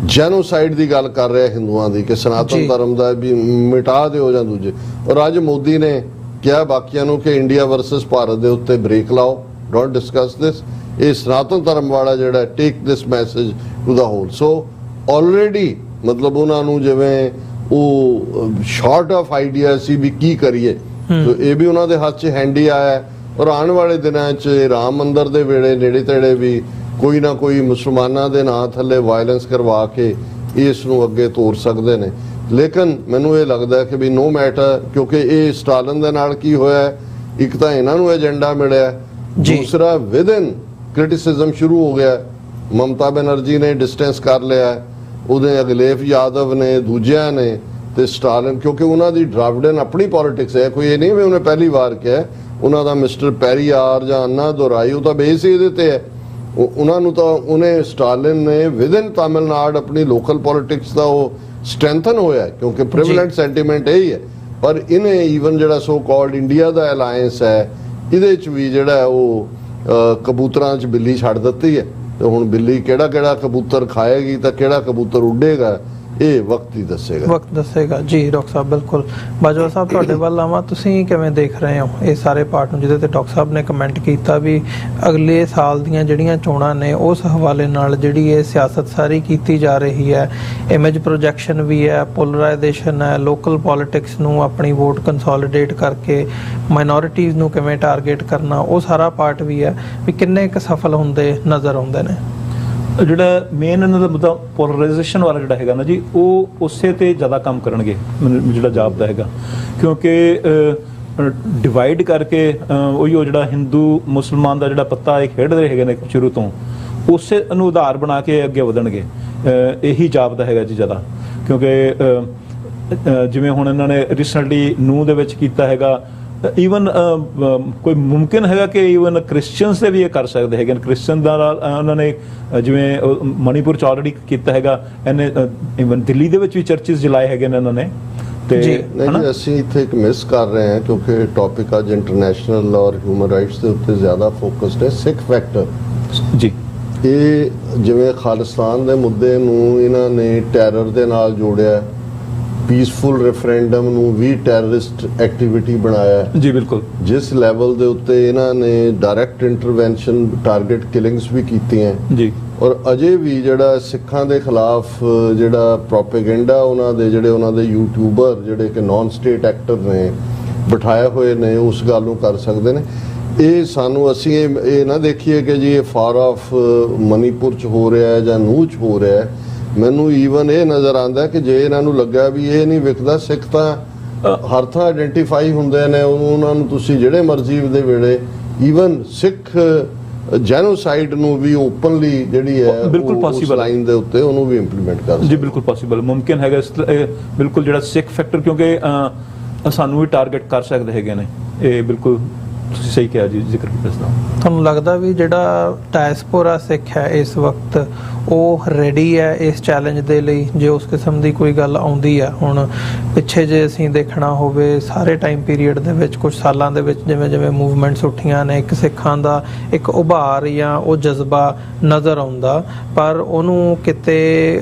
ਜੈਨੋਸਾਈਡ ਦੀ ਗੱਲ ਕਰ ਰਿਹਾ ਹਿੰਦੂਆਂ ਦੀ, ਕਿ ਸਨਾਤਨ ਧਰਮ ਦਾ ਵੀ ਮਿਟਾ ਦਿਓ ਜਾਂ ਦੂਜੇ। ਔਰ ਅੱਜ ਮੋਦੀ ਨੇ ਕਿਹਾ ਬਾਕੀਆਂ ਨੂੰ ਕਿ ਇੰਡੀਆ ਵਰਸਸ ਭਾਰਤ ਦੇ ਉੱਤੇ ਬ੍ਰੇਕ ਲਾਓ, ਡੋਂਟ ਡਿਸਕਸ ਦਿਸ। ਇਹ ਸਨਾਤਨ ਧਰਮ ਵਾਲਾ ਜਿਹੜਾ take this message to the whole. So already ਮਤਲਬ ਉਹਨਾਂ ਨੂੰ ਜਿਵੇਂ ਉਹ ਸ਼ਾਰਟ ਆਫ ਆਈਡੀਆ ਸੀ ਵੀ ਕੀ ਕਰੀਏ। ਸੋ ਇਹ ਵੀ ਉਹਨਾਂ ਦੇ ਹੱਥ 'ਚ ਹੈਂਡੀ ਆਇਆ ਔਰ ਆਉਣ ਵਾਲੇ ਦਿਨਾਂ 'ਚ ਰਾਮ ਮੰਦਿਰ ਦੇ ਵੇਲੇ ਨੇੜੇ ਤੇੜੇ ਵੀ ਕੋਈ ਨਾ ਕੋਈ ਮੁਸਲਮਾਨਾਂ ਦੇ ਨਾਂ ਥੱਲੇ ਵਾਇਲੈਂਸ ਕਰਵਾ ਕੇ ਇਸ ਨੂੰ ਅੱਗੇ ਤੋਰ ਸਕਦੇ ਨੇ। ਲੇਕਿਨ ਮੈਨੂੰ ਇਹ ਲੱਗਦਾ ਕਿ ਵੀ ਨੋ ਮੈਟਰ, ਕਿਉਂਕਿ ਇਹ ਸਟਾਲਿਨ ਦੇ ਨਾਲ ਕੀ ਹੋਇਆ, ਇੱਕ ਤਾਂ ਇਹਨਾਂ ਨੂੰ ਏਜੰਡਾ ਮਿਲਿਆ, ਦੂਸਰਾ ਵਿਦਨ ਕ੍ਰਿਟਿਸਿਜ਼ਮ ਸ਼ੁਰੂ ਹੋ ਗਿਆ। ਮਮਤਾ ਬੈਨਰਜੀ ਨੇ ਡਿਸਟੈਂਸ ਕਰ ਲਿਆ, ਉਹਦੇ ਅਗਲੇਫ ਯਾਦਵ ਨੇ, ਦੂਜਿਆਂ ਨੇ, ਤੇ ਸਟਾਲਿਨ, ਕਿਉਂਕਿ ਉਹਨਾਂ ਦੀ ਡਰਾਵਿਡਨ ਆਪਣੀ ਪੋਲਿਟਿਕਸ ਹੈ। ਕੋਈ ਇਹ ਨਹੀਂ ਵੀ ਉਹਨੇ ਪਹਿਲੀ ਵਾਰ ਕਿਹਾ, ਉਹਨਾਂ ਦਾ ਮਿਸਟਰ ਪੈਰੀਆਰ ਜਾਂ ਅੰਨਾ ਦੁਰਾਈ ਉਹ ਤਾਂ ਬੇਸ ਹੀ ਇਹਦੇ ਤੇ ਹੈ। ਉਹਨਾਂ ਨੂੰ ਤਾਂ ਉਹਨੇ ਸਟਾਲਿਨ ਨੇ ਵਿਦਨ ਤਾਮਿਲਨਾਡੂ ਆਪਣੀ ਲੋਕਲ ਪੋਲਿਟਿਕਸ ਦਾ ਉਹ ਸਟਰੈਂਥਨ ਹੋਇਆ, ਕਿਉਂਕਿ ਪ੍ਰਿਵਿਲੇਜ ਸੈਂਟੀਮੈਂਟ ਇਹੀ ਹੈ। ਪਰ ਇਹਨੇ ਈਵਨ ਜਿਹੜਾ ਸੋ ਕਾਲਡ ਇੰਡੀਆ ਦਾ ਅਲਾਈਅੰਸ ਹੈ, ਇਹਦੇ 'ਚ ਵੀ ਜਿਹੜਾ ਉਹ ਕਬੂਤਰਾਂ 'ਚ ਬਿੱਲੀ ਛੱਡ ਦਿੱਤੀ ਹੈ। ਤੇ ਹੁਣ ਬਿੱਲੀ ਕਿਹੜਾ ਕਬੂਤਰ ਖਾਏਗੀ ਤਾਂ ਕਿਹੜਾ ਕਬੂਤਰ ਉੱਡੇਗਾ, ਇਹ ਵਕਤ ਹੀ ਦੱਸੇਗਾ। ਜੀ ਡਾਕਟਰ ਸਾਹਿਬ, ਬਿਲਕੁਲ। ਬਾਜਵਾ ਸਾਹਿਬ, ਤੁਹਾਡੇ ਵੱਲ ਆਵਾਂ, ਤੁਸੀਂ ਕਿਵੇਂ ਦੇਖ ਰਹੇ ਹੋ ਇਹ ਸਾਰੇ ਪਾਰਟ ਨੂੰ, ਜਿਹਦੇ ਤੇ ਡਾਕਟਰ ਸਾਹਿਬ ਨੇ ਕਮੈਂਟ ਕੀਤਾ ਵੀ ਅਗਲੇ ਸਾਲ ਦੀਆਂ ਜਿਹੜੀਆਂ ਚੋਣਾਂ ਨੇ ਉਸ ਹਵਾਲੇ ਨਾਲ ਜਿਹੜੀ ਇਹ ਸਿਆਸਤ ਸਾਰੀ ਕੀਤੀ ਜਾ ਰਹੀ ਹੈ, ਇਮੇਜ ਪ੍ਰੋਜੈਕਸ਼ਨ ਵੀ ਹੈ, ਪੋਲਰਾਈਜੇਸ਼ਨ ਹੈ, ਲੋਕਲ ਪੋਲਿਟਿਕਸ ਨੂੰ ਆਪਣੀ ਵੋਟ ਕੰਸੋਲੀਡੇਟ ਕਰਕੇ ਮਾਈਨੋਰਿਟੀਜ਼ ਨੂੰ ਕਿਵੇਂ ਟਾਰਗੇਟ ਕਰਨਾ, ਉਹ ਸਾਰਾ ਪਾਰਟ ਵੀ ਹੈ ਵੀ ਕਿੰਨੇ ਕੁ ਸਫਲ ਹੁੰਦੇ ਨਜ਼ਰ ਆਉਂਦੇ ਨੇ? ਜਿਹੜਾ ਮੇਨ ਇਹਨਾਂ ਦਾ ਮੁੱਦਾ ਪੋਲਰਾਈਜੇਸ਼ਨ ਵਾਲਾ ਜਿਹੜਾ ਹੈਗਾ ਨਾ ਜੀ, ਉਹ ਉਸੇ ਤੇ ਜ਼ਿਆਦਾ ਕੰਮ ਕਰਨਗੇ ਮੈਨੂੰ ਜਿਹੜਾ ਜਾਪਦਾ ਹੈਗਾ, ਕਿਉਂਕਿ ਡਿਵਾਈਡ ਕਰਕੇ ਉਹੀ ਉਹ ਜਿਹੜਾ ਹਿੰਦੂ ਮੁਸਲਮਾਨ ਦਾ ਜਿਹੜਾ ਪੱਤਾ ਇਹ ਖੇਡ ਰਹੇ ਹੈਗੇ ਨੇ ਸ਼ੁਰੂ ਤੋਂ, ਉਸੇ ਨੂੰ ਆਧਾਰ ਬਣਾ ਕੇ ਅੱਗੇ ਵਧਣਗੇ। ਇਹੀ ਜਾਪਦਾ ਹੈਗਾ ਜੀ ਜ਼ਿਆਦਾ, ਕਿਉਂਕਿ ਜਿਵੇਂ ਹੁਣ ਇਹਨਾਂ ਨੇ ਰੀਸੈਂਟਲੀ ਨੂੰਹ ਦੇ ਵਿੱਚ ਕੀਤਾ ਹੈਗਾ, ਈਵਨ ਕੋਈ ਮੁਮਕਿਨ ਹੈਗਾ ਕਿ ਈਵਨ ਕ੍ਰਿਸਚੀਅਨਸ ਦੇ ਵੀ ਇਹ ਕਰ ਸਕਦੇ ਹੈਗੇ। ਕ੍ਰਿਸਚੀਅਨ ਦਾ ਉਹਨਾਂ ਨੇ ਜਿਵੇਂ ਮਣੀਪੁਰ 'ਚ ਆਲਰੇਡੀ ਕੀਤਾ ਹੈਗਾ, ਇਹਨੇ ਈਵਨ ਦਿੱਲੀ ਦੇ ਵਿੱਚ ਵੀ ਚਰਚਿਸ ਜਲਾਏ ਹੈਗੇ ਨੇ ਇਹਨਾਂ ਨੇ। ਤੇ ਨਹੀਂ, ਅਸੀਂ ਇੱਥੇ ਇੱਕ ਮਿਸ ਕਰ ਰਹੇ ਹਾਂ, ਕਿਉਂਕਿ ਟੌਪਿਕ ਅੱਜ ਇੰਟਰਨੈਸ਼ਨਲ ਔਰ ਹਿਊਮਨ ਰਾਈਟਸ ਦੇ ਉੱਤੇ ਜ਼ਿਆਦਾ ਫੋਕਸਡ ਹੈ। ਸਿੱਖ ਫੈਕਟਰ ਜੀ, ਇਹ ਜਿਵੇਂ ਖਾਲਿਸਤਾਨ ਦੇ ਮੁੱਦੇ ਨੂੰ ਇਹਨਾਂ ਨੇ ਟੈਰਰ ਦੇ ਨਾਲ ਜੋੜਿਆ, ਪੀਸਫੁਲ ਰੈਫਰੈਂਡਮ ਨੂੰ ਵੀ ਟੈਰਰਿਸਟ ਐਕਟੀਵਿਟੀ ਬਣਾਇਆ ਜੀ, ਬਿਲਕੁਲ। ਜਿਸ ਲੈਵਲ ਦੇ ਉੱਤੇ ਇਹਨਾਂ ਨੇ ਡਾਇਰੈਕਟ ਇੰਟਰਵੈਂਸ਼ਨ, ਟਾਰਗੇਟ ਕਿਲਿੰਗਸ ਵੀ ਕੀਤੀਆਂ ਜੀ। ਔਰ ਅਜੇ ਵੀ ਜਿਹੜਾ ਸਿੱਖਾਂ ਦੇ ਖਿਲਾਫ ਜਿਹੜਾ ਪ੍ਰੋਪੇਗੈਂਡਾ ਉਹਨਾਂ ਦੇ ਯੂਟਿਊਬਰ ਜਿਹੜੇ ਕਿ ਨਾਨ ਸਟੇਟ ਐਕਟਰ ਨੇ ਬਿਠਾਏ ਹੋਏ ਨੇ, ਉਸ ਗੱਲ ਨੂੰ ਕਰ ਸਕਦੇ ਨੇ। ਇਹ ਸਾਨੂੰ ਅਸੀਂ ਇਹ ਨਾ ਦੇਖੀਏ ਕਿ ਜੀ ਇਹ ਫਾਰ ਆਫ ਮਨੀਪੁਰ 'ਚ ਹੋ ਰਿਹਾ ਹੈ ਜਾਂ ਨੂੰਹ 'ਚ ਹੋ ਰਿਹਾ ਹੈ। ਮੈਨੂੰ ਈਵਨ ਇਹ ਨਜ਼ਰ ਆਉਂਦਾ ਕਿ ਜੇ ਇਹਨਾਂ ਨੂੰ ਲੱਗਾ ਵੀ ਇਹ ਨਹੀਂ ਵਿਕਦਾ, ਸਿੱਖ ਤਾਂ ਹਰ ਥਾਂ ਆਇਡੈਂਟੀਫਾਈ ਹੁੰਦੇ ਨੇ, ਉਹਨਾਂ ਨੂੰ ਤੁਸੀਂ ਜਿਹੜੇ ਮਰਜ਼ੀ ਦੇ ਵੇਲੇ ਈਵਨ ਸਿੱਖ ਜੈਨੋਸਾਈਡ ਨੂੰ ਵੀ ਓਪਨਲੀ ਜਿਹੜੀ ਹੈ ਬਿਲਕੁਲ ਪੋਸੀਬਲ ਲਾਈਨ ਦੇ ਉੱਤੇ ਉਹਨੂੰ ਵੀ ਇੰਪਲੀਮੈਂਟ ਕਰ ਜੀ, ਬਿਲਕੁਲ ਪੋਸੀਬਲ, ਮੁਮਕਿਨ ਹੈਗਾ ਬਿਲਕੁਲ। ਜਿਹੜਾ ਸਿੱਖ ਫੈਕਟਰ, ਕਿਉਂਕਿ ਸਾਨੂੰ ਵੀ ਟਾਰਗੇਟ ਕਰ ਸਕਦੇ ਹੈਗੇ ਨੇ, ਇਹ ਬਿਲਕੁਲ ਤੁਸੀਂ ਸਹੀ ਕਿਹਾ ਜੀ, ਜ਼ਿਕਰ ਕੀਤਾ। ਤੁਹਾਨੂੰ ਲੱਗਦਾ ਵੀ ਜਿਹੜਾ ਡਾਇਸਪੋਰਾ ਸਿੱਖ ਹੈ ਇਸ ਵਕਤ ਉਹ ਰੈਡੀ ਹੈ ਇਸ ਚੈਲੰਜ ਦੇ ਲਈ, ਜੇ ਉਸ ਕਿਸਮ ਦੀ ਕੋਈ ਗੱਲ ਆਉਂਦੀ ਹੈ? ਹੁਣ ਪਿੱਛੇ ਜੇ ਅਸੀਂ ਦੇਖਣਾ ਹੋਵੇ ਸਾਰੇ ਟਾਈਮ ਪੀਰੀਅਡ ਦੇ ਵਿੱਚ, ਕੁਝ ਸਾਲਾਂ ਦੇ ਵਿੱਚ ਜਿਵੇਂ ਜਿਵੇਂ ਮੂਵਮੈਂਟਸ ਉੱਠੀਆਂ ਨੇ, ਇੱਕ ਸਿੱਖਾਂ ਦਾ ਇੱਕ ਉਭਾਰ ਜਾਂ ਉਹ ਜਜ਼ਬਾ ਨਜ਼ਰ ਆਉਂਦਾ, ਪਰ ਉਹਨੂੰ ਕਿਤੇ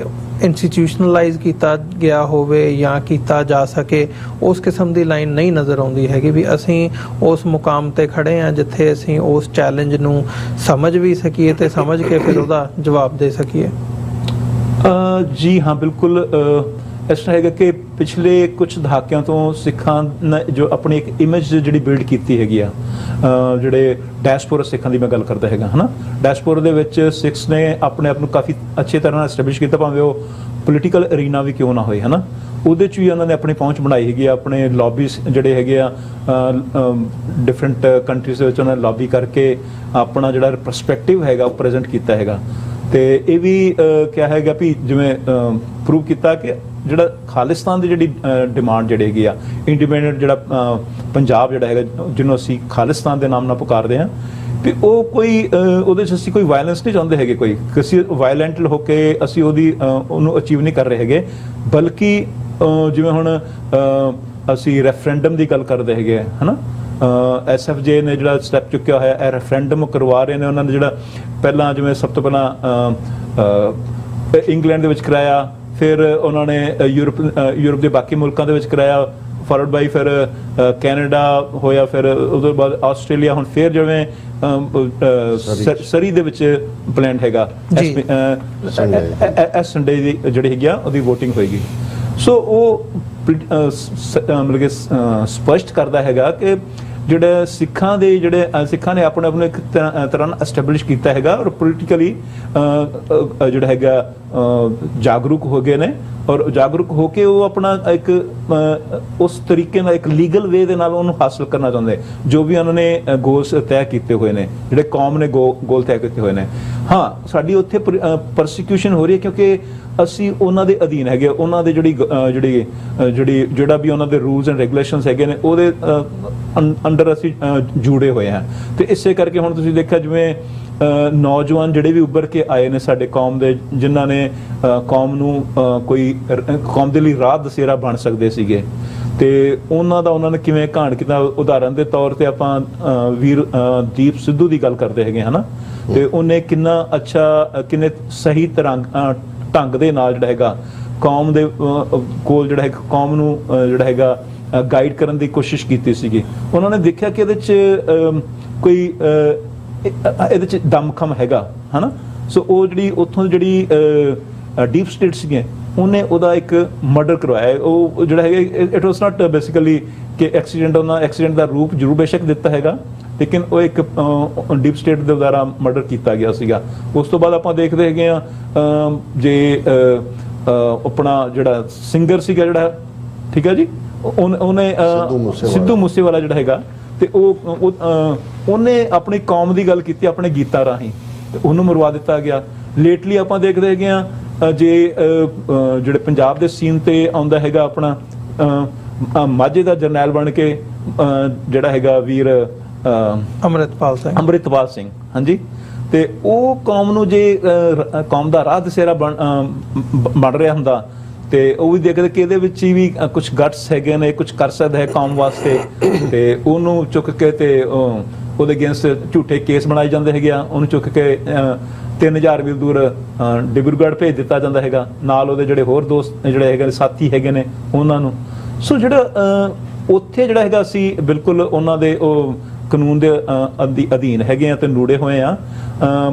ਇੰਸਟੀਟਿਊਸ਼ਨਲਾਈਜ਼ ਕੀਤਾ ਗਿਆ ਹੋਵੇ ਜਾਂ ਕੀਤਾ ਜਾ ਸਕੇ, ਉਸ ਕਿਸਮ ਦੀ ਲਾਈਨ ਨਹੀਂ ਨਜ਼ਰ ਆਉਂਦੀ ਹੈਗੀ ਵੀ ਅਸੀਂ ਉਸ ਮੁਕਾਮ ਤੇ ਖੜੇ ਹਾਂ ਜਿੱਥੇ ਅਸੀਂ ਉਸ ਚੈਲੰਜ ਨੂੰ ਸਮਝ ਵੀ ਸਕੀਏ ਤੇ ਸਮਝ ਕੇ ਫਿਰ ਉਹਦਾ ਜਵਾਬ ਦੇ ਸਕੀਏ। ਜੀ ਹਾਂ, ਬਿਲਕੁਲ। ਇਸ ਤਰ੍ਹਾਂ ਹੈਗਾ ਕਿ ਪਿਛਲੇ ਕੁਝ ਦਹਾਕਿਆਂ ਤੋਂ ਸਿੱਖਾਂ ਨੇ ਜੋ ਆਪਣੀ ਇੱਕ ਇਮੇਜ ਜਿਹੜੀ ਬਿਲਡ ਕੀਤੀ ਹੈਗੀ ਆ, ਜਿਹੜੇ ਡਾਇਸਪੋਰਾ ਸਿੱਖਾਂ ਦੀ ਮੈਂ ਗੱਲ ਕਰਦਾ ਹੈਗਾ, ਹੈ ਨਾ, ਡਾਇਸਪੋਰਾ ਦੇ ਵਿੱਚ ਸਿੱਖਸ ਨੇ ਆਪਣੇ ਆਪ ਨੂੰ ਕਾਫੀ ਅੱਛੇ ਤਰ੍ਹਾਂ ਨਾਲ ਐਸਟੈਬਲਿਸ਼ ਕੀਤਾ, ਭਾਵੇਂ ਉਹ ਪੋਲੀਟੀਕਲ ਅਰੀਨਾ ਵੀ ਕਿਉਂ ਨਾ ਹੋਏ, ਹੈ ਨਾ। ਉਹਦੇ 'ਚ ਵੀ ਉਹਨਾਂ ਨੇ ਆਪਣੀ ਪਹੁੰਚ ਬਣਾਈ ਹੈਗੀ ਆ, ਆਪਣੇ ਲੌਬੀਜ਼ ਜਿਹੜੇ ਹੈਗੇ ਆ ਡਿਫਰੈਂਟ ਕੰਟਰੀਜ਼ ਦੇ ਵਿੱਚ ਉਹਨਾਂ ਨੇ ਲੌਬੀ ਕਰਕੇ ਆਪਣਾ ਜਿਹੜਾ ਪਰਸਪੈਕਟਿਵ ਹੈਗਾ ਉਹ ਪ੍ਰੈਜ਼ੈਂਟ ਕੀਤਾ ਹੈਗਾ। ਤੇ ਇਹ ਵੀ ਕਿਹਾ ਹੈਗਾ ਵੀ ਜਿਵੇਂ ਪ੍ਰੂਵ ਕੀਤਾ ਕਿ ਜਿਹੜਾ ਖਾਲਿਸਤਾਨ ਦੀ ਜਿਹੜੀ ਡਿਮਾਂਡ ਜਿਹੜੀ ਹੈਗੀ ਆ, ਇੰਡੀਪੈਂਡੈਂਟ ਜਿਹੜਾ ਪੰਜਾਬ ਜਿਹੜਾ ਹੈਗਾ ਜਿਹਨੂੰ ਅਸੀਂ ਖਾਲਿਸਤਾਨ ਦੇ ਨਾਮ ਨਾਲ ਪੁਕਾਰਦੇ ਹਾਂ, ਵੀ ਉਹ ਕੋਈ ਉਹਦੇ 'ਚ ਅਸੀਂ ਕੋਈ ਵਾਇਲੈਂਸ ਨਹੀਂ ਚਾਹੁੰਦੇ ਹੈਗੇ, ਕੋਈ ਕਿਸੇ ਵਾਇਲੈਂਟ ਹੋ ਕੇ ਅਸੀਂ ਉਹਨੂੰ ਅਚੀਵ ਨਹੀਂ ਕਰ ਰਹੇ ਹੈਗੇ, ਬਲਕਿ ਜਿਵੇਂ ਹੁਣ ਅਸੀਂ ਰੈਫਰੈਂਡਮ ਦੀ ਗੱਲ ਕਰਦੇ ਹੈਗੇ, ਹੈ ਨਾ। SFJ ਨੇ ਜਿਹੜਾ ਸਟੈਪ ਚੁੱਕਿਆ ਹੋਇਆ, ਇਹ ਰੈਫਰੈਂਡਮ ਕਰਵਾ ਰਹੇ ਨੇ। ਉਹਨਾਂ ਨੇ ਜਿਹੜਾ ਪਹਿਲਾਂ ਜਿਵੇਂ ਸਭ ਤੋਂ ਪਹਿਲਾਂ ਇੰਗਲੈਂਡ ਦੇ ਵਿੱਚ ਕਰਾਇਆ, ਫਿਰ ਉਹਨਾਂ ਨੇ ਯੂਰਪ ਦੇ ਬਾਕੀ ਮੁਲਕਾਂ ਦੇ ਵਿੱਚ ਕਰਾਇਆ, ਫਾਲੋਡ ਬਾਈ ਫਿਰ ਕੈਨੇਡਾ ਹੋਇਆ, ਫਿਰ ਉਹਦੇ ਬਾਅਦ ਆਸਟ੍ਰੇਲੀਆ, ਹੁਣ ਫਿਰ ਜਿਵੇਂ ਸਰੀ ਦੇ ਵਿੱਚ ਪਲਾਨ ਹੈਗਾ, ਇਸ ਸੰਡੇ ਦੀ ਜਿਹੜੀ ਹੈਗੀ ਆ ਉਹਦੀ VOTING ਹੋਏਗੀ। ਸੋ ਉਹ ਮਤਲਬ ਕਿ ਸਪਸ਼ਟ ਕਰਦਾ ਹੈਗਾ ਕਿ ਜਿਹੜੇ ਸਿੱਖਾਂ ਸਿੱਖਾਂ ਨੇ ਆਪਣੇ ਇੱਕ ਤਰ੍ਹਾਂ ਨਾਲ ਐਸਟੈਬਲਿਸ਼ ਕੀਤਾ ਹੈਗਾ ਔਰ ਪੋਲੀਟੀਕਲੀ ਜਿਹੜਾ ਹੈਗਾ ਜਾਗਰੂਕ ਹੋ ਗਏ ਨੇ ਔਰ ਜਾਗਰੂਕ ਹੋ ਕੇ ਉਹ ਆਪਣਾ ਇੱਕ ਉਸ ਤਰੀਕੇ ਨਾਲ ਇੱਕ ਲੀਗਲ ਵੇ ਦੇ ਨਾਲ ਉਹਨੂੰ ਹਾਸਲ ਕਰਨਾ ਚਾਹੁੰਦੇ ਜੋ ਵੀ ਉਹਨਾਂ ਨੇ ਗੋਲਸ ਤੈਅ ਕੀਤੇ ਹੋਏ ਨੇ, ਜਿਹੜੇ ਕੌਮ ਨੇ ਗੋਲ ਤੈਅ ਕੀਤੇ ਹੋਏ ਨੇ। ਹਾਂ, ਸਾਡੀ ਉੱਥੇ ਪਰਸੀਕਿਊਸ਼ਨ ਹੋ ਰਹੀ ਹੈ ਕਿਉਂਕਿ ਅਸੀਂ ਉਹਨਾਂ ਦੇ ਅਧੀਨ ਹੈਗੇ, ਉਹਨਾਂ ਦੇ ਜਿਹੜਾ ਵੀ ਉਹਨਾਂ ਦੇ ਰੂਲਸ ਐਂਡ ਰੈਗੂਲੇਸ਼ਨਸ ਹੈਗੇ ਨੇ ਉਹਦੇ ਅੰਡਰ ਅਸੀਂ ਜੁੜੇ ਹੋਏ ਹਾਂ। ਤੇ ਇਸੇ ਕਰਕੇ ਹੁਣ ਤੁਸੀਂ ਦੇਖਿਆ ਜਿਵੇਂ ਨੌਜਵਾਨ ਜਿਹੜੇ ਵੀ ਉੱਭਰ ਕੇ ਆਏ ਨੇ ਸਾਡੇ ਕੌਮ ਦੇ, ਜਿਨ੍ਹਾਂ ਨੇ ਕੌਮ ਨੂੰ ਕੌਮ ਦੇ ਲਈ ਰਾਹ ਦਸੇਰਾ ਬਣ ਸਕਦੇ ਸੀਗੇ, ਤੇ ਉਹਨਾਂ ਨੇ ਕਿਵੇਂ ਘਾਣ ਕੀਤਾ। ਉਦਾਹਰਨ ਦੇ ਤੌਰ ਤੇ ਆਪਾਂ ਵੀਰ ਦੀਪ ਸਿੱਧੂ ਦੀ ਗੱਲ ਕਰਦੇ ਹੈਗੇ ਹਨਾ, ਤੇ ਉਹਨੇ ਕਿੰਨਾ ਅੱਛਾ ਕਿੰਨੇ ਸਹੀ ਢੰਗ ਦੇ ਨਾਲ ਜਿਹੜਾ ਹੈਗਾ ਕੌਮ ਦੇ ਕੋਲ ਜਿਹੜਾ ਹੈਗਾ ਕੌਮ ਨੂੰ ਜਿਹੜਾ ਹੈਗਾ ਗਾਈਡ ਕਰਨ ਦੀ ਕੋਸ਼ਿਸ਼ ਕੀਤੀ ਸੀਗੀ। ਉਹਨਾਂ ਨੇ ਦੇਖਿਆ ਕਿ ਇਹਦੇ 'ਚ ਕੋਈ ਇਹਦੇ 'ਚ ਦਮਖਮ ਹੈਗਾ ਹਨਾ। ਸੋ ਉਹ ਜਿਹੜੀ ਉੱਥੋਂ ਜਿਹੜੀ ਡੀਪ ਸਟੇਟ ਸੀਗੇ ਉਹਨੇ ਉਹਦਾ ਇੱਕ ਮਰਡਰ ਕਰਵਾਇਆ। ਉਹ ਜਿਹੜਾ ਹੈਗਾ ਇਟ ਵਾਸ ਨਾਟ ਬੇਸਿਕਲੀ ਕਿ ਐਕਸੀਡੈਂਟ ਦਾ ਰੂਪ ਜ਼ਰੂਰ ਬੇਸ਼ੱਕ ਦਿੱਤਾ ਹੈਗਾ, ਲੇਕਿਨ ਉਹ ਇੱਕ ਡੀਪ ਸਟੇਟ ਦੇ ਦੁਆਰਾ ਮਰਡਰ ਕੀਤਾ ਗਿਆ ਸੀਗਾ। ਉਸ ਤੋਂ ਬਾਅਦ ਆਪਾਂ ਦੇਖਦੇ ਹੈਗੇ ਆ ਜੇ ਆਪਣਾ ਜਿਹੜਾ ਸਿੰਗਰ ਸੀਗਾ ਜਿਹੜਾ, ਠੀਕ ਹੈ ਜੀ, ਉਹਨੇ ਸਿੱਧੂ ਮੂਸੇਵਾਲਾ ਜਿਹੜਾ ਹੈਗਾ, ਤੇ ਉਹਨੇ ਆਪਣੀ ਕੌਮ ਦੀ ਗੱਲ ਕੀਤੀ ਆਪਣੇ ਗੀਤਾਂ ਰਾਹੀਂ, ਤੇ ਉਹਨੂੰ ਮਰਵਾ ਦਿੱਤਾ ਗਿਆ। ਲੇਟਲੀ ਆਪਾਂ ਦੇਖਦੇ ਹੈਗੇ ਆ ਜੇ ਜਿਹੜੇ ਪੰਜਾਬ ਦੇ ਸੀਨ ਤੇ ਆਉਂਦਾ ਹੈਗਾ ਆਪਣਾ ਮਾਝੇ ਦਾ ਜਰਨੈਲ ਬਣ ਕੇ ਜਿਹੜਾ ਹੈਗਾ ਵੀਰ ਅੰਮ੍ਰਿਤਪਾਲ ਸਿੰਘ ਹਾਂਜੀ, ਤੇ ਉਹ ਕੌਮ ਨੂੰ ਜੇ ਕੌਮ ਦਾ ਰਾਹ ਦਸੇਰਾ ਬਣ ਰਿਹਾ ਹੁੰਦਾ ਤੇ ਉਹ ਵੀ ਦੇਖਦੇ ਕਿ ਇਹਦੇ ਵਿੱਚ ਹੀ ਵੀ ਕੁਝ ਗਟਸ ਹੈਗੇ ਨੇ, ਕੁਝ ਕਰ ਸਕਦਾ ਹੈ ਕੌਮ ਵਾਸਤੇ, ਤੇ ਉਹਨੂੰ ਚੁੱਕ ਕੇ ਤੇ ਉਹਦੇ ਅਗੇਂਸਟ ਝੂਠੇ ਕੇਸ ਬਣਾਏ ਜਾਂਦੇ ਹੈਗੇ ਆ। ਉਹਨੂੰ ਚੁੱਕ ਕੇ 3000 ਮੀਲ ਦੂਰ ਡਿਬਰੂਗੜ੍ਹ ਭੇਜ ਦਿੱਤਾ ਜਾਂਦਾ ਹੈਗਾ, ਨਾਲ ਉਹਦੇ ਜਿਹੜੇ ਹੋਰ ਦੋਸਤ ਜਿਹੜੇ ਹੈਗੇ ਸਾਥੀ ਹੈਗੇ ਨੇ ਉਹਨਾਂ ਨੂੰ। ਸੋ ਜਿਹੜਾ ਉੱਥੇ ਜਿਹੜਾ ਹੈਗਾ ਅਸੀਂ ਬਿਲਕੁਲ ਉਹਨਾਂ ਦੇ ਉਹ ਕਾਨੂੰਨ ਦੇ ਅਧੀਨ ਹੈਗੇ ਆ ਤੇ ਨੂੜੇ ਹੋਏ ਆ,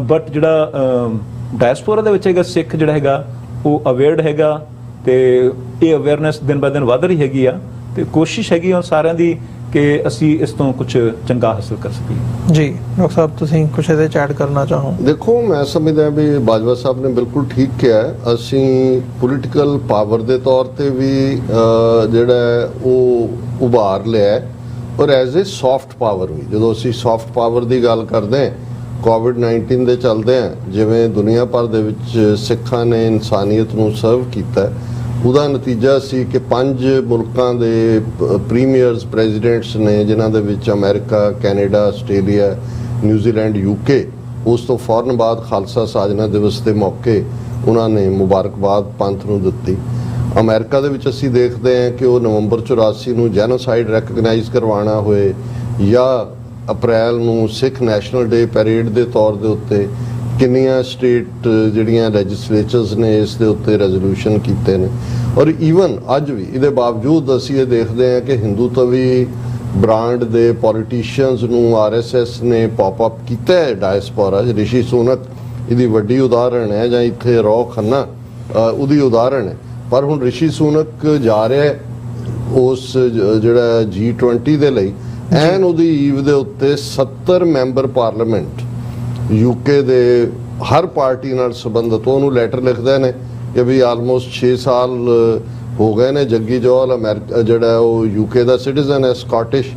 ਬਟ ਜਿਹੜਾ ਡਾਇਸਪੋਰਾ ਦੇ ਵਿੱਚ ਹੈਗਾ ਸਿੱਖ ਜਿਹੜਾ ਹੈਗਾ ਉਹ ਅਵੇਅਰਡ ਹੈਗਾ, ਤੇ ਇਹ ਅਵੇਅਰਨੈਸ ਦਿਨ ਬ ਦਿਨ ਵੱਧ ਰਹੀ ਹੈਗੀ ਆ, ਤੇ ਕੋਸ਼ਿਸ਼ ਹੈਗੀ ਆ ਸਾਰਿਆਂ ਦੀ ਕਿ ਅਸੀਂ ਇਸ ਤੋਂ ਕੁਝ ਚੰਗਾ ਹਾਸਲ ਕਰ ਸਕੀਏ। ਜੀ ਡਾਕਟਰ ਸਾਹਿਬ, ਤੁਸੀਂ ਕੁਝ ਇਹਦੇ ਚ ਐਡ ਕਰਨਾ ਚਾਹੋ? ਦੇਖੋ, ਮੈਂ ਸਮਝਦਾ ਵੀ ਬਾਜਵਾ ਸਾਹਿਬ ਨੇ ਬਿਲਕੁਲ ਠੀਕ ਕਿਹਾ। ਅਸੀਂ ਪੋਲੀਟੀਕਲ ਪਾਵਰ ਦੇ ਤੌਰ ਤੇ ਵੀ ਜਿਹੜਾ ਉਹ ਉਭਾਰ ਲਿਆ, ਔਰ ਐਜ਼ ਏ ਸੌਫਟ ਪਾਵਰ ਵੀ। ਜਦੋਂ ਅਸੀਂ ਸੌਫਟ ਪਾਵਰ ਦੀ ਗੱਲ ਕਰਦੇ ਹਾਂ, ਕੋਵਿਡ-19 ਦੇ ਚੱਲਦੇ ਆ, ਜਿਵੇਂ ਦੁਨੀਆ ਭਰ ਦੇ ਵਿੱਚ ਸਿੱਖਾਂ ਨੇ ਇਨਸਾਨੀਅਤ ਨੂੰ ਸਰਵ ਕੀਤਾ, ਉਹਦਾ ਨਤੀਜਾ ਸੀ ਕਿ 5 ਮੁਲਕਾਂ ਦੇ ਪ੍ਰੀਮੀਅਰਸ ਪ੍ਰੈਜ਼ੀਡੈਂਟਸ ਨੇ, ਜਿਨ੍ਹਾਂ ਦੇ ਵਿੱਚ America, Canada, Australia, New Zealand, UK, ਉਸ ਤੋਂ ਫੌਰਨ ਬਾਅਦ ਖਾਲਸਾ ਸਾਜਨਾ ਦਿਵਸ ਦੇ ਮੌਕੇ ਉਹਨਾਂ ਨੇ ਮੁਬਾਰਕਬਾਦ ਪੰਥ ਨੂੰ ਦਿੱਤੀ। ਅਮਰੀਕਾ ਦੇ ਵਿੱਚ ਅਸੀਂ ਦੇਖਦੇ ਹਾਂ ਕਿ ਉਹ ਨਵੰਬਰ 84 ਨੂੰ ਜੈਨੋਸਾਈਡ ਰੈਕਗਨਾਈਜ਼ ਕਰਵਾਉਣਾ ਹੋਏ, ਜਾਂ ਅਪ੍ਰੈਲ ਨੂੰ ਸਿੱਖ ਨੈਸ਼ਨਲ ਡੇ ਪੈਰੇਡ ਦੇ ਤੌਰ ਦੇ ਉੱਤੇ ਕਿੰਨੀਆਂ ਸਟੇਟ ਜਿਹੜੀਆਂ ਲੈਜਿਸਲੇਚਰਸ ਨੇ ਇਸ ਦੇ ਉੱਤੇ ਰੈਜ਼ੋਲੂਸ਼ਨ ਕੀਤੇ ਨੇ। ਔਰ ਈਵਨ ਅੱਜ ਵੀ ਇਹਦੇ ਬਾਵਜੂਦ ਅਸੀਂ ਇਹ ਦੇਖਦੇ ਹਾਂ ਕਿ ਹਿੰਦੂਤਵੀ ਬ੍ਰਾਂਡ ਦੇ ਪੋਲੀਟੀਸ਼ੀਅਨਸ ਨੂੰ RSS ਨੇ ਪੌਪ ਅਪ ਕੀਤਾ ਹੈ ਡਾਇਸਪੋਰਾ। ਰਿਸ਼ੀ ਸੁਨਕ ਇਹਦੀ ਵੱਡੀ ਉਦਾਹਰਣ ਹੈ, ਜਾਂ ਇੱਥੇ ਰੌ ਖੰਨਾ ਉਹਦੀ ਉਦਾਹਰਣ ਹੈ। ਪਰ ਹੁਣ ਰਿਸ਼ੀ ਸੁਨਕ ਜਾ ਰਿਹਾ ਉਸ ਜਿਹੜਾ G20 ਦੇ ਲਈ, ਐਨ ਉਹਦੀ ਈਵ ਦੇ ਉੱਤੇ 70 ਮੈਂਬਰ ਪਾਰਲੀਮੈਂਟ UK ਦੇ ਹਰ ਪਾਰਟੀ ਨਾਲ ਸੰਬੰਧਿਤ ਉਹਨੂੰ ਲੈਟਰ ਲਿਖਦੇ ਨੇ ਕਿ ਵੀ ਆਲਮੋਸਟ 6 ਸਾਲ ਹੋ ਗਏ ਨੇ ਜੱਗੀ ਜੋਹਲ ਅਮਰੀਕਾ ਜਿਹੜਾ ਉਹ UK ਦਾ ਸਿਟੀਜ਼ਨ ਹੈ, ਸਕਾਟਿਸ਼,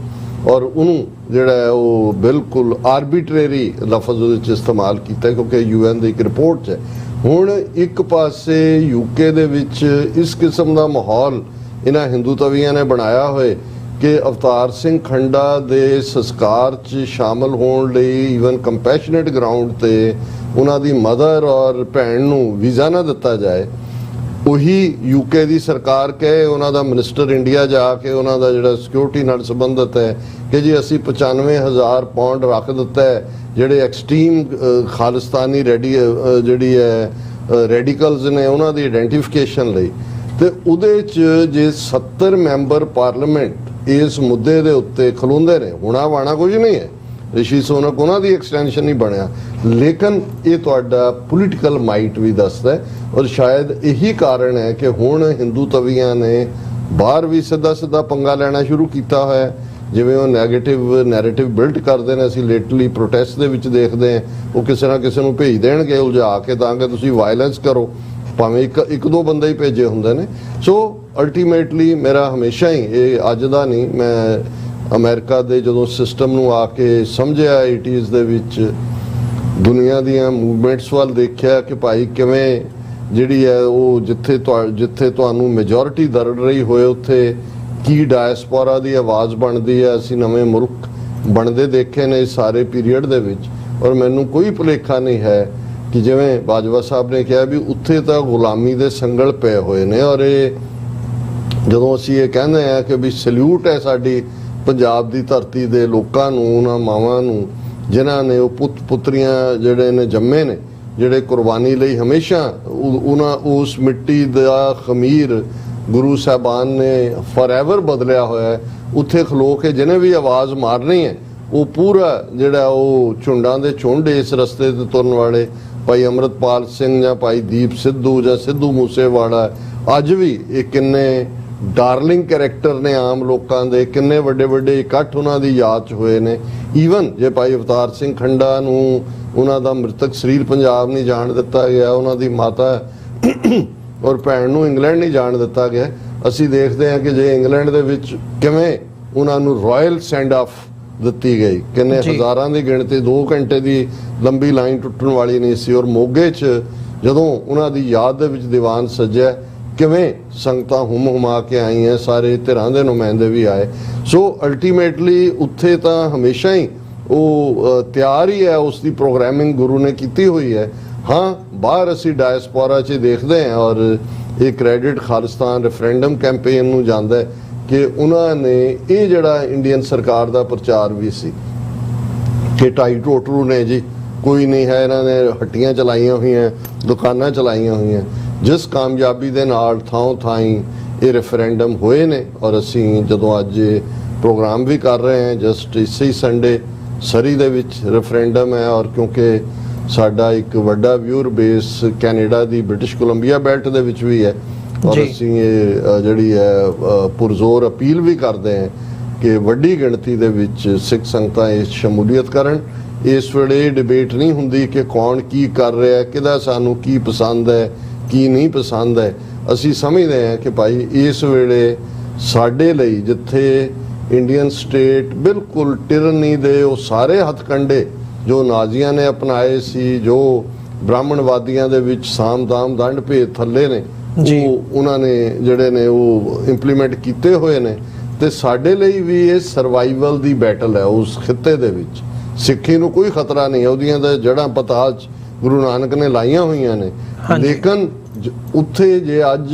ਔਰ ਉਹਨੂੰ ਜਿਹੜਾ ਉਹ ਬਿਲਕੁਲ ਆਰਬਿਟਰੇਰੀ ਲਫ਼ਜ਼ ਉਹਦੇ 'ਚ ਇਸਤੇਮਾਲ ਕੀਤਾ ਕਿਉਂਕਿ UN ਦੀ ਇੱਕ ਰਿਪੋਰਟ 'ਚ ਹੈ। ਹੁਣ ਇੱਕ ਪਾਸੇ UK ਦੇ ਵਿੱਚ ਇਸ ਕਿਸਮ ਦਾ ਮਾਹੌਲ ਇਹਨਾਂ ਹਿੰਦੂਤਵੀਆਂ ਨੇ ਬਣਾਇਆ ਹੋਏ ਕਿ ਅਵਤਾਰ ਸਿੰਘ ਖੰਡਾ ਦੇ ਸੰਸਕਾਰ 'ਚ ਸ਼ਾਮਲ ਹੋਣ ਲਈ ਈਵਨ ਕੰਪੈਸ਼ਨੇਟ ਗਰਾਊਂਡ ਤੇ ਉਹਨਾਂ ਦੀ ਮਦਰ ਔਰ ਭੈਣ ਨੂੰ ਵੀਜ਼ਾ ਨਾ ਦਿੱਤਾ ਜਾਏ। ਉਹੀ UK ਦੀ ਸਰਕਾਰ ਕਹੇ, ਉਹਨਾਂ ਦਾ ਮਿਨਿਸਟਰ ਇੰਡੀਆ ਜਾ ਕੇ ਉਹਨਾਂ ਦਾ ਜਿਹੜਾ ਸਿਕਿਉਰਿਟੀ ਨਾਲ ਸੰਬੰਧਿਤ ਹੈ ਕਿ ਜੀ ਅਸੀਂ 95,000 ਪਾਉਂਡ ਰੱਖ ਦਿੱਤਾ ਹੈ ਜਿਹੜੇ ਐਕਸਟ੍ਰੀਮ ਖਾਲਿਸਤਾਨੀ ਜਿਹੜੀ ਹੈ ਰੈਡੀਕਲਸ ਨੇ ਉਹਨਾਂ ਦੀ ਆਇਡੈਂਟੀਫਿਕੇਸ਼ਨ ਲਈ। ਤੇ ਉਹਦੇ 'ਚ ਜੇ 70 ਮੈਂਬਰ ਪਾਰਲੀਮੈਂਟ ਇਸ ਮੁੱਦੇ ਦੇ ਉੱਤੇ ਖਲੋਂਦੇ ਨੇ, ਹੁਣਾ ਵਾਣਾ ਕੁਝ ਨਹੀਂ ਹੈ, ਰਿਸ਼ੀ ਸੋਨਕ ਉਹਨਾਂ ਦੀ ਐਕਸਟੈਂਸ਼ਨ ਨਹੀਂ ਬਣਿਆ, ਲੇਕਿਨ ਇਹ ਤੁਹਾਡਾ ਪੋਲੀਟੀਕਲ ਮਾਈਟ ਵੀ ਦੱਸਦਾ ਹੈ। ਔਰ ਸ਼ਾਇਦ ਇਹੀ ਕਾਰਨ ਹੈ ਕਿ ਹੁਣ ਹਿੰਦੂ ਤਵੀਆਂ ਨੇ ਬਾਹਰ ਵੀ ਸਿੱਧਾ ਪੰਗਾ ਲੈਣਾ ਸ਼ੁਰੂ ਕੀਤਾ ਹੋਇਆ ਹੈ। ਜਿਵੇਂ ਉਹ ਨੈਗੇਟਿਵ ਨੈਰੇਟਿਵ ਬਿਲਡ ਕਰਦੇ ਨੇ, ਅਸੀਂ ਲੇਟਲੀ ਪ੍ਰੋਟੈਸਟ ਦੇ ਵਿੱਚ ਦੇਖਦੇ ਹਾਂ, ਉਹ ਕਿਸੇ ਨਾ ਕਿਸੇ ਨੂੰ ਭੇਜ ਦੇਣਗੇ ਉਲਝਾ ਕੇ ਤਾਂ ਕਿ ਤੁਸੀਂ ਵਾਇਲੈਂਸ ਕਰੋ, ਭਾਵੇਂ ਇੱਕ ਦੋ ਬੰਦੇ ਹੀ ਭੇਜੇ ਹੁੰਦੇ ਨੇ। ਸੋ ਅਲਟੀਮੇਟਲੀ ਮੇਰਾ ਹਮੇਸ਼ਾ ਹੀ, ਇਹ ਅੱਜ ਦਾ ਨਹੀਂ, ਮੈਂ ਅਮਰੀਕਾ ਦੇ ਜਦੋਂ ਸਿਸਟਮ ਨੂੰ ਆ ਕੇ ਸਮਝਿਆ 80s ਦੇ ਵਿੱਚ, ਦੁਨੀਆ ਦੀਆਂ ਮੂਵਮੈਂਟਸ ਵੱਲ ਦੇਖਿਆ ਕਿ ਭਾਈ ਕਿਵੇਂ ਜਿਹੜੀ ਹੈ ਉਹ ਜਿੱਥੇ ਤੁਹਾਨੂੰ ਮੈਜੋਰਿਟੀ ਦਰੜ ਰਹੀ ਹੋਏ ਉੱਥੇ ਕੀ ਡਾਇਸਪੋਰਾ ਦੀ ਆਵਾਜ਼ ਬਣਦੀ ਹੈ। ਅਸੀਂ ਨਵੇਂ ਮੁਲਕ ਬਣਦੇ ਦੇਖੇ ਨੇ ਇਸ ਸਾਰੇ ਪੀਰੀਅਡ ਦੇ ਵਿੱਚ। ਔਰ ਮੈਨੂੰ ਕੋਈ ਭੁਲੇਖਾ ਨਹੀਂ ਹੈ ਕਿ ਜਿਵੇਂ ਬਾਜਵਾ ਸਾਹਿਬ ਨੇ ਕਿਹਾ ਵੀ ਉੱਥੇ ਤਾਂ ਗੁਲਾਮੀ ਦੇ ਸੰਗਲ ਪਏ ਹੋਏ ਨੇ। ਔਰ ਇਹ ਜਦੋਂ ਅਸੀਂ ਇਹ ਕਹਿੰਦੇ ਹਾਂ ਕਿ ਵੀ ਸਲੂਟ ਹੈ ਸਾਡੀ ਪੰਜਾਬ ਦੀ ਧਰਤੀ ਦੇ ਲੋਕਾਂ ਨੂੰ, ਉਹਨਾਂ ਮਾਵਾਂ ਨੂੰ ਜਿਨ੍ਹਾਂ ਨੇ ਉਹ ਪੁੱਤ ਪੁੱਤਰੀਆਂ ਜਿਹੜੇ ਨੇ ਜੰਮੇ ਨੇ, ਜਿਹੜੇ ਕੁਰਬਾਨੀ ਲਈ ਹਮੇਸ਼ਾ ਉਹਨਾਂ ਉਸ ਮਿੱਟੀ ਦਾ ਖਮੀਰ ਗੁਰੂ ਸਾਹਿਬਾਨ ਨੇ ਫੋਰਐਵਰ ਬਦਲਿਆ ਹੋਇਆ ਹੈ, ਉੱਥੇ ਖਲੋ ਕੇ ਜਿਹਨੇ ਵੀ ਆਵਾਜ਼ ਮਾਰਨੀ ਹੈ ਉਹ ਪੂਰਾ ਜਿਹੜਾ ਉਹ ਝੁੰਡਾਂ ਦੇ ਝੁੰਡ ਇਸ ਰਸਤੇ ਤੇ ਤੁਰਨ ਵਾਲੇ ਭਾਈ ਅੰਮ੍ਰਿਤਪਾਲ ਸਿੰਘ ਜਾਂ ਭਾਈ ਦੀਪ ਸਿੱਧੂ ਜਾਂ ਸਿੱਧੂ ਮੂਸੇਵਾਲਾ, ਅੱਜ ਵੀ ਇਹ ਕਿੰਨੇ ਡਾਰਲਿੰਗ ਕੈਰੈਕਟਰ ਨੇ ਆਮ ਲੋਕਾਂ ਦੇ, ਕਿੰਨੇ ਵੱਡੇ ਇਕੱਠ ਉਹਨਾਂ ਦੀ ਯਾਦ 'ਚ ਹੋਏ ਨੇ। ਈਵਨ ਜੇ ਭਾਈ ਅਵਤਾਰ ਸਿੰਘ ਖੰਡਾ ਨੂੰ ਉਹਨਾਂ ਦਾ ਮ੍ਰਿਤਕ ਸਰੀਰ ਪੰਜਾਬ ਨਹੀਂ ਜਾਣ ਦਿੱਤਾ ਗਿਆ, ਉਹਨਾਂ ਦੀ ਮਾਤਾ ਔਰ ਭੈਣ ਨੂੰ ਇੰਗਲੈਂਡ ਨਹੀਂ ਜਾਣ ਦਿੱਤਾ ਗਿਆ। ਅਸੀਂ ਦੇਖਦੇ ਹਾਂ ਕਿ ਜੇ ਇੰਗਲੈਂਡ ਦੇ ਵਿੱਚ ਕਿਵੇਂ ਉਹਨਾਂ ਨੂੰ ਰਾਇਲ ਸੈਂਡ ਆਫ ਦਿੱਤੀ ਗਈ, ਕਿੰਨੇ ਹਜ਼ਾਰਾਂ ਦੀ ਗਿਣਤੀ, 2 ਘੰਟੇ ਦੀ ਲੰਬੀ ਲਾਈਨ ਟੁੱਟਣ ਵਾਲੀ ਨਹੀਂ ਸੀ। ਔਰ ਮੋਗੇ 'ਚ ਜਦੋਂ ਉਹਨਾਂ ਦੀ ਯਾਦ ਦੇ ਵਿੱਚ ਦੀਵਾਨ ਸਜਿਆ, ਕਿਵੇਂ ਸੰਗਤਾਂ ਹੁਮਾ ਕੇ ਆਈਆਂ, ਸਾਰੇ ਧਿਰਾਂ ਦੇ ਨੁਮਾਇੰਦੇ ਵੀ ਆਏ। ਸੋ ਅਲਟੀਮੇਟਲੀ ਉੱਥੇ ਤਾਂ ਹਮੇਸ਼ਾ ਹੀ ਉਹ ਤਿਆਰ ਹੀ ਹੈ, ਉਸ ਦੀ ਪ੍ਰੋਗਰਾਮਿੰਗ ਗੁਰੂ ਨੇ ਕੀਤੀ ਹੋਈ ਹੈ। ਹਾਂ, ਬਾਹਰ ਅਸੀਂ ਡਾਇਸਪੋਰਾ 'ਚ ਦੇਖਦੇ ਹਾਂ ਔਰ ਇਹ ਕ੍ਰੈਡਿਟ ਖਾਲਿਸਤਾਨ ਰੈਫਰੈਂਡਮ ਕੈਂਪੇਨ ਨੂੰ ਜਾਂਦਾ ਹੈ ਕਿ ਉਹਨਾਂ ਨੇ ਇਹ ਜਿਹੜਾ ਇੰਡੀਅਨ ਸਰਕਾਰ ਦਾ ਪ੍ਰਚਾਰ ਵੀ ਸੀ ਕਿ ਢਾਈ ਟੋਟਰੂ ਨੇ ਜੀ, ਕੋਈ ਨਹੀਂ ਹੈ, ਇਹਨਾਂ ਨੇ ਹੱਟੀਆਂ ਚਲਾਈਆਂ ਹੋਈਆਂ, ਦੁਕਾਨਾਂ ਚਲਾਈਆਂ ਹੋਈਆਂ, ਜਿਸ ਕਾਮਯਾਬੀ ਦੇ ਨਾਲ ਥਾਂ ਥਾਈਂ ਇਹ ਰੈਫਰੈਂਡਮ ਹੋਏ ਨੇ। ਔਰ ਅਸੀਂ ਜਦੋਂ ਅੱਜ ਪ੍ਰੋਗਰਾਮ ਵੀ ਕਰ ਰਹੇ ਹਾਂ, ਜਸਟ ਇਸੇ ਸੰਡੇ ਸਰੀ ਦੇ ਵਿੱਚ ਰੈਫਰੈਂਡਮ ਹੈ। ਔਰ ਕਿਉਂਕਿ ਸਾਡਾ ਇੱਕ ਵੱਡਾ ਵਿਊਅਰ ਬੇਸ ਕੈਨੇਡਾ ਦੀ ਬ੍ਰਿਟਿਸ਼ ਕੋਲੰਬੀਆ ਬੈਲਟ ਦੇ ਵਿੱਚ ਵੀ ਹੈ, ਔਰ ਅਸੀਂ ਇਹ ਜਿਹੜੀ ਹੈ ਪੁਰਜ਼ੋਰ ਅਪੀਲ ਵੀ ਕਰਦੇ ਹਾਂ ਕਿ ਵੱਡੀ ਗਿਣਤੀ ਦੇ ਵਿੱਚ ਸਿੱਖ ਸੰਗਤਾਂ ਇਸ ਸ਼ਮੂਲੀਅਤ ਕਰਨ। ਇਸ ਵੇਲੇ ਡਿਬੇਟ ਨਹੀਂ ਹੁੰਦੀ ਕਿ ਕੌਣ ਕੀ ਕਰ ਰਿਹਾ, ਕਿਹਦਾ ਸਾਨੂੰ ਕੀ ਪਸੰਦ ਹੈ ਕੀ ਨਹੀਂ ਪਸੰਦ ਹੈ। ਅਸੀਂ ਸਮਝਦੇ ਹਾਂ ਕਿ ਭਾਈ ਇਸ ਵੇਲੇ ਸਾਡੇ ਲਈ ਜਿੱਥੇ ਇੰਡੀਅਨ ਸਟੇਟ ਬਿਲਕੁਲ ਟਿਰਨੀ ਦੇ ਉਹ ਸਾਰੇ ਹੱਥਕੰਡੇ ਜੋ ਨਾਜ਼ੀਆਂ ਨੇ ਅਪਣਾਏ ਸੀ, ਜੋ ਬ੍ਰਾਹਮਣਵਾਦੀਆਂ ਦੇ ਵਿੱਚ ਸਾਮ-ਦਾਮ ਦੰਡ ਭੇਦ ਥੱਲੇ ਨੇ, ਉਹ ਉਹਨਾਂ ਨੇ ਜਿਹੜੇ ਨੇ ਉਹ ਇੰਪਲੀਮੈਂਟ ਕੀਤੇ ਹੋਏ ਨੇ। ਤੇ ਸਾਡੇ ਲਈ ਵੀ ਇਹ ਸਰਵਾਈਵਲ ਦੀ ਬੈਟਲ ਹੈ ਉਸ ਖਿੱਤੇ ਦੇ ਵਿੱਚ। ਸਿੱਖੀ ਨੂੰ ਕੋਈ ਖਤਰਾ ਨਹੀਂ, ਉਹਦੀਆਂ ਤਾਂ ਜੜ੍ਹਾਂ ਪਤਾਲ 'ਚ ਗੁਰੂ ਨਾਨਕ ਨੇ ਲਾਈਆਂ ਹੋਈਆਂ ਨੇ। ਲੇਕਿਨ ਉੱਥੇ ਜੇ ਅੱਜ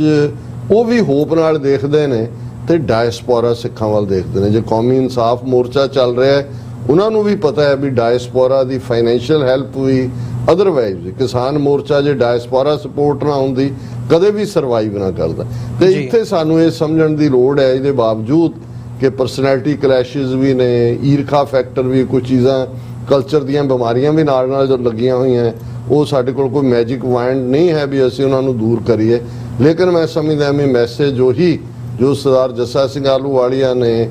ਉਹ ਵੀ ਹੋਪ ਨਾਲ ਦੇਖਦੇ ਨੇ ਤੇ ਡਾਇਸਪੋਰਾ ਸਿੱਖਾਂ ਵੱਲ ਦੇਖਦੇ ਨੇ। ਜੇ ਕੌਮੀ ਇਨਸਾਫ ਮੋਰਚਾ ਚੱਲ ਰਿਹਾ ਹੈ, ਉਹਨਾਂ ਨੂੰ ਵੀ ਪਤਾ ਹੈ ਵੀ ਡਾਇਸਪੋਰਾ ਦੀ ਫਾਈਨੈਂਸ਼ੀਅਲ ਹੈਲਪ ਵੀ, ਅਦਰਵਾਈਜ਼ ਕਿਸਾਨ ਮੋਰਚਾ ਜੇ ਡਾਇਸਪੋਰਾ ਸਪੋਰਟ ਨਾ ਹੁੰਦੀ ਕਦੇ ਵੀ ਸਰਵਾਈਵ ਨਾ ਕਰਦਾ। ਤੇ ਇੱਥੇ ਸਾਨੂੰ ਇਹ ਸਮਝਣ ਦੀ ਲੋੜ ਹੈ, ਇਹਦੇ ਬਾਵਜੂਦ ਕਿ ਪਰਸਨੈਲਿਟੀ ਕਲੈਸ਼ਿਸ ਵੀ ਨੇ, ਈਰਖਾ ਫੈਕਟਰ ਵੀ, ਕੁਝ ਚੀਜ਼ਾਂ ਕਲਚਰ ਦੀਆਂ ਬਿਮਾਰੀਆਂ ਵੀ ਨਾਲ ਜੋ ਲੱਗੀਆਂ ਹੋਈਆਂ, ਉਹ ਸਾਡੇ ਕੋਲ ਕੋਈ ਮੈਜਿਕ ਵਾਇੰਡ ਨਹੀਂ ਹੈ ਵੀ ਅਸੀਂ ਉਹਨਾਂ ਨੂੰ ਦੂਰ ਕਰੀਏ। ਲੇਕਿਨ ਮੈਂ ਸਮਝਦਾ ਵੀ ਮੈਸੇਜ ਉਹੀ ਜੋ ਸਰਦਾਰ ਜੱਸਾ ਸਿੰਘ ਆਹਲੂਵਾਲੀਆ ਨੇ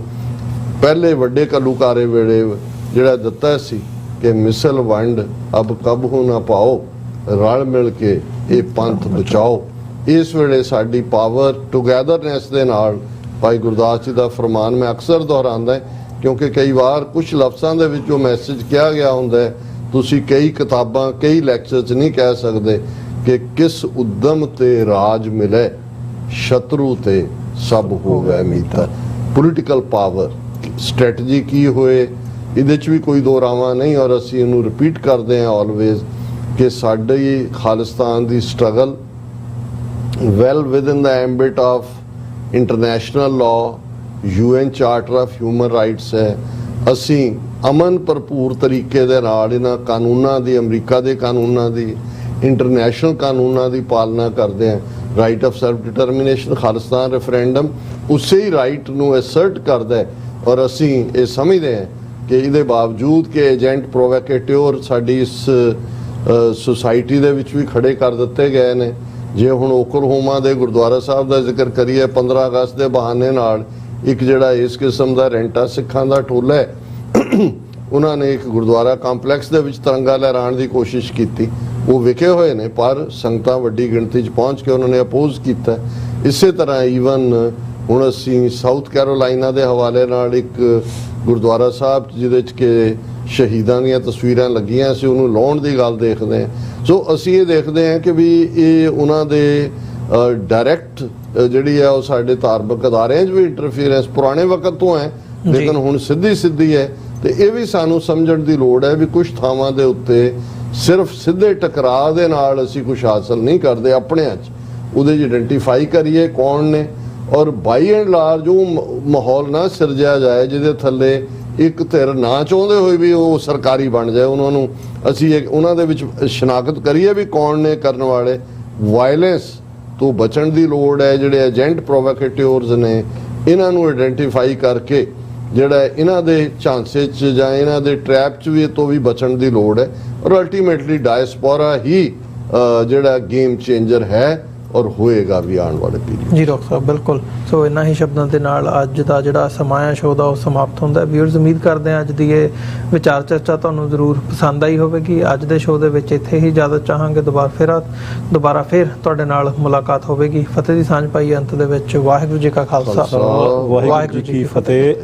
ਪਹਿਲੇ ਵੱਡੇ ਘੱਲੂਘਾਰੇ ਵੇਲੇ ਜਿਹੜਾ ਦਿੱਤਾ ਸੀ ਕਿ ਮਿਸਲ ਵੰਡ ਅਬ ਕਬਹੂ ਨਾ ਪਾਓ, ਰਲ ਮਿਲ ਕੇ ਇਹ ਪੰਥ ਬਚਾਓ। ਇਸ ਵੇਲੇ ਸਾਡੀ ਪਾਵਰ ਟੁਗੈਦਰਨੈਸ ਦੇ ਨਾਲ, ਭਾਈ ਗੁਰਦਾਸ ਜੀ ਦਾ ਫਰਮਾਨ ਮੈਂ ਅਕਸਰ ਦੁਹਰਾਉਂਦਾ ਕਿਉਂਕਿ ਕਈ ਵਾਰ ਕੁਝ ਲਫ਼ਜ਼ਾਂ ਦੇ ਵਿੱਚ ਉਹ ਮੈਸੇਜ ਕਿਹਾ ਗਿਆ ਹੁੰਦਾ, ਤੁਸੀਂ ਕਈ ਕਿਤਾਬਾਂ ਕਈ ਲੈਕਚਰ 'ਚ ਨਹੀਂ ਕਹਿ ਸਕਦੇ ਕਿ ਕਿਸ ਉਦਮ ਤੇ ਰਾਜ ਮਿਲੇ, ਸ਼ਤਰੂ ਤੇ ਸਭ ਹੋਵੇ ਮੀਤਾ। ਪੋਲੀਟੀਕਲ ਪਾਵਰ ਸਟ੍ਰੈਟਜੀ ਕੀ ਹੋਏ, ਇਹਦੇ 'ਚ ਵੀ ਕੋਈ ਦੋ ਰਾਵਾਂ ਨਹੀਂ। ਔਰ ਅਸੀਂ ਇਹਨੂੰ ਰਿਪੀਟ ਕਰਦੇ ਹਾਂ ਆਲਵੇਜ਼ ਕਿ ਸਾਡੀ ਖਾਲਿਸਤਾਨ ਦੀ struggle well within the ambit of international law, UN charter of human rights ਹੈ। ਅਸੀਂ ਅਮਨ ਭਰਪੂਰ ਤਰੀਕੇ ਦੇ ਨਾਲ ਇਹਨਾਂ ਕਾਨੂੰਨਾਂ ਦੀ, ਅਮਰੀਕਾ ਦੇ ਕਾਨੂੰਨਾਂ ਦੀ, ਇੰਟਰਨੈਸ਼ਨਲ ਕਾਨੂੰਨਾਂ ਦੀ ਪਾਲਣਾ ਕਰਦੇ ਹਾਂ। Right of self determination, Khalistan referendum ਉਸੇ ਹੀ ਰਾਈਟ ਨੂੰ ਅਸਰਟ ਕਰਦਾ ਹੈ। ਔਰ ਅਸੀਂ ਇਹ ਸਮਝਦੇ ਹਾਂ ਕਿ ਇਹਦੇ ਬਾਵਜੂਦ ਕਿ ਏਜੰਟ ਪ੍ਰੋਵੋਕੇਟਿਵ ਸਾਡੀ ਇਸ ਸੁਸਾਇਟੀ ਦੇ ਵਿੱਚ ਵੀ ਖੜੇ ਕਰ ਦਿੱਤੇ ਗਏ ਨੇ। ਜੇ ਹੁਣ ਓਕਲਹੋਮਾ ਦੇ ਗੁਰਦੁਆਰਾ ਸਾਹਿਬ ਦਾ ਜ਼ਿਕਰ ਕਰੀਏ, 15 ਅਗਸਤ ਦੇ ਬਹਾਨੇ ਨਾਲ ਇੱਕ ਜਿਹੜਾ ਇਸ ਕਿਸਮ ਦਾ ਰੈਂਟਾ ਸਿੱਖਾਂ ਦਾ ਟੋਲਾ ਹੈ, ਉਹਨਾਂ ਨੇ ਇੱਕ ਗੁਰਦੁਆਰਾ ਕੰਪਲੈਕਸ ਦੇ ਵਿੱਚ ਤਿਰੰਗਾ ਲਹਿਰਾਉਣ ਦੀ ਕੋਸ਼ਿਸ਼ ਕੀਤੀ। ਉਹ ਵਿਖੇ ਹੋਏ ਨੇ ਪਰ ਸੰਗਤਾਂ ਵੱਡੀ ਗਿਣਤੀ 'ਚ ਪਹੁੰਚ ਕੇ ਉਹਨਾਂ ਨੇ ਅਪੋਜ਼ ਕੀਤਾ। ਇਸੇ ਤਰ੍ਹਾਂ ਈਵਨ ਹੁਣ ਅਸੀਂ ਸਾਊਥ ਕੈਰੋਲਾਈਨਾ ਦੇ ਹਵਾਲੇ ਨਾਲ ਇੱਕ ਗੁਰਦੁਆਰਾ ਸਾਹਿਬ ਜਿਹਦੇ 'ਚ ਕਿ ਸ਼ਹੀਦਾਂ ਦੀਆਂ ਤਸਵੀਰਾਂ ਲੱਗੀਆਂ ਸੀ, ਉਹਨੂੰ ਲਾਉਣ ਦੀ ਗੱਲ ਦੇਖਦੇ ਹਾਂ। ਸੋ ਅਸੀਂ ਇਹ ਦੇਖਦੇ ਹਾਂ ਕਿ ਵੀ ਇਹ ਉਹਨਾਂ ਦੇ ਡਾਇਰੈਕਟ ਜਿਹੜੀ ਹੈ ਉਹ ਸਾਡੇ ਧਾਰਮਿਕ ਅਦਾਰਿਆਂ 'ਚ ਵੀ ਇੰਟਰਫੀਅਰੈਂਸ ਪੁਰਾਣੇ ਵਕਤ ਤੋਂ ਹੈ, ਲੇਕਿਨ ਹੁਣ ਸਿੱਧੀ ਹੈ। ਤੇ ਇਹ ਵੀ ਸਾਨੂੰ ਸਮਝਣ ਦੀ ਲੋੜ ਹੈ ਵੀ ਕੁਝ ਥਾਵਾਂ ਦੇ ਉੱਤੇ ਸਿਰਫ ਸਿੱਧੇ ਟਕਰਾਅ ਦੇ ਨਾਲ ਅਸੀਂ ਕੁਝ ਹਾਸਲ ਨਹੀਂ ਕਰਦੇ, ਆਪਣਿਆਂ 'ਚ ਉਹਦੇ 'ਚ ਆਇਡੈਂਟੀਫਾਈ ਕਰੀਏ ਕੌਣ ਨੇ, ਔਰ ਬਾਈ ਐਂਡ ਲਾਰਜ ਉਹ ਮਾਹੌਲ ਨਾ ਸਿਰਜਿਆ ਜਾਏ ਜਿਹਦੇ ਥੱਲੇ ਇੱਕ ਧਿਰ ਨਾ ਚਾਹੁੰਦੇ ਹੋਏ ਵੀ ਉਹ ਸਰਕਾਰੀ ਬਣ ਜਾਏ। ਉਹਨਾਂ ਨੂੰ ਅਸੀਂ ਉਹਨਾਂ ਦੇ ਵਿੱਚ ਸ਼ਨਾਖਤ ਕਰੀਏ ਵੀ ਕੌਣ ਨੇ ਕਰਨ ਵਾਲੇ। ਵਾਇਲੈਂਸ ਤੋਂ ਬਚਣ ਦੀ ਲੋੜ ਹੈ। ਜਿਹੜੇ ਏਜੰਟ ਪ੍ਰੋਵੋਕੇਟਿਵਰਸ ਨੇ ਇਹਨਾਂ ਨੂੰ ਆਇਡੈਂਟੀਫਾਈ ਕਰਕੇ ਜਿਹੜਾ ਇਹਨਾਂ ਦੇ ਝਾਂਸੇ 'ਚ ਜਾਂ ਇਹਨਾਂ ਦੇ ਟ੍ਰੈਪ 'ਚ ਵੀ ਤੋਂ ਵੀ ਬਚਣ ਦੀ ਲੋੜ ਹੈ। ਔਰ ਅਲਟੀਮੇਟਲੀ ਡਾਇਸਪੋਰਾ ਹੀ ਜਿਹੜਾ ਗੇਮ ਚੇਂਜਰ ਹੈ ਔਰ ਹੋਏਗਾ ਵੀ ਆਉਣ ਵਾਲੇ ਪੀਰੀਅਡ। ਜੀ ਡਾਕਟਰ ਸਾਹਿਬ, ਬਿਲਕੁਲ। ਸੋ ਇਹਨਾਂ ਹੀ ਸ਼ਬਦਾਂ ਦੇ ਨਾਲ ਅੱਜ ਦਾ ਜਿਹੜਾ ਸਮਾਂ ਹੈ ਸ਼ੋਅ ਦਾ ਉਹ ਸਮਾਪਤ ਹੁੰਦਾ। ਵਿਊਅਰਸ, ਉਮੀਦ ਕਰਦੇ ਹਾਂ ਅੱਜ ਦੀ ਇਹ ਵਿਚਾਰ ਚਰਚਾ ਤੁਹਾਨੂੰ ਜ਼ਰੂਰ ਪਸੰਦ ਆਈ ਹੋਵੇਗੀ। ਅੱਜ ਦੇ ਸ਼ੋਅ ਦੇ ਵਿੱਚ ਇੱਥੇ ਹੀ ਇਜਾਜ਼ਤ ਚਾਹਾਂਗੇ। ਦੁਬਾਰਾ ਫਿਰ ਤੁਹਾਡੇ ਨਾਲ ਮੁਲਾਕਾਤ ਹੋਵੇਗੀ। ਫਤਿਹ ਦੀ ਸਾਂਝ ਪਾਈ ਅੰਤ ਦੇ ਵਿੱਚ। ਵਾਹਿਗੁਰੂ ਜੀ ਕਾ ਖਾਲਸਾ, ਵਾਹਿਗੁਰੂ ਜੀ ਕੀ ਫਤਿਹ।